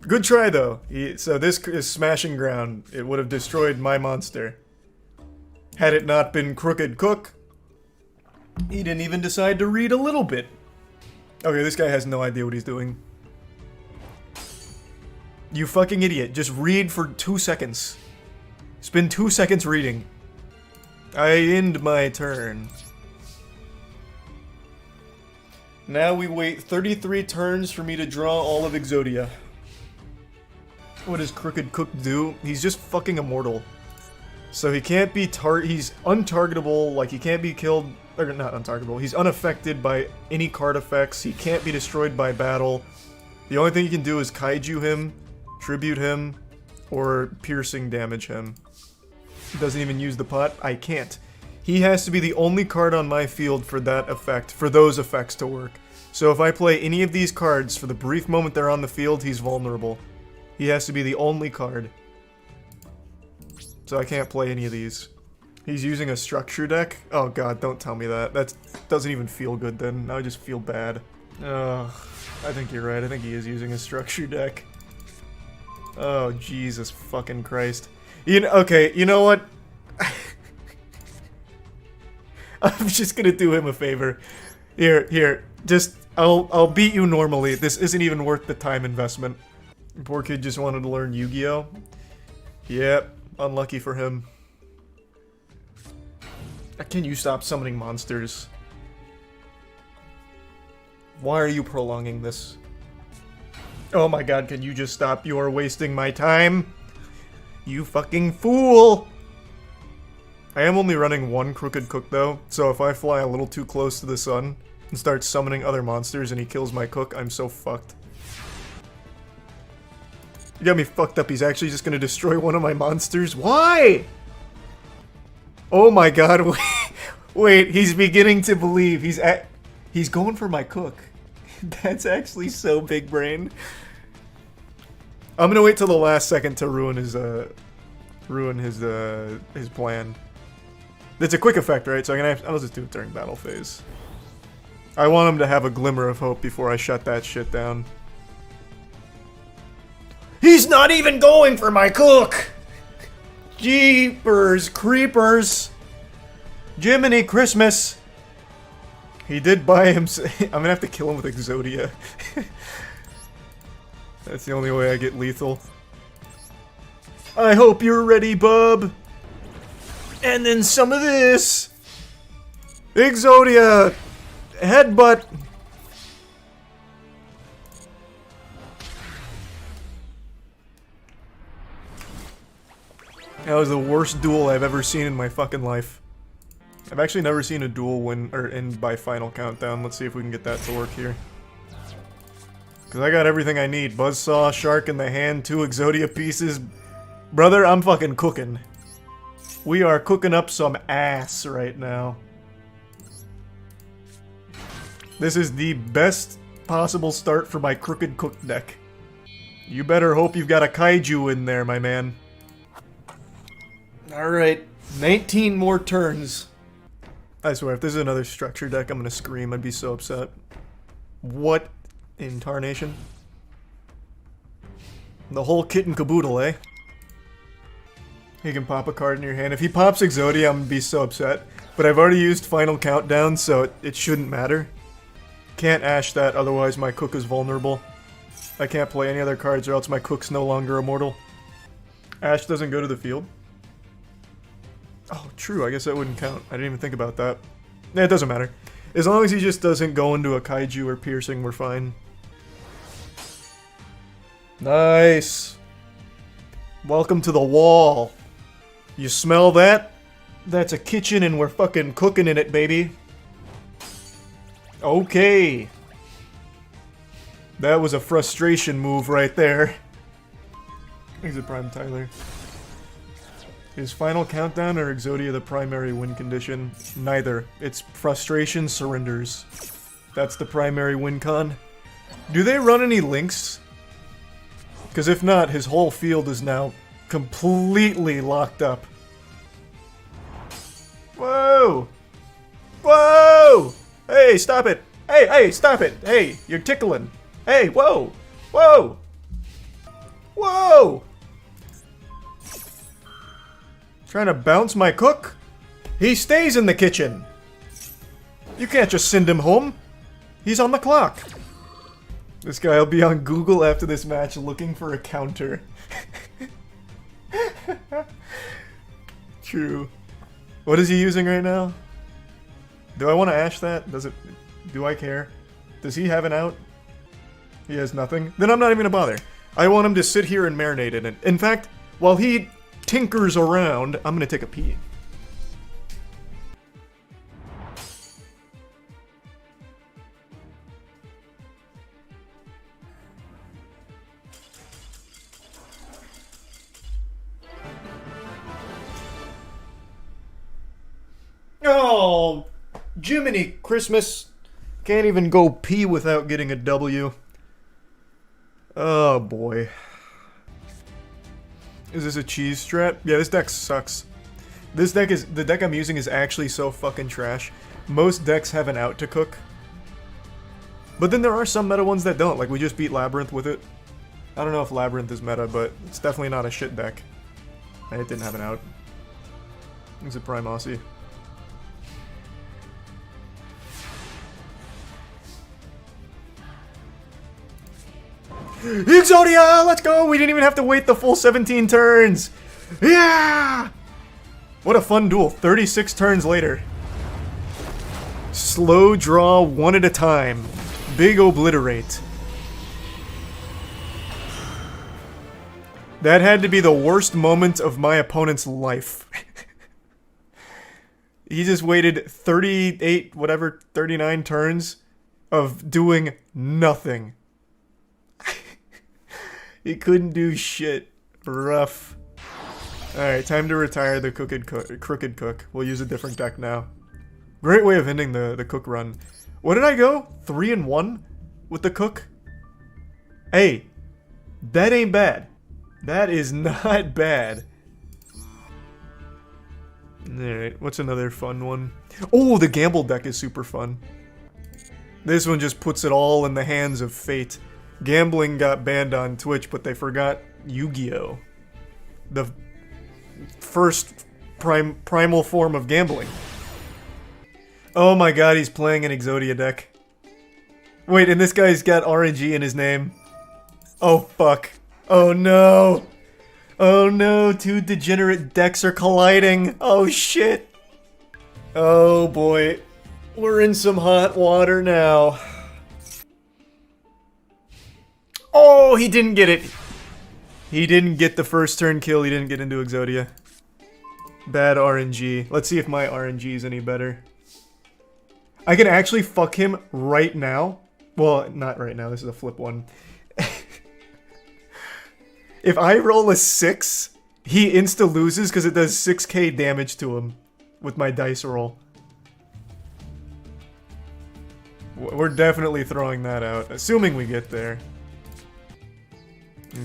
Good try, though. So this is smashing ground. It would have destroyed my monster. Had it not been Crooked Cook, he didn't even decide to read a little bit. Okay, this guy has no idea what he's doing. You fucking idiot. Just read for 2 seconds. Spend 2 seconds reading. I end my turn. Now we wait 33 turns for me to draw all of Exodia. What does Crooked Cook do? He's just fucking immortal. So he can't be he's untargetable, like he can't be killed, or not untargetable, he's unaffected by any card effects, he can't be destroyed by battle. The only thing he can do is kaiju him, tribute him, or piercing damage him. He doesn't even use the pot. I can't. he has to be the only card on my field for that effect, for those effects to work. So if I play any of these cards for the brief moment they're on the field, he's vulnerable. He has to be the only card. So I can't play any of these. He's using a structure deck? Oh god, don't tell me that. That doesn't even feel good then. Now I just feel bad. I think you're right. I think he is using a structure deck. Oh, Jesus fucking Christ. Okay, you know what? I'm just gonna do him a favor. Here, just, I'll beat you normally. This isn't even worth the time investment. Poor kid just wanted to learn Yu-Gi-Oh! Yep, unlucky for him. Can you stop summoning monsters? Why are you prolonging this? Oh my god, can you just stop? You are wasting my time! You fucking fool! I am only running one Crooked Cook though, so if I fly a little too close to the sun and start summoning other monsters and he kills my cook, I'm so fucked. You got me fucked up. He's actually just gonna destroy one of my monsters? Why? Oh my god, wait, he's beginning to believe. He's going for my cook. That's actually so big brain. I'm gonna wait till the last second to ruin his plan. It's a quick effect, right? So I'll just do it during battle phase. I want him to have a glimmer of hope before I shut that shit down. He's not even going for my cook! Jeepers creepers! Jiminy Christmas! He did buy him. I'm gonna have to kill him with Exodia. That's the only way I get lethal. I hope you're ready, bub! And then some of this! Exodia! Headbutt! That was the worst duel I've ever seen in my fucking life. I've actually never seen a duel win or end by final countdown. Let's see if we can get that to work here. Cause I got everything I need. Buzzsaw, Shark in the hand, 2 Exodia pieces. Brother, I'm fucking cooking. We are cooking up some ass right now. This is the best possible start for my Crooked Cook deck. You better hope you've got a kaiju in there, my man. Alright, 19 more turns. I swear, if this is another structure deck, I'm gonna scream. I'd be so upset. What in tarnation? The whole kit and caboodle, eh? He can pop a card in your hand. If he pops Exodia, I'm gonna be so upset. But I've already used Final Countdown, so it shouldn't matter. Can't Ash that, otherwise my cook is vulnerable. I can't play any other cards or else my cook's no longer immortal. Ash doesn't go to the field. Oh, true, I guess that wouldn't count. I didn't even think about that. It doesn't matter. As long as he just doesn't go into a kaiju or piercing, we're fine. Nice! Welcome to the wall. You smell that? That's a kitchen and we're fucking cooking in it, baby. Okay. That was a frustration move right there. He's a Prime Tyler. Is Final Countdown or Exodia the primary win condition? Neither. It's frustration surrenders. That's the primary win con. Do they run any links? Because if not, his whole field is now completely locked up. Whoa! Whoa! Hey, stop it! Hey, hey, stop it! Hey, you're tickling! Hey, whoa! Whoa! Whoa! Trying to bounce my cook? He stays in the kitchen! You can't just send him home! He's on the clock! This guy will be on Google after this match looking for a counter. True. What is he using right now? Do I want to Ash that? Do I care? Does he have an out? He has nothing? Then I'm not even gonna bother. I want him to sit here and marinate in it. In fact, while he tinkers around, I'm gonna take a pee. Jiminy Christmas. Can't even go pee without getting a W. Oh boy. Is this a cheese strat? Yeah, this deck sucks. The deck I'm using is actually so fucking trash. Most decks have an out to cook. But then there are some meta ones that don't, like we just beat Labyrinth with it. I don't know if Labyrinth is meta, but it's definitely not a shit deck. And it didn't have an out. It's a Prime Aussie. Exodia! Let's go! We didn't even have to wait the full 17 turns! Yeah! What a fun duel. 36 turns later. Slow draw one at a time. Big obliterate. That had to be the worst moment of my opponent's life. He just waited 38, whatever, 39 turns of doing nothing. He couldn't do shit. Rough. Alright, time to retire the Crooked Cook. We'll use a different deck now. Great way of ending the Cook run. What did I go? 3-1 with the Cook? Hey, that ain't bad. That is not bad. Alright, what's another fun one? Oh, the Gamble deck is super fun. This one just puts it all in the hands of fate. Gambling got banned on Twitch, but they forgot Yu-Gi-Oh! The first primal form of gambling. Oh my god, he's playing an Exodia deck. Wait, and this guy's got RNG in his name. Oh fuck. Oh no. Oh no, two degenerate decks are colliding. Oh shit. Oh boy. We're in some hot water now. Oh, he didn't get it. He didn't get the first turn kill. He didn't get into Exodia. Bad RNG. Let's see if my RNG is any better. I can actually fuck him right now. Well, not right now. This is a flip one. If I roll a 6, he insta-loses because it does 6k damage to him with my dice roll. We're definitely throwing that out, assuming we get there.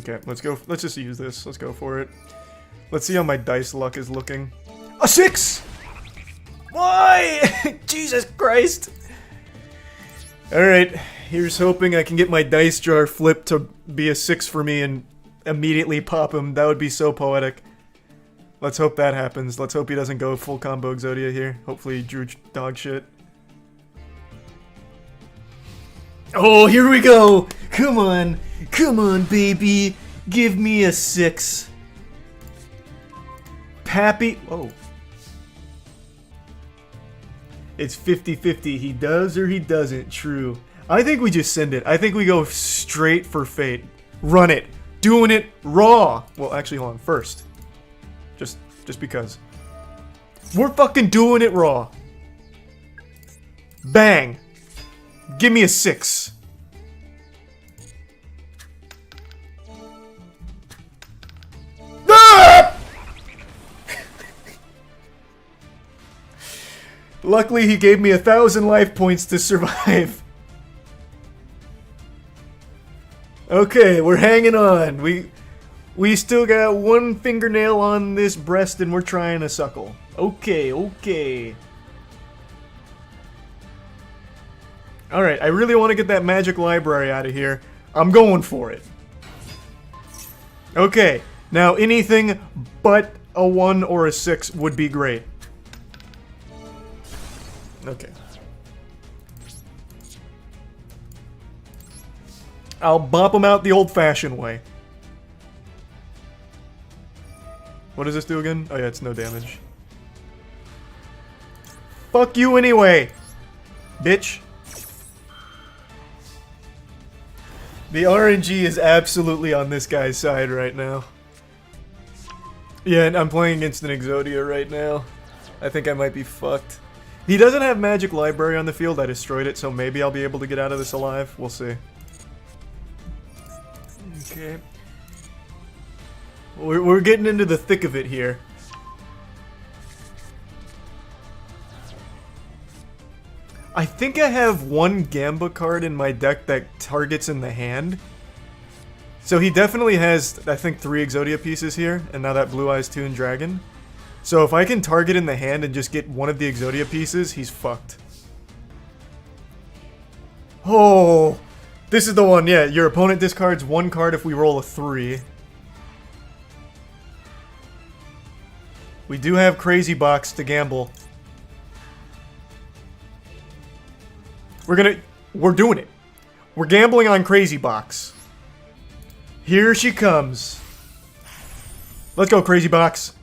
Okay, let's go. Let's just use this. Let's go for it. Let's see how my dice luck is looking. A 6! Why? Jesus Christ! Alright, here's hoping I can get my dice jar flipped to be a 6 for me and immediately pop him. That would be so poetic. Let's hope that happens. Let's hope he doesn't go full combo Exodia here. Hopefully he drew dog shit. Oh, here we go! Come on! Come on, baby! Give me a 6. Pappy... Whoa. It's 50-50. He does or he doesn't. True. I think we just send it. I think we go straight for fate. Run it. Doing it raw. Well, actually, hold on. First. Just because. We're fucking doing it raw. Bang. Give me a 6. Ah! Luckily, he gave me 1,000 life points to survive. Okay, we're hanging on. We still got one fingernail on this breast and we're trying to suckle. Okay, okay. Alright, I really want to get that magic library out of here. I'm going for it. Okay, now anything but a 1 or a 6 would be great. Okay. I'll bop him out the old-fashioned way. What does this do again? Oh yeah, it's no damage. Fuck you anyway, bitch. The RNG is absolutely on this guy's side right now. Yeah, and I'm playing against an Exodia right now. I think I might be fucked. He doesn't have Magic Library on the field. I destroyed it, so maybe I'll be able to get out of this alive. We'll see. Okay. We're getting into the thick of it here. I think I have one Gamba card in my deck that targets in the hand. So he definitely has, I think, 3 Exodia pieces here, and now that Blue Eyes Toon Dragon. So if I can target in the hand and just get one of the Exodia pieces, he's fucked. Oh, this is the one, yeah. Your opponent discards 1 card if we roll a 3. We do have Crazy Box to gamble. We're doing it. We're gambling on Crazy Box. Here she comes. Let's go, Crazy Box.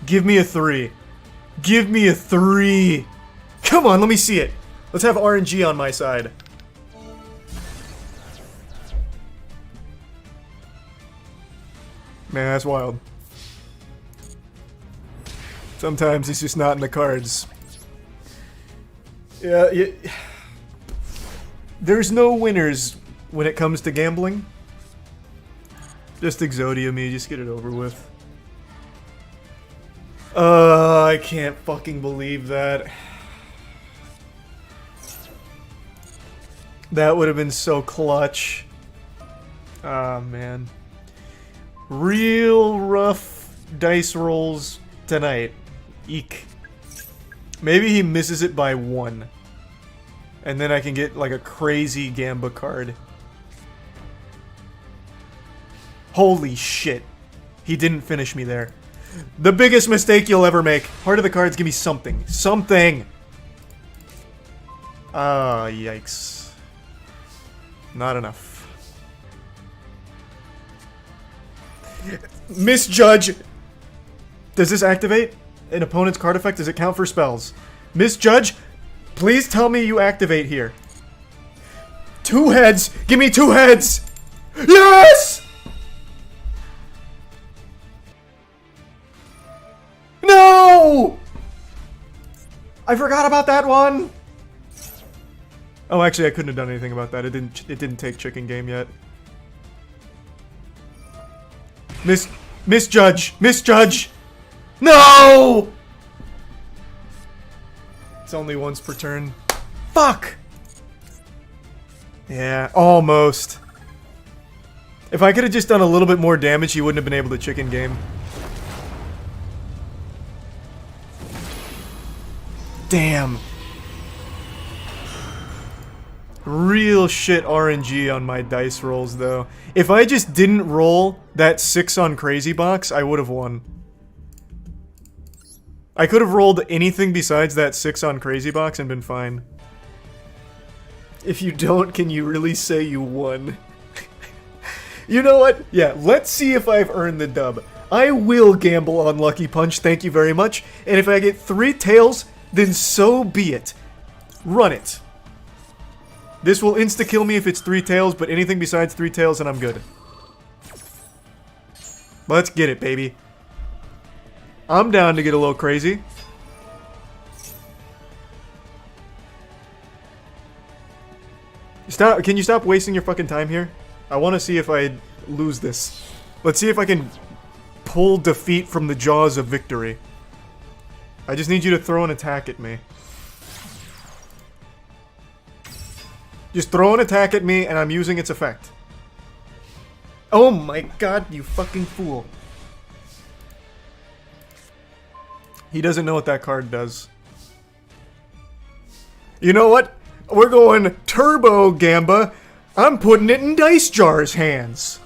Give me a 3. Give me a 3. Come on, let me see it. Let's have RNG on my side. Man, that's wild. Sometimes it's just not in the cards. Yeah, there's no winners when it comes to gambling. Just Exodia me, just get it over with. I can't fucking believe that. That would have been so clutch. Ah, man. Real rough dice rolls tonight. Eek. Maybe he misses it by 1. And then I can get like a crazy Gamba card. Holy shit. He didn't finish me there. The biggest mistake you'll ever make. Heart of the cards, give me something. Something! Ah, yikes. Not enough. Misjudge! Does this activate an opponent's card effect? Does it count for spells? Misjudge, please tell me you activate here. 2 heads! Give me 2 heads! Yes! No! I forgot about that one! Oh, actually, I couldn't have done anything about that. It didn't take chicken game yet. Misjudge! Misjudge! No! It's only once per turn. Fuck! Yeah, almost. If I could have just done a little bit more damage, he wouldn't have been able to chicken game. Damn. Real shit RNG on my dice rolls, though. If I just didn't roll that 6 on Crazy Box, I would have won. I could have rolled anything besides that 6 on Crazy Box and been fine. If you don't, can you really say you won? You know what? Yeah, let's see if I've earned the dub. I will gamble on Lucky Punch, thank you very much. And if I get 3 tails, then so be it. Run it. This will insta-kill me if it's 3 tails, but anything besides 3 tails and I'm good. Let's get it, baby. I'm down to get a little crazy. Stop! Can you stop wasting your fucking time here? I want to see if I lose this. Let's see if I can pull defeat from the jaws of victory. I just need you to throw an attack at me. Just throw an attack at me and I'm using its effect. Oh my god, you fucking fool. He doesn't know what that card does. You know what? We're going Turbo Gamba. I'm putting it in Dice Jar's hands.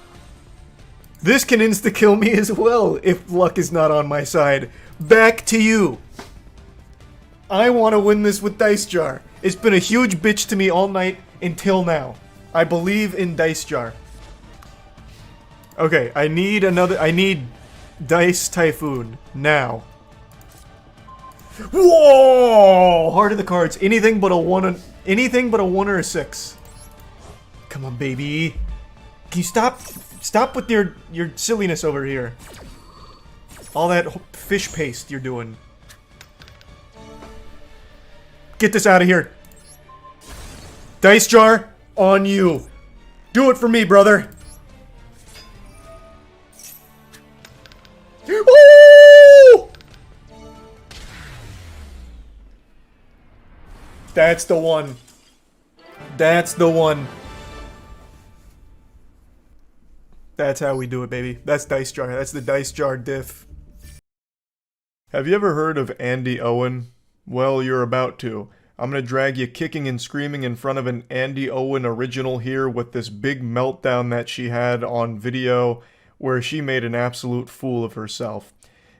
This can insta-kill me as well if luck is not on my side. Back to you. I want to win this with Dice Jar. It's been a huge bitch to me all night until now. I believe in Dice Jar. Okay, I need Dice Typhoon now. Whoa! Heart of the cards. Anything but a 1 or a 6. Come on, baby. Can you stop with your silliness over here? All that fish paste you're doing. Get this out of here. Dice Jar, on you. Do it for me, brother. Woo! That's the one. That's the one. That's how we do it, baby. That's Dice Jar. That's the Dice Jar diff. Have you ever heard of Andy Owen? Well, you're about to. I'm gonna drag you kicking and screaming in front of an Andy Owen original here with this big meltdown that she had on video where she made an absolute fool of herself.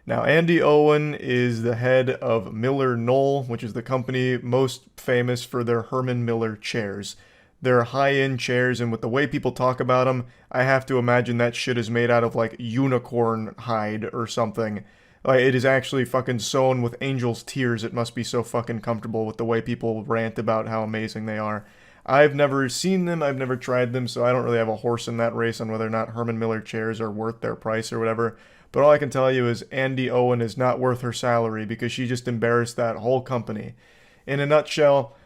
Now, Andy Owen is the head of Miller Knoll, which is the company most famous for their Herman Miller chairs. They're high-end chairs, and with the way people talk about them, I have to imagine that shit is made out of, like, unicorn hide or something. Like, it is actually fucking sewn with angel's tears. It must be so fucking comfortable with the way people rant about how amazing they are. I've never seen them, I've never tried them, so I don't really have a horse in that race on whether or not Herman Miller chairs are worth their price or whatever. But all I can tell you is Andy Owen is not worth her salary because she just embarrassed that whole company. In a nutshell,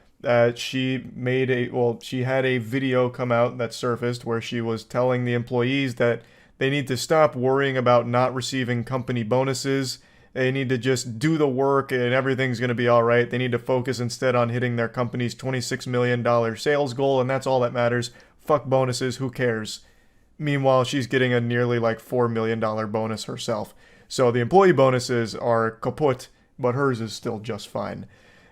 she had a video come out that surfaced where she was telling the employees that they need to stop worrying about not receiving company bonuses. They need to just do the work and everything's going to be all right. They need to focus instead on hitting their company's $26 million sales goal, and that's all that matters. Fuck bonuses, who cares? Meanwhile, she's getting a nearly like $4 million bonus herself. So the employee bonuses are kaput, but hers is still just fine.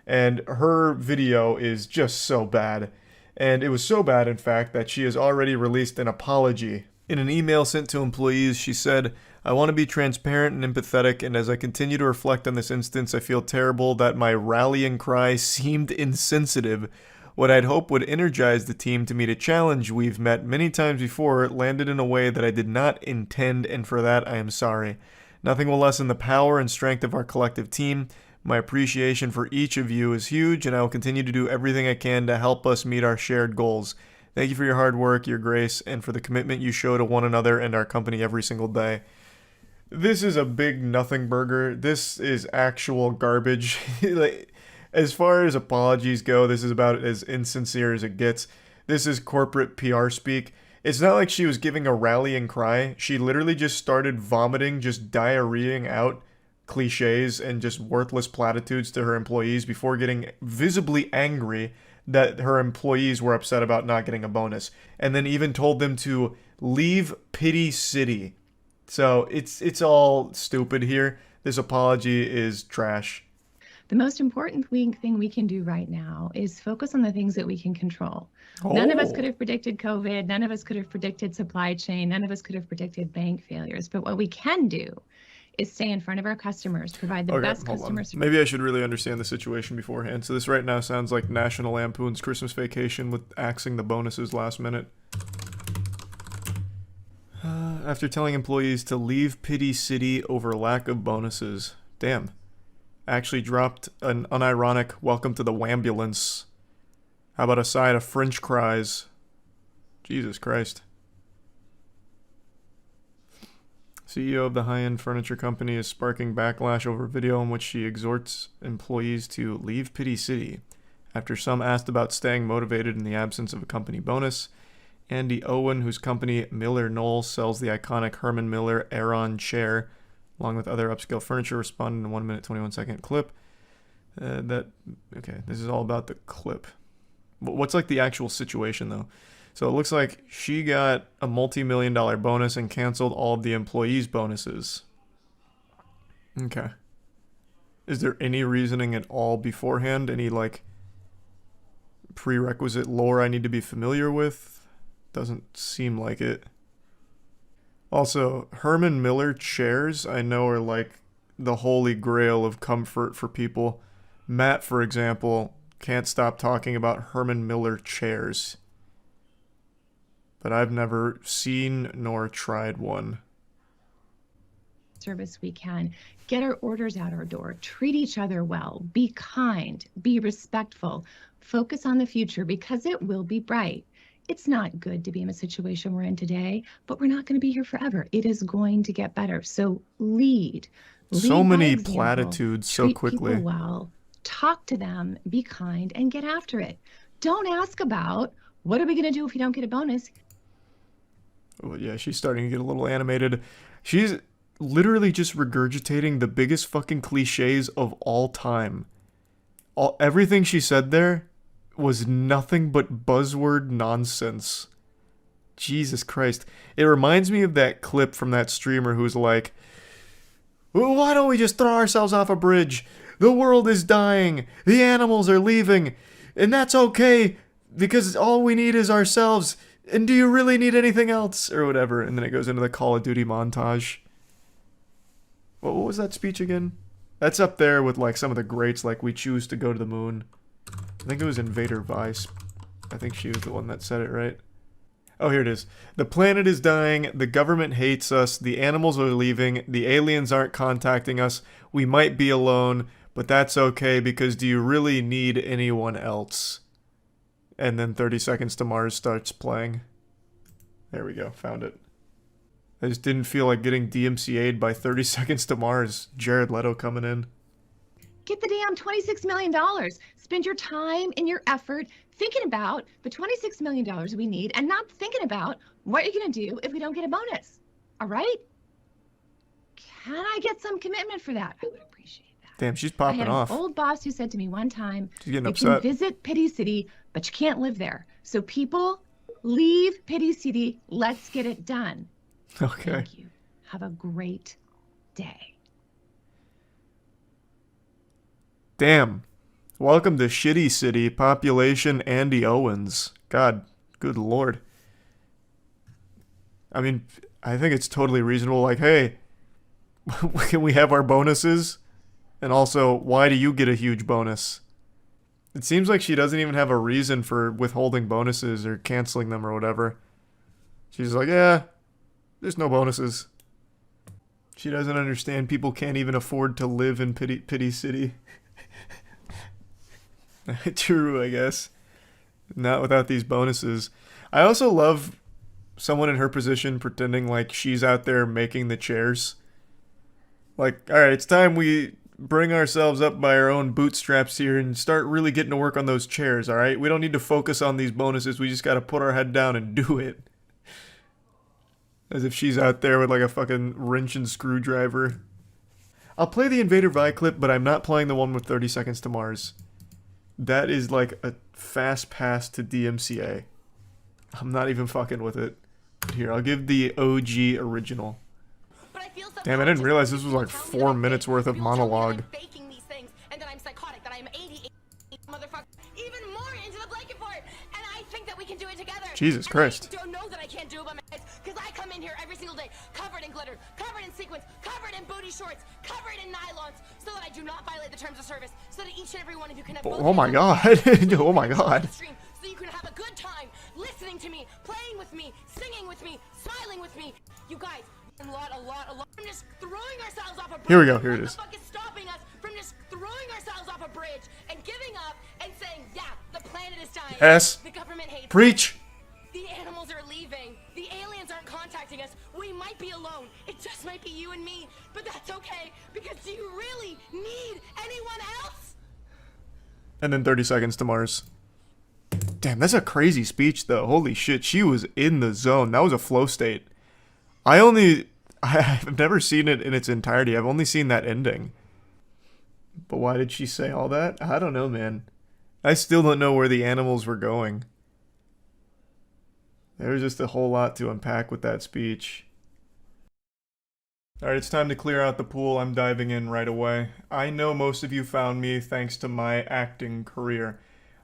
And her video is just so bad. And it was so bad, in fact, that she has already released an apology. In an email sent to employees, she said, "I want to be transparent and empathetic, and as I continue to reflect on this instance, I feel terrible that my rallying cry seemed insensitive. What I'd hoped would energize the team to meet a challenge we've met many times before landed in a way that I did not intend, and for that I am sorry. Nothing will lessen the power and strength of our collective team. My appreciation for each of you is huge, and I will continue to do everything I can to help us meet our shared goals. Thank you for your hard work, your grace, and for the commitment you show to one another and our company every single day." This is a big nothing burger. This is actual garbage. Like, as far as apologies go, this is about as insincere as it gets. This is corporate PR speak. It's not like she was giving a rallying cry. She literally just started vomiting, just diarrheaing out cliches and just worthless platitudes to her employees before getting visibly angry that her employees were upset about not getting a bonus, and then even told them to leave Pity City. So it's all stupid here. This apology is trash. The most important thing we can do right now is focus on the things that we can control. None of us could have predicted COVID. None of us could have predicted supply chain. None of us could have predicted bank failures. But what we can do is stay in front of our customers, provide the best customer service. Maybe I should really understand the situation beforehand. So this right now sounds like National Lampoon's Christmas Vacation with axing the bonuses last minute. After telling employees to leave Pity City over lack of bonuses. Damn. Actually dropped an unironic welcome to the wambulance. How about a side of French cries? Jesus Christ. CEO of the high-end furniture company is sparking backlash over video in which she exhorts employees to leave Pity City. After some asked about staying motivated in the absence of a company bonus, Andy Owen, whose company Miller Knoll sells the iconic Herman Miller Aeron chair, along with other upscale furniture, responded in a 1 minute 21 second clip. Okay, this is all about the clip. What's like the actual situation though? So it looks like she got a multi-million-dollar bonus and canceled all of the employees' bonuses. Okay. Is there any reasoning at all beforehand? Any like prerequisite lore I need to be familiar with? Doesn't seem like it. Also, Herman Miller chairs I know are like the holy grail of comfort for people. Matt, for example, can't stop talking about Herman Miller chairs. But I've never seen nor tried one. Service we can. Get our orders out our door. Treat each other well. Be kind. Be respectful. Focus on the future because it will be bright. It's not good to be in a situation we're in today, but we're not going to be here forever. It is going to get better. So lead. So many platitudes so quickly. Treat people well. Talk to them. Be kind and get after it. Don't ask about what are we going to do if you don't get a bonus. Oh, yeah, she's starting to get a little animated. She's literally just regurgitating the biggest fucking cliches of all time. Everything she said there was nothing but buzzword nonsense. Jesus Christ. It reminds me of that clip from that streamer who's like, well, why don't we just throw ourselves off a bridge? The world is dying. The animals are leaving. And that's okay because all we need is ourselves. And do you really need anything else? Or whatever. And then it goes into the Call of Duty montage. What was that speech again? That's up there with like some of the greats, like We Choose to Go to the Moon. I think it was Invader Vice. I think she was the one that said it, right? Oh, here it is. The planet is dying, the government hates us, the animals are leaving, the aliens aren't contacting us, we might be alone, but that's okay because do you really need anyone else? And then 30 Seconds to Mars starts playing. There we go, found it. I just didn't feel like getting DMCA'd by 30 Seconds to Mars. Jared Leto coming in. Get the damn $26 million. Spend your time and your effort thinking about the $26 million we need and not thinking about what you're going to do if we don't get a bonus. All right? Can I get some commitment for that? I would appreciate that. Damn, she's popping off. I had an old boss who said to me one time, She's getting you upset. can visit Pity City, but you can't live there. So people, leave Pity City. Let's get it done. Okay. Thank you. Have a great day. Damn. Welcome to Shitty City, population Andy Owens. God, good lord. I mean, I think it's totally reasonable, like, hey, can we have our bonuses? And also, why do you get a huge bonus? It seems like she doesn't even have a reason for withholding bonuses or canceling them or whatever. She's like, yeah, there's no bonuses. She doesn't understand people can't even afford to live in Pity City. True, I guess. Not without these bonuses. I also love someone in her position pretending like she's out there making the chairs. Like, alright, it's time we bring ourselves up by our own bootstraps here and start really getting to work on those chairs, alright? We don't need to focus on these bonuses, we just gotta put our head down and do it. As if she's out there with like a fucking wrench and screwdriver. I'll play the Invader Vi clip, but I'm not playing the one with 30 Seconds to Mars. That is like a fast pass to DMCA. I'm not even fucking with it. But here, I'll give the OG original. Damn, I didn't realize this was like 4 minutes worth of monologue. And that I'm psychotic, that I'm 88 motherfucker, even more into the blanket for it. And I think that we can do it together. Jesus Christ. I don't know that I can't do it by my head, because I come in here every single day, covered in glitter, covered in sequins, covered in booty shorts, covered in nylons, so that I do not violate the terms of service, so that each and every one of you can have both Oh my god. Oh my god. so you can have a good time listening to me, playing with me, singing with me, smiling with me. You guys, a lot from just throwing ourselves off a bridge. Here we go, here it is. What the fuck is stopping us from just throwing ourselves off a bridge and giving up and saying, yeah, the planet is dying. Yes. The government hates Preach. us. The animals are leaving. The aliens aren't contacting us. We might be alone. It just might be you and me. But that's okay, because do you really need anyone else? And then 30 Seconds to Mars. Damn, that's a crazy speech though. Holy shit, she was in the zone. That was a flow state. I've never seen it in its entirety. I've only seen that ending. But why did she say all that? I don't know, man. I still don't know where the animals were going. There was just a whole lot to unpack with that speech. Alright, it's time to clear out the pool. I'm diving in right away. I know most of you found me thanks to my acting career.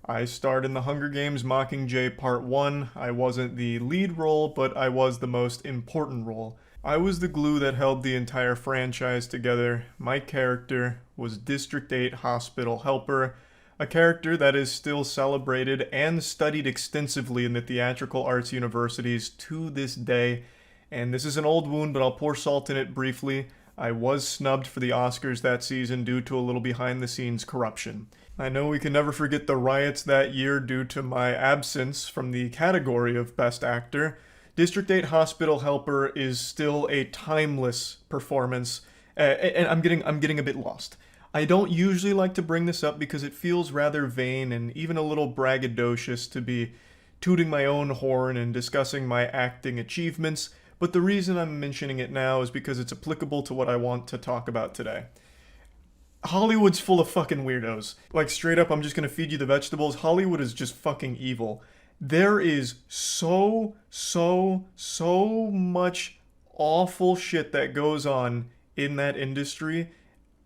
I starred in The Hunger Games Mockingjay Part 1. I wasn't the lead role, but I was the most important role. I was the glue that held the entire franchise together. My character was District 8 Hospital Helper, a character that is still celebrated and studied extensively in the theatrical arts universities to this day. And this is an old wound, but I'll pour salt in it briefly. I was snubbed for the Oscars that season due to a little behind-the-scenes corruption. I know we can never forget the riots that year due to my absence from the category of Best Actor. District 8 Hospital Helper is still a timeless performance, and I'm getting a bit lost. I don't usually like to bring this up because it feels rather vain and even a little braggadocious to be tooting my own horn and discussing my acting achievements, but the reason I'm mentioning it now is because it's applicable to what I want to talk about today. Hollywood's full of fucking weirdos. Like, straight up, I'm just gonna feed you the vegetables. Hollywood is just fucking evil. There is so much awful shit that goes on in that industry.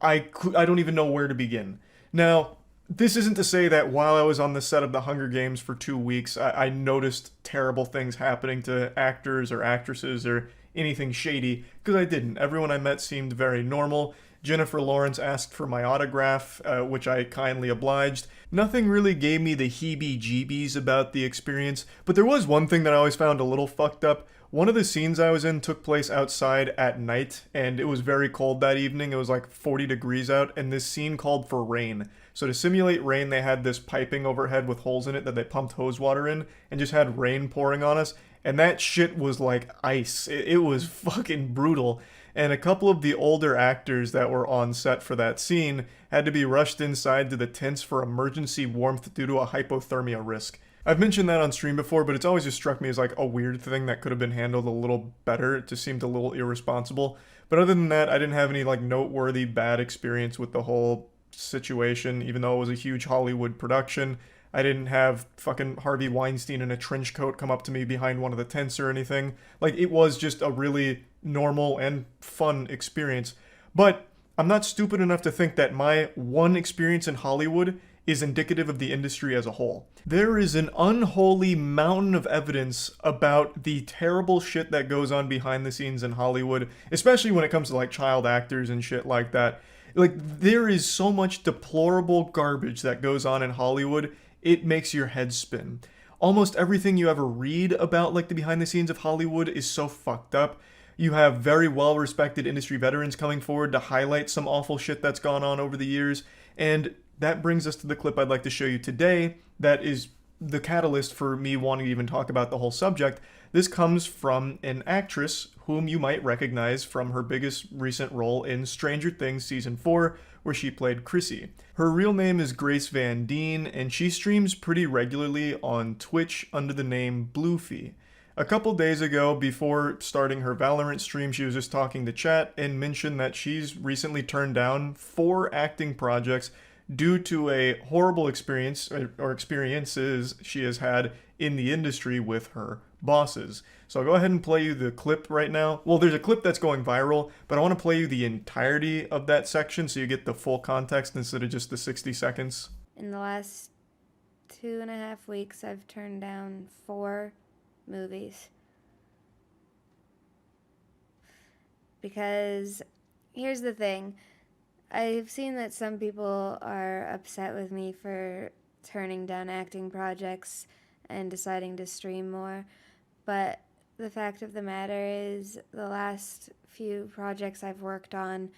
I don't even know where to begin. Now, this isn't to say that while I was on the set of The Hunger Games for 2 weeks, I noticed terrible things happening to actors or actresses or anything shady, because I didn't. Everyone I met seemed very normal. Jennifer Lawrence asked for my autograph, which I kindly obliged. Nothing really gave me the heebie-jeebies about the experience, but there was one thing that I always found a little fucked up. One of the scenes I was in took place outside at night, and it was very cold that evening. It was like 40 degrees out, and this scene called for rain. So to simulate rain, they had this piping overhead with holes in it that they pumped hose water in, and just had rain pouring on us. And that shit was like ice. It was fucking brutal. And a couple of the older actors that were on set for that scene had to be rushed inside to the tents for emergency warmth due to a hypothermia risk. I've mentioned that on stream before, but it's always just struck me as like a weird thing that could have been handled a little better. It just seemed a little irresponsible. But other than that, I didn't have any like noteworthy bad experience with the whole situation, even though it was a huge Hollywood production. I didn't have fucking Harvey Weinstein in a trench coat come up to me behind one of the tents or anything. Like, it was just a really normal and fun experience. But I'm not stupid enough to think that my one experience in Hollywood is indicative of the industry as a whole. There is an unholy mountain of evidence about the terrible shit that goes on behind the scenes in Hollywood, especially when it comes to like child actors and shit like that. Like, there is so much deplorable garbage that goes on in Hollywood, it makes your head spin. Almost everything you ever read about like the behind the scenes of Hollywood is so fucked up. You have very well-respected industry veterans coming forward to highlight some awful shit that's gone on over the years, and that brings us to the clip I'd like to show you today that is the catalyst for me wanting to even talk about the whole subject. This comes from an actress whom you might recognize from her biggest recent role in Stranger Things Season 4, where she played Chrissy. Her real name is Grace Van Dien, and she streams pretty regularly on Twitch under the name Bluefy. A couple days ago, before starting her Valorant stream, she was just talking to chat and mentioned that she's recently turned down 4 acting projects due to a horrible experience or experiences she has had in the industry with her bosses. So I'll go ahead and play you the clip right now. Well, there's a clip that's going viral, but I want to play you the entirety of that section so you get the full context instead of just the 60 seconds. In the last 2.5 weeks, I've turned down 4 movies. Because here's the thing. I've seen that some people are upset with me for turning down acting projects and deciding to stream more, but the fact of the matter is the last few projects I've worked on,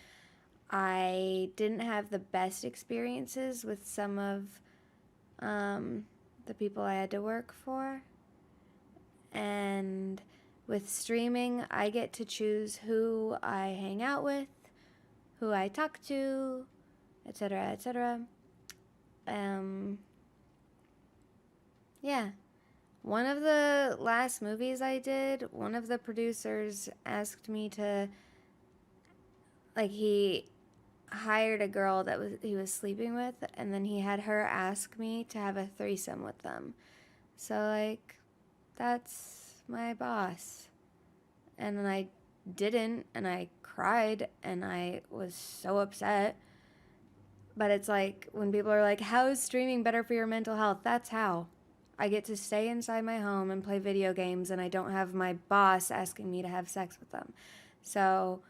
I didn't have the best experiences with some of the people I had to work for. And with streaming, I get to choose who I hang out with, who I talk to, etc., etc. Yeah. One of the last movies I did, one of the producers asked me to, like, he hired a girl that he was sleeping with, and then he had her ask me to have a threesome with them. So, like, that's my boss. And then I didn't, and I cried, and I was so upset. But it's like, when people are like, how is streaming better for your mental health? That's how. I get to stay inside my home and play video games, and I don't have my boss asking me to have sex with them. So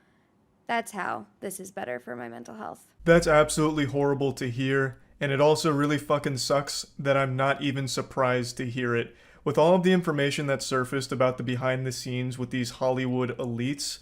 that's how this is better for my mental health. That's absolutely horrible to hear, and it also really fucking sucks that I'm not even surprised to hear it. With all of the information that's surfaced about the behind the scenes with these Hollywood elites,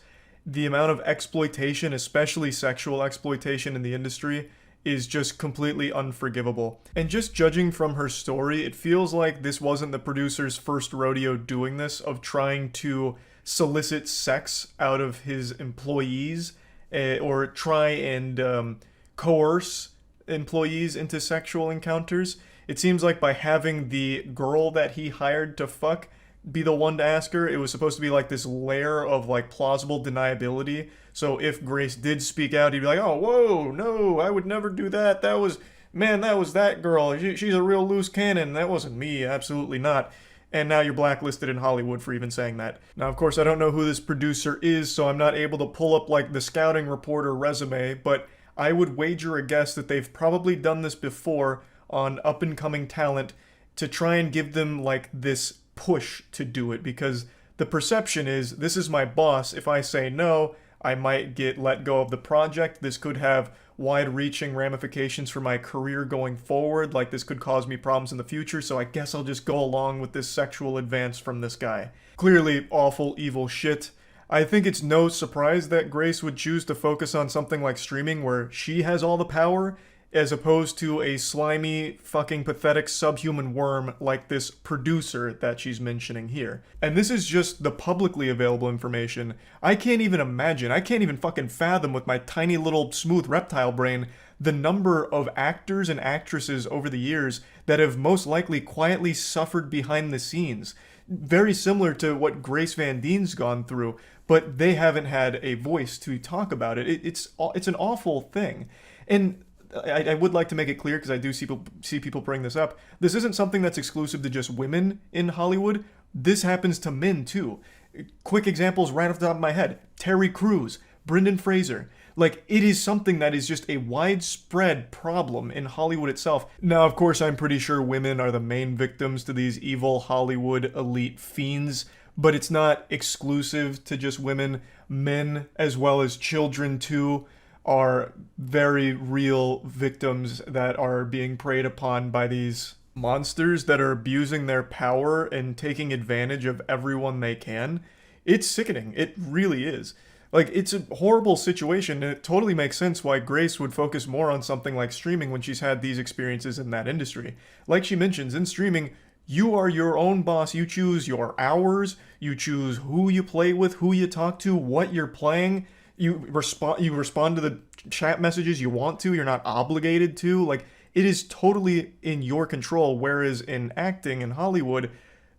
the amount of exploitation, especially sexual exploitation in the industry, is just completely unforgivable. And just judging from her story, it feels like this wasn't the producer's first rodeo doing this, of trying to solicit sex out of his employees, or try and coerce employees into sexual encounters. It seems like by having the girl that he hired to fuck be the one to ask her. It was supposed to be like this layer of like plausible deniability. So if Grace did speak out, he'd be like, oh, whoa, no, I would never do that. That was that girl. She's a real loose cannon. That wasn't me. Absolutely not. And now you're blacklisted in Hollywood for even saying that. Now, of course, I don't know who this producer is, so I'm not able to pull up like the scouting reporter resume, but I would wager a guess that they've probably done this before on up-and-coming talent to try and give them like this push to do it, because the perception is, this is my boss. If I say no, I might get let go of the project. This could have wide-reaching ramifications for my career going forward. Like, this could cause me problems in the future, so I guess I'll just go along with this sexual advance from this guy. Clearly awful, evil shit. I think it's no surprise that Grace would choose to focus on something like streaming where she has all the power, as opposed to a slimy, fucking pathetic subhuman worm like this producer that she's mentioning here. And this is just the publicly available information. I can't even imagine, I can't even fucking fathom with my tiny little smooth reptile brain the number of actors and actresses over the years that have most likely quietly suffered behind the scenes. Very similar to what Grace Van Dien's gone through, but they haven't had a voice to talk about it. It's an awful thing. And I would like to make it clear, because I do see people bring this up. This isn't something that's exclusive to just women in Hollywood. This happens to men too. Quick examples right off the top of my head. Terry Crews, Brendan Fraser. Like, it is something that is just a widespread problem in Hollywood itself. Now, of course, I'm pretty sure women are the main victims to these evil Hollywood elite fiends, but it's not exclusive to just women. Men, as well as children too, are very real victims that are being preyed upon by these monsters that are abusing their power and taking advantage of everyone they can. It's sickening. It really is. Like, it's a horrible situation, and it totally makes sense why Grace would focus more on something like streaming when she's had these experiences in that industry. Like she mentions, in streaming, you are your own boss. You choose your hours, you choose who you play with, who you talk to, what you're playing. You respond to the chat messages you want to. You're not obligated to. Like, it is totally in your control. Whereas in acting in Hollywood,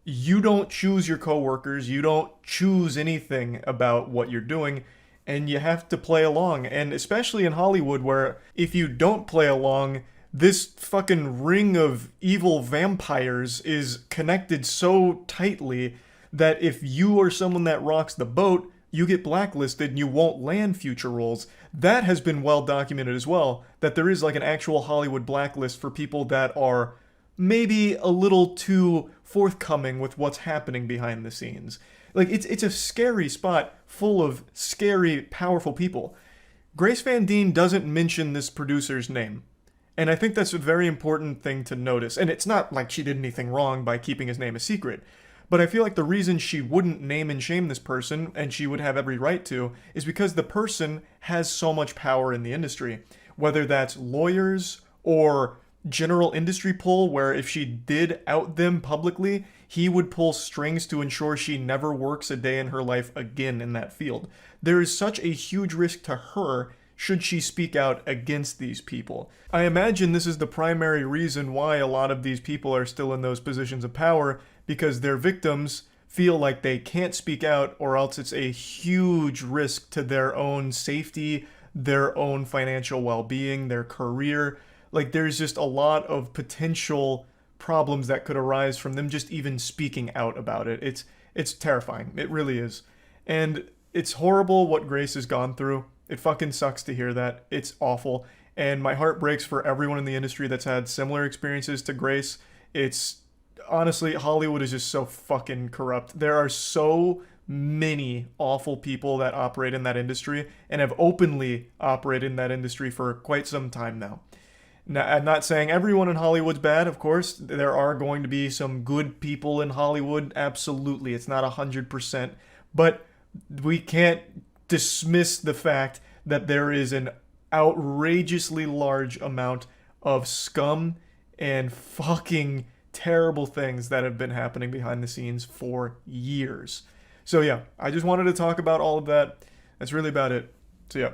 you don't choose your coworkers. You don't choose anything about what you're doing, and you have to play along. And especially in Hollywood, where if you don't play along, this fucking ring of evil vampires is connected so tightly that if you are someone that rocks the boat, you get blacklisted and you won't land future roles. That has been well documented as well, that there is like an actual Hollywood blacklist for people that are maybe a little too forthcoming with what's happening behind the scenes. Like, it's a scary spot full of scary, powerful people. Grace Van Dien doesn't mention this producer's name. And I think that's a very important thing to notice. And it's not like she did anything wrong by keeping his name a secret. But I feel like the reason she wouldn't name and shame this person, and she would have every right to, is because the person has so much power in the industry. Whether that's lawyers or general industry pull, where if she did out them publicly, he would pull strings to ensure she never works a day in her life again in that field. There is such a huge risk to her should she speak out against these people. I imagine this is the primary reason why a lot of these people are still in those positions of power, because their victims feel like they can't speak out, or else it's a huge risk to their own safety, their own financial well-being, their career. Like, there's just a lot of potential problems that could arise from them just even speaking out about it. It's terrifying. It really is. And it's horrible what Grace has gone through. It fucking sucks to hear that. It's awful. And my heart breaks for everyone in the industry that's had similar experiences to Grace. It's honestly, Hollywood is just so fucking corrupt. There are so many awful people that operate in that industry and have openly operated in that industry for quite some time now. Now, I'm not saying everyone in Hollywood's bad, of course. There are going to be some good people in Hollywood. Absolutely. It's not 100%. But we can't dismiss the fact that there is an outrageously large amount of scum and fucking terrible things that have been happening behind the scenes for years. So yeah, I just wanted to talk about all of that. That's really about it. So yeah.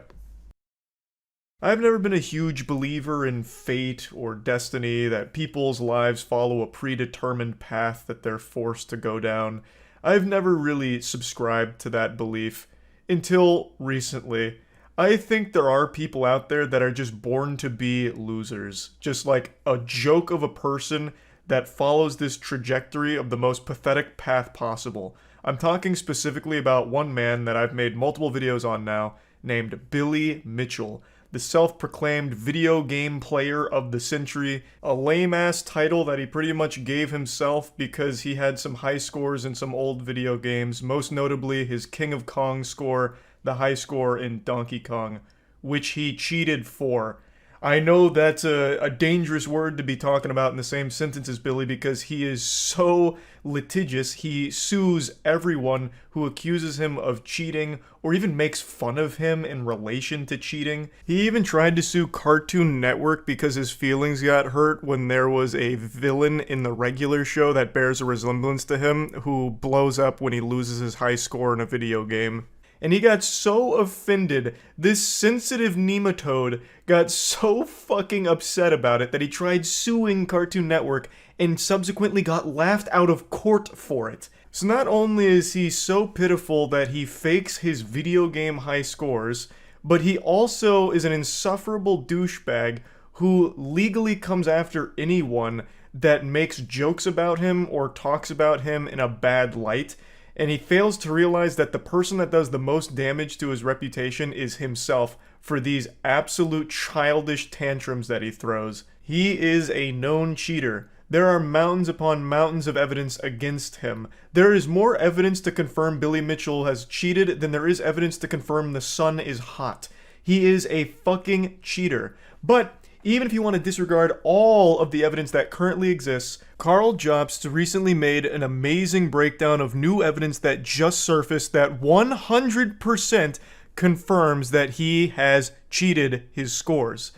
I've never been a huge believer in fate or destiny, that people's lives follow a predetermined path that they're forced to go down. I've never really subscribed to that belief until recently. I think there are people out there that are just born to be losers. Just like a joke of a person that follows this trajectory of the most pathetic path possible. I'm talking specifically about one man that I've made multiple videos on now, named Billy Mitchell, the self-proclaimed video game player of the century, a lame-ass title that he pretty much gave himself because he had some high scores in some old video games, most notably his King of Kong score, the high score in Donkey Kong, which he cheated for. I know that's a dangerous word to be talking about in the same sentence as Billy because he is so litigious. He sues everyone who accuses him of cheating or even makes fun of him in relation to cheating. He even tried to sue Cartoon Network because his feelings got hurt when there was a villain in the regular show that bears a resemblance to him who blows up when he loses his high score in a video game. And he got so offended, this sensitive nematode got so fucking upset about it that he tried suing Cartoon Network and subsequently got laughed out of court for it. So not only is he so pitiful that he fakes his video game high scores, but he also is an insufferable douchebag who legally comes after anyone that makes jokes about him or talks about him in a bad light. And he fails to realize that the person that does the most damage to his reputation is himself for these absolute childish tantrums that he throws. He is a known cheater. There are mountains upon mountains of evidence against him. There is more evidence to confirm Billy Mitchell has cheated than there is evidence to confirm the sun is hot. He is a fucking cheater. But even if you want to disregard all of the evidence that currently exists, Carl Jobst recently made an amazing breakdown of new evidence that just surfaced that 100% confirms that he has cheated his scores.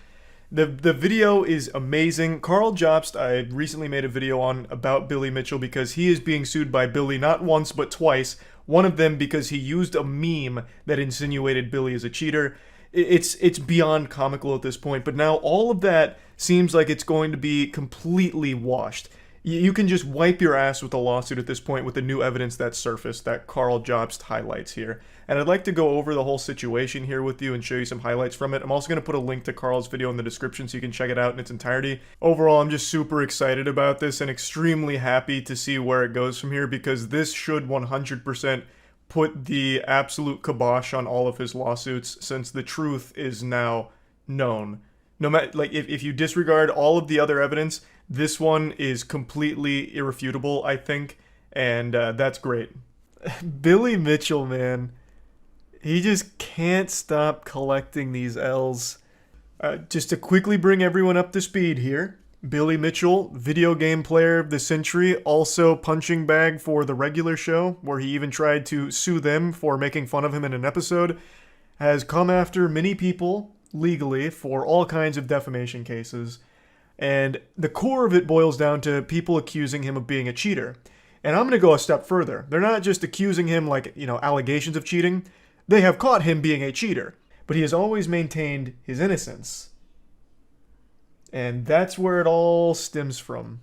The video is amazing. Carl Jobst, I recently made a video on about Billy Mitchell because he is being sued by Billy not once but twice. One of them because he used a meme that insinuated Billy is a cheater. It's beyond comical at this point, but now all of that seems like it's going to be completely washed. You can just wipe your ass with a lawsuit at this point with the new evidence that surfaced that Carl Jobst highlights here. And I'd like to go over the whole situation here with you and show you some highlights from it. I'm also going to put a link to Carl's video in the description so you can check it out in its entirety. Overall, I'm just super excited about this and extremely happy to see where it goes from here because this should 100% put the absolute kibosh on all of his lawsuits since the truth is now known. No matter, like, if you disregard all of the other evidence, this one is completely irrefutable, I think, and that's great. Billy Mitchell, man. He just can't stop collecting these L's. Just to quickly bring everyone up to speed here. Billy Mitchell, video game player of the century, also punching bag for the regular show, where he even tried to sue them for making fun of him in an episode, has come after many people legally for all kinds of defamation cases. And the core of it boils down to people accusing him of being a cheater. And I'm going to go a step further. They're not just accusing him like, allegations of cheating. They have caught him being a cheater. But he has always maintained his innocence. And that's where it all stems from.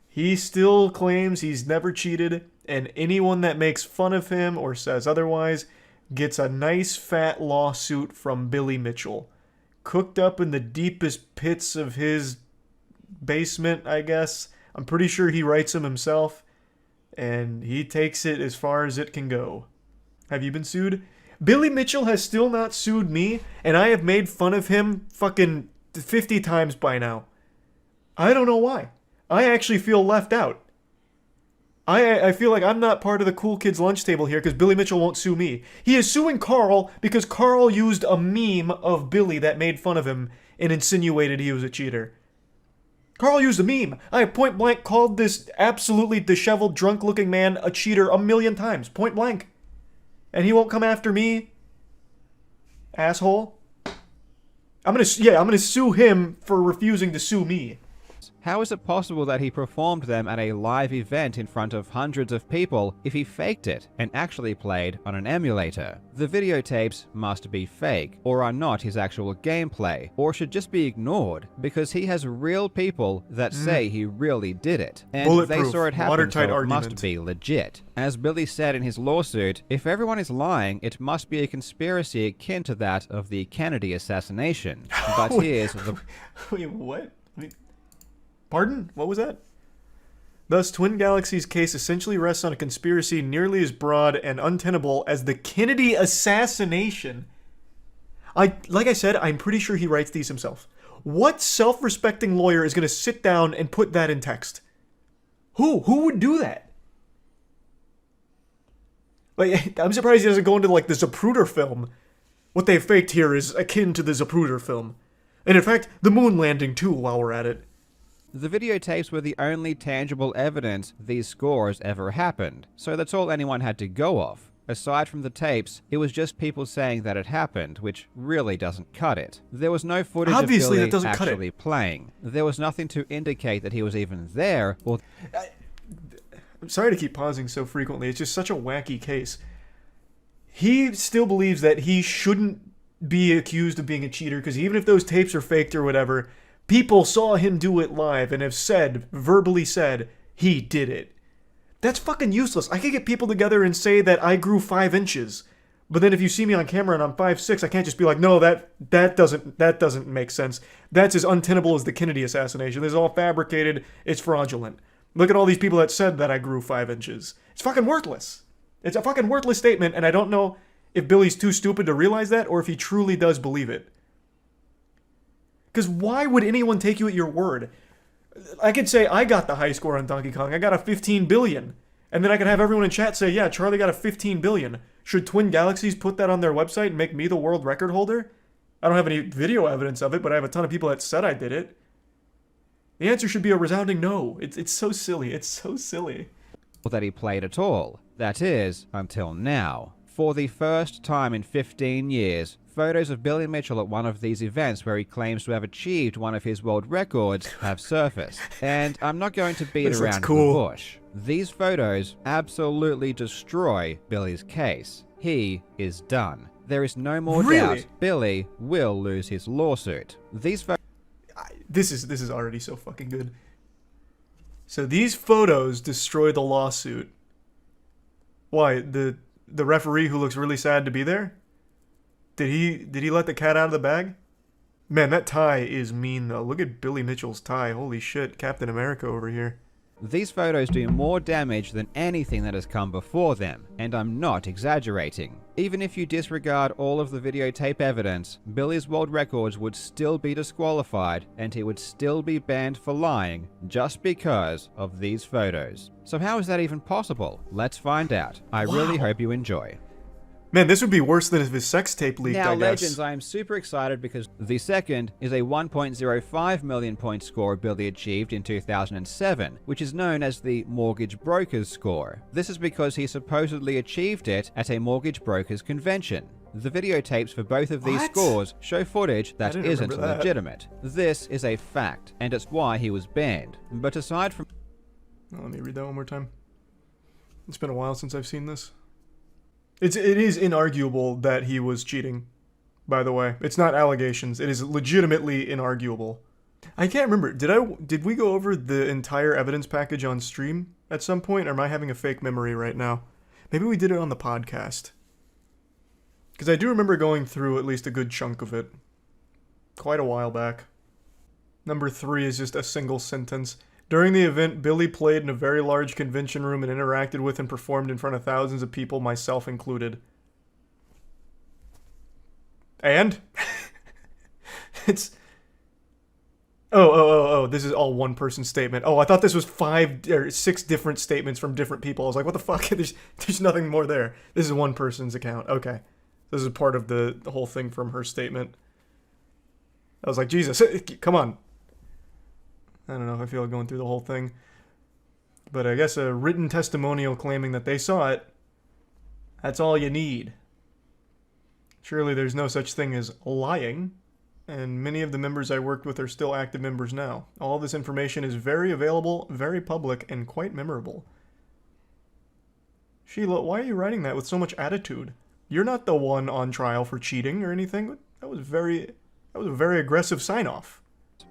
He still claims he's never cheated, and anyone that makes fun of him or says otherwise gets a nice fat lawsuit from Billy Mitchell. Cooked up in the deepest pits of his basement, I guess. I'm pretty sure he writes them himself, and he takes it as far as it can go. Have you been sued? Billy Mitchell has still not sued me, and I have made fun of him fucking 50 times by now. I don't know why. I actually feel left out. I feel like I'm not part of the cool kids lunch table here because Billy Mitchell won't sue me. He is suing Carl because Carl used a meme of Billy that made fun of him and insinuated he was a cheater. Carl used a meme. I point blank called this absolutely disheveled, drunk-looking man a cheater 1,000,000 times. Point blank. And he won't come after me? Asshole. I'm gonna sue him for refusing to sue me. How is it possible that he performed them at a live event in front of hundreds of people if he faked it and actually played on an emulator? The videotapes must be fake, or are not his actual gameplay, or should just be ignored, because he has real people that say he really did it, and they saw it happen, so it must be legit. As Billy said in his lawsuit, if everyone is lying, it must be a conspiracy akin to that of the Kennedy assassination. But here's the... Wait, what? Pardon? What was that? Thus, Twin Galaxy's case essentially rests on a conspiracy nearly as broad and untenable as the Kennedy assassination. Like I said, I'm pretty sure he writes these himself. What self-respecting lawyer is going to sit down and put that in text? Who would do that? Like, I'm surprised he doesn't go into, like, the Zapruder film. What they faked here is akin to the Zapruder film. And in fact, the moon landing too, while we're at it. The videotapes were the only tangible evidence these scores ever happened, so that's all anyone had to go off. Aside from the tapes, it was just people saying that it happened, which really doesn't cut it. There was no footage of Billy actually playing. There was nothing to indicate that he was even there, or... I'm sorry to keep pausing so frequently, it's just such a wacky case. He still believes that he shouldn't be accused of being a cheater, because even if those tapes are faked or whatever... people saw him do it live and have said, verbally said, he did it. That's fucking useless. I could get people together and say that I grew 5 inches. But then if you see me on camera and I'm 5'6", I can't just be like, no, that doesn't make sense. That's as untenable as the Kennedy assassination. This is all fabricated. It's fraudulent. Look at all these people that said that I grew 5 inches. It's fucking worthless. It's a fucking worthless statement, and I don't know if Billy's too stupid to realize that or if he truly does believe it. Because why would anyone take you at your word? I could say I got the high score on Donkey Kong. I got a 15 billion. And then I could have everyone in chat say, yeah, Charlie got a 15 billion. Should Twin Galaxies put that on their website and make me the world record holder? I don't have any video evidence of it, but I have a ton of people that said I did it. The answer should be a resounding no. It's so silly. It's so silly. That he played at all. That is, until now. For the first time in 15 years, photos of Billy Mitchell at one of these events where he claims to have achieved one of his world records have surfaced. And I'm not going to beat around the bush. These photos absolutely destroy Billy's case. He is done. There is no more doubt Billy will lose his lawsuit. These photos... This is already so fucking good. So these photos destroy the lawsuit. Why? The referee who looks really sad to be there? Did he let the cat out of the bag? Man, that tie is mean though. Look at Billy Mitchell's tie. Holy shit, Captain America over here. These photos do more damage than anything that has come before them, and I'm not exaggerating. Even if you disregard all of the videotape evidence, Billy's world records would still be disqualified, and he would still be banned for lying just because of these photos. So how is that even possible? Let's find out. I really hope you enjoy. Man, this would be worse than if his sex tape leaked, Now, I guess. Legends, I am super excited because the second is a 1.05 million point score Billy achieved in 2007, which is known as the mortgage broker's score. This is because he supposedly achieved it at a mortgage broker's convention. The videotapes for both of these scores show footage that isn't legitimate. This is a fact, and it's why he was banned. But aside from... Let me read that one more time. It's been a while since I've seen this. It is inarguable that he was cheating, by the way. It's not allegations. It is legitimately inarguable. I can't remember. Did we go over the entire evidence package on stream at some point, or am I having a fake memory right now? Maybe we did it on the podcast. Because I do remember going through at least a good chunk of it. Quite a while back. Number 3 is just a single sentence. During the event, Billy played in a very large convention room and interacted with and performed in front of thousands of people, myself included. And? It's... Oh, this is all one person's statement. Oh, I thought this was 5 or 6 different statements from different people. I was like, what the fuck? There's nothing more there. This is one person's account. Okay. This is part of the whole thing from her statement. I was like, Jesus, come on. I don't know if I feel like going through the whole thing. But I guess a written testimonial claiming that they saw it, that's all you need. Surely there's no such thing as lying. and many of the members I worked with are still active members now. All this information is very available, very public, and quite memorable. Sheila, why are you writing that with so much attitude? You're not the one on trial for cheating or anything. That was a very aggressive sign-off.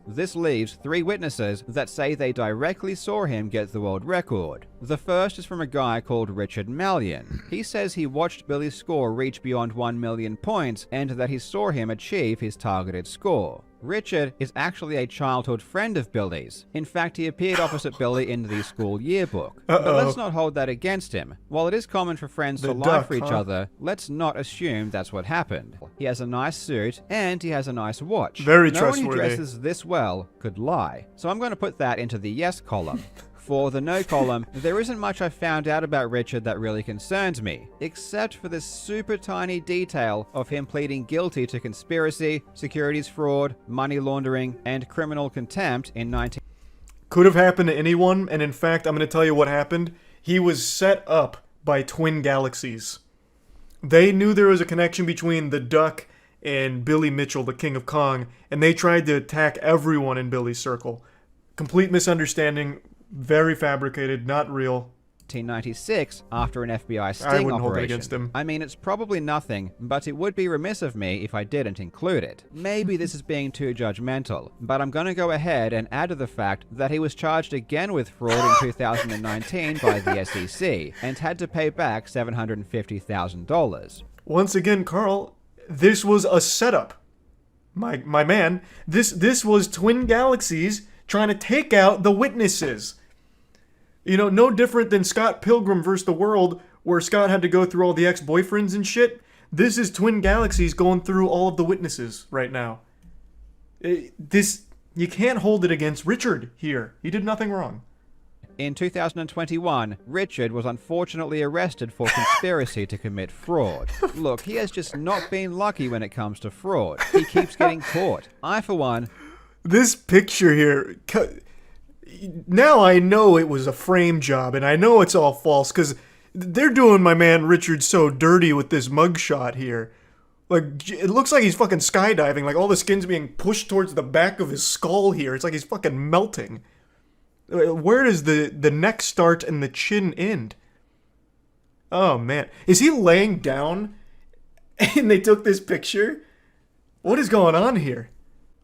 This leaves 3 witnesses that say they directly saw him get the world record. The first is from a guy called Richard Mallion. He says he watched Billy's score reach beyond 1 million points and that he saw him achieve his targeted score. Richard is actually a childhood friend of Billy's. In fact, he appeared opposite Billy in the school yearbook. But let's not hold that against him. While it is common for friends to lie for each other, let's not assume that's what happened. He has a nice suit, and he has a nice watch. Very no trustworthy. No one who dresses this well could lie. So I'm going to put that into the yes column. For the no column, there isn't much I found out about Richard that really concerns me, except for this super tiny detail of him pleading guilty to conspiracy, securities fraud, money laundering, and criminal contempt in 19... Could have happened to anyone, and in fact, I'm going to tell you what happened. He was set up by Twin Galaxies. They knew there was a connection between the Duck and Billy Mitchell, the King of Kong, and they tried to attack everyone in Billy's circle. Complete misunderstanding. Very fabricated, not real. 1996, after an FBI sting I wouldn't operation. hold it against him. I mean, it's probably nothing, but it would be remiss of me if I didn't include it. Maybe this is being too judgmental, but I'm going to go ahead and add to the fact that he was charged again with fraud in 2019 by the SEC and had to pay back $750,000. Once again, Carl, this was a setup. My man, this was Twin Galaxies trying to take out the witnesses. You know, no different than Scott Pilgrim vs. the World, where Scott had to go through all the ex-boyfriends and shit. This is Twin Galaxies going through all of the witnesses right now. You can't hold it against Richard here. He did nothing wrong. In 2021, Richard was unfortunately arrested for conspiracy to commit fraud. Look, he has just not been lucky when it comes to fraud. He keeps getting caught. I, for one... This picture here... Now I know it was a frame job, and I know it's all false, because they're doing my man Richard so dirty with this mugshot here. Like, it looks like he's fucking skydiving, like all the skin's being pushed towards the back of his skull here. It's like he's fucking melting. Where does the neck start and the chin end? Oh, man. Is he laying down and they took this picture? What is going on here?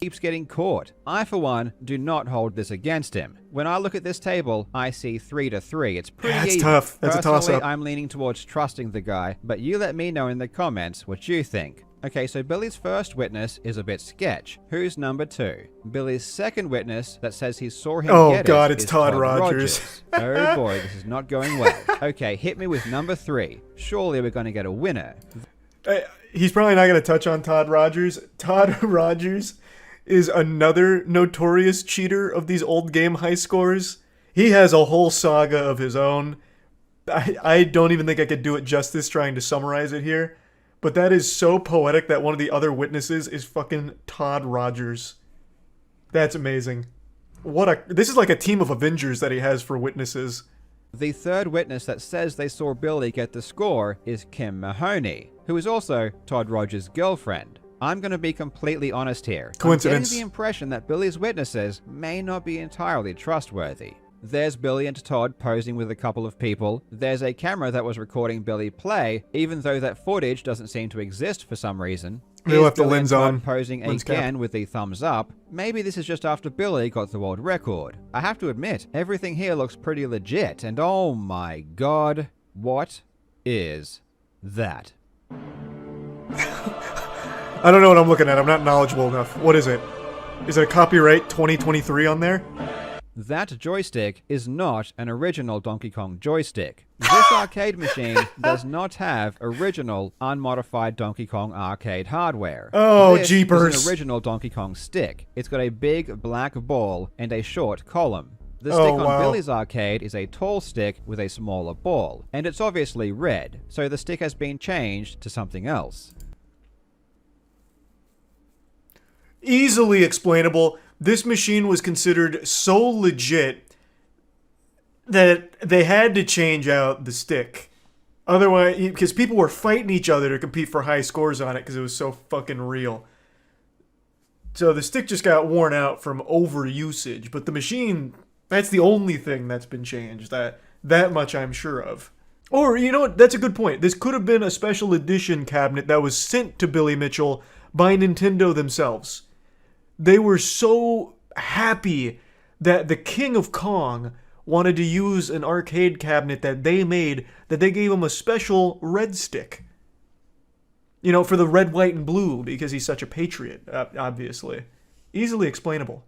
Keeps getting caught. I, for one, do not hold this against him. When I look at this table, I see 3-3. It's pretty That's even. tough. That's Personally, a toss-up. I'm leaning towards trusting the guy, but you let me know in the comments what you think. Okay, so Billy's first witness is a bit sketch. Who's number 2? Billy's second witness that says he saw him Oh get god, it it's is Todd Rogers. Oh boy, this is not going well. Okay, hit me with number 3. Surely we're going to get a winner. He's probably not going to touch on Todd Rogers. Todd Rogers is another notorious cheater of these old game high scores. He has a whole saga of his own. I don't even think I could do it justice trying to summarize it here. But that is so poetic that one of the other witnesses is fucking Todd Rogers. That's amazing. This is like a team of Avengers that he has for witnesses. The third witness that says they saw Billy get the score is Kim Mahoney, who is also Todd Rogers' girlfriend. I'm going to be completely honest here. Coincidence. I'm getting the impression that Billy's witnesses may not be entirely trustworthy. There's Billy and Todd posing with a couple of people. There's a camera that was recording Billy play, even though that footage doesn't seem to exist for some reason. They left the lens Todd on. posing Lens again cap. with the thumbs up. Maybe this is just after Billy got the world record. I have to admit, everything here looks pretty legit, and oh my god, what is that? I don't know what I'm looking at. I'm not knowledgeable enough. What is it? Is it a copyright 2023 on there? That joystick is not an original Donkey Kong joystick. This arcade machine does not have original, unmodified Donkey Kong arcade hardware. Oh, this jeepers. is an original Donkey Kong stick. It's got a big black ball and a short column. The Oh, stick on wow. Billy's arcade is a tall stick with a smaller ball, and it's obviously red, so the stick has been changed to something else. Easily explainable. This machine was considered so legit that they had to change out the stick. Otherwise, because people were fighting each other to compete for high scores on it because it was so fucking real. So the stick just got worn out from overusage, but the machine, that's the only thing that's been changed. That much I'm sure of. Or, you know what, that's a good point. This could have been a special edition cabinet that was sent to Billy Mitchell by Nintendo themselves. They were so happy that the King of Kong wanted to use an arcade cabinet that they made that they gave him a special red stick. You know, for the red, white, and blue, because he's such a patriot, obviously. Easily explainable.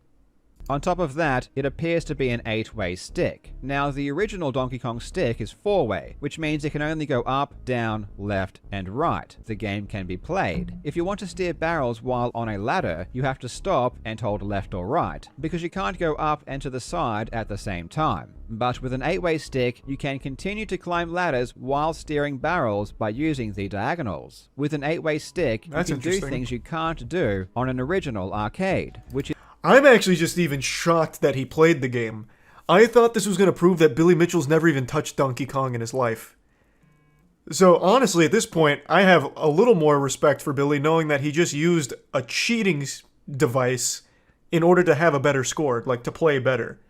On top of that, it appears to be an 8-way stick. Now, the original Donkey Kong stick is 4-way, which means it can only go up, down, left, and right. The game can be played. If you want to steer barrels while on a ladder, you have to stop and hold left or right, because you can't go up and to the side at the same time. But with an 8-way stick, you can continue to climb ladders while steering barrels by using the diagonals. With an 8-way stick, you can do things you can't do on an original arcade, which is... I'm actually just even shocked that he played the game. I thought this was going to prove that Billy Mitchell's never even touched Donkey Kong in his life. So honestly, at this point, I have a little more respect for Billy knowing that he just used a cheating device in order to have a better score, like to play better.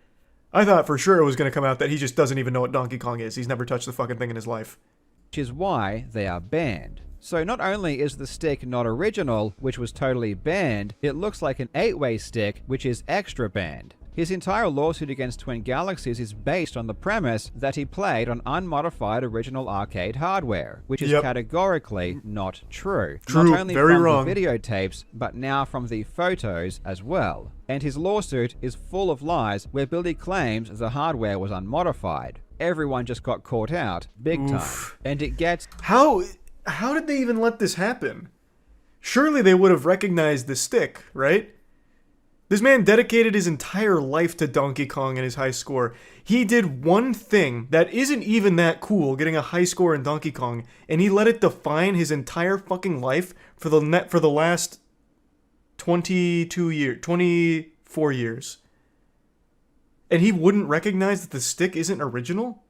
I thought for sure it was going to come out that he just doesn't even know what Donkey Kong is. He's never touched the fucking thing in his life. Which is why they are banned. So not only is the stick not original, which was totally banned, it looks like an 8-way stick, which is extra banned. His entire lawsuit against Twin Galaxies is based on the premise that he played on unmodified original arcade hardware, which is categorically not true. Not only very from wrong. the videotapes, but now from the photos as well. And his lawsuit is full of lies where Billy claims the hardware was unmodified. Everyone just got caught out, big time. And it gets... How did they even let this happen? Surely they would have recognized the stick, right? This man dedicated his entire life to Donkey Kong and his high score. He did one thing that isn't even that cool, getting a high score in Donkey Kong, and he let it define his entire fucking life for the last 24 years. And he wouldn't recognize that the stick isn't original?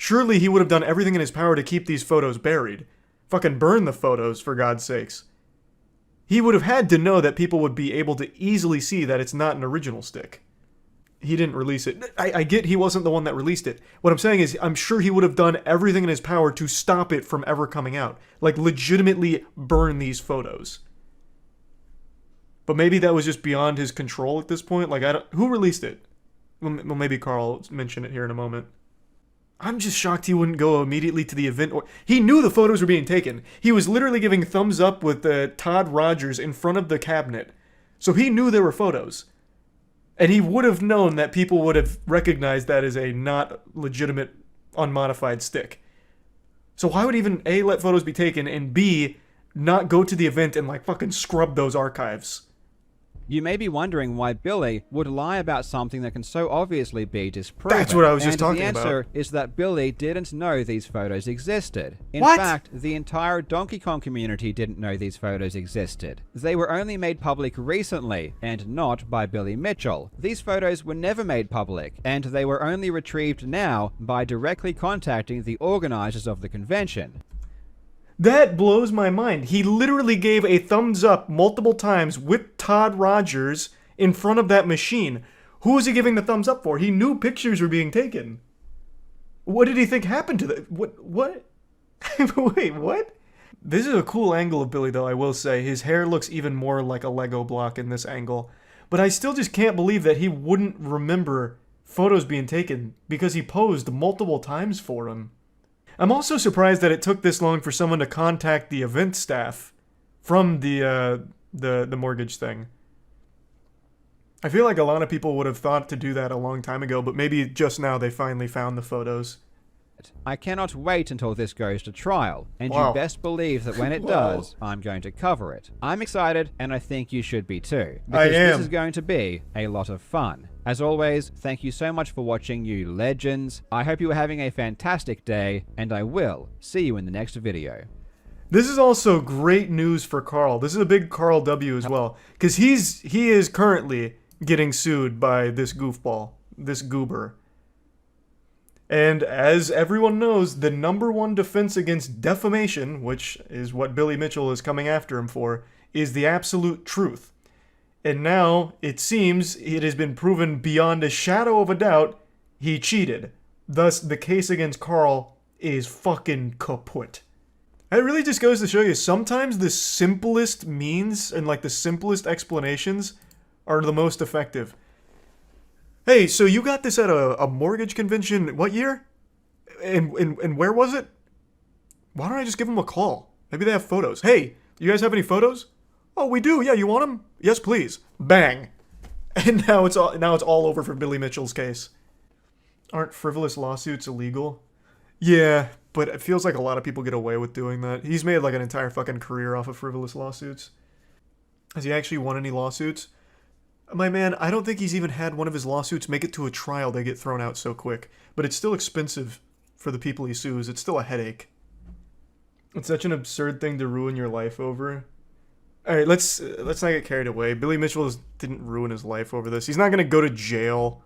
Surely he would have done everything in his power to keep these photos buried. Fucking burn the photos, for God's sakes. He would have had to know that people would be able to easily see that it's not an original stick. He didn't release it. I get he wasn't the one that released it. What I'm saying is, I'm sure he would have done everything in his power to stop it from ever coming out. Like, legitimately burn these photos. But maybe that was just beyond his control at this point. Like, who released it? Well, maybe Carl will mention it here in a moment. I'm just shocked he wouldn't go immediately to the event. He knew the photos were being taken. He was literally giving thumbs up with Todd Rogers in front of the cabinet. So he knew there were photos. And he would have known that people would have recognized that as a not legitimate, unmodified stick. So why would even A, let photos be taken, and B, not go to the event and like fucking scrub those archives? You may be wondering why Billy would lie about something that can so obviously be disproven. That's what I was just talking about. And the answer is that Billy didn't know these photos existed. In fact, the entire Donkey Kong community didn't know these photos existed. They were only made public recently, and not by Billy Mitchell. These photos were never made public, and they were only retrieved now by directly contacting the organizers of the convention. That blows my mind. He literally gave a thumbs up multiple times with Todd Rogers in front of that machine. Who was he giving the thumbs up for? He knew pictures were being taken. What did he think happened to that? What? Wait, what? This is a cool angle of Billy, though, I will say. His hair looks even more like a Lego block in this angle. But I still just can't believe that he wouldn't remember photos being taken because he posed multiple times for him. I'm also surprised that it took this long for someone to contact the event staff from the mortgage thing. I feel like a lot of people would have thought to do that a long time ago, but maybe just now they finally found the photos. I cannot wait until this goes to trial, and you best believe that when it does, I'm going to cover it. I'm excited, and I think you should be too, because this is going to be a lot of fun. As always, thank you so much for watching, you legends. I hope you are having a fantastic day, and I will see you in the next video. This is also great news for Carl. This is a big Carl W as well, because he is currently getting sued by this goofball, this goober. And as everyone knows, the #1 defense against defamation, which is what Billy Mitchell is coming after him for, is the absolute truth. And now, it seems, it has been proven beyond a shadow of a doubt, he cheated. Thus, the case against Carl is fucking kaput. It really just goes to show you, sometimes the simplest means and like the simplest explanations are the most effective. Hey, so you got this at a mortgage convention, what year? And where was it? Why don't I just give them a call? Maybe they have photos. Hey, you guys have any photos? Oh, we do. Yeah, you want them? Yes, please. Bang. And now it's all over for Billy Mitchell's case. Aren't frivolous lawsuits illegal? Yeah, but it feels like a lot of people get away with doing that. He's made like an entire fucking career off of frivolous lawsuits. Has he actually won any lawsuits? My man, I don't think he's even had one of his lawsuits make it to a trial. They get thrown out so quick. But it's still expensive for the people he sues. It's still a headache. It's such an absurd thing to ruin your life over. Alright, let's not get carried away. Billy Mitchell didn't ruin his life over this. He's not gonna go to jail.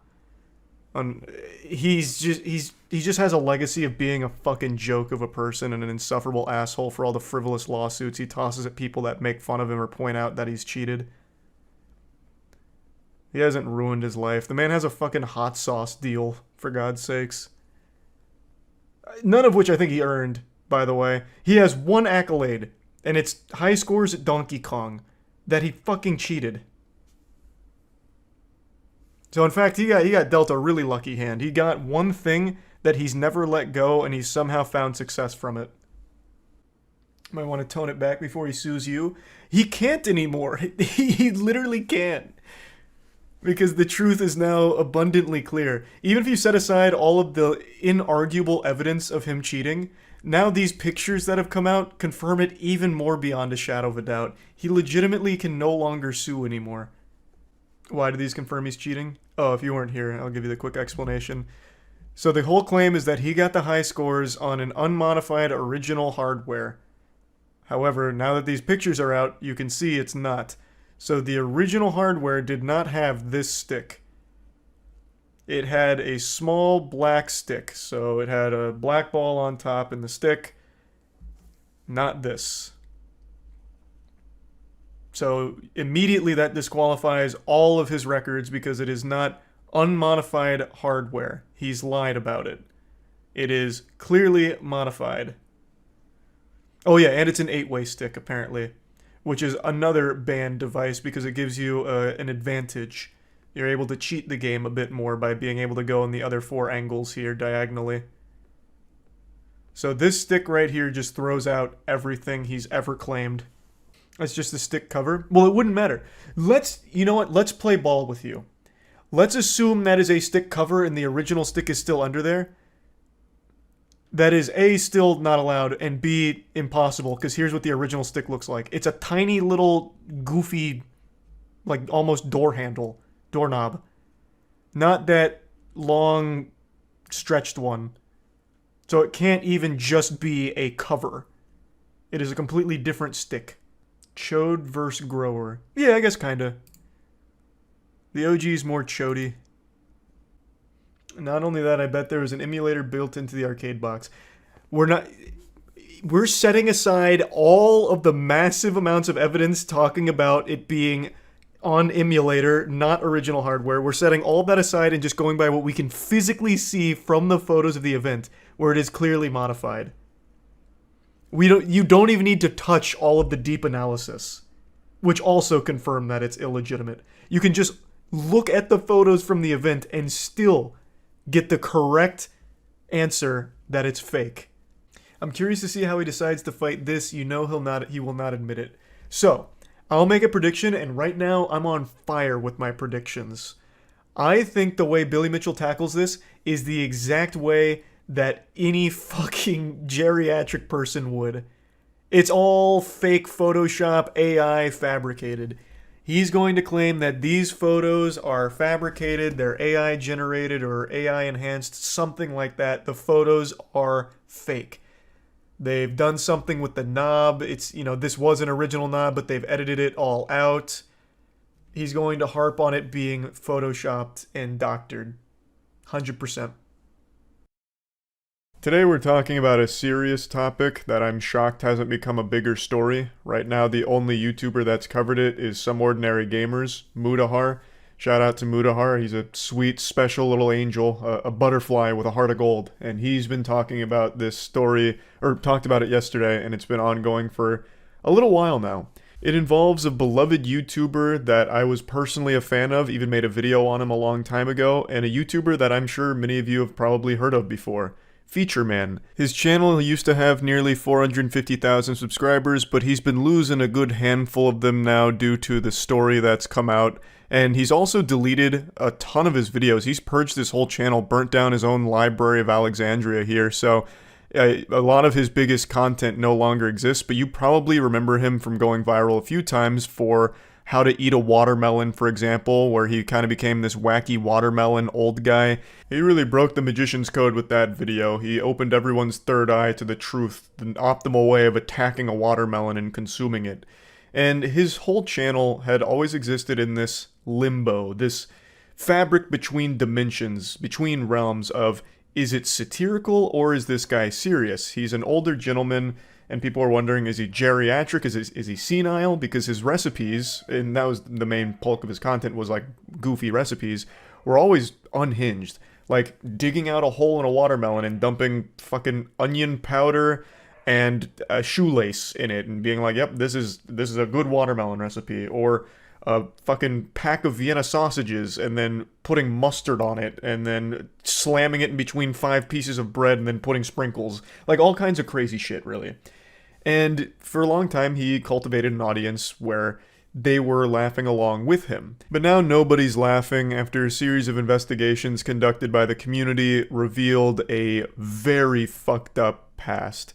He just has a legacy of being a fucking joke of a person and an insufferable asshole for all the frivolous lawsuits he tosses at people that make fun of him or point out that he's cheated. He hasn't ruined his life. The man has a fucking hot sauce deal, for God's sakes. None of which I think he earned, by the way. He has one accolade, and it's high scores at Donkey Kong, that he fucking cheated. So in fact, he got dealt a really lucky hand. He got one thing that he's never let go, and he's somehow found success from it. Might want to tone it back before he sues you. He can't anymore. He literally can't. Because the truth is now abundantly clear. Even if you set aside all of the inarguable evidence of him cheating, now these pictures that have come out confirm it even more beyond a shadow of a doubt. He legitimately can no longer sue anymore. Why do these confirm he's cheating? Oh, if you weren't here, I'll give you the quick explanation. So the whole claim is that he got the high scores on an unmodified original hardware. However, now that these pictures are out, you can see it's not. So the original hardware did not have this stick. It had a small black stick. So it had a black ball on top and the stick. Not this. So immediately that disqualifies all of his records because it is not unmodified hardware. He's lied about it. It is clearly modified. Oh yeah, and it's an 8-way stick apparently, which is another banned device because it gives you an advantage. You're able to cheat the game a bit more by being able to go in the other 4 angles here diagonally. So this stick right here just throws out everything he's ever claimed. That's just the stick cover. Well, it wouldn't matter. You know what? Let's play ball with you. Let's assume that is a stick cover and the original stick is still under there. That is A, still not allowed, and B, impossible, because here's what the original stick looks like. It's a tiny little goofy, like almost doorknob. Not that long, stretched one. So it can't even just be a cover. It is a completely different stick. Chode versus grower. Yeah, I guess kinda. The OG is more chody. Not only that, I bet there was an emulator built into the arcade box. We're setting aside all of the massive amounts of evidence talking about it being on emulator, not original hardware. We're setting all that aside and just going by what we can physically see from the photos of the event, where it is clearly modified. You don't even need to touch all of the deep analysis, which also confirm that it's illegitimate. You can just look at the photos from the event and still get the correct answer that it's fake. I'm curious to see how he decides to fight this. You know he will not admit it. So, I'll make a prediction, and right now I'm on fire with my predictions. I think the way Billy Mitchell tackles this is the exact way that any fucking geriatric person would. It's all fake Photoshop, AI, fabricated. He's going to claim that these photos are fabricated, they're AI generated or AI enhanced, something like that. The photos are fake. They've done something with the knob. This was an original knob, but they've edited it all out. He's going to harp on it being photoshopped and doctored. 100%. Today we're talking about a serious topic that I'm shocked hasn't become a bigger story. Right now the only YouTuber that's covered it is Some Ordinary Gamers, Mudahar. Shout out to Mudahar, he's a sweet, special little angel, a butterfly with a heart of gold. And he's been talking about this story, or talked about it yesterday, and it's been ongoing for a little while now. It involves a beloved YouTuber that I was personally a fan of, even made a video on him a long time ago, and a YouTuber that I'm sure many of you have probably heard of before. Feature Man. His channel used to have nearly 450,000 subscribers, but he's been losing a good handful of them now due to the story that's come out. And he's also deleted a ton of his videos. He's purged his whole channel, burnt down his own Library of Alexandria here, so a lot of his biggest content no longer exists, but you probably remember him from going viral a few times for how to eat a watermelon, for example, where he kind of became this wacky watermelon old guy. He really broke the magician's code with that video. He opened everyone's third eye to the truth, the optimal way of attacking a watermelon and consuming it. And his whole channel had always existed in this limbo, this fabric between dimensions, between realms of, is it satirical or is this guy serious? He's an older gentleman, and people are wondering, is he geriatric? Is he senile? Because his recipes, and that was the main bulk of his content, was like goofy recipes, were always unhinged. Like digging out a hole in a watermelon and dumping fucking onion powder and a shoelace in it and being like, yep, this is a good watermelon recipe. Or a fucking pack of Vienna sausages and then putting mustard on it and then slamming it in between 5 pieces of bread and then putting sprinkles. Like all kinds of crazy shit, really. And for a long time, he cultivated an audience where they were laughing along with him. But now nobody's laughing after a series of investigations conducted by the community revealed a very fucked up past.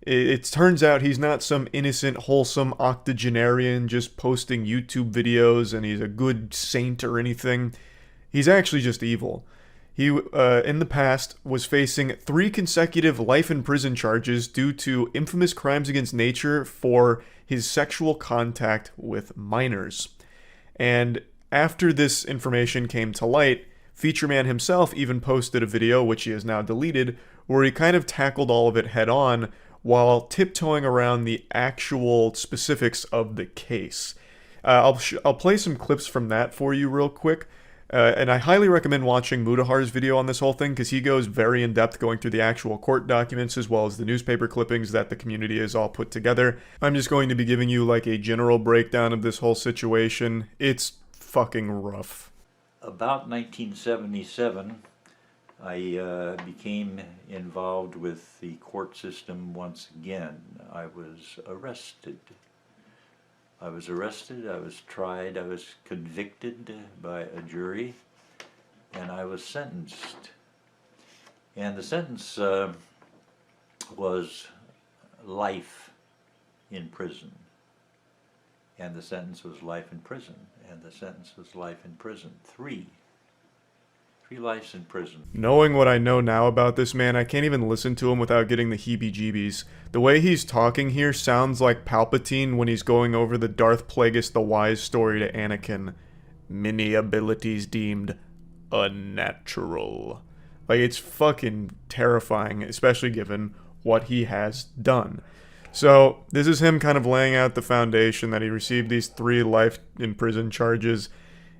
It turns out he's not some innocent, wholesome octogenarian just posting YouTube videos and he's a good saint or anything. He's actually just evil. He, in the past, was facing 3 consecutive life in prison charges due to infamous crimes against nature for his sexual contact with minors. And after this information came to light, Feature Man himself even posted a video, which he has now deleted, where he kind of tackled all of it head on, while tiptoeing around the actual specifics of the case. I'll play some clips from that for you real quick, and I highly recommend watching Mudahar's video on this whole thing, because he goes very in-depth going through the actual court documents as well as the newspaper clippings that the community has all put together. I'm just going to be giving you like a general breakdown of this whole situation. It's fucking rough. About 1977, I became involved with the court system once again. I was arrested. I was tried, I was convicted by a jury, and I was sentenced. And the sentence was life in prison. And the sentence was life in prison. And the sentence was life in prison. 3 lives in prison. Knowing what I know now about this man, I can't even listen to him without getting the heebie-jeebies. The way he's talking here sounds like Palpatine when he's going over the Darth Plagueis the Wise story to Anakin. Many abilities deemed unnatural. Like, it's fucking terrifying, especially given what he has done. So, this is him kind of laying out the foundation that he received these 3 life in prison charges.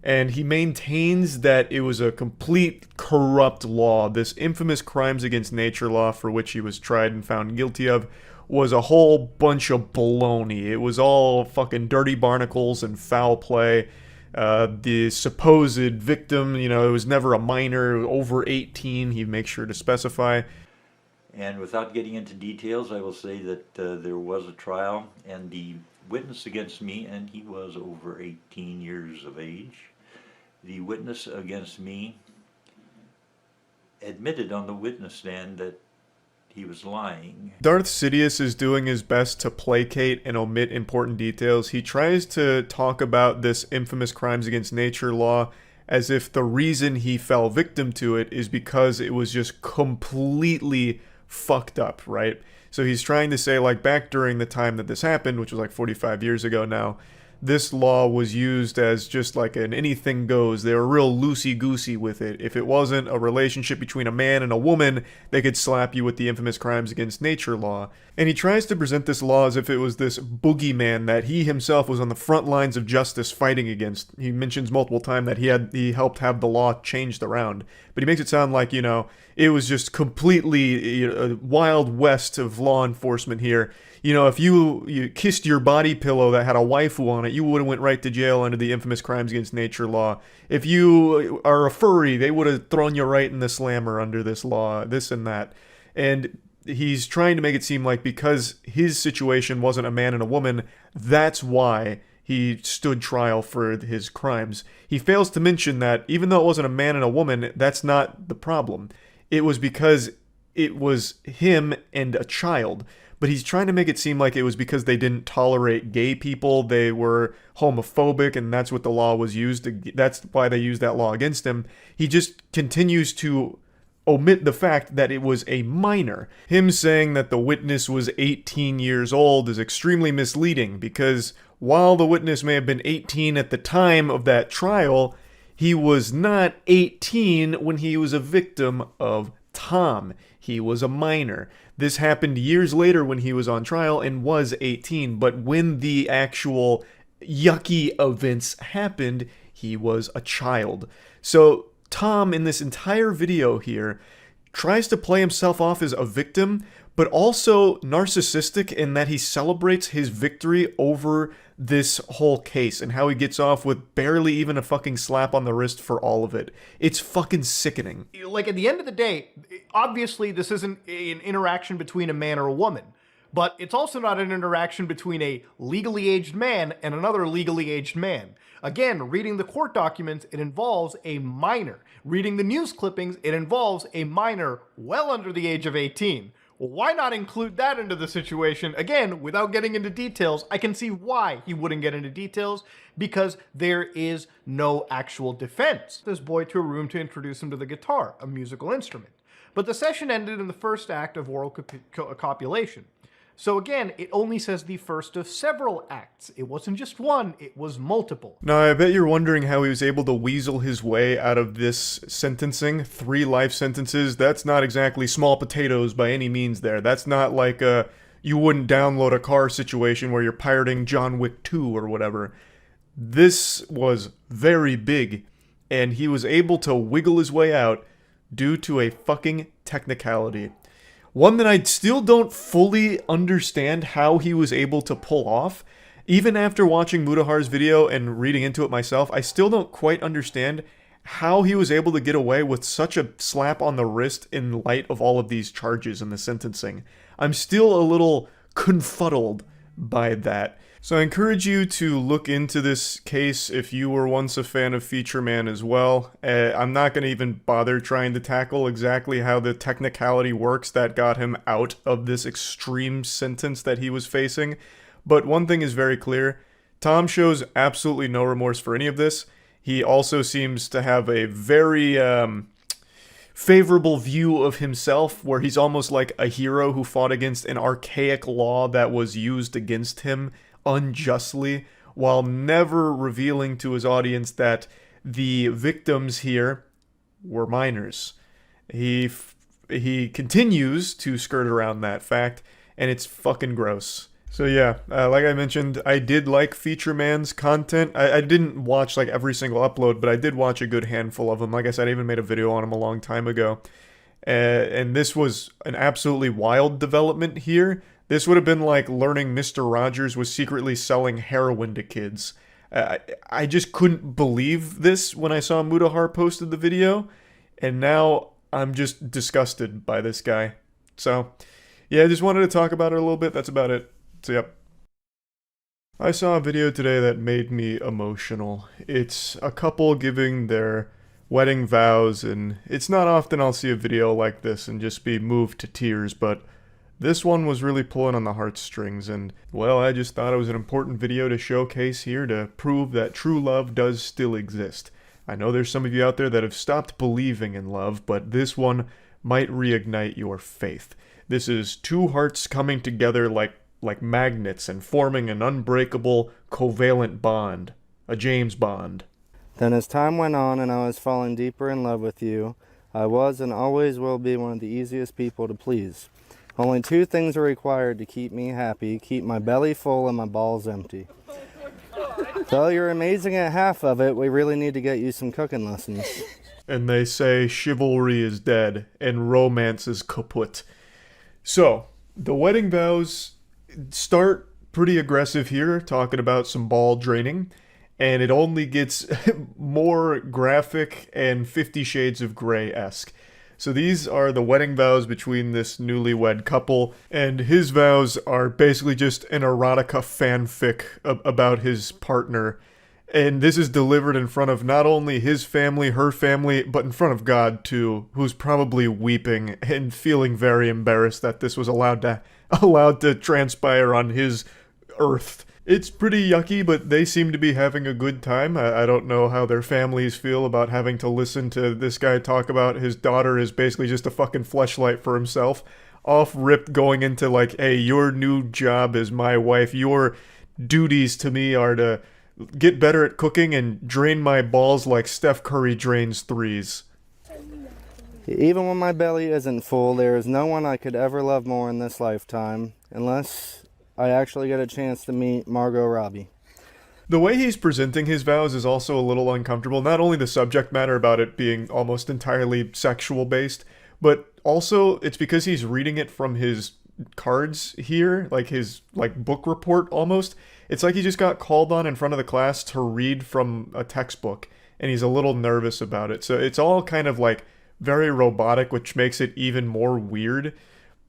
And he maintains that it was a complete corrupt law. This infamous crimes against nature law for which he was tried and found guilty of was a whole bunch of baloney. It was all fucking dirty barnacles and foul play. The supposed victim, you know, it was never a minor, over 18, he'd make sure to specify. And without getting into details, I will say that there was a trial, and the witness against me, and he was over 18 years of age, the witness against me admitted on the witness stand that he was lying. Darth Sidious is doing his best to placate and omit important details. He tries to talk about this infamous crimes against nature law as if the reason he fell victim to it is because it was just completely fucked up, right? So he's trying to say, like, back during the time that this happened, which was like 45 years ago now, this law was used as just like an anything goes. They were real loosey-goosey with it. If it wasn't a relationship between a man and a woman, they could slap you with the infamous crimes against nature law. And he tries to present this law as if it was this boogeyman that he himself was on the front lines of justice fighting against. He mentions multiple times that he helped have the law changed around. But he makes it sound like, it was just completely a wild west of law enforcement here. If you kissed your body pillow that had a waifu on it, you would have went right to jail under the infamous crimes against nature law. If you are a furry, they would have thrown you right in the slammer under this law, this and that. And he's trying to make it seem like because his situation wasn't a man and a woman, that's why he stood trial for his crimes. He fails to mention that even though it wasn't a man and a woman, that's not the problem. It was because it was him and a child. But he's trying to make it seem like it was because they didn't tolerate gay people, they were homophobic, and that's what the law was used. That's why they used that law against him. He just continues to omit the fact that it was a minor. Him saying that the witness was 18 years old is extremely misleading, because while the witness may have been 18 at the time of that trial, he was not 18 when he was a victim of Tom. He was a minor. This happened years later when he was on trial and was 18, but when the actual yucky events happened, he was a child. So Tom, in this entire video here, tries to play himself off as a victim, but also narcissistic in that he celebrates his victory over this whole case and how he gets off with barely even a fucking slap on the wrist for all of it. It's fucking sickening. Like, at the end of the day, obviously this isn't an interaction between a man or a woman, but it's also not an interaction between a legally aged man and another legally aged man. Again, reading the court documents, it involves a minor. Reading the news clippings, it involves a minor well under the age of 18. Well, why not include that into the situation? Again, without getting into details, I can see why he wouldn't get into details, because there is no actual defense. This boy to a room to introduce him to the guitar, a musical instrument. But the session ended in the first act of oral copulation. So again, it only says the first of several acts. It wasn't just one, it was multiple. Now, I bet you're wondering how he was able to weasel his way out of this sentencing. 3 life sentences, that's not exactly small potatoes by any means there. That's not like a you wouldn't download a car situation where you're pirating John Wick 2 or whatever. This was very big, and he was able to wiggle his way out due to a fucking technicality. One that I still don't fully understand how he was able to pull off. Even after watching Mudahar's video and reading into it myself, I still don't quite understand how he was able to get away with such a slap on the wrist in light of all of these charges in the sentencing. I'm still a little confuddled by that. So I encourage you to look into this case if you were once a fan of Feature Man as well. I'm not going to even bother trying to tackle exactly how the technicality works that got him out of this extreme sentence that he was facing. But one thing is very clear. Tom shows absolutely no remorse for any of this. He also seems to have a very favorable view of himself, where he's almost like a hero who fought against an archaic law that was used against him unjustly, while never revealing to his audience that the victims here were minors. He continues to skirt around that fact, and it's fucking gross. So yeah, like I mentioned, I did like Feature Man's content. I didn't watch like every single upload, but I did watch a good handful of them. Like I said, I even made a video on him a long time ago. And this was an absolutely wild development here. This would have been like learning Mr. Rogers was secretly selling heroin to kids. I just couldn't believe this when I saw Mudahar posted the video, and now I'm just disgusted by this guy. So, yeah, I just wanted to talk about it a little bit. That's about it. So, yep. I saw a video today that made me emotional. It's a couple giving their wedding vows, and it's not often I'll see a video like this and just be moved to tears, but this one was really pulling on the heartstrings, and, well, I just thought it was an important video to showcase here to prove that true love does still exist. I know there's some of you out there that have stopped believing in love, but this one might reignite your faith. This is two hearts coming together like like magnets and forming an unbreakable covalent bond, a James Bond. Then as time went on and I was falling deeper in love with you, I was and always will be one of the easiest people to please. Only two things are required to keep me happy: keep my belly full and my balls empty. Though you're amazing at half of it, we really need to get you some cooking lessons. And they say chivalry is dead and romance is kaput. So, the wedding vows start pretty aggressive here, talking about some ball draining, and it only gets more graphic and 50 Shades of Grey-esque. So these are the wedding vows between this newlywed couple, and his vows are basically just an erotica fanfic about his partner. And this is delivered in front of not only his family, her family, but in front of God too, who's probably weeping and feeling very embarrassed that this was allowed to transpire on his earth. It's pretty yucky, but they seem to be having a good time. I don't know how their families feel about having to listen to this guy talk about his daughter is basically just a fucking fleshlight for himself. Off-rip going into like, hey, your new job as my wife, your duties to me are to get better at cooking and drain my balls like Steph Curry drains threes. Even when my belly isn't full, there is no one I could ever love more in this lifetime, unless I actually get a chance to meet Margot Robbie. The way he's presenting his vows is also a little uncomfortable. Not only the subject matter about it being almost entirely sexual based, but also it's because he's reading it from his cards here, like his book report almost. It's like he just got called on in front of the class to read from a textbook, and he's a little nervous about it. So it's all kind of like very robotic, which makes it even more weird.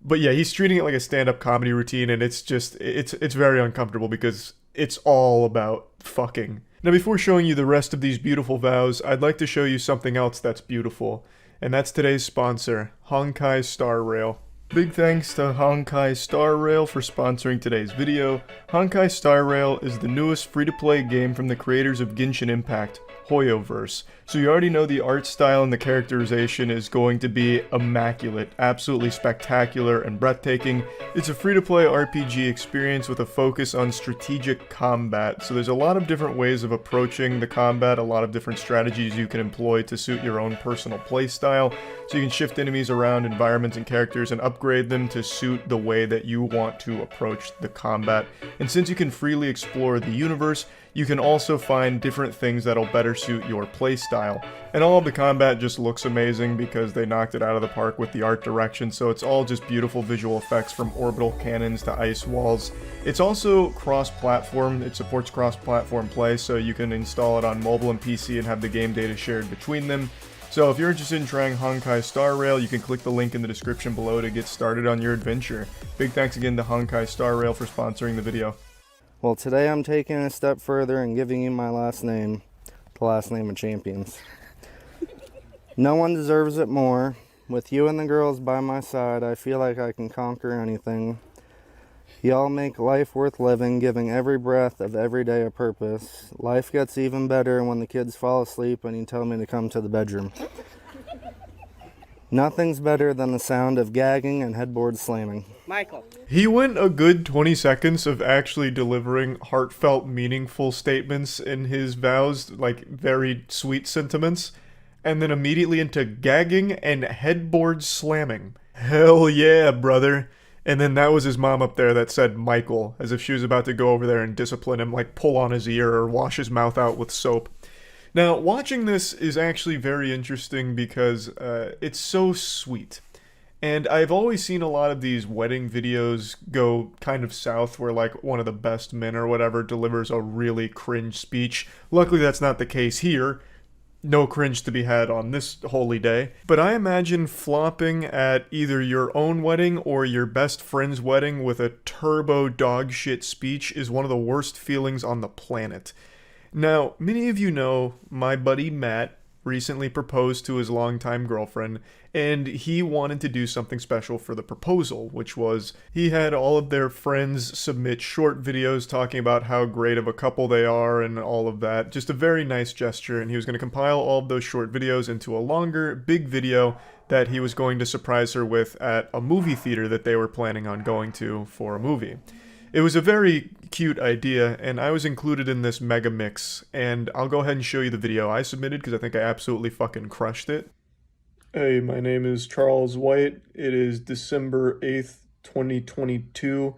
But yeah, he's treating it like a stand-up comedy routine, and it's just, it's very uncomfortable because it's all about fucking. Now, before showing you the rest of these beautiful vows, I'd like to show you something else that's beautiful, and that's today's sponsor, Honkai Star Rail. Big thanks to Honkai Star Rail for sponsoring today's video. Honkai Star Rail is the newest free-to-play game from the creators of Genshin Impact, Hoyoverse. So you already know the art style and the characterization is going to be immaculate, absolutely spectacular and breathtaking. It's a free-to-play RPG experience with a focus on strategic combat. So there's a lot of different ways of approaching the combat, a lot of different strategies you can employ to suit your own personal playstyle. So you can shift enemies around environments and characters and upgrade them to suit the way that you want to approach the combat. And since you can freely explore the universe, you can also find different things that'll better suit your playstyle. And all of the combat just looks amazing because they knocked it out of the park with the art direction, so it's all just beautiful visual effects from orbital cannons to ice walls. It's also cross-platform, it supports cross-platform play, so you can install it on mobile and PC and have the game data shared between them. So if you're interested in trying Honkai Star Rail, you can click the link in the description below to get started on your adventure. Big thanks again to Honkai Star Rail for sponsoring the video. Well, today I'm taking a step further and giving you my last name, the last name of champions. No one deserves it more. With you and the girls by my side, I feel like I can conquer anything. Y'all make life worth living, giving every breath of every day a purpose. Life gets even better when the kids fall asleep and you tell me to come to the bedroom. Nothing's better than the sound of gagging and headboard slamming. Michael. He went a good 20 seconds of actually delivering heartfelt, meaningful statements in his vows, like very sweet sentiments, and then immediately into gagging and headboard slamming. Hell yeah, brother. And then that was his mom up there that said Michael, as if she was about to go over there and discipline him, like pull on his ear or wash his mouth out with soap. Now, watching this is actually very interesting because it's so sweet. And I've always seen a lot of these wedding videos go kind of south where like one of the best men or whatever delivers a really cringe speech. Luckily that's not the case here. No cringe to be had on this holy day. But I imagine flopping at either your own wedding or your best friend's wedding with a turbo dogshit speech is one of the worst feelings on the planet. Now, many of you know my buddy Matt recently proposed to his longtime girlfriend, and he wanted to do something special for the proposal, which was he had all of their friends submit short videos talking about how great of a couple they are and all of that. Just a very nice gesture, and he was going to compile all of those short videos into a longer, big video that he was going to surprise her with at a movie theater that they were planning on going to for a movie. It was a very cute idea, and I was included in this mega mix, and I'll go ahead and show you the video I submitted because I think I absolutely fucking crushed it. Hey, my name is Charles White. It is December 8th, 2022.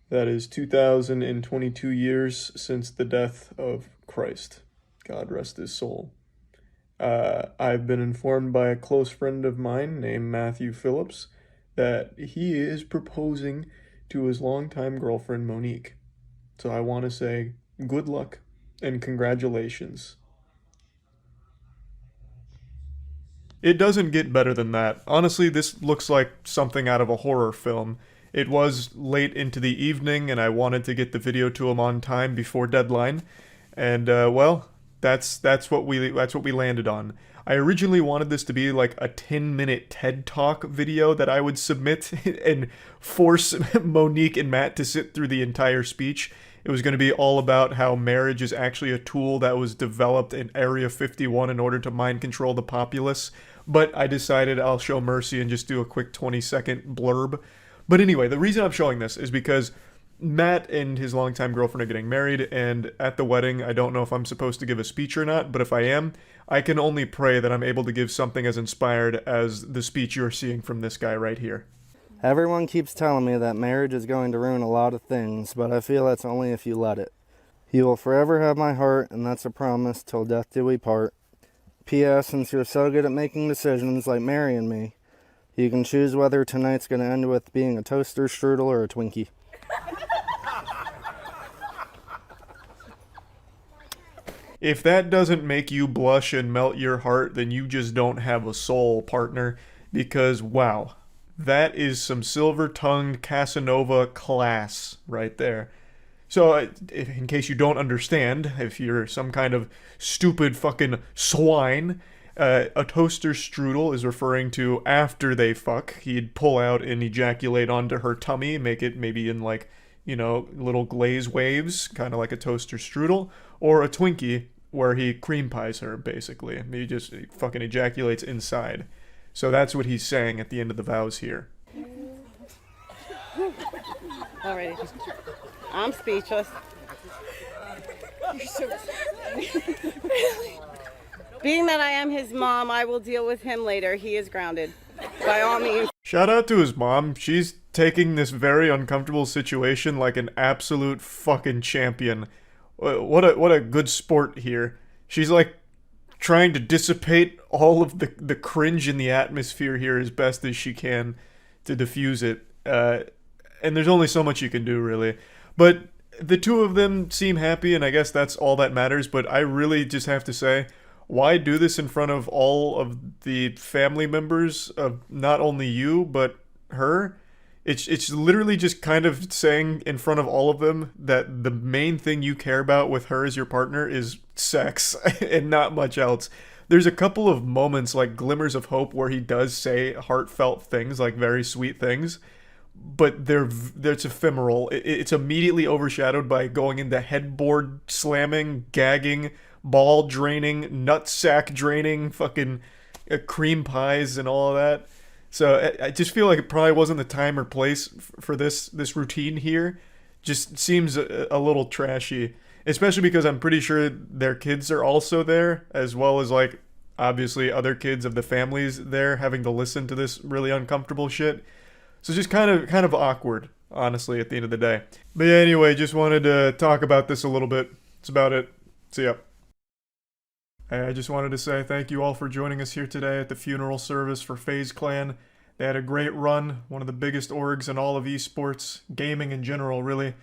That is 2022 years since the death of Christ. God rest his soul. I've been informed by a close friend of mine named Matthew Phillips that he is proposing to his longtime girlfriend Monique. So I want to say good luck and congratulations. It doesn't get better than that. Honestly, this looks like something out of a horror film. It was late into the evening and I wanted to get the video to him on time before deadline. And well, that's what we landed on. I originally wanted this to be like a 10-minute TED Talk video that I would submit and force Monique and Matt to sit through the entire speech. It was going to be all about how marriage is actually a tool that was developed in Area 51 in order to mind control the populace. But I decided I'll show mercy and just do a quick 20-second blurb. But anyway, the reason I'm showing this is because Matt and his longtime girlfriend are getting married, and at the wedding, I don't know if I'm supposed to give a speech or not, but if I am, I can only pray that I'm able to give something as inspired as the speech you're seeing from this guy right here. Everyone keeps telling me that marriage is going to ruin a lot of things, but I feel that's only if you let it. You will forever have my heart, and that's a promise till death do we part. P.S. Since you're so good at making decisions like marrying me, you can choose whether tonight's going to end with being a toaster, strudel, or a Twinkie. If that doesn't make you blush and melt your heart, then you just don't have a soul, partner. Because, wow, that is some silver-tongued Casanova class right there. So, in case you don't understand, if you're some kind of stupid fucking swine, a toaster strudel is referring to after they fuck. He'd pull out and ejaculate onto her tummy, make it maybe in like, you know, little glaze waves, kind of like a toaster strudel, or a Twinkie, where he cream pies her, basically. He just fucking ejaculates inside. So that's what he's saying at the end of the vows here. Alrighty. I'm speechless. You're so Really? Being that I am his mom, I will deal with him later. He is grounded. By all means. Shout out to his mom. She's taking this very uncomfortable situation like an absolute fucking champion. What a good sport here. She's like trying to dissipate all of the cringe in the atmosphere here as best as she can to diffuse it. And there's only so much you can do, really. But the two of them seem happy, and I guess that's all that matters. But I really just have to say, why do this in front of all of the family members of not only you, but her? It's literally just kind of saying in front of all of them that the main thing you care about with her as your partner is sex and not much else. There's a couple of moments, like glimmers of hope, where he does say heartfelt things, like very sweet things, but it's ephemeral. It's immediately overshadowed by going into headboard slamming, gagging, ball draining, nutsack draining, fucking cream pies and all of that. So I just feel like it probably wasn't the time or place for this routine here. Just seems a little trashy, especially because I'm pretty sure their kids are also there, as well as like obviously other kids of the families there having to listen to this really uncomfortable shit. So just kind of awkward, honestly, at the end of the day. But yeah, anyway, just wanted to talk about this a little bit. That's about it. See ya. I just wanted to say thank you all for joining us here today at the funeral service for FaZe Clan. They had a great run, one of the biggest orgs in all of esports, gaming in general, really.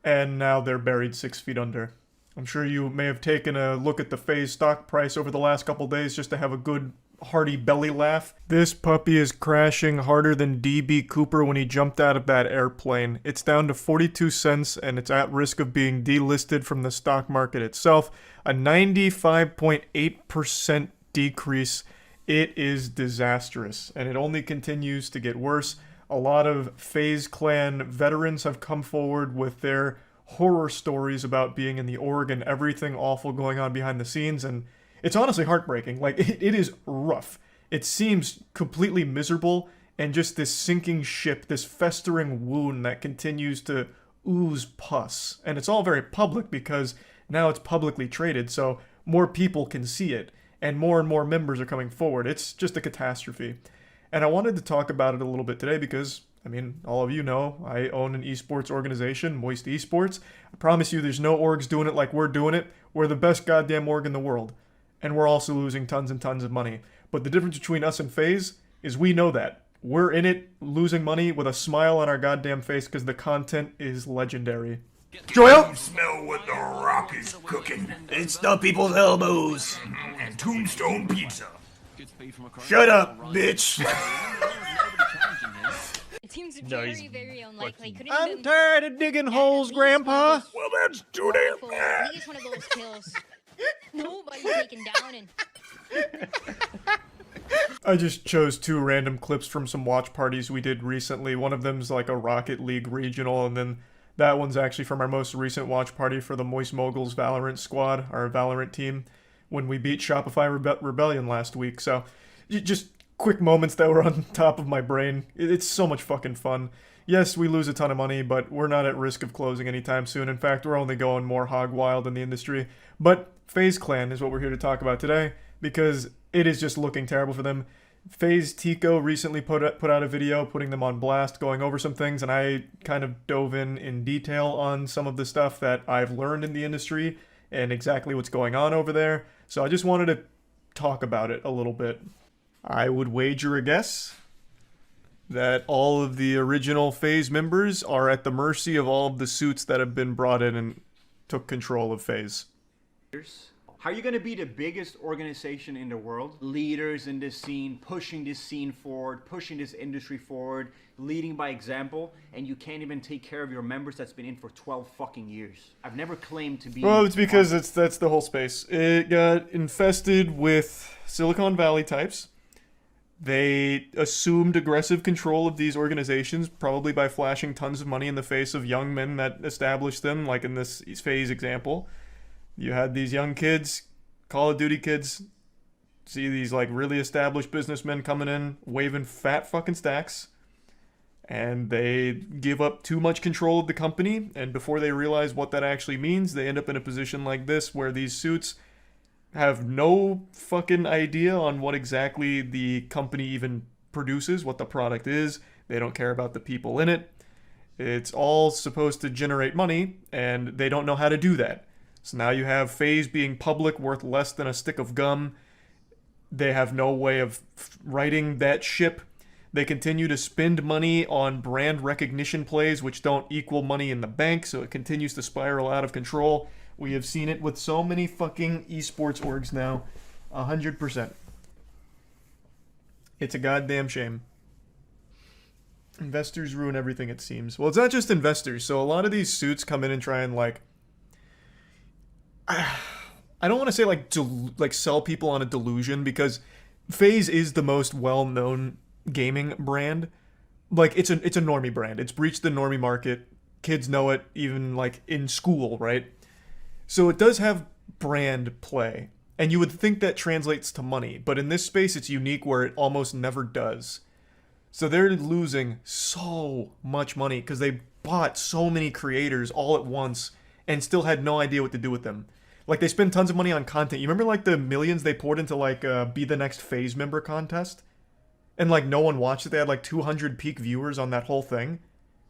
And now they're buried 6 feet under. I'm sure you may have taken a look at the FaZe stock price over the last couple days just to have a good, hearty belly laugh. This puppy is crashing harder than DB Cooper when he jumped out of that airplane. It's down to 42 cents and it's at risk of being delisted from the stock market itself. A 95.8% decrease. It is disastrous, and it only continues to get worse. A lot of FaZe Clan veterans have come forward with their horror stories about being in the org and everything awful going on behind the scenes, and it's honestly heartbreaking. Like, it is rough. It seems completely miserable, and just this sinking ship, this festering wound that continues to ooze pus. And it's all very public because now it's publicly traded, so more people can see it, and more members are coming forward. It's just a catastrophe. And I wanted to talk about it a little bit today because, I mean, all of you know, I own an esports organization, Moist Esports. I promise you there's no orgs doing it like we're doing it. We're the best goddamn org in the world. And we're also losing tons and tons of money. But the difference between us and FaZe is we know that. We're in it, losing money with a smile on our goddamn face because the content is legendary. Joel? Smell what the Rock is cooking. It's the people's elbows. And Tombstone Pizza. Shut up, bitch. It seems very, very unlikely. Couldn't I'm even tired of digging holes, Grandpa. Well, that's too damn for bad. at least one of those kills. Nobody taken down and I just chose 2 random clips from some watch parties we did recently. One of them's like a Rocket League regional, and then that one's actually from our most recent watch party for the Moist Moguls Valorant squad, our Valorant team, when we beat Shopify Rebellion last week. So, just quick moments that were on top of my brain. It's so much fucking fun. Yes, we lose a ton of money, but we're not at risk of closing anytime soon. In fact, we're only going more hog wild in the industry. But FaZe Clan is what we're here to talk about today, because it is just looking terrible for them. FaZe Tico recently put out a video putting them on blast, going over some things, and I kind of dove in detail on some of the stuff that I've learned in the industry and exactly what's going on over there. So I just wanted to talk about it a little bit. I would wager a guess that all of the original FaZe members are at the mercy of all of the suits that have been brought in and took control of FaZe. How are you going to be the biggest organization in the world? Leaders in this scene, pushing this scene forward, pushing this industry forward, leading by example, and you can't even take care of your members that's been in for 12 fucking years. I've never claimed to be... Well, it's because that's the whole space. It got infested with Silicon Valley types. They assumed aggressive control of these organizations, probably by flashing tons of money in the face of young men that established them, like in this FaZe example. You had these young kids, Call of Duty kids, see these like really established businessmen coming in, waving fat fucking stacks, and they give up too much control of the company, and before they realize what that actually means, they end up in a position like this where these suits have no fucking idea on what exactly the company even produces, what the product is. They don't care about the people in it. It's all supposed to generate money, and they don't know how to do that. So now you have FaZe being public, worth less than a stick of gum. They have no way of righting that ship. They continue to spend money on brand recognition plays, which don't equal money in the bank, so it continues to spiral out of control. We have seen it with so many fucking esports orgs now. 100%. It's a goddamn shame. Investors ruin everything, it seems. Well, it's not just investors. So a lot of these suits come in and try and like... I don't want to say like sell people on a delusion, because FaZe is the most well-known gaming brand. Like it's a normie brand. It's breached the normie market. Kids know it even like in school, right? So it does have brand play. And you would think that translates to money, but in this space it's unique where it almost never does. So they're losing so much money because they bought so many creators all at once and still had no idea what to do with them. Like, they spend tons of money on content. You remember, like, the millions they poured into, like, Be the Next FaZe Member contest? And, like, no one watched it. They had, like, 200 peak viewers on that whole thing.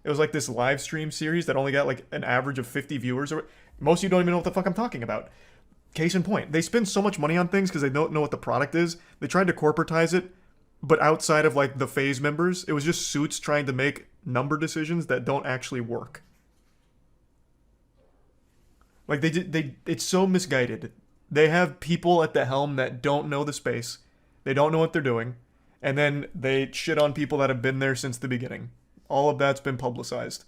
It was, like, this live stream series that only got, like, an average of 50 viewers. Most of you don't even know what the fuck I'm talking about. Case in point. They spend so much money on things because they don't know what the product is. They tried to corporatize it, but outside of, like, the FaZe members, it was just suits trying to make number decisions that don't actually work. Like, it's so misguided. They have people at the helm that don't know the space. They don't know what they're doing. And then they shit on people that have been there since the beginning. All of that's been publicized.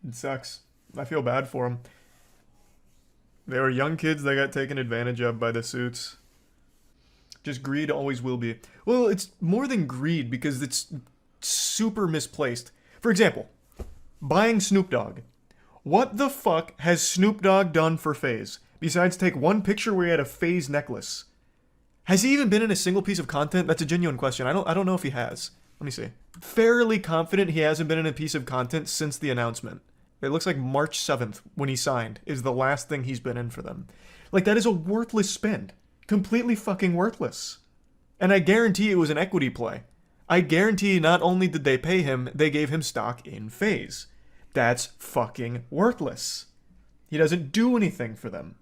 It sucks. I feel bad for them. They were young kids that got taken advantage of by the suits. Just greed always will be. Well, it's more than greed because it's super misplaced. For example, buying Snoop Dogg. What the fuck has Snoop Dogg done for FaZe? Besides take one picture where he had a FaZe necklace. Has he even been in a single piece of content? That's a genuine question. I don't know if he has. Let me see. Fairly confident he hasn't been in a piece of content since the announcement. It looks like March 7th when he signed is the last thing he's been in for them. Like, that is a worthless spend. Completely fucking worthless. And I guarantee it was an equity play. I guarantee not only did they pay him, they gave him stock in FaZe. That's fucking worthless. He doesn't do anything for them.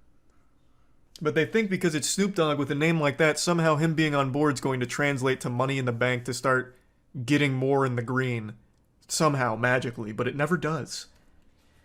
But they think because it's Snoop Dogg with a name like that, somehow him being on board is going to translate to money in the bank to start getting more in the green. Somehow, magically, but it never does.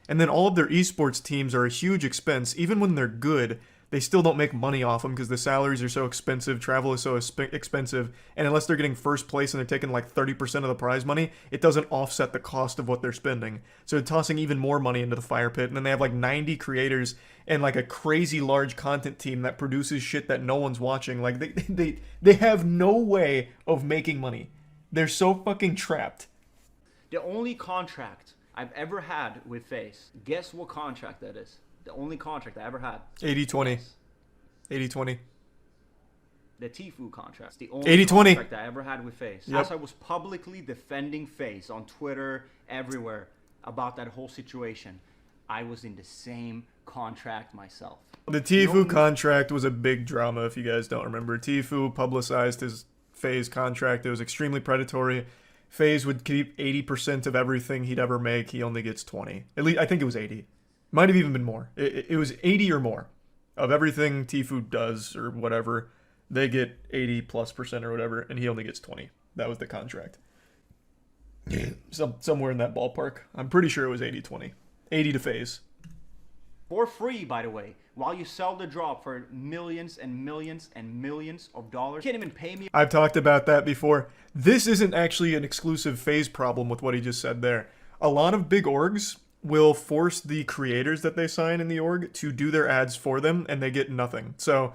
And then all of their esports teams are a huge expense. Even when they're good, they still don't make money off them because the salaries are so expensive, travel is so expensive, and unless they're getting first place and they're taking like 30% of the prize money, it doesn't offset the cost of what they're spending. So they're tossing even more money into the fire pit, and then they have like 90 creators and like a crazy large content team that produces shit that no one's watching. Like they have no way of making money. They're so fucking trapped. The only contract I've ever had with FaZe, guess what contract that is? The only contract I ever had. 80-20. 80-20. The Tfue contract. It's the only 80-20. contract I ever had with FaZe. Yep. As I was publicly defending FaZe on Twitter, everywhere, about that whole situation, I was in the same contract myself. The Tfue contract was a big drama, if you guys don't remember. Tfue publicized his FaZe contract. It was extremely predatory. FaZe would keep 80% of everything he'd ever make. He only gets 20. At least, I think it was 80. Might have even been more. It was 80 or more of everything Tfue does or whatever. They get 80+% or whatever, and he only gets 20. That was the contract. Somewhere in that ballpark. I'm pretty sure it was 80-20. 80 to FaZe. For free, by the way, while you sell the drop for millions and millions and millions of dollars. You can't even pay me. I've talked about that before. This isn't actually an exclusive FaZe problem with what he just said there. A lot of big orgs will force the creators that they sign in the org to do their ads for them, and they get nothing. So,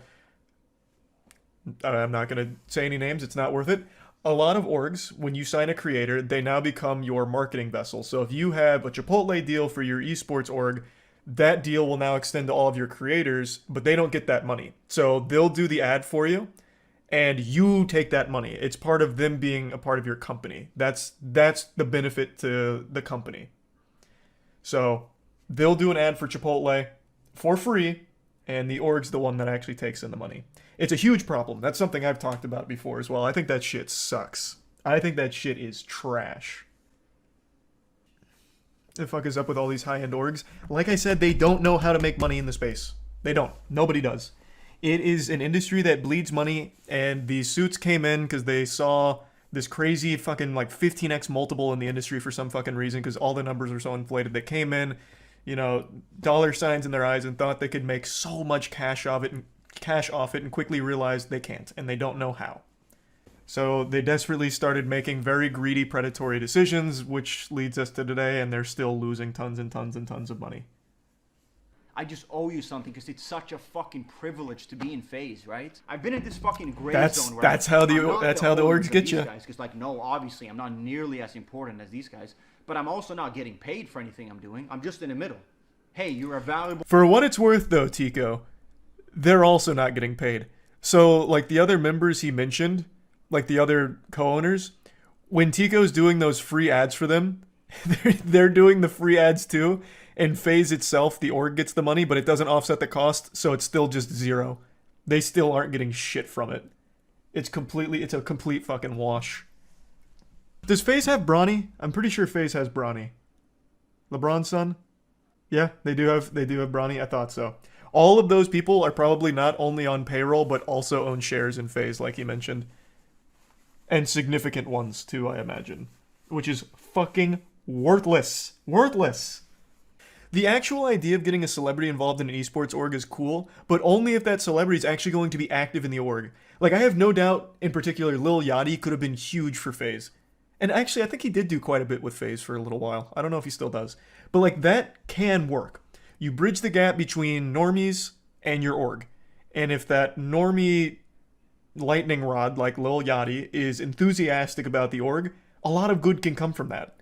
I'm not going to say any names, it's not worth it. A lot of orgs, when you sign a creator, they now become your marketing vessel. So if you have a Chipotle deal for your esports org, that deal will now extend to all of your creators, but they don't get that money. So they'll do the ad for you, and you take that money. It's part of them being a part of your company. That's the benefit to the company. So they'll do an ad for Chipotle for free, and the org's the one that actually takes in the money. It's a huge problem. That's something I've talked about before as well. I think that shit sucks. I think that shit is trash. The fuck is up with all these high-end orgs? Like I said, they don't know how to make money in the space. They don't. Nobody does. It is an industry that bleeds money, and these suits came in because they saw this crazy fucking like 15x multiple in the industry for some fucking reason because all the numbers are so inflated. They came in, you know, dollar signs in their eyes and thought they could make so much cash off it and quickly realized they can't and they don't know how. So they desperately started making very greedy predatory decisions, which leads us to today, and they're still losing tons and tons and tons of money. I just owe you something because it's such a fucking privilege to be in FaZe, right? I've been in this fucking gray zone where that's how the orgs get you. Because like, no, obviously I'm not nearly as important as these guys, but I'm also not getting paid for anything I'm doing. I'm just in the middle. Hey, you're a valuable. For what it's worth, though, Tico, they're also not getting paid. So like the other members he mentioned, like the other co-owners, when Tico's doing those free ads for them, they're doing the free ads too. And FaZe itself, the org gets the money, but it doesn't offset the cost, so it's still just zero. They still aren't getting shit from it. It's a complete fucking wash. Does FaZe have Bronny? I'm pretty sure FaZe has Bronny. LeBron's son? Yeah, they do have Bronny. I thought so. All of those people are probably not only on payroll, but also own shares in FaZe, like he mentioned. And significant ones, too, I imagine. Which is fucking worthless. Worthless. The actual idea of getting a celebrity involved in an esports org is cool, but only if that celebrity is actually going to be active in the org. Like, I have no doubt, in particular, Lil Yachty could have been huge for FaZe. And actually, I think he did do quite a bit with FaZe for a little while. I don't know if he still does. But, like, that can work. You bridge the gap between normies and your org. And if that normie lightning rod, like Lil Yachty, is enthusiastic about the org, a lot of good can come from that.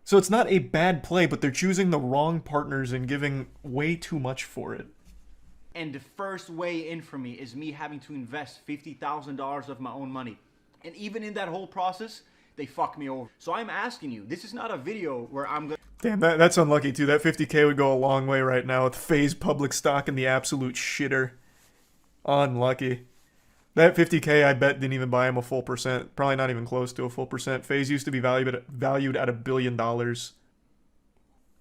So it's not a bad play, but they're choosing the wrong partners and giving way too much for it. And the first way in for me is me having to invest $50,000 of my own money. And even in that whole process, they fuck me over. So I'm asking you, this is not a video where I'm going Damn, that's unlucky too. That 50K would go a long way right now with FaZe public stock in the absolute shitter. Unlucky. That 50K, I bet, didn't even buy him a full percent. Probably not even close to a full percent. FaZe used to be valued at $1 billion.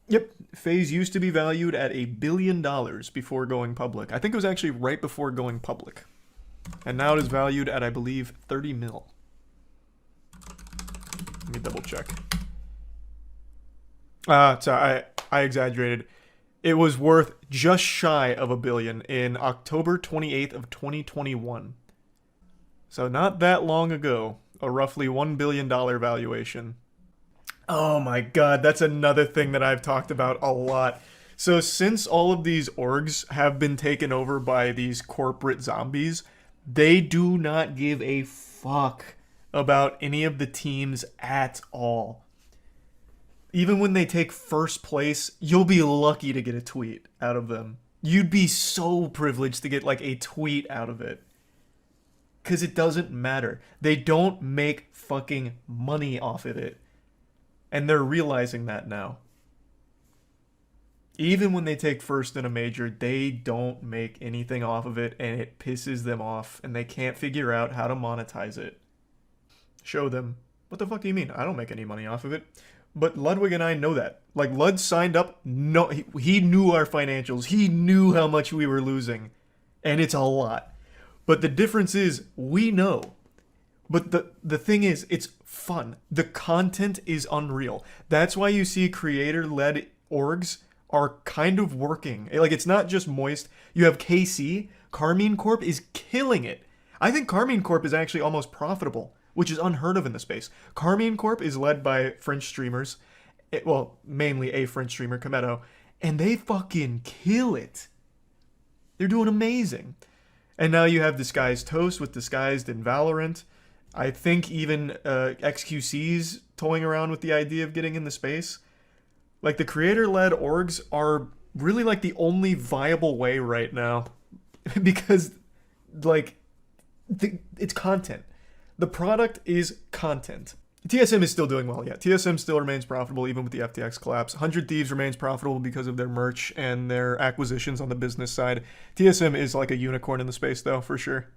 Yep, FaZe used to be valued at $1 billion before going public. I think it was actually right before going public. And now it is valued at, I believe, 30 mil. Let me double check. Sorry, I exaggerated. It was worth just shy of $1 billion in October 28th of 2021. So not that long ago, a roughly $1 billion valuation. Oh my god, that's another thing that I've talked about a lot. So since all of these orgs have been taken over by these corporate zombies, they do not give a fuck about any of the teams at all. Even when they take first place, you'll be lucky to get a tweet out of them. You'd be so privileged to get like a tweet out of it. Because it doesn't matter. They don't make fucking money off of it. And they're realizing that now. Even when they take first in a major, they don't make anything off of it, and it pisses them off, and they can't figure out how to monetize it. Show them. What the fuck do you mean? I don't make any money off of it. But Ludwig and I know that. Like, Lud signed up, no, he knew our financials. He knew how much we were losing. And it's a lot. But the difference is, we know. But the thing is, it's fun. The content is unreal. That's why you see creator-led orgs are kind of working. Like, it's not just Moist. You have KC. Carmine Corp is killing it. I think Carmine Corp is actually almost profitable, which is unheard of in the space. Carmine Corp is led by French streamers. Well, mainly a French streamer, Kometo. And they fucking kill it. They're doing amazing. And now you have Disguised Toast with Disguised in Valorant. I think even XQC's toying around with the idea of getting in the space. Like, the creator-led orgs are really like the only viable way right now. Because, like, it's content. The product is content. TSM is still doing well, yeah. TSM still remains profitable even with the FTX collapse. 100 Thieves remains profitable because of their merch and their acquisitions on the business side. TSM is like a unicorn in the space, though, for sure.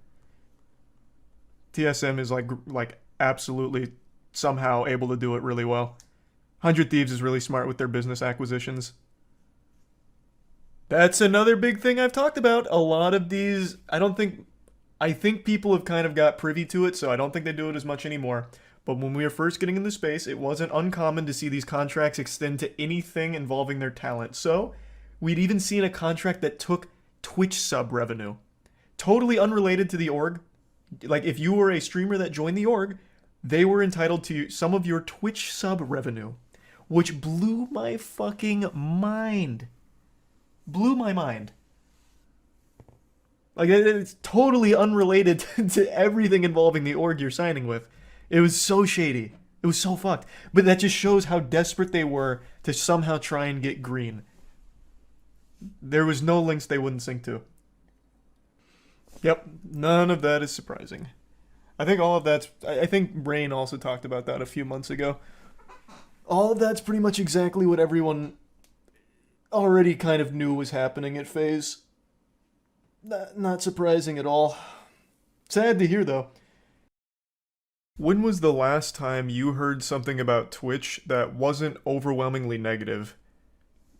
TSM is like absolutely somehow able to do it really well. 100 Thieves is really smart with their business acquisitions. That's another big thing I've talked about. A lot of these, I think people have kind of got privy to it, so I don't think they do it as much anymore. But when we were first getting into space, it wasn't uncommon to see these contracts extend to anything involving their talent. So, we'd even seen a contract that took Twitch sub revenue. Totally unrelated to the org. Like, if you were a streamer that joined the org, they were entitled to some of your Twitch sub revenue. Which blew my fucking mind. Blew my mind. Like, it's totally unrelated to everything involving the org you're signing with. It was so shady. It was so fucked. But that just shows how desperate they were to somehow try and get green. There was no links they wouldn't sync to. Yep, none of that is surprising. I think all of that's... I think Rain also talked about that a few months ago. All of that's pretty much exactly what everyone already kind of knew was happening at FaZe. Not surprising at all. Sad to hear, though. When was the last time you heard something about Twitch that wasn't overwhelmingly negative?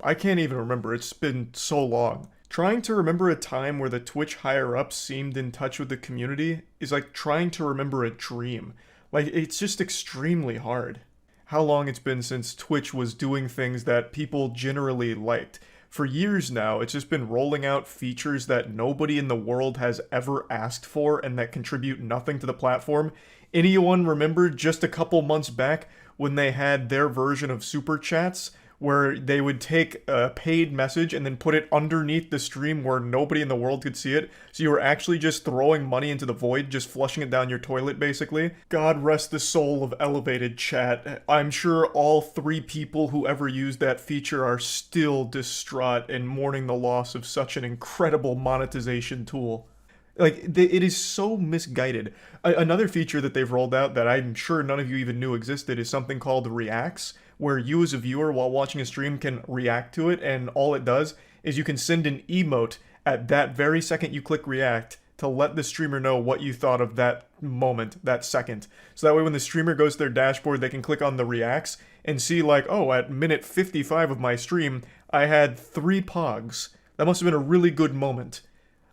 I can't even remember. It's been so long. Trying to remember a time where the Twitch higher-ups seemed in touch with the community is like trying to remember a dream. Like, it's just extremely hard. How long it's been since Twitch was doing things that people generally liked. For years now, it's just been rolling out features that nobody in the world has ever asked for and that contribute nothing to the platform. Anyone remember just a couple months back when they had their version of Super Chats where they would take a paid message and then put it underneath the stream where nobody in the world could see it? So you were actually just throwing money into the void, just flushing it down your toilet, basically. God rest the soul of Elevated Chat. I'm sure all 3 people who ever used that feature are still distraught and mourning the loss of such an incredible monetization tool. Like, it is so misguided. Another feature that they've rolled out that I'm sure none of you even knew existed is something called Reacts, where you as a viewer while watching a stream can react to it, and all it does is you can send an emote at that very second you click react to let the streamer know what you thought of that moment, that second. So that way when the streamer goes to their dashboard, they can click on the reacts and see like, oh, at minute 55 of my stream, I had 3 pogs. That must have been a really good moment.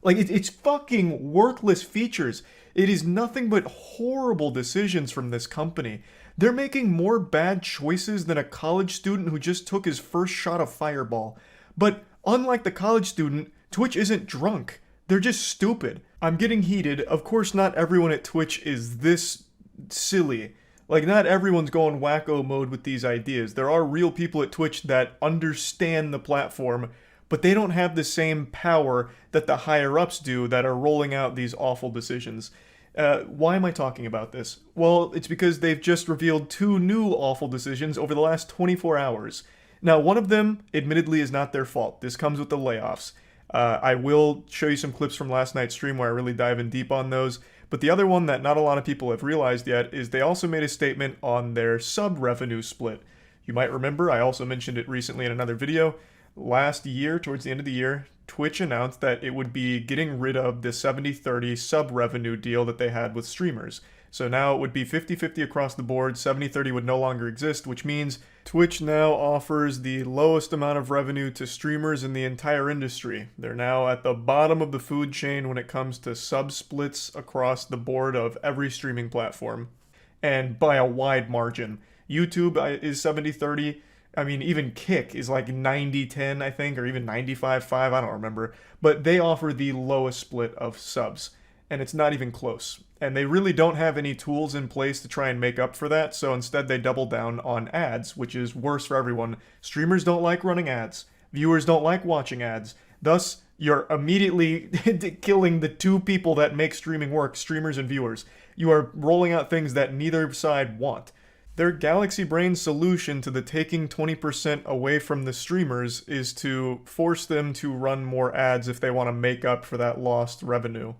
Like, it's fucking worthless features. It is nothing but horrible decisions from this company. They're making more bad choices than a college student who just took his first shot of Fireball. But unlike the college student, Twitch isn't drunk. They're just stupid. I'm getting heated. Of course, not everyone at Twitch is this silly. Like, not everyone's going wacko mode with these ideas. There are real people at Twitch that understand the platform, but they don't have the same power that the higher-ups do that are rolling out these awful decisions. Why am I talking about this? Well, it's because they've just revealed 2 new awful decisions over the last 24 hours. Now, one of them, admittedly, is not their fault. This comes with the layoffs. I will show you some clips from last night's stream where I really dive in deep on those. But the other one that not a lot of people have realized yet is they also made a statement on their sub-revenue split. You might remember, I also mentioned it recently in another video. Last year, towards the end of the year, Twitch announced that it would be getting rid of the 70-30 sub-revenue deal that they had with streamers. So now it would be 50-50 across the board, 70-30 would no longer exist, which means Twitch now offers the lowest amount of revenue to streamers in the entire industry. They're now at the bottom of the food chain when it comes to sub-splits across the board of every streaming platform. And by a wide margin. YouTube is 70-30. I mean, even Kick is like 90-10, I think, or even 95-5, I don't remember. But they offer the lowest split of subs. And it's not even close. And they really don't have any tools in place to try and make up for that, so instead they double down on ads, which is worse for everyone. Streamers don't like running ads. Viewers don't like watching ads. Thus, you're immediately killing the 2 people that make streaming work, streamers and viewers. You are rolling out things that neither side want. Their Galaxy Brain solution to the taking 20% away from the streamers is to force them to run more ads if they want to make up for that lost revenue.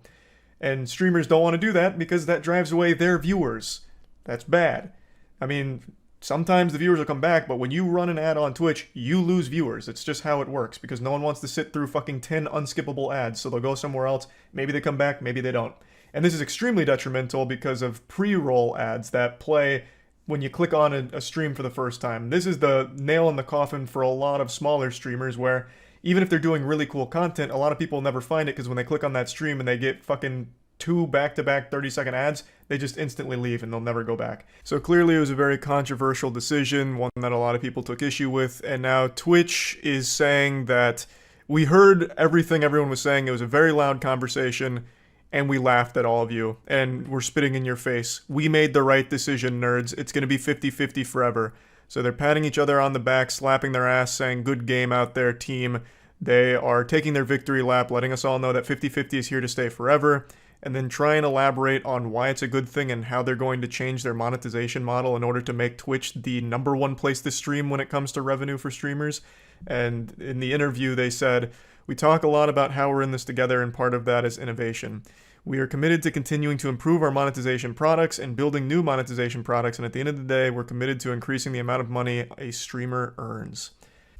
And streamers don't want to do that because that drives away their viewers. That's bad. I mean, sometimes the viewers will come back, but when you run an ad on Twitch, you lose viewers. It's just how it works because no one wants to sit through fucking 10 unskippable ads, so they'll go somewhere else. Maybe they come back, maybe they don't. And this is extremely detrimental because of pre-roll ads that play when you click on a stream for the first time. This is the nail in the coffin for a lot of smaller streamers where even if they're doing really cool content, a lot of people never find it because when they click on that stream and they get fucking 2 back-to-back 30-second ads, they just instantly leave and they'll never go back. So clearly it was a very controversial decision, one that a lot of people took issue with, and now Twitch is saying that we heard everything everyone was saying, it was a very loud conversation, and we laughed at all of you, and we're spitting in your face. We made the right decision, nerds. It's gonna be 50-50 forever. So they're patting each other on the back, slapping their ass, saying, good game out there, team. They are taking their victory lap, letting us all know that 50-50 is here to stay forever, and then try and elaborate on why it's a good thing and how they're going to change their monetization model in order to make Twitch the #1 place to stream when it comes to revenue for streamers. And in the interview, they said, we talk a lot about how we're in this together, and part of that is innovation. We are committed to continuing to improve our monetization products and building new monetization products, and at the end of the day, we're committed to increasing the amount of money a streamer earns.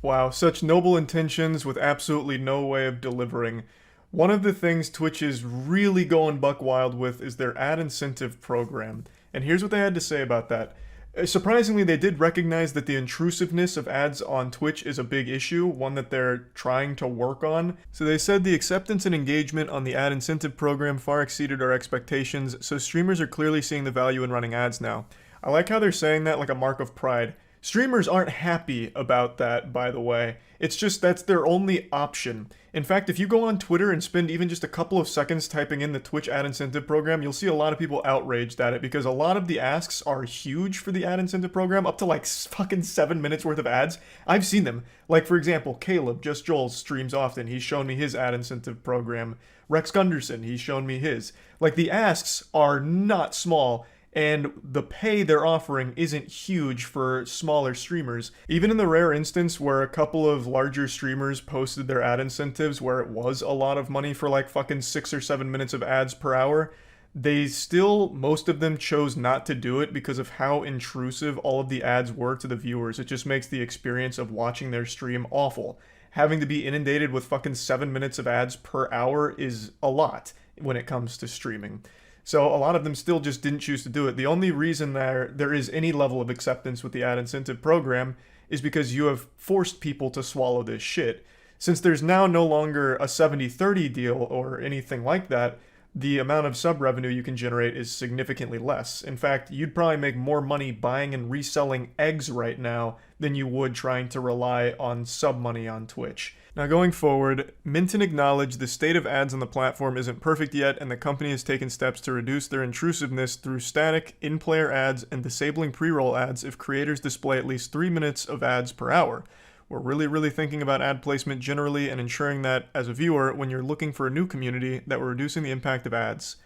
Wow, such noble intentions with absolutely no way of delivering. One of the things Twitch is really going buck wild with is their ad incentive program. And here's what they had to say about that. Surprisingly, they did recognize that the intrusiveness of ads on Twitch is a big issue, one that they're trying to work on. So they said the acceptance and engagement on the ad incentive program far exceeded our expectations, so streamers are clearly seeing the value in running ads now. I like how they're saying that like a mark of pride. Streamers aren't happy about that, by the way. It's just that's their only option. In fact, if you go on Twitter and spend even just a couple of seconds typing in the Twitch ad incentive program, you'll see a lot of people outraged at it because a lot of the asks are huge for the ad incentive program, up to like fucking 7 minutes worth of ads. I've seen them. Like, for example, Caleb, Just Joel, streams often. He's shown me his ad incentive program. Rex Gunderson, he's shown me his. Like, the asks are not small. And the pay they're offering isn't huge for smaller streamers. Even in the rare instance where a couple of larger streamers posted their ad incentives where it was a lot of money for like fucking 6 or 7 minutes of ads per hour, most of them chose not to do it because of how intrusive all of the ads were to the viewers. It just makes the experience of watching their stream awful. Having to be inundated with fucking 7 minutes of ads per hour is a lot when it comes to streaming. So a lot of them still just didn't choose to do it. The only reason there is any level of acceptance with the ad incentive program is because you have forced people to swallow this shit. Since there's now no longer a 70-30 deal or anything like that, the amount of sub revenue you can generate is significantly less. In fact, you'd probably make more money buying and reselling eggs right now than you would trying to rely on sub money on Twitch. Now going forward, Minton acknowledged the state of ads on the platform isn't perfect yet, and the company has taken steps to reduce their intrusiveness through static, in-player ads and disabling pre-roll ads if creators display at least 3 minutes of ads per hour. We're really thinking about ad placement generally and ensuring that, as a viewer, when you're looking for a new community, that we're reducing the impact of ads.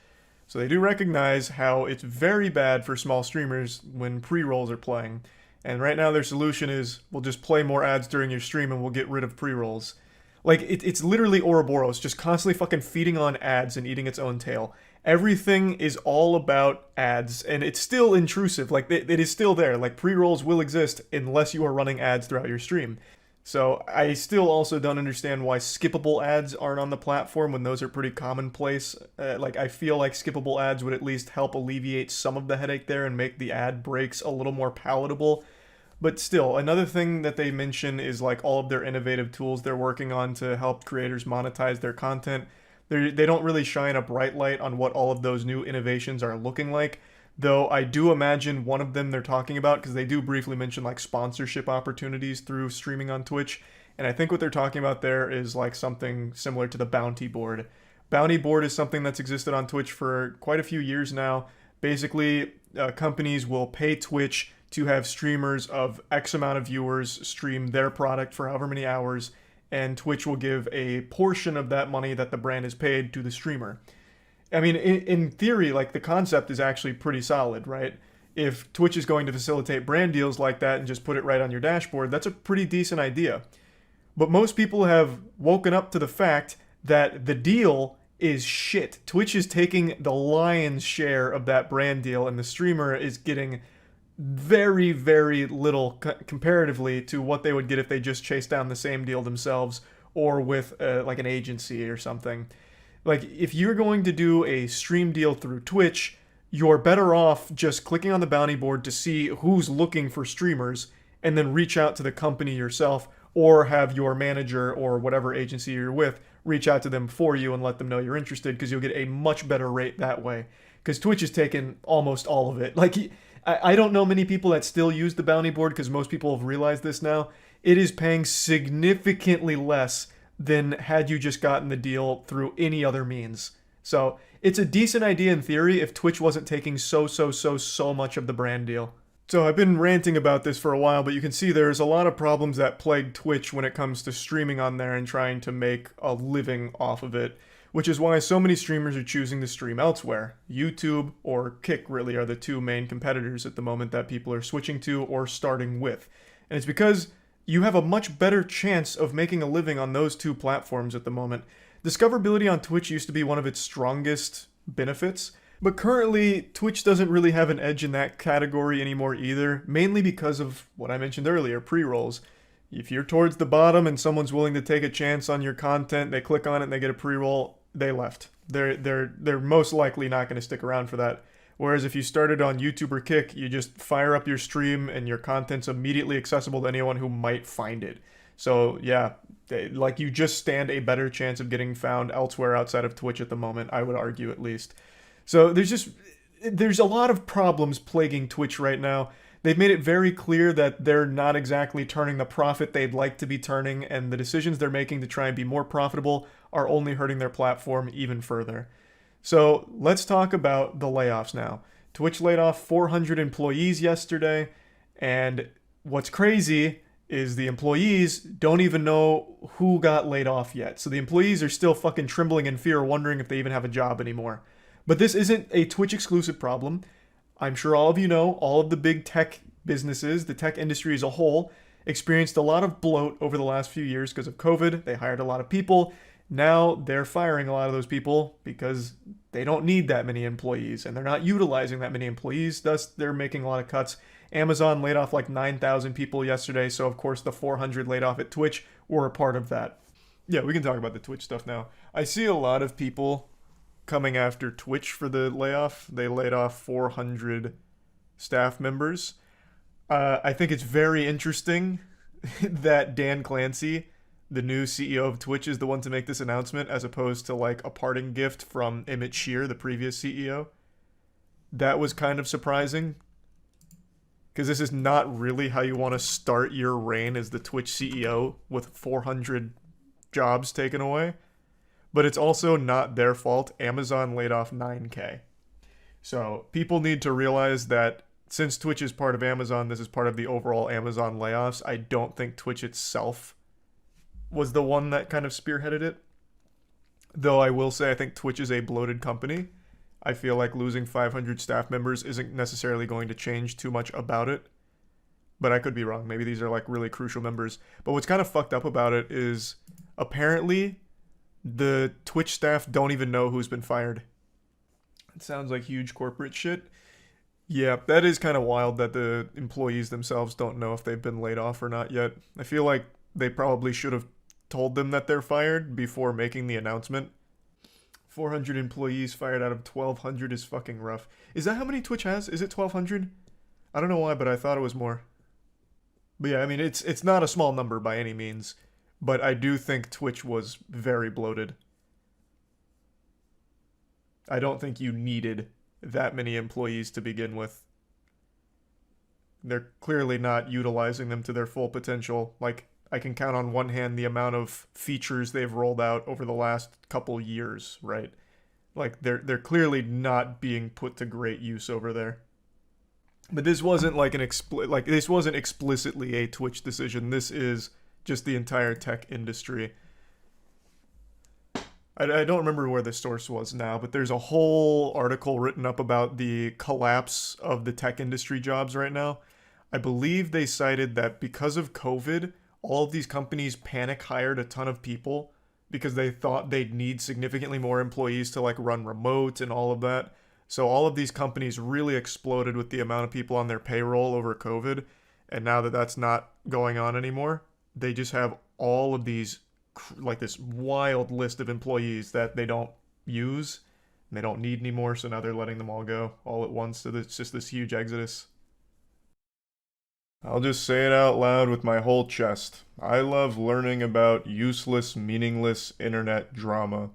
So they do recognize how it's very bad for small streamers when pre-rolls are playing. And right now their solution is, we'll just play more ads during your stream and we'll get rid of pre-rolls. Like, it's literally Ouroboros, just constantly fucking feeding on ads and eating its own tail. Everything is all about ads, and it's still intrusive. Like, it is still there. Like, pre-rolls will exist unless you are running ads throughout your stream. So I still also don't understand why skippable ads aren't on the platform when those are pretty commonplace. Like, I feel like skippable ads would at least help alleviate some of the headache there and make the ad breaks a little more palatable. But still, another thing that they mention is like all of their innovative tools they're working on to help creators monetize their content. They don't really shine a bright light on what all of those new innovations are looking like, though I do imagine one of them they're talking about, because they do briefly mention like sponsorship opportunities through streaming on Twitch, and I think what they're talking about there is like something similar to the bounty board. Bounty board is something that's existed on Twitch for quite a few years now. Basically, companies will pay Twitch to have streamers of X amount of viewers stream their product for however many hours, and Twitch will give a portion of that money that the brand is paid to the streamer. I mean, in theory, like, the concept is actually pretty solid, right? If Twitch is going to facilitate brand deals like that and just put it right on your dashboard, that's a pretty decent idea. But most people have woken up to the fact that the deal is shit. Twitch is taking the lion's share of that brand deal, and the streamer is getting very little comparatively to what they would get if they just chased down the same deal themselves or with like an agency or something. Like, if you're going to do a stream deal through Twitch, you're better off just clicking on the bounty board to see who's looking for streamers and then reach out to the company yourself, or have your manager or whatever agency you're with reach out to them for you and let them know you're interested, because you'll get a much better rate that way. Because Twitch is taking almost all of it. Like, I don't know many people that still use the bounty board, because most people have realized this now. It is paying significantly less than had you just gotten the deal through any other means. So it's a decent idea in theory if Twitch wasn't taking so much of the brand deal. So I've been ranting about this for a while, but you can see there's a lot of problems that plague Twitch when it comes to streaming on there and trying to make a living off of it, which is why so many streamers are choosing to stream elsewhere. YouTube or Kick really are the two main competitors at the moment that people are switching to or starting with. And it's because you have a much better chance of making a living on those two platforms at the moment. Discoverability on Twitch used to be one of its strongest benefits, but currently Twitch doesn't really have an edge in that category anymore either, mainly because of what I mentioned earlier, pre-rolls. If you're towards the bottom and someone's willing to take a chance on your content, they click on it and they get a pre-roll, they left. They're most likely not going to stick around for that. Whereas if you started on YouTube or Kick, you just fire up your stream and your content's immediately accessible to anyone who might find it. So yeah, like, you just stand a better chance of getting found elsewhere outside of Twitch at the moment, I would argue at least. So there's a lot of problems plaguing Twitch right now. They've made it very clear that they're not exactly turning the profit they'd like to be turning, and the decisions they're making to try and be more profitable are only hurting their platform even further. So let's talk about the layoffs now. Twitch laid off 400 employees yesterday, and what's crazy is the employees don't even know who got laid off yet. So the employees are still fucking trembling in fear, wondering if they even have a job anymore. But this isn't a Twitch exclusive problem. I'm sure all of you know, all of the big tech businesses, the tech industry as a whole, experienced a lot of bloat over the last few years because of COVID. They hired a lot of people. Now they're firing a lot of those people because they don't need that many employees and they're not utilizing that many employees. Thus, they're making a lot of cuts. Amazon laid off like 9,000 people yesterday, so of course the 400 laid off at Twitch were a part of that. Yeah, we can talk about the Twitch stuff now. I see a lot of people coming after Twitch for the layoff. They laid off 400 staff members. I think it's very interesting that Dan Clancy, the new CEO of Twitch, is the one to make this announcement as opposed to like a parting gift from Emmett Shear, the previous CEO. That was kind of surprising because this is not really how you want to start your reign as the Twitch CEO with 400 jobs taken away. But it's also not their fault. Amazon laid off 9K. So people need to realize that since Twitch is part of Amazon, this is part of the overall Amazon layoffs. I don't think Twitch itself was the one that kind of spearheaded it. Though I will say I think Twitch is a bloated company. I feel like losing 500 staff members isn't necessarily going to change too much about it. But I could be wrong. Maybe these are like really crucial members. But what's kind of fucked up about it is apparently the Twitch staff don't even know who's been fired. It sounds like huge corporate shit. Yeah, that is kind of wild that the employees themselves don't know if they've been laid off or not yet. I feel like they probably should have told them that they're fired before making the announcement. 400 employees fired out of 1,200 is fucking rough. Is that how many Twitch has? Is it 1,200? I don't know why, but I thought it was more. But yeah, I mean, it's not a small number by any means. But I do think Twitch was very bloated. I don't think you needed that many employees to begin with. They're clearly not utilizing them to their full potential. Like, I can count on one hand the amount of features they've rolled out over the last couple years, right? Like, they're clearly not being put to great use over there. But this wasn't like this wasn't explicitly a Twitch decision. This is just the entire tech industry. I don't remember where the source was now, but there's a whole article written up about the collapse of the tech industry jobs right now. I believe they cited that because of COVID, all of these companies panic hired a ton of people because they thought they'd need significantly more employees to like run remote and all of that. So all of these companies really exploded with the amount of people on their payroll over COVID. And now that that's not going on anymore, they just have all of these, like this wild list of employees that they don't use and they don't need anymore. So now they're letting them all go all at once. So it's just this huge exodus. I'll just say it out loud with my whole chest. I love learning about useless, meaningless internet drama.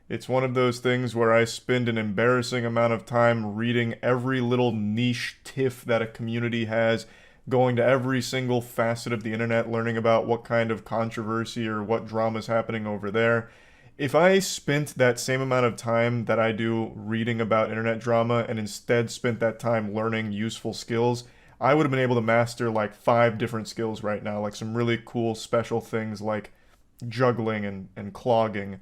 It's one of those things where I spend an embarrassing amount of time reading every little niche tiff that a community has, going to every single facet of the internet, learning about what kind of controversy or what drama is happening over there. If I spent that same amount of time that I do reading about internet drama and instead spent that time learning useful skills, I would have been able to master like 5 different skills right now, like some really cool special things like juggling and clogging.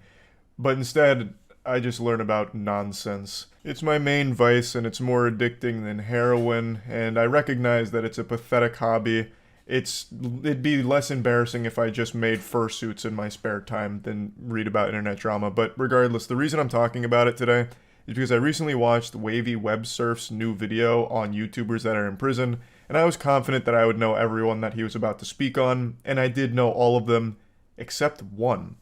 But instead, I just learn about nonsense. It's my main vice and it's more addicting than heroin, and I recognize that it's a pathetic hobby. It'd be less embarrassing if I just made fursuits in my spare time than read about internet drama. But regardless, the reason I'm talking about it today is because I recently watched Wavy Web Surf's new video on YouTubers that are in prison, and I was confident that I would know everyone that he was about to speak on, and I did know all of them except one.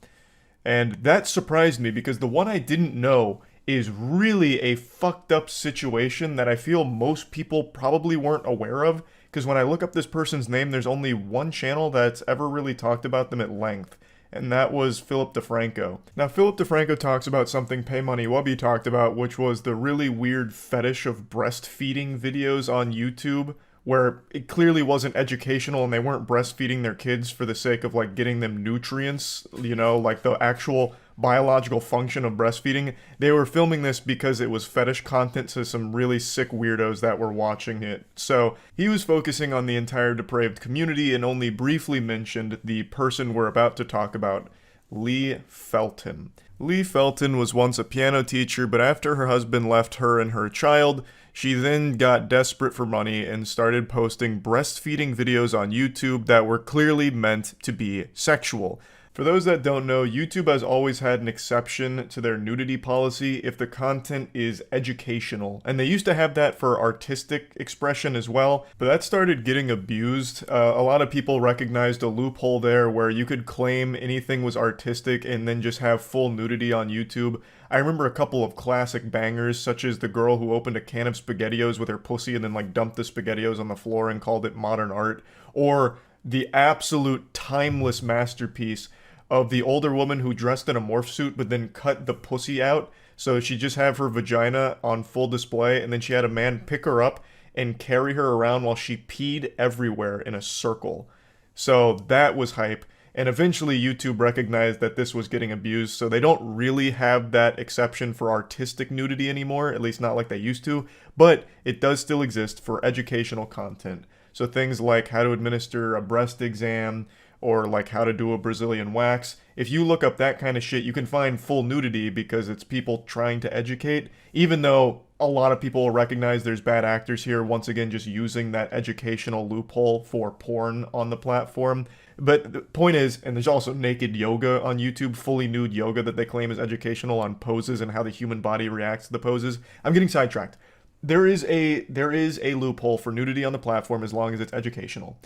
And that surprised me because the one I didn't know is really a fucked up situation that I feel most people probably weren't aware of, because when I look up this person's name, there's only one channel that's ever really talked about them at length, and that was Philip DeFranco. Now, Philip DeFranco talks about something Pay Money Wubby talked about, which was the really weird fetish of breastfeeding videos on YouTube, where it clearly wasn't educational and they weren't breastfeeding their kids for the sake of like getting them nutrients, you know, like the actual biological function of breastfeeding. They were filming this because it was fetish content to some really sick weirdos that were watching it. So he was focusing on the entire depraved community and only briefly mentioned the person we're about to talk about, Lee Felton. Lee Felton was once a piano teacher, but after her husband left her and her child, she then got desperate for money and started posting breastfeeding videos on YouTube that were clearly meant to be sexual. For those that don't know, YouTube has always had an exception to their nudity policy if the content is educational. And they used to have that for artistic expression as well, but that started getting abused. A lot of people recognized a loophole there where you could claim anything was artistic and then just have full nudity on YouTube. I remember a couple of classic bangers, such as the girl who opened a can of SpaghettiOs with her pussy and then like dumped the SpaghettiOs on the floor and called it modern art, or the absolute timeless masterpiece of the older woman who dressed in a morph suit but then cut the pussy out, so she just have her vagina on full display, and then she had a man pick her up and carry her around while she peed everywhere in a circle. So that was hype, and eventually YouTube recognized that this was getting abused, so they don't really have that exception for artistic nudity anymore, at least not like they used to, but it does still exist for educational content. So things like how to administer a breast exam, or like how to do a Brazilian wax. If you look up that kind of shit, you can find full nudity because it's people trying to educate, even though a lot of people will recognize there's bad actors here, once again just using that educational loophole for porn on the platform. But the point is, and there's also naked yoga on YouTube, fully nude yoga that they claim is educational on poses and how the human body reacts to the poses. I'm getting sidetracked. There is a loophole for nudity on the platform as long as it's educational.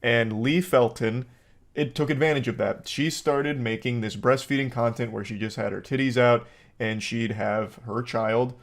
And Lee Felton, it took advantage of that. She started making this breastfeeding content where she just had her titties out and she'd have her child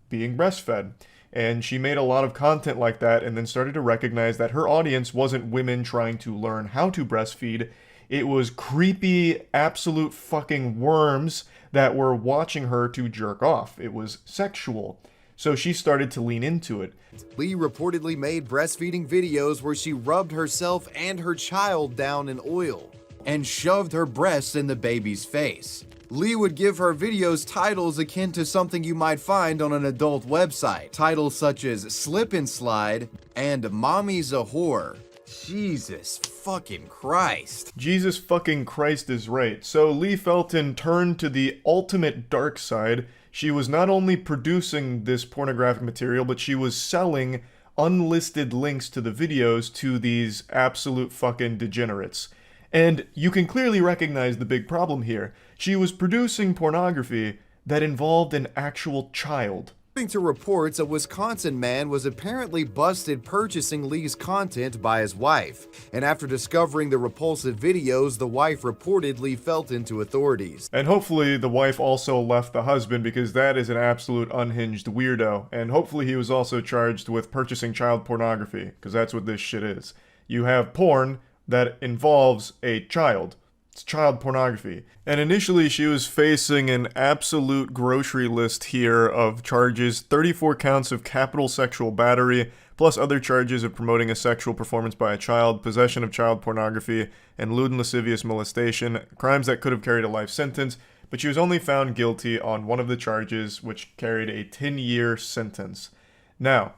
being breastfed. And she made a lot of content like that and then started to recognize that her audience wasn't women trying to learn how to breastfeed. It was creepy, absolute fucking worms that were watching her to jerk off. It was sexual. So she started to lean into it. Lee reportedly made breastfeeding videos where she rubbed herself and her child down in oil and shoved her breasts in the baby's face. Lee would give her videos titles akin to something you might find on an adult website. Titles such as Slip and Slide and Mommy's a Whore. Jesus fucking Christ. Jesus fucking Christ is right. So Lee Felton turned to the ultimate dark side. She was not only producing this pornographic material, but she was selling unlisted links to the videos to these absolute fucking degenerates. And you can clearly recognize the big problem here. She was producing pornography that involved an actual child. According to reports, a Wisconsin man was apparently busted purchasing Lee's content by his wife, and after discovering the repulsive videos, the wife reportedly felt into authorities. And hopefully the wife also left the husband, because that is an absolute unhinged weirdo, and hopefully he was also charged with purchasing child pornography, because that's what this shit is. You have porn that involves a child. It's child pornography. And initially she was facing an absolute grocery list here of charges: 34 counts of capital sexual battery, plus other charges of promoting a sexual performance by a child, possession of child pornography, and lewd and lascivious molestation, crimes that could have carried a life sentence, but she was only found guilty on one of the charges, which carried a 10-year sentence. Now,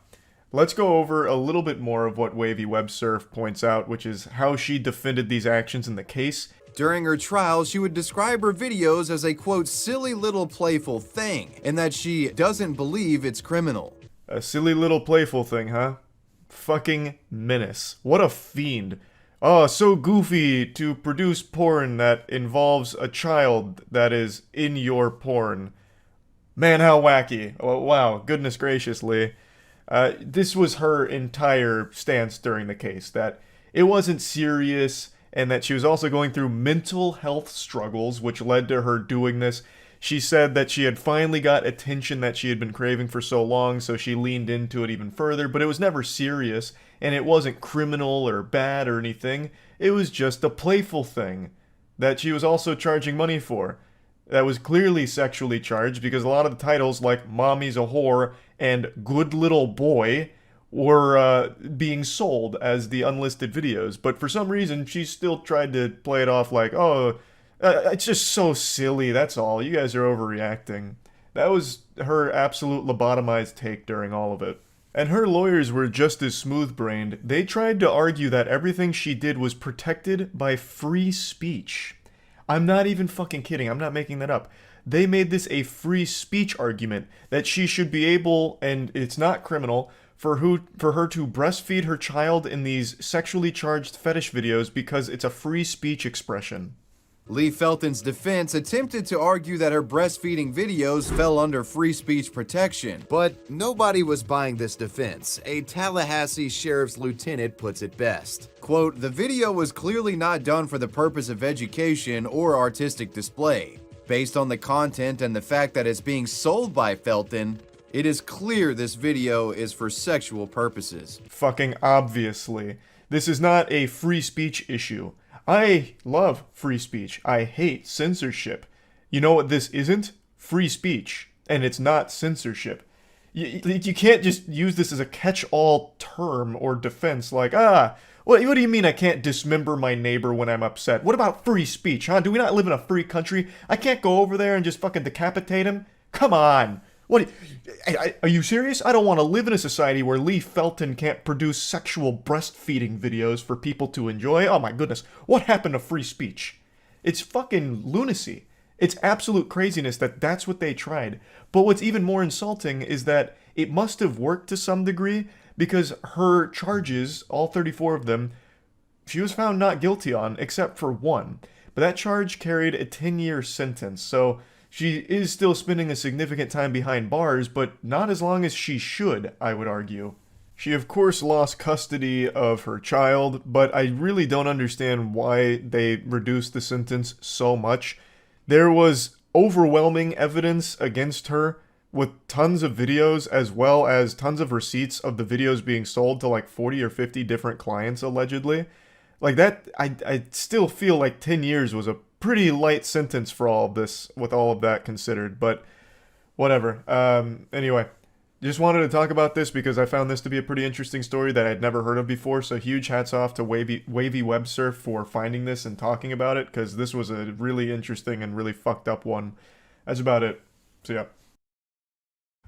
let's go over a little bit more of what Wavy Web Surf points out, which is how she defended these actions in the case. During her trial, she would describe her videos as a, quote, silly little playful thing, and that she doesn't believe it's criminal. A silly little playful thing, huh? Fucking menace. What a fiend. Oh, so goofy to produce porn that involves a child that is in your porn. Man, how wacky. Oh, wow, goodness graciously. This was her entire stance during the case, that it wasn't serious, and that she was also going through mental health struggles, which led to her doing this. She said that she had finally got attention that she had been craving for so long, so she leaned into it even further, but it was never serious, and it wasn't criminal or bad or anything. It was just a playful thing that she was also charging money for. That was clearly sexually charged, because a lot of the titles like Mommy's a Whore and Good Little Boy were being sold as the unlisted videos, but for some reason she still tried to play it off like, oh, it's just so silly, that's all, you guys are overreacting. That was her absolute lobotomized take during all of it. And her lawyers were just as smooth-brained. They tried to argue that everything she did was protected by free speech. I'm not even fucking kidding, I'm not making that up. They made this a free speech argument, that she should be able, and it's not criminal, for her to breastfeed her child in these sexually charged fetish videos because it's a free speech expression. Lee Felton's defense attempted to argue that her breastfeeding videos fell under free speech protection, but nobody was buying this defense. A Tallahassee sheriff's lieutenant puts it best. Quote, "The video was clearly not done for the purpose of education or artistic display. Based on the content and the fact that it's being sold by Felton, it is clear this video is for sexual purposes." Fucking obviously. This is not a free speech issue. I love free speech. I hate censorship. You know what this isn't? Free speech. And it's not censorship. You can't just use this as a catch-all term or defense like, what do you mean I can't dismember my neighbor when I'm upset? What about free speech, huh? Do we not live in a free country? I can't go over there and just fucking decapitate him? Come on. Are you serious? I don't want to live in a society where Lee Felton can't produce sexual breastfeeding videos for people to enjoy. Oh my goodness, what happened to free speech? It's fucking lunacy. It's absolute craziness that that's what they tried. But what's even more insulting is that it must have worked to some degree because her charges, all 34 of them, she was found not guilty on, except for one. But that charge carried a 10-year sentence, so she is still spending a significant time behind bars, but not as long as she should, I would argue. She of course lost custody of her child, but I really don't understand why they reduced the sentence so much. There was overwhelming evidence against her, with tons of videos as well as tons of receipts of the videos being sold to like 40 or 50 different clients allegedly. Like that, I still feel like 10 years was a pretty light sentence for all of this, with all of that considered, but whatever. Anyway, just wanted to talk about this because I found this to be a pretty interesting story that I'd never heard of before, so huge hats off to Wavy Websurf for finding this and talking about it, because this was a really interesting and really fucked up one. That's about it. So yeah.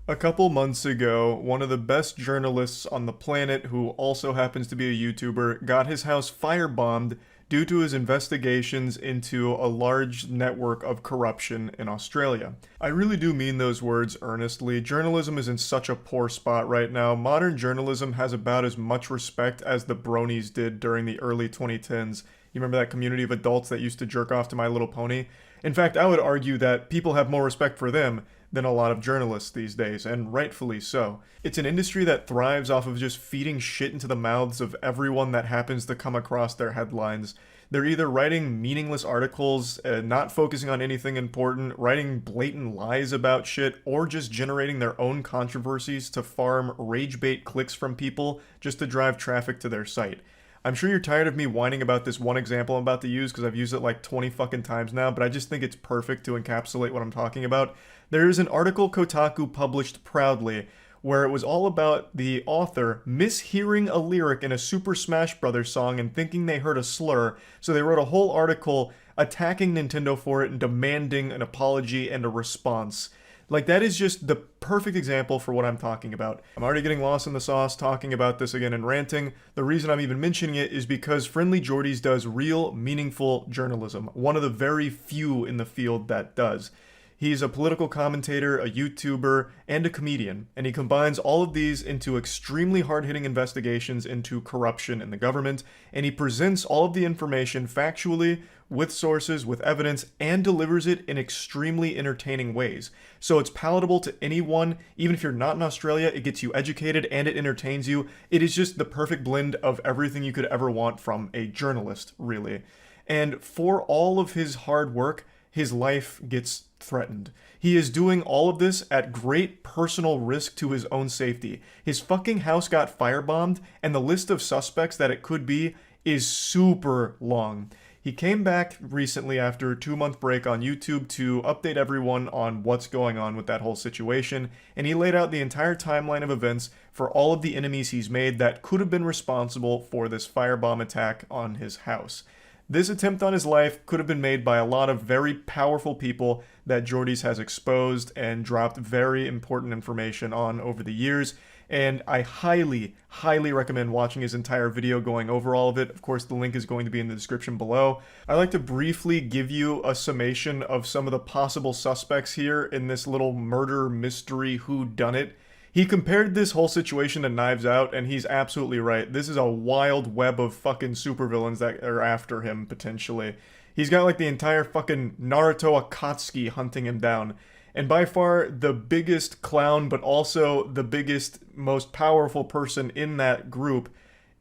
A couple months ago, one of the best journalists on the planet, who also happens to be a YouTuber, got his house firebombed due to his investigations into a large network of corruption in Australia. I really do mean those words earnestly. Journalism is in such a poor spot right now. Modern journalism has about as much respect as the bronies did during the early 2010s. You remember that community of adults that used to jerk off to My Little Pony? In fact, I would argue that people have more respect for them than a lot of journalists these days, and rightfully so. It's an industry that thrives off of just feeding shit into the mouths of everyone that happens to come across their headlines. They're either writing meaningless articles, not focusing on anything important, writing blatant lies about shit, or just generating their own controversies to farm rage bait clicks from people just to drive traffic to their site. I'm sure you're tired of me whining about this one example I'm about to use because I've used it like 20 fucking times now, but I just think it's perfect to encapsulate what I'm talking about. There is an article Kotaku published proudly where it was all about the author mishearing a lyric in a Super Smash Bros. Song and thinking they heard a slur, so they wrote a whole article attacking Nintendo for it and demanding an apology and a response. Like, that is just the perfect example for what I'm talking about. I'm already getting lost in the sauce talking about this again and ranting. The reason I'm even mentioning it is because Friendly Jordies does real, meaningful journalism. One of the very few in the field that does. He's a political commentator, a YouTuber, and a comedian, and he combines all of these into extremely hard-hitting investigations into corruption in the government, and he presents all of the information factually, with sources, with evidence, and delivers it in extremely entertaining ways. So it's palatable to anyone, even if you're not in Australia. It gets you educated and it entertains you. It is just the perfect blend of everything you could ever want from a journalist, really. And for all of his hard work, his life gets threatened. He is doing all of this at great personal risk to his own safety. His fucking house got firebombed, and the list of suspects that it could be is super long. He came back recently after a 2-month break on YouTube to update everyone on what's going on with that whole situation, and he laid out the entire timeline of events for all of the enemies he's made that could have been responsible for this firebomb attack on his house. This attempt on his life could have been made by a lot of very powerful people that Jordies has exposed and dropped very important information on over the years, and I highly, highly recommend watching his entire video going over all of it. Of course, the link is going to be in the description below. I'd like to briefly give you a summation of some of the possible suspects here in this little murder mystery whodunit. He compared this whole situation to Knives Out, and he's absolutely right. This is a wild web of fucking supervillains that are after him, potentially. He's got like the entire fucking Naruto Akatsuki hunting him down. And by far the biggest clown, but also the biggest, most powerful person in that group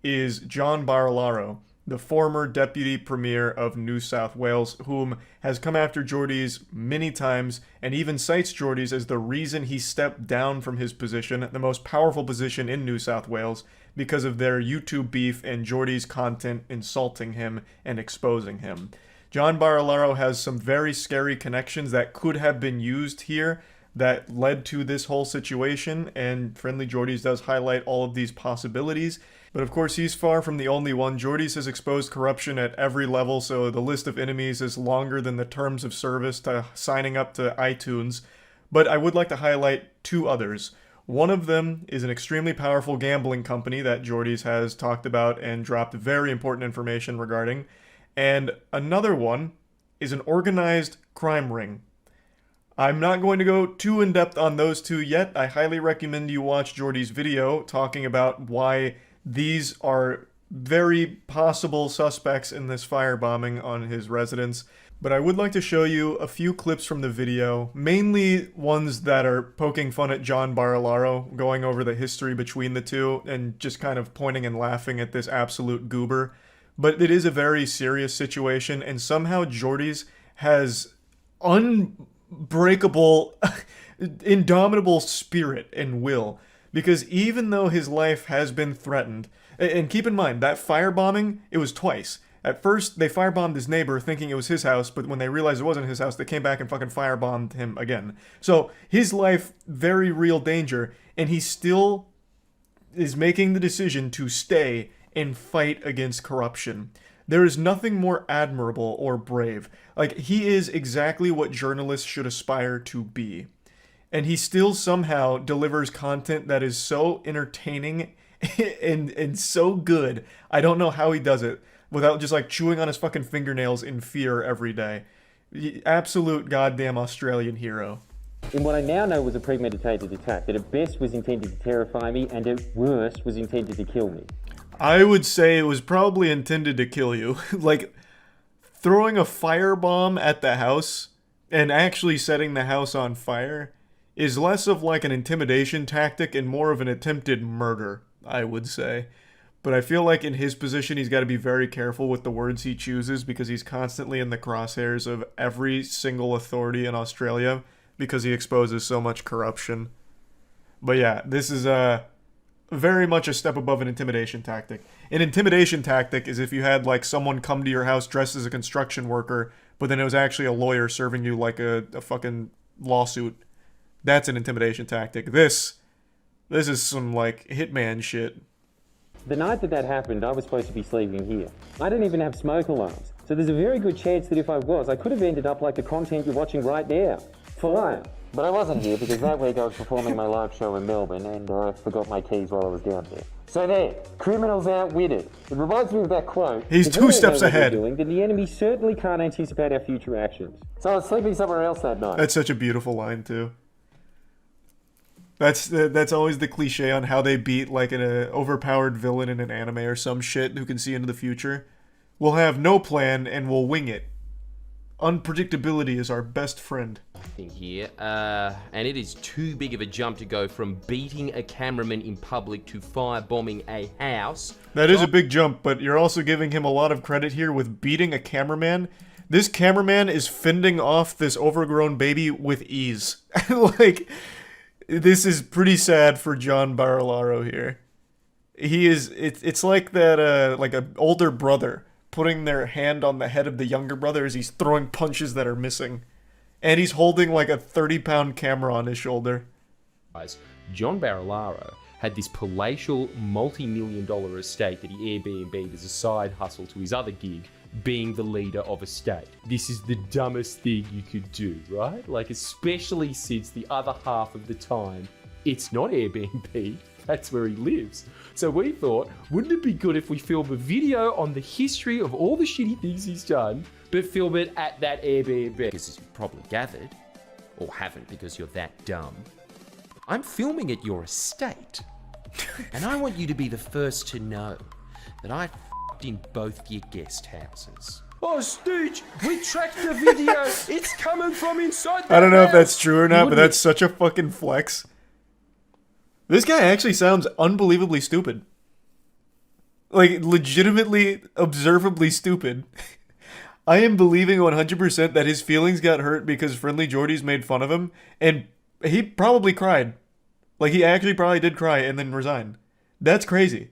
is John Barilaro, the former Deputy Premier of New South Wales, whom has come after Geordies many times and even cites Geordies as the reason he stepped down from his position, the most powerful position in New South Wales, because of their YouTube beef and Geordies' content insulting him and exposing him. John Barilaro has some very scary connections that could have been used here that led to this whole situation, and Friendly Geordies does highlight all of these possibilities. But of course, he's far from the only one. Geordies has exposed corruption at every level, so the list of enemies is longer than the terms of service to signing up to iTunes. But I would like to highlight two others. One of them is an extremely powerful gambling company that Geordies has talked about and dropped very important information regarding. And another one is an organized crime ring. I'm not going to go too in-depth on those two yet. I highly recommend you watch Geordies' video talking about why these are very possible suspects in this firebombing on his residence. But I would like to show you a few clips from the video, mainly ones that are poking fun at John Barilaro, going over the history between the two, and just kind of pointing and laughing at this absolute goober. But it is a very serious situation, and somehow Geordies has unbreakable, indomitable spirit and will. Because even though his life has been threatened, and keep in mind, that firebombing, it was twice. At first, they firebombed his neighbor thinking it was his house, but when they realized it wasn't his house, they came back and fucking firebombed him again. So, his life, very real danger, and he still is making the decision to stay and fight against corruption. There is nothing more admirable or brave. Like, he is exactly what journalists should aspire to be. And he still somehow delivers content that is so entertaining and so good. I don't know how he does it without just like chewing on his fucking fingernails in fear every day. Absolute goddamn Australian hero. In what I now know was a premeditated attack, that at best was intended to terrify me and at worst was intended to kill me. I would say it was probably intended to kill you. Like, throwing a firebomb at the house and actually setting the house on fire is less of like an intimidation tactic and more of an attempted murder, I would say. But I feel like in his position, he's got to be very careful with the words he chooses because he's constantly in the crosshairs of every single authority in Australia because he exposes so much corruption. But yeah, this is very much a step above an intimidation tactic. An intimidation tactic is if you had like someone come to your house dressed as a construction worker, but then it was actually a lawyer serving you like a fucking lawsuit. That's an intimidation tactic. This is some like hitman shit. The night that happened, I was supposed to be sleeping here. I didn't even have smoke alarms. So there's a very good chance that if I was, I could have ended up like the content you're watching right now. Fine. But I wasn't here because that week I was performing my live show in Melbourne and I forgot my keys while I was down there. So there, criminals outwitted. It reminds me of that quote. He's if 2 steps ahead. Doing, then the enemy certainly can't anticipate our future actions. So I was sleeping somewhere else that night. That's such a beautiful line too. That's always the cliche on how they beat like an overpowered villain in an anime or some shit who can see into the future. We'll have no plan and we'll wing it. Unpredictability is our best friend. Here, and it is too big of a jump to go from beating a cameraman in public to firebombing a house. That is a big jump, but you're also giving him a lot of credit here with beating a cameraman. This cameraman is fending off this overgrown baby with ease. Like, this is pretty sad for John Barilaro here. He is, it's like that, like an older brother putting their hand on the head of the younger brother as he's throwing punches that are missing. And he's holding like a 30-pound camera on his shoulder. John Barilaro had this palatial multi-million-dollar estate that he Airbnb'd as a side hustle to his other gig, being the leader of a state. This is the dumbest thing you could do, right? Like, especially since the other half of the time, it's not Airbnb, that's where he lives. So we thought, wouldn't it be good if we film a video on the history of all the shitty things he's done, but film it at that Airbnb? Because as you've probably gathered, or haven't because you're that dumb, I'm filming at your estate. And I want you to be the first to know that I f***ed in both your guest houses. Oh, Stooge, we tracked the video. It's coming from inside the I don't know if house." that's true or not, but Wouldn't that's such a fucking flex. This guy actually sounds unbelievably stupid. Like, legitimately, observably stupid. I am believing 100% that his feelings got hurt because Friendly Jordies made fun of him, and he probably cried. Like, he actually probably did cry and then resign. That's crazy.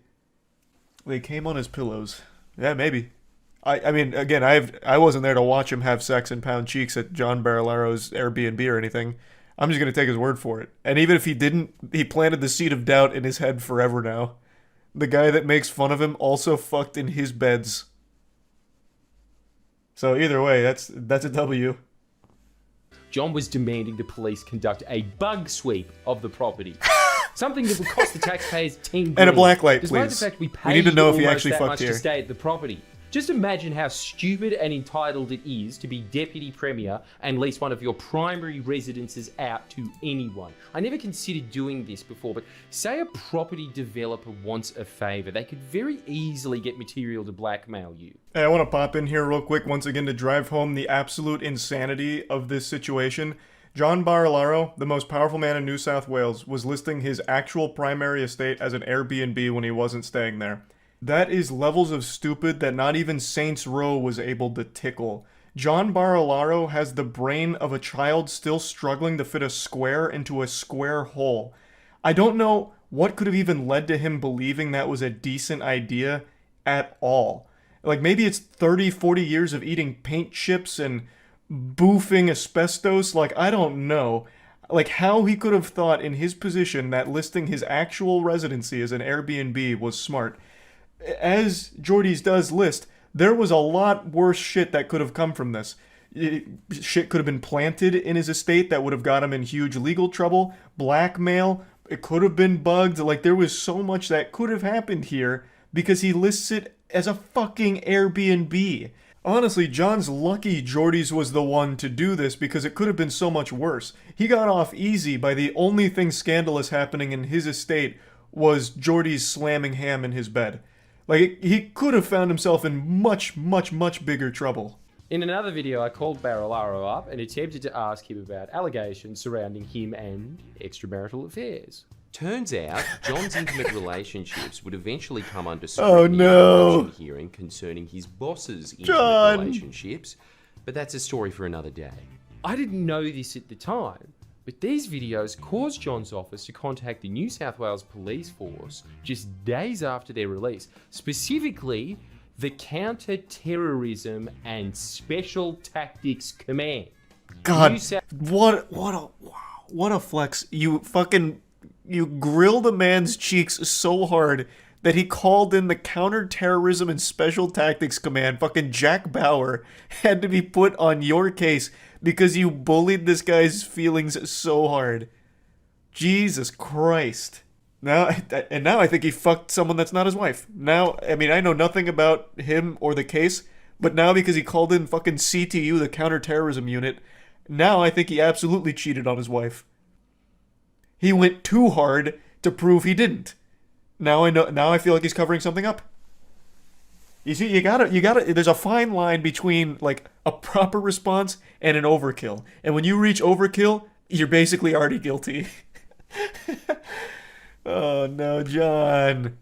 They came on his pillows. Yeah, maybe. I mean, again, I wasn't there to watch him have sex and pound cheeks at John Barilaro's Airbnb or anything. I'm just going to take his word for it. And even if he didn't, he planted the seed of doubt in his head forever now. The guy that makes fun of him also fucked in his beds. So either way, that's a W. John was demanding the police conduct a bug sweep of the property. Something that would cost the taxpayers $10 And a black light, despite please. the fact we We need to paid know if he almost actually that fucked much here. to stay at the property. Just imagine how stupid and entitled it is to be deputy premier and lease one of your primary residences out to anyone. I never considered doing this before, but say a property developer wants a favor, they could very easily get material to blackmail you. Hey, I want to pop in here real quick once again to drive home the absolute insanity of this situation. John Barilaro, the most powerful man in New South Wales, was listing his actual primary estate as an Airbnb when he wasn't staying there. That is levels of stupid that not even Saints Row was able to tickle. John Barilaro has the brain of a child still struggling to fit a square into a square hole. I don't know what could have even led to him believing that was a decent idea at all. Like, maybe it's 30, 40 years of eating paint chips and boofing asbestos. Like, I don't know. Like, how he could have thought in his position that listing his actual residency as an Airbnb was smart. As Jordy's does list, there was a lot worse shit that could have come from this. Shit could have been planted in his estate that would have got him in huge legal trouble, blackmail, it could have been bugged. Like, there was so much that could have happened here because he lists it as a fucking Airbnb. Honestly, John's lucky Jordy's was the one to do this because it could have been so much worse. He got off easy by the only thing scandalous happening in his estate was Jordy's slamming ham in his bed. Like, he could have found himself in much, much, much bigger trouble. In another video, I called Barilaro up and attempted to ask him about allegations surrounding him and extramarital affairs. Turns out, John's intimate relationships would eventually come under scrutiny in a hearing concerning his boss's intimate relationships, but that's a story for another day. I didn't know this at the time, but these videos caused John's office to contact the New South Wales Police Force just days after their release, specifically the Counter-Terrorism and Special Tactics Command. God, what a flex. You grilled a man's cheeks so hard that he called in the Counter-Terrorism and Special Tactics Command. Fucking Jack Bauer had to be put on your case because you bullied this guy's feelings so hard. Jesus Christ. Now I think he fucked someone that's not his wife. Now, I mean, I know nothing about him or the case, but now because he called in fucking CTU, the Counterterrorism Unit, now I think he absolutely cheated on his wife. He went too hard to prove he didn't. Now I feel like he's covering something up. You see, you gotta, there's a fine line between, like, a proper response and an overkill. And when you reach overkill, you're basically already guilty. Oh no, John.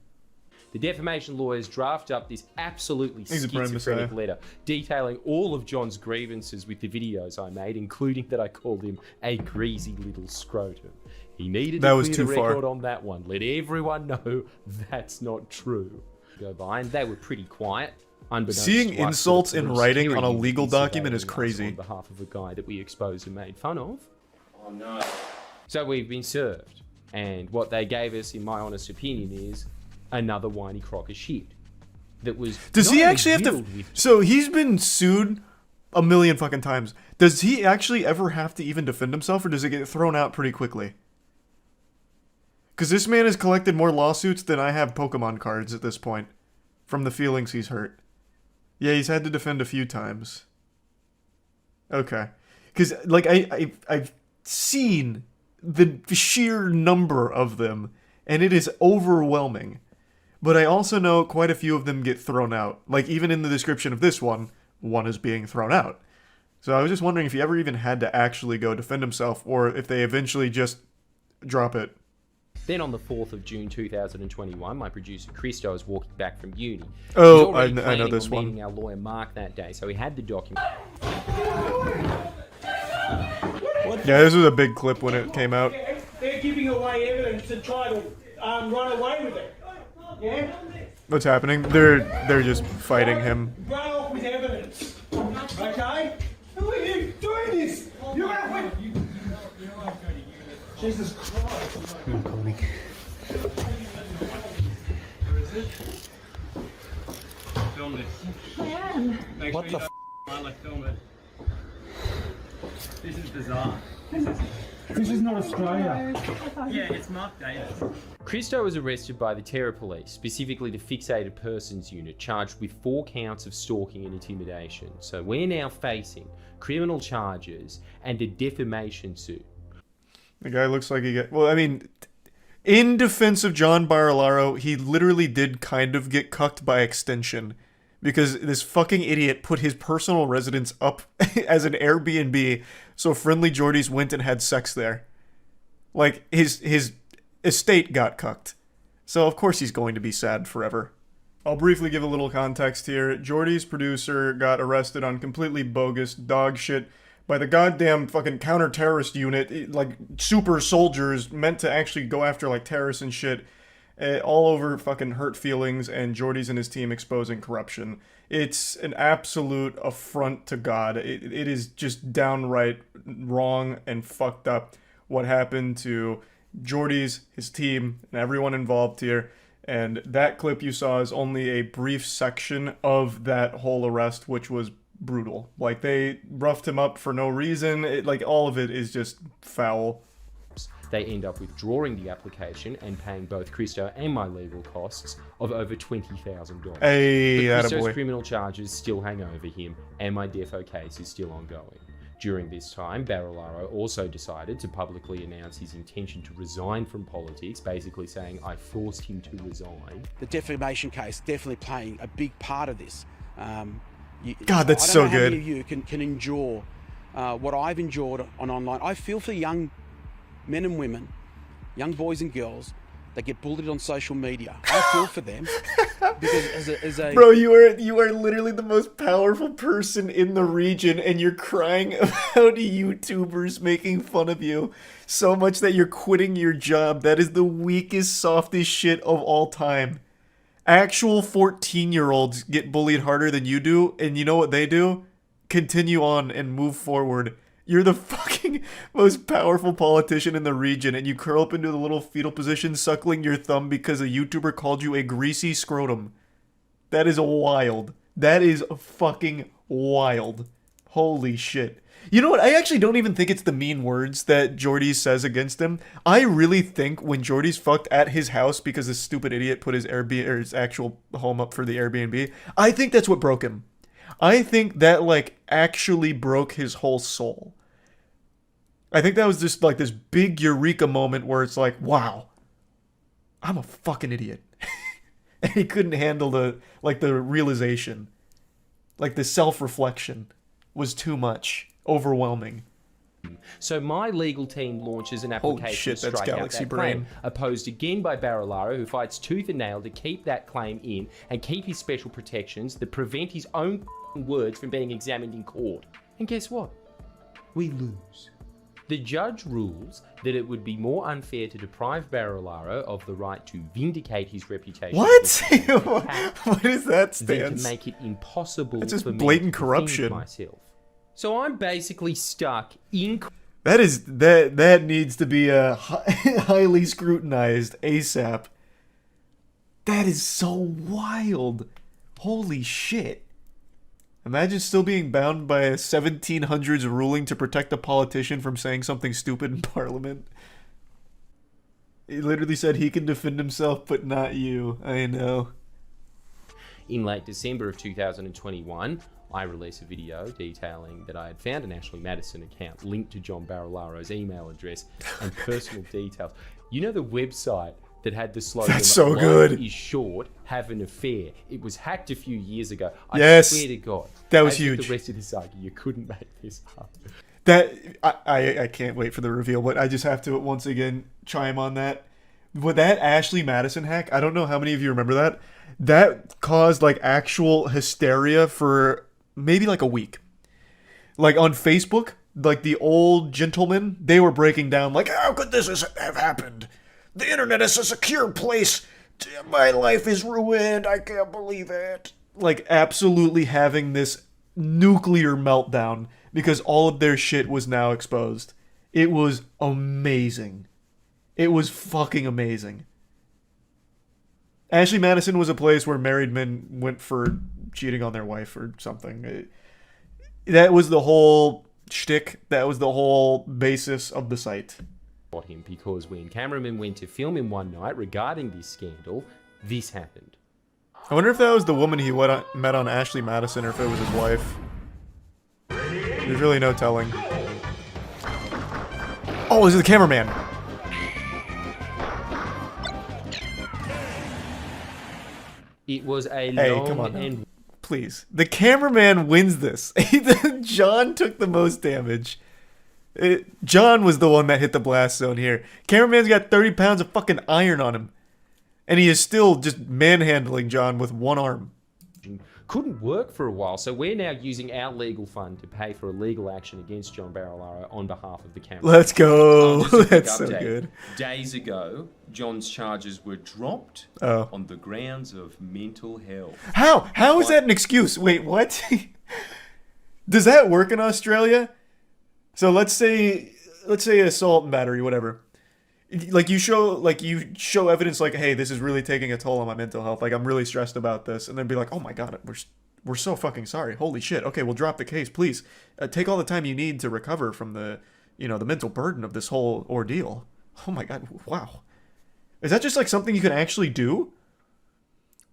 The defamation lawyers draft up this absolutely schizophrenic letter detailing all of John's grievances with the videos I made, including that I called him a greasy little scrotum. He needed to clear the record on that one. Let everyone know that's not true. Go by, and they were pretty quiet. Seeing insults in writing on a legal document is crazy. On behalf of a guy that we exposed and made fun of. Oh no. So we've been served. And what they gave us, in my honest opinion, is another whiny crock of shit. That was. Does he actually have to? So he's been sued a million fucking times. Does he actually ever have to even defend himself, or does it get thrown out pretty quickly? Because this man has collected more lawsuits than I have Pokemon cards at this point, from the feelings he's hurt. Yeah, he's had to defend a few times. Okay. Because, like, I've seen the sheer number of them, and it is overwhelming. But I also know quite a few of them get thrown out. Like, even in the description of this one, one is being thrown out. So I was just wondering if he ever even had to actually go defend himself, or if they eventually just drop it. Then on the 4th of June 2021, my producer Christo is walking back from uni. Oh, He's already I know this on one. meeting our lawyer Mark that day, so he had the document. Yeah, this was a big clip when it came out. They're giving away evidence and trying to run away with it. Yeah? What's happening? They're just fighting him. Run off with evidence. Okay? Who are you doing this? You're out with... Jesus Christ. I'm calling. Film this. What the Film it. This is bizarre. This is not Australia. Yeah, it's Mark Davis. Christo was arrested by the Terror Police, specifically the Fixated Persons Unit, charged with 4 counts of stalking and intimidation. So we're now facing criminal charges and a defamation suit. The guy looks like he get... Well, I mean, in defense of John Barilaro, he literally did kind of get cucked by extension. Because this fucking idiot put his personal residence up as an Airbnb, so friendly Geordies went and had sex there. Like, his estate got cucked. So of course he's going to be sad forever. I'll briefly give a little context here. Geordie's producer got arrested on completely bogus dog shit by the goddamn fucking counter-terrorist unit, like super soldiers meant to actually go after like terrorists and shit. All over fucking hurt feelings, and Geordie's and his team exposing corruption. It's an absolute affront to God. It is just downright wrong and fucked up what happened to Geordie's, his team, and everyone involved here. And that clip you saw is only a brief section of that whole arrest, which was brutal. Like, they roughed him up for no reason. Like, all of it is just foul. They end up withdrawing the application and paying both Christo and my legal costs of over $20,000. Hey, but Christo's attaboy. criminal charges still hang over him, and my defo case is still ongoing. During this time, Barilaro also decided to publicly announce his intention to resign from politics, basically saying, I forced him to resign. The defamation case definitely playing a big part of this. God, that's so I don't know how good. many of you can endure what I've endured on online. I feel for young men and women, young boys and girls that get bullied on social media. I feel for them because as a Bro, you are literally the most powerful person in the region, and you're crying about YouTubers making fun of you so much that you're quitting your job. That is the weakest, softest shit of all time. Actual 14-year-olds get bullied harder than you do, and you know what they do? Continue on and move forward. You're the fucking most powerful politician in the region, and you curl up into the little fetal position suckling your thumb because a YouTuber called you a greasy scrotum. That is wild. That is fucking wild. Holy shit. You know what? I actually don't even think it's the mean words that Geordie says against him. I really think when Geordie's fucked at his house because this stupid idiot put his Airbnb or his actual home up for the Airbnb, I think that's what broke him. I think that, like, actually broke his whole soul. I think that was just, like, this big eureka moment where it's like, wow, I'm a fucking idiot. And he couldn't handle the realization. Like, the self-reflection was too much. Overwhelming. So my legal team launches an Holy application shit, to that's strike out Galaxy that Brain. claim, opposed again by Barilaro, who fights tooth and nail to keep that claim in and keep his special protections that prevent his own words from being examined in court. And guess what? We lose. The judge rules that it would be more unfair to deprive Barilaro of the right to vindicate his reputation. What? What is that than stance? to make it impossible It's just for me blatant to corruption. defend myself. So I'm basically stuck in. That needs to be highly scrutinized ASAP. That is so wild. Holy shit. Imagine still being bound by a 1700s ruling to protect a politician from saying something stupid in Parliament. He literally said he can defend himself, but not you. I know. In late December of 2021, I released a video detailing that I had found an Ashley Madison account linked to John Barilaro's email address and personal details. You know the website that had the slogan, That's so "Life good. is short, have an affair." It was hacked a few years ago. I Yes. swear to God. That was as with huge. the rest of this saga, you couldn't make this up. That I can't wait for the reveal, but I just have to once again chime on that. With that Ashley Madison hack, I don't know how many of you remember that. That caused like actual hysteria for maybe like a week. Like on Facebook, like the old gentlemen, they were breaking down like, how could this have happened? The internet is a secure place. My life is ruined. I can't believe it. Like absolutely having this nuclear meltdown because all of their shit was now exposed. It was amazing. It was fucking amazing. Ashley Madison was a place where married men went for cheating on their wife or something. That was the whole shtick. That was the whole basis of the site. Him because when cameramen went to film him one night regarding this scandal, this happened. I wonder if that was the woman he met on Ashley Madison or if it was his wife. There's really no telling. Oh, this is the cameraman. It was a Hey, long come on now. and Please. The cameraman wins this. John took the most damage. John was the one that hit the blast zone here. Cameraman's got 30 pounds of fucking iron on him. And he is still just manhandling John with one arm. couldn't work for a while, so we're now using our legal fund to pay for a legal action against John Barilaro on behalf of the camera. Let's go. Just a quick That's so update. good. Days ago, John's charges were dropped Oh. on the grounds of mental health. How? How is that an excuse? Wait, what? Does that work in Australia? So let's say assault and battery, whatever. Like you show evidence like, hey, this is really taking a toll on my mental health. Like I'm really stressed about this, and then be like, oh my god, we're so fucking sorry. Holy shit. Okay, we'll drop the case, please. Take all the time you need to recover from the mental burden of this whole ordeal. Oh my god, wow. Is that just like something you can actually do?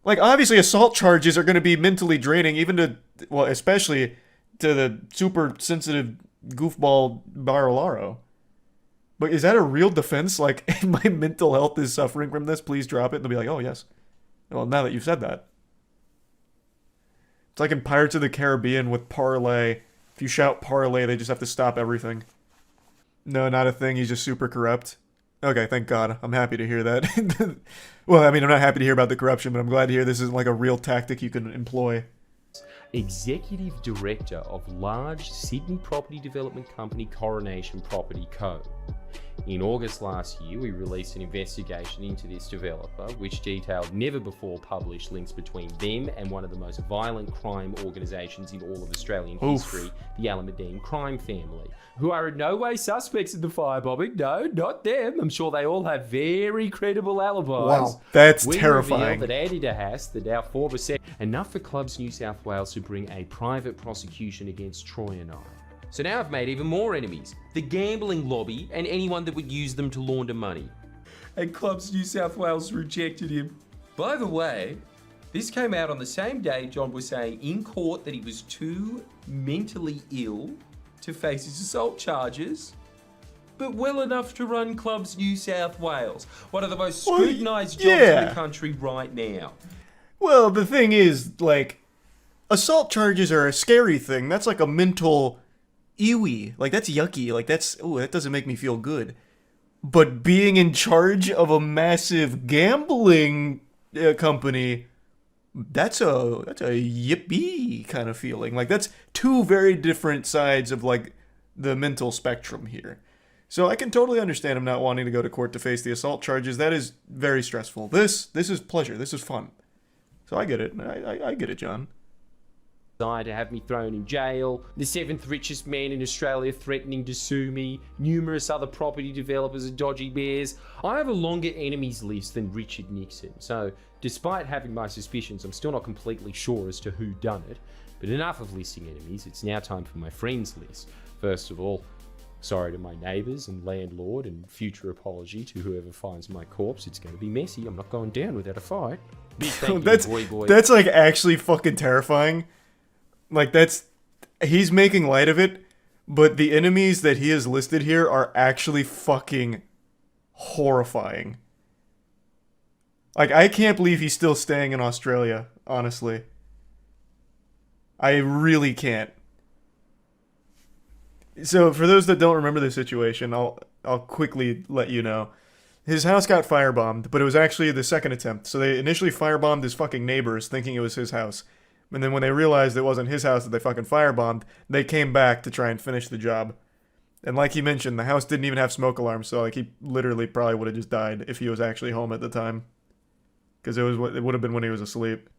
Like obviously assault charges are going to be mentally draining, even to, well, especially to the super sensitive goofball Barilaro. But is that a real defense? Like, my mental health is suffering from this, please drop it. And they'll be like, oh, yes. Well, now that you've said that. It's like in Pirates of the Caribbean with Parlay. If you shout Parlay, they just have to stop everything. No, not a thing. He's just super corrupt. Okay, thank God. I'm happy to hear that. Well, I mean, I'm not happy to hear about the corruption, but I'm glad to hear this isn't like a real tactic you can employ. Executive Director of large Sydney property development company Coronation Property Co. In August last year, we released an investigation into this developer, which detailed never before published links between them and one of the most violent crime organisations in all of Australian history, the Alameddine crime family, who are in no way suspects in the firebombing. No, not them. I'm sure they all have very credible alibis. Wow, that's we terrifying. revealed that Andy DeHaas, the now former enough for Clubs New South Wales to bring a private prosecution against Troy and I. So now I've made even more enemies. The gambling lobby and anyone that would use them to launder money. And Clubs New South Wales rejected him. By the way, this came out on the same day John was saying in court that he was too mentally ill to face his assault charges, but well enough to run Clubs New South Wales, one of the most scrutinised jobs in the country right now. Well, the thing is, like, assault charges are a scary thing. That's like a mental ewy. Like, that's yucky. Like, that doesn't make me feel good. But being in charge of a massive gambling company, that's a yippee kind of feeling. Like, that's two very different sides of, like, the mental spectrum here. So I can totally understand him not wanting to go to court to face the assault charges. That is very stressful. This is pleasure. This is fun. So I get it. I get it, John. To have me thrown in jail, the 7th richest man in Australia threatening to sue me, numerous other property developers and dodgy bears. I have a longer enemies list than Richard Nixon, so despite having my suspicions, I'm still not completely sure as to who done it. But enough of listing enemies, it's now time for my friends list. First of all, sorry to my neighbours and landlord, and future apology to whoever finds my corpse. It's going to be messy. I'm not going down without a fight. Big thank you, boy. That's like actually fucking terrifying. Like, he's making light of it, but the enemies that he has listed here are actually fucking horrifying. Like, I can't believe he's still staying in Australia, honestly. I really can't. So, for those that don't remember the situation, I'll quickly let you know. His house got firebombed, but it was actually the second attempt. So they initially firebombed his fucking neighbors, thinking it was his house. And then when they realized it wasn't his house that they fucking firebombed, they came back to try and finish the job. And like he mentioned, the house didn't even have smoke alarms, so like he literally probably would have just died if he was actually home at the time. Because it would have been when he was asleep.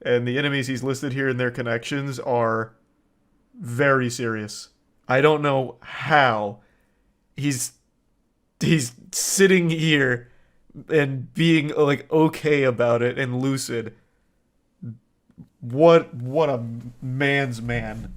And the enemies he's listed here and their connections are very serious. I don't know how he's sitting here and being like okay about it and lucid. What a man's man.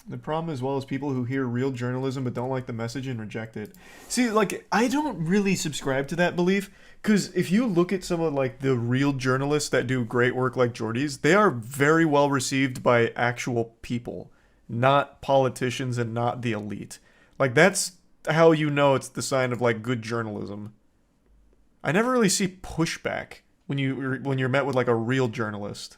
The problem as well is people who hear real journalism but don't like the message and reject it. See, like, I don't really subscribe to that belief, because if you look at some of like the real journalists that do great work like Jordy's, they are very well received by actual people, not politicians and not the elite. Like, that's how you know it's the sign of like good journalism. I never really see pushback when you're met with like a real journalist.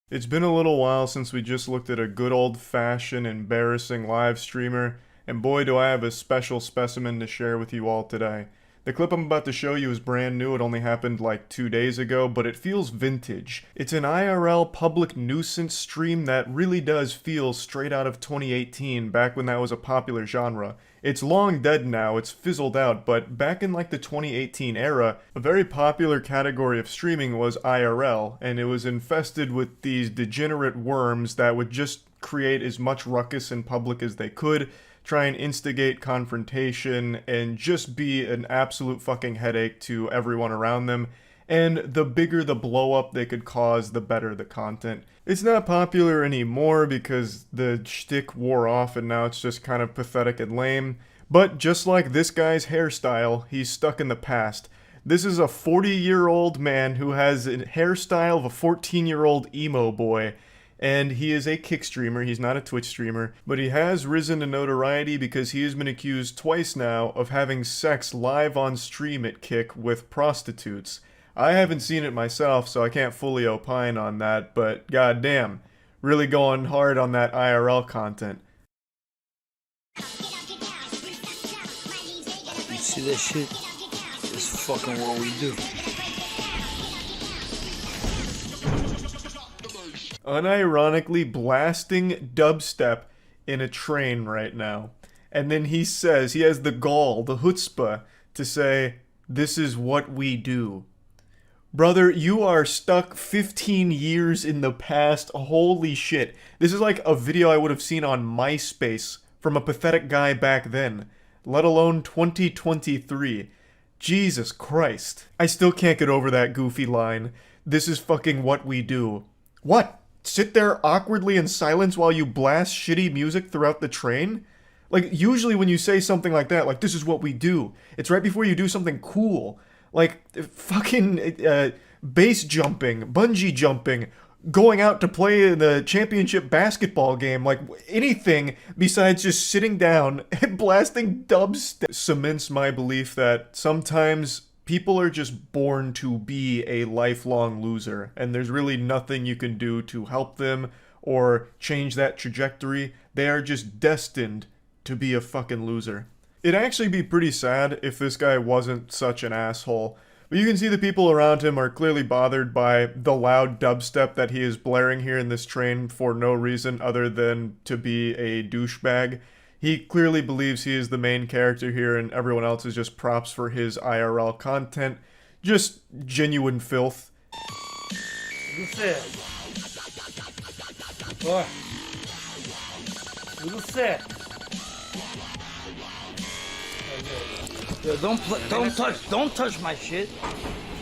It's been a little while since we just looked at a good old-fashioned embarrassing live streamer, and boy do I have a special specimen to share with you all today. The clip I'm about to show you is brand new. It only happened like 2 days ago, but it feels vintage. It's an IRL public nuisance stream that really does feel straight out of 2018, back when that was a popular genre. It's long dead now, it's fizzled out, but back in like the 2018 era, a very popular category of streaming was IRL, and it was infested with these degenerate worms that would just create as much ruckus in public as they could, try and instigate confrontation, and just be an absolute fucking headache to everyone around them. And the bigger the blow up they could cause, the better the content. It's not popular anymore because the shtick wore off and now it's just kind of pathetic and lame. But just like this guy's hairstyle, he's stuck in the past. This is a 40-year-old man who has a hairstyle of a 14-year-old emo boy. And he is a Kick streamer, he's not a Twitch streamer, but he has risen to notoriety because he has been accused twice now of having sex live on stream at Kick with prostitutes. I haven't seen it myself, so I can't fully opine on that, but goddamn, really going hard on that IRL content. You see that shit? It's fucking what we do. Unironically blasting dubstep in a train right now. And then he says, he has the gall, the chutzpah, to say, this is what we do. Brother, you are stuck 15 years in the past. Holy shit. This is like a video I would have seen on MySpace from a pathetic guy back then, let alone 2023. Jesus Christ. I still can't get over that goofy line. This is fucking what we do. What? Sit there awkwardly in silence while you blast shitty music throughout the train? Like, usually when you say something like that, like, this is what we do, it's right before you do something cool. Like, fucking base jumping, bungee jumping, going out to play in the championship basketball game, like, anything besides just sitting down and blasting dubstep cements my belief that sometimes people are just born to be a lifelong loser, and there's really nothing you can do to help them or change that trajectory. They are just destined to be a fucking loser. It'd actually be pretty sad if this guy wasn't such an asshole, but you can see the people around him are clearly bothered by the loud dubstep that he is blaring here in this train for no reason other than to be a douchebag. He clearly believes he is the main character here and everyone else is just props for his IRL content. Just genuine filth. What's that? What? What's that? Yo, don't touch my shit.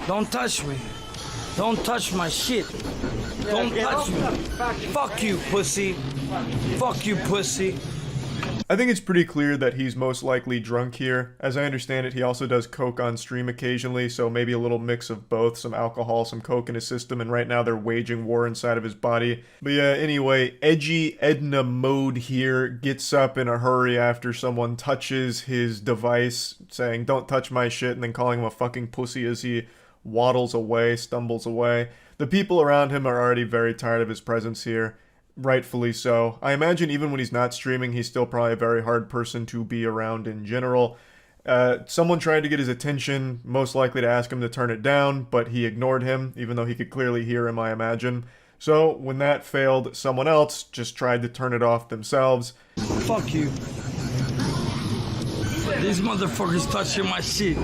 Don't touch me. Don't touch my shit. Don't touch me. Fuck you, pussy. Fuck you, pussy. I think it's pretty clear that he's most likely drunk here. As I understand it, he also does coke on stream occasionally, so maybe a little mix of both, some alcohol, some coke in his system, and right now they're waging war inside of his body. But yeah, anyway, Edgy Edna Mode here gets up in a hurry after someone touches his device, saying, "Don't touch my shit," and then calling him a fucking pussy as he waddles away, stumbles away. The people around him are already very tired of his presence here. Rightfully so. I imagine even when he's not streaming, he's still probably a very hard person to be around in general. Someone tried to get his attention, most likely to ask him to turn it down, but he ignored him, even though he could clearly hear him, I imagine. So, when that failed, someone else just tried to turn it off themselves. Fuck you. These motherfuckers touching my shit.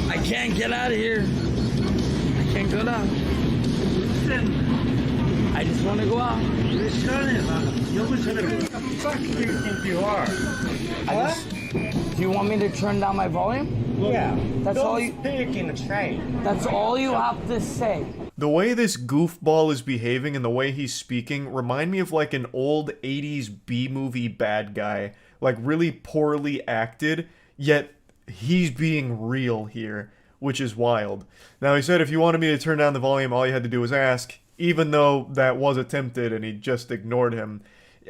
I can't get out of here. I can't get out. I just want to go out. Who the fuck do you think you are? Do you want me to turn down my volume? Yeah. That's all you. Speak in the train. That's all you have to say. The way this goofball is behaving and the way he's speaking remind me of like an old 80s B-movie bad guy. Like really poorly acted, yet he's being real here, which is wild. Now he said if you wanted me to turn down the volume, all you had to do was ask, even though that was attempted and he just ignored him.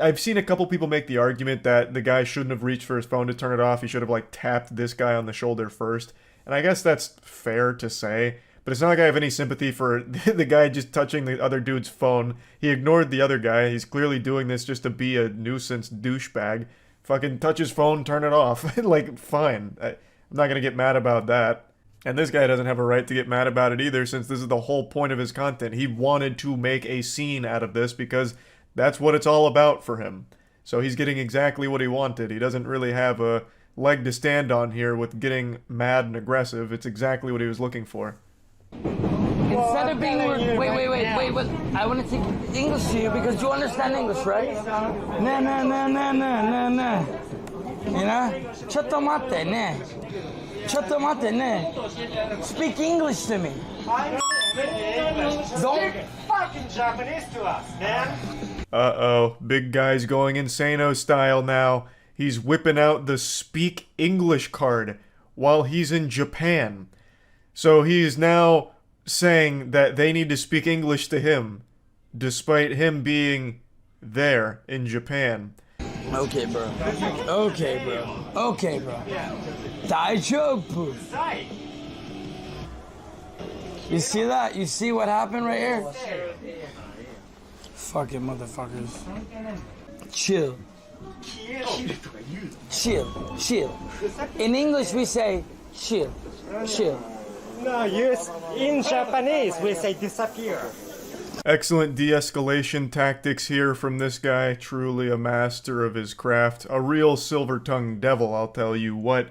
I've seen a couple people make the argument that the guy shouldn't have reached for his phone to turn it off. He should have like tapped this guy on the shoulder first. And I guess that's fair to say, but it's not like I have any sympathy for the guy just touching the other dude's phone. He ignored the other guy. He's clearly doing this just to be a nuisance douchebag. Fucking touch his phone, turn it off. Like, fine. I'm not gonna get mad about that. And this guy doesn't have a right to get mad about it either, since this is the whole point of his content. He wanted to make a scene out of this because that's what it's all about for him. So he's getting exactly what he wanted. He doesn't really have a leg to stand on here with getting mad and aggressive. It's exactly what he was looking for. Instead of being wait. I want to take English to you because you understand English, right? Nah. You know? Chotomate, nah. Chotomate, nah. Speak English to me. Don't fucking Japanese to us, man. Uh-oh, big guy's going insano style now. He's whipping out the Speak English card while he's in Japan. So he's now saying that they need to speak English to him, despite him being there in Japan. Okay, bro. Daijoubu. You see that? You see what happened right here? Fucking motherfuckers. Chill. In English we say chill. No, yes. In Japanese, we say disappear. Excellent de-escalation tactics here from this guy. Truly a master of his craft. A real silver-tongued devil, I'll tell you what.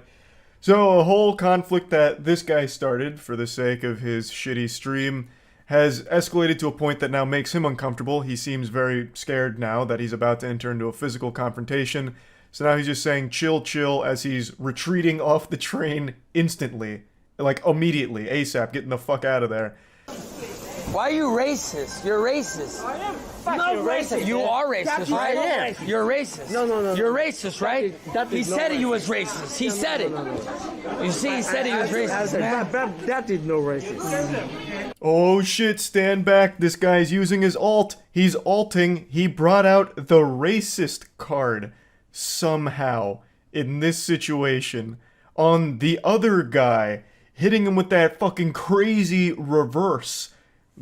So, a whole conflict that this guy started for the sake of his shitty stream has escalated to a point that now makes him uncomfortable. He seems very scared now that he's about to enter into a physical confrontation. So now he's just saying chill as he's retreating off the train instantly. Like, immediately, ASAP, getting the fuck out of there. Why are you racist? You're racist. I am Not fucking racist. You are racist, right? I am. You're racist. No. You're racist, right? He said he was racist. He said it. You see, he said he was racist, man. That is no racist. Oh shit, stand back. This guy's using his alt. He's alting. He brought out the racist card somehow in this situation on the other guy, hitting him with that fucking crazy reverse.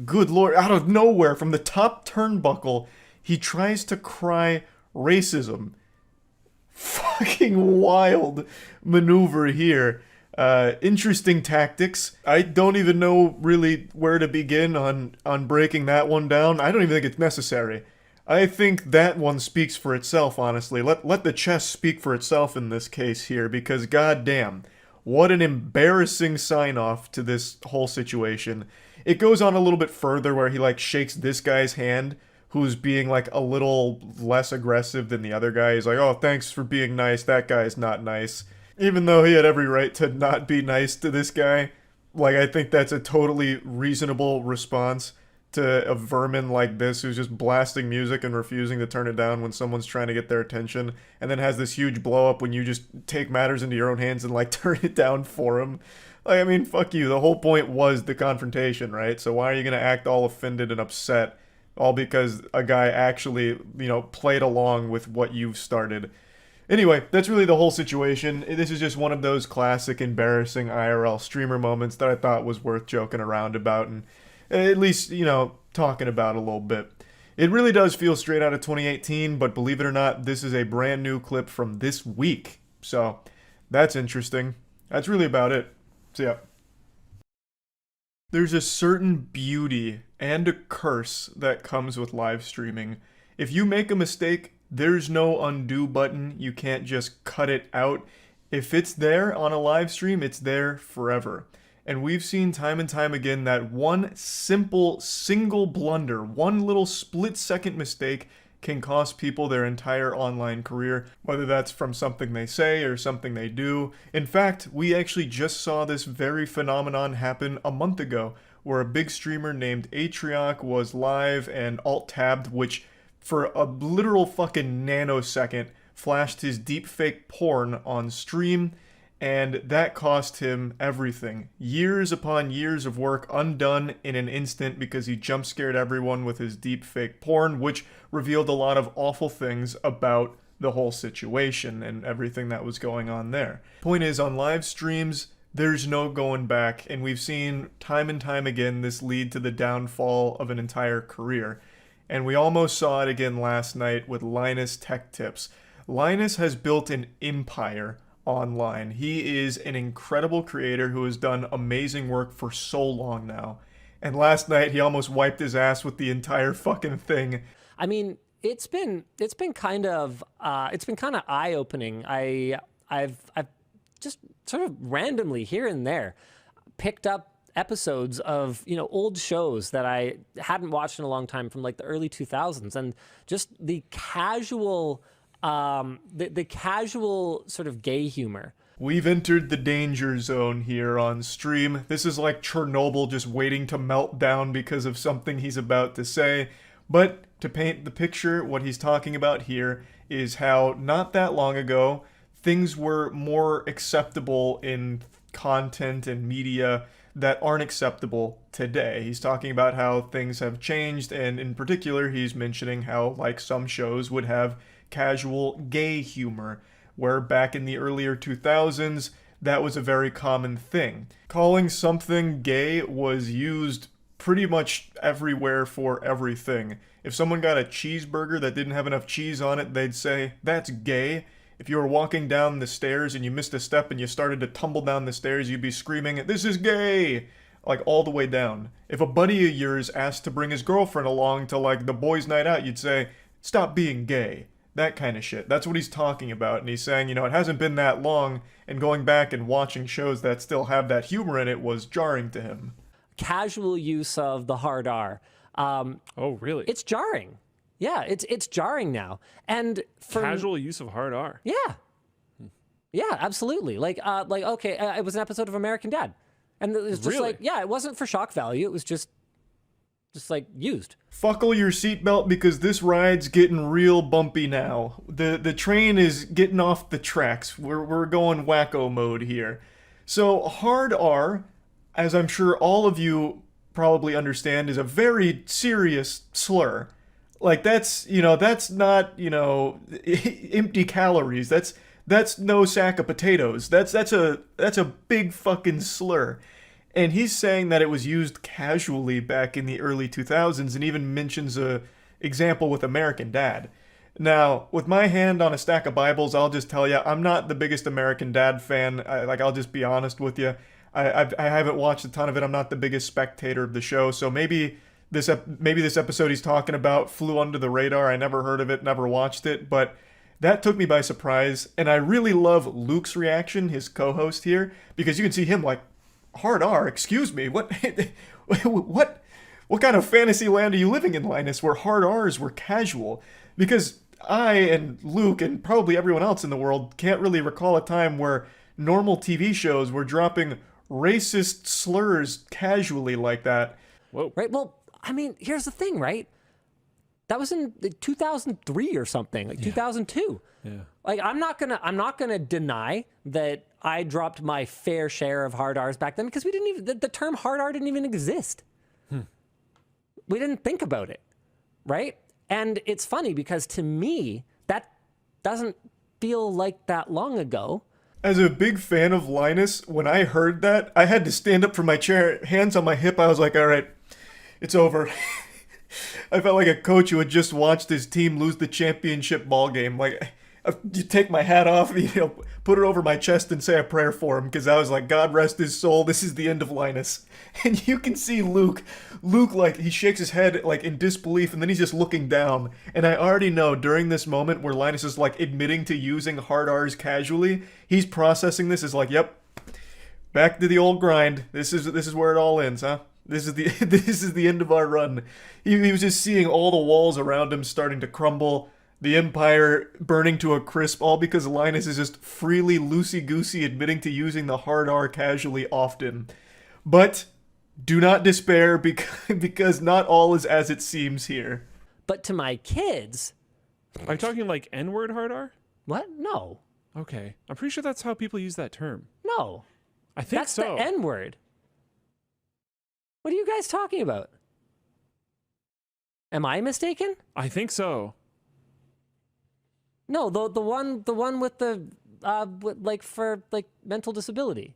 Good lord, out of nowhere, from the top turnbuckle, he tries to cry racism. Fucking wild maneuver here. Interesting tactics. I don't even know really where to begin on breaking that one down. I don't even think it's necessary. I think that one speaks for itself, honestly. Let the chess speak for itself in this case here, because goddamn, what an embarrassing sign-off to this whole situation. It goes on a little bit further where he like shakes this guy's hand, who's being like a little less aggressive than the other guy. He's like, oh, thanks for being nice, that guy's not nice. Even though he had every right to not be nice to this guy. Like, I think that's a totally reasonable response. to a vermin like this who's just blasting music and refusing to turn it down when someone's trying to get their attention, and then has this huge blow up when you just take matters into your own hands and like turn it down for him. Like, I mean, fuck you. The whole point was the confrontation, right? So why are you gonna act all offended and upset all because a guy actually, played along with what you've started? Anyway, that's really the whole situation. This is just one of those classic embarrassing IRL streamer moments that I thought was worth joking around about and at least, talking about a little bit. It really does feel straight out of 2018, but believe it or not, this is a brand new clip from this week. So, that's interesting. That's really about it. So, yeah. There's a certain beauty and a curse that comes with live streaming. If you make a mistake, there's no undo button. You can't just cut it out. If it's there on a live stream, it's there forever. And we've seen time and time again that one simple, single blunder, one little split-second mistake can cost people their entire online career, whether that's from something they say or something they do. In fact, we actually just saw this very phenomenon happen a month ago, where a big streamer named Atrioc was live and alt-tabbed, which for a literal fucking nanosecond flashed his deepfake porn on stream, and that cost him everything. Years upon years of work undone in an instant because he jump scared everyone with his deepfake porn, which revealed a lot of awful things about the whole situation and everything that was going on there. Point is, on live streams, there's no going back, and we've seen time and time again this lead to the downfall of an entire career. And we almost saw it again last night with Linus Tech Tips. Linus has built an empire online. He is an incredible creator who has done amazing work for so long now. And last night he almost wiped his ass with the entire fucking thing. I mean, it's been kind of eye-opening. I've just sort of randomly here and there picked up episodes of old shows that I hadn't watched in a long time from like the early 2000s, and just the casual the casual sort of gay humor. We've entered the danger zone here on stream. This is like Chernobyl just waiting to melt down because of something he's about to say. But to paint the picture, what he's talking about here is how not that long ago things were more acceptable in content and media that aren't acceptable today. He's talking about how things have changed, and in particular he's mentioning how like some shows would have casual gay humor, where back in the earlier 2000s, that was a very common thing. Calling something gay was used pretty much everywhere for everything. If someone got a cheeseburger that didn't have enough cheese on it, they'd say, "That's gay." If you were walking down the stairs and you missed a step and you started to tumble down the stairs, you'd be screaming, "This is gay!" Like all the way down. If a buddy of yours asked to bring his girlfriend along to like the boys' night out, you'd say, "Stop being gay." That kind of shit. That's what he's talking about. And he's saying, it hasn't been that long, and going back and watching shows that still have that humor in it was jarring to him. Casual use of the hard R. Oh, really? It's jarring. Yeah, it's jarring now. And for casual use of hard R. Yeah. Yeah, absolutely. Like okay, it was an episode of American Dad. And it was just really? it wasn't for shock value. It was just like used. Buckle your seatbelt because this ride's getting real bumpy now. The train is getting off the tracks. We're going wacko mode here. So hard R, as I'm sure all of you probably understand, is a very serious slur. Like that's not, empty calories. That's no sack of potatoes. That's a big fucking slur. And he's saying that it was used casually back in the early 2000s, and even mentions a example with American Dad. Now, with my hand on a stack of Bibles, I'll just tell you, I'm not the biggest American Dad fan. I'll just be honest with you. I haven't watched a ton of it. I'm not the biggest spectator of the show, so maybe this episode he's talking about flew under the radar. I never heard of it, never watched it, but that took me by surprise. And I really love Luke's reaction, his co-host here, because you can see him like, hard R, excuse me, what kind of fantasy land are you living in, Linus, where hard R's were casual? Because I and Luke and probably everyone else in the world can't really recall a time where normal TV shows were dropping racist slurs casually like that. Whoa. Right, well, I mean, here's the thing, right? That was in 2003 or something, like 2002. Yeah. Like I'm not gonna deny that I dropped my fair share of hard R's back then because we didn't even the term hard R didn't even exist. We didn't think about it, right? And it's funny because to me that doesn't feel like that long ago. As a big fan of Linus, when I heard that, I had to stand up from my chair, hands on my hip. I was like, all right, it's over. I felt like a coach who had just watched his team lose the championship ball game. Like, you take my hat off, put it over my chest and say a prayer for him, because I was like, God rest his soul, this is the end of Linus. And you can see Luke, like, he shakes his head, like, in disbelief, and then he's just looking down. And I already know, during this moment where Linus is, like, admitting to using hard R's casually, he's processing this as like, yep, back to the old grind. This is where it all ends, huh? This is the end of our run. He was just seeing all the walls around him starting to crumble, the empire burning to a crisp, all because Linus is just freely loosey-goosey admitting to using the hard R casually often. But do not despair because not all is as it seems here. But to my kids... Are you talking like N-word hard R? What? No. Okay. I'm pretty sure that's how people use that term. No. I think that's so. That's the N-word. What are you guys talking about? Am I mistaken? I think so. No, the one with the for mental disability.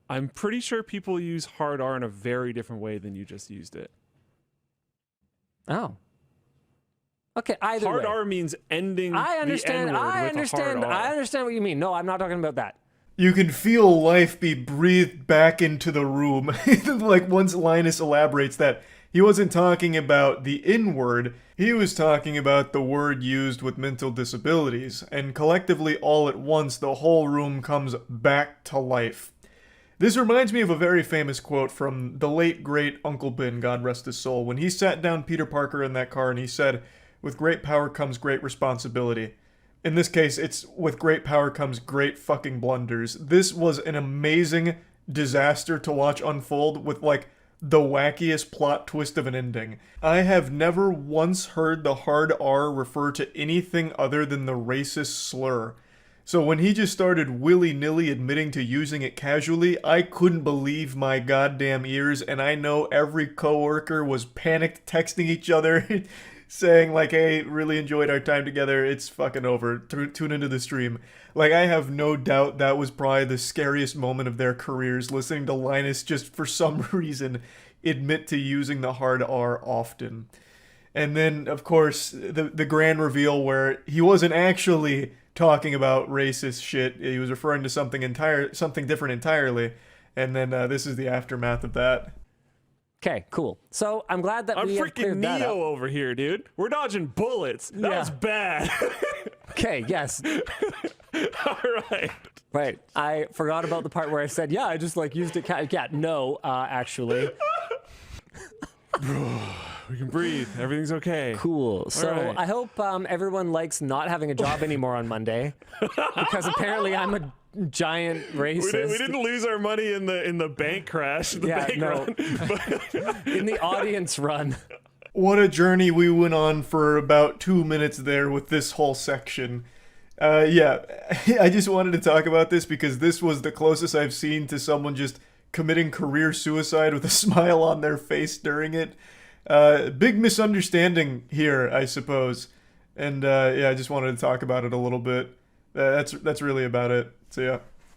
I'm pretty sure people use hard R in a very different way than you just used it. Oh. Okay, either hard way. R means ending I understand. the N-word I with understand. a hard R. I understand what you mean. No, I'm not talking about that. You can feel life be breathed back into the room. Like once Linus elaborates that he wasn't talking about the N-word, he was talking about the word used with mental disabilities, and collectively all at once the whole room comes back to life. This reminds me of a very famous quote from the late great Uncle Ben, God rest his soul, when he sat down Peter Parker in that car and he said, "With great power comes great responsibility." In this case, it's with great power comes great fucking blunders. This was an amazing disaster to watch unfold with, like, the wackiest plot twist of an ending. I have never once heard the hard R refer to anything other than the racist slur. So when he just started willy-nilly admitting to using it casually, I couldn't believe my goddamn ears, and I know every coworker was panicked texting each other saying like, hey, really enjoyed our time together, it's fucking over, tune into the stream. Like, I have no doubt that was probably the scariest moment of their careers, listening to Linus just for some reason admit to using the hard R often. And then, of course, the grand reveal where he wasn't actually talking about racist shit, he was referring to something different entirely, and then this is the aftermath of that. Okay, cool. So I'm glad that we have cleared that up. Neo over here, dude. We're dodging bullets. That was bad. Okay, yes. All right. Right. I forgot about the part where I said, yeah, I just like used it. Yeah, no, actually. We can breathe. Everything's okay. Cool. So right. I hope everyone likes not having a job anymore on Monday, because apparently I'm a giant racist. We didn't lose our money in the bank crash. Bank run. In the audience run. What a journey we went on for about 2 minutes there with this whole section. Yeah, I just wanted to talk about this because this was the closest I've seen to someone just committing career suicide with a smile on their face during it. Big misunderstanding here, I suppose. And yeah, I just wanted to talk about it a little bit. That's really about it. So yeah.